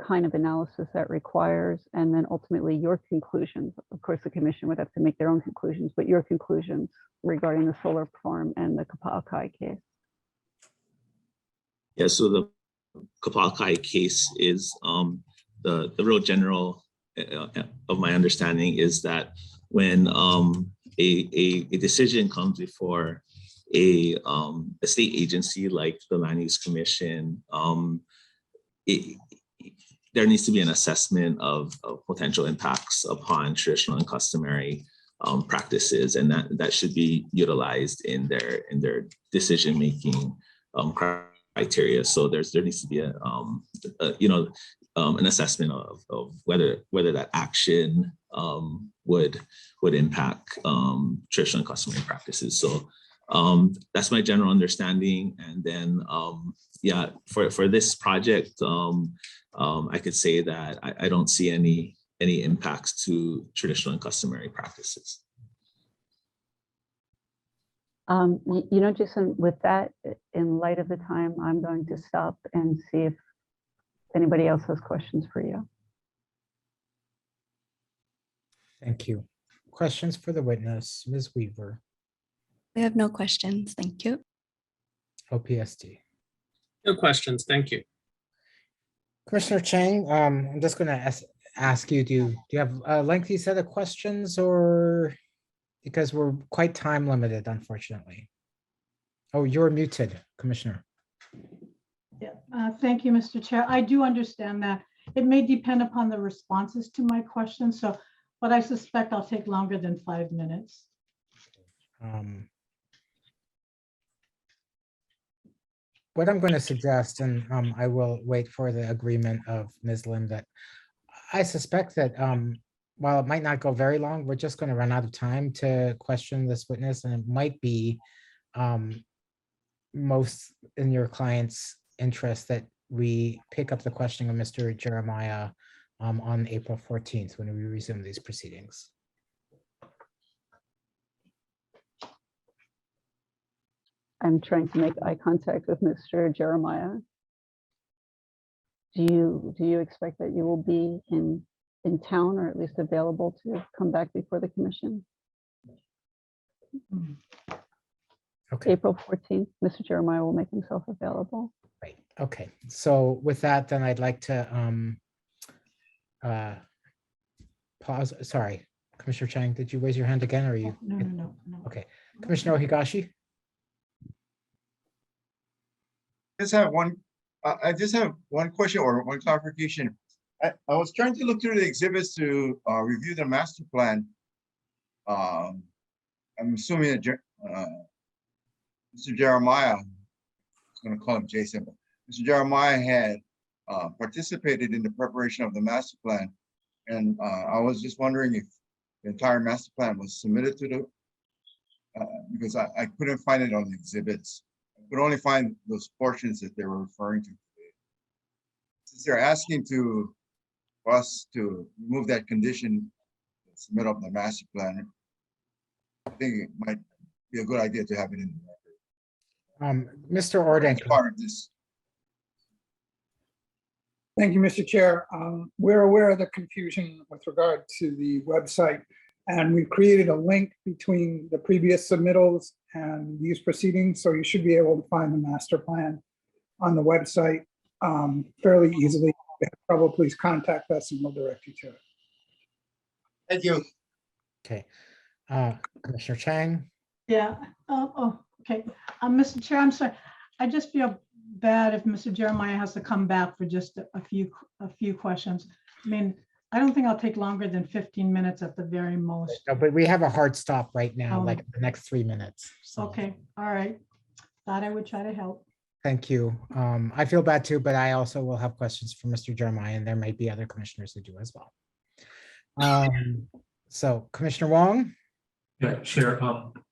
kind of analysis that requires, and then ultimately your conclusions? Of course, the commission would have to make their own conclusions, but your conclusions regarding the solar farm and the Kapa'akai case. Yeah, so the Kapalkai case is the real general of my understanding is that when a decision comes before a state agency like the Land Use Commission, there needs to be an assessment of potential impacts upon traditional and customary practices, and that should be utilized in their decision making criteria. So there needs to be an assessment of whether that action would impact traditional and customary practices. So that's my general understanding. And then yeah, for this project, I could say that I don't see any impacts to traditional and customary practices. Jason, with that, in light of the time, I'm going to stop and see if anybody else has questions for you. Thank you. Questions for the witness, Ms. Weaver, We have no questions. Thank you. OPSD. No questions. Thank you. Commissioner Chang, I'm just going to ask you, do you have a lengthy set of questions, or because we're quite time limited, unfortunately? Oh, you're muted, Commissioner. Yeah, thank you, Mr. Chair. I do understand that. It may depend upon the responses to my questions, but I suspect I'll take longer than 5 minutes. What I'm going to suggest, and I will wait for the agreement of Ms. Lim, that I suspect that while it might not go very long, we're just going to run out of time to question this witness, and it might be most in your client's interest that we pick up the questioning of Mr. Jeremiah on April 14th when we resume these proceedings. I'm trying to make eye contact with Mr. Jeremiah. Do you expect that you will be in town, or at least available to come back before the commission? Okay. April 14th, Mr. Jeremiah will make himself available. Right. Okay. So with that, then I'd like to pause. Sorry, Commissioner Chang, did you raise your hand again, or are you? No. Okay. Commissioner Higashi. I just have one question or one clarification. I was trying to look through the exhibits to review the master plan. I'm assuming that Mr. Jeremiah, I was going to call him Jason, but Mr. Jeremiah had participated in the preparation of the master plan. And I was just wondering if the entire master plan was submitted to the, because I couldn't find it on the exhibits. I could only find those portions that they were referring to. Since they're asking for us to remove that condition, submit up the master plan, I think it might be a good idea to have it in the record. Mr. Orden. Part of this. Thank you, Mr. Chair. We're aware of the confusion with regard to the website, and we've created a link between the previous submittals and these proceedings, so you should be able to find the master plan on the website fairly easily. If you have trouble, please contact us and we'll direct you to it. Thank you. Okay. Commissioner Chang. Yeah. Okay. Mr. Chair, I'm sorry. I just feel bad if Mr. Jeremiah has to come back for just a few questions. I mean, I don't think I'll take longer than 15 minutes at the very most. No, but we have a hard stop right now, like the next 3 minutes. So. Okay. All right. Thought I would try to help. Thank you. I feel bad too, but I also will have questions for Mr. Jeremiah, and there might be other commissioners who do as well. So Commissioner Wong. Yeah, Chair,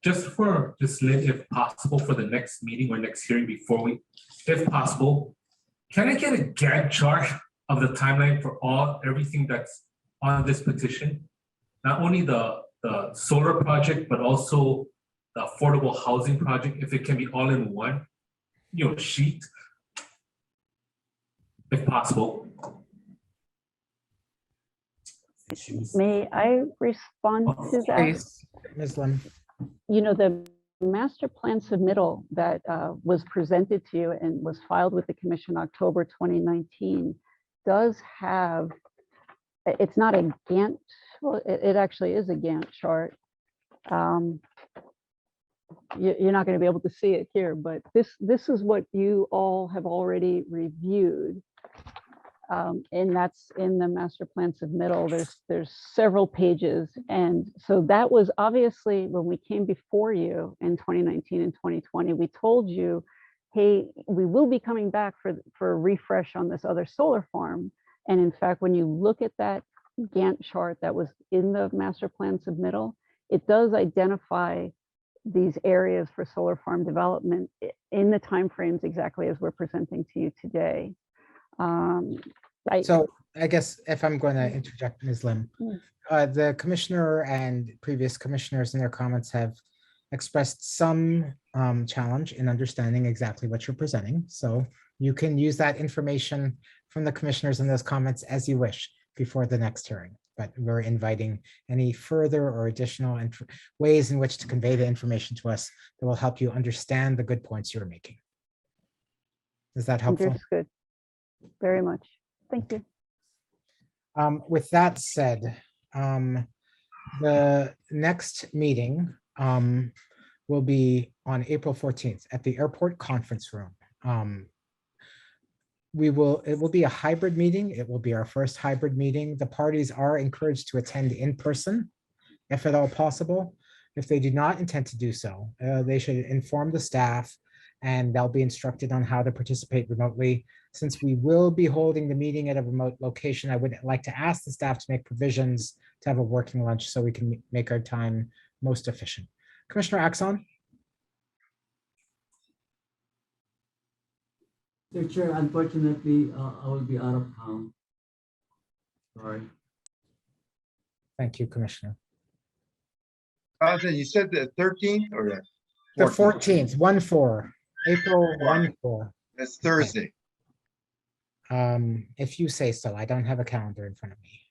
just if possible for the next meeting or next hearing if possible, can I get a Gantt chart of the timeline for everything that's on this petition? Not only the solar project, but also the affordable housing project, if it can be all in one, sheet, if possible. May I respond to that? Please, Ms. Lim. The master plan submittal that was presented to you and was filed with the commission October 2019 does have, it's not a Gantt, well, it actually is a Gantt chart. You're not going to be able to see it here, but this is what you all have already reviewed. And that's in the master plan submittal. There's several pages. And so that was obviously when we came before you in 2019 and 2020, we told you, hey, we will be coming back for a refresh on this other solar farm. And in fact, when you look at that Gantt chart that was in the master plan submittal, it does identify these areas for solar farm development in the timeframes exactly as we're presenting to you today. So I guess if I'm going to interject, Ms. Lim, the commissioner and previous commissioners in their comments have expressed some challenge in understanding exactly what you're presenting. So you can use that information from the commissioners in those comments as you wish before the next hearing. But we're inviting any further or additional ways in which to convey the information to us that will help you understand the good points you're making. Is that helpful? Understood. Very much. Thank you. With that said, the next meeting will be on April 14th at the airport conference room. It will be a hybrid meeting. It will be our first hybrid meeting. The parties are encouraged to attend in person, if at all possible. If they do not intend to do so, they should inform the staff and they'll be instructed on how to participate remotely. Since we will be holding the meeting at a remote location, I would like to ask the staff to make provisions to have a working lunch so we can make our time most efficient. Commissioner Axon? Mr. Chair, unfortunately, I will be out of town. Sorry. Thank you, Commissioner. You said the 13th or The 14th, 1/4, April 1/4. That's Thursday. If you say so, I don't have a calendar in front of me.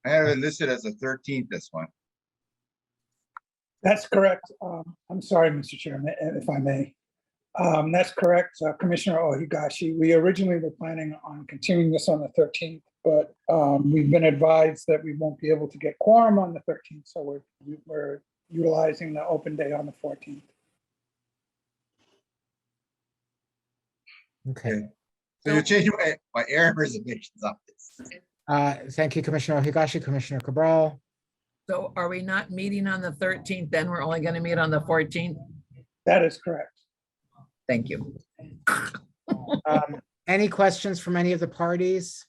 I have it listed as the 13th, this one. That's correct. I'm sorry, Mr. Chairman, if I may. That's correct, Commissioner Ohigashi. We originally were planning on continuing this on the 13th, but we've been advised that we won't be able to get quorum on the 13th, so we're utilizing the open day on the 14th. Okay. So you're changing my error reservations on this. Thank you, Commissioner Ohigashi. Commissioner Cabral? So are we not meeting on the 13th? Then we're only going to meet on the 14th? That is correct. Thank you. Any questions from any of the parties?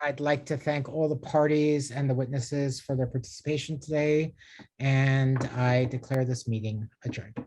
I'd like to thank all the parties and the witnesses for their participation today, and I declare this meeting adjourned.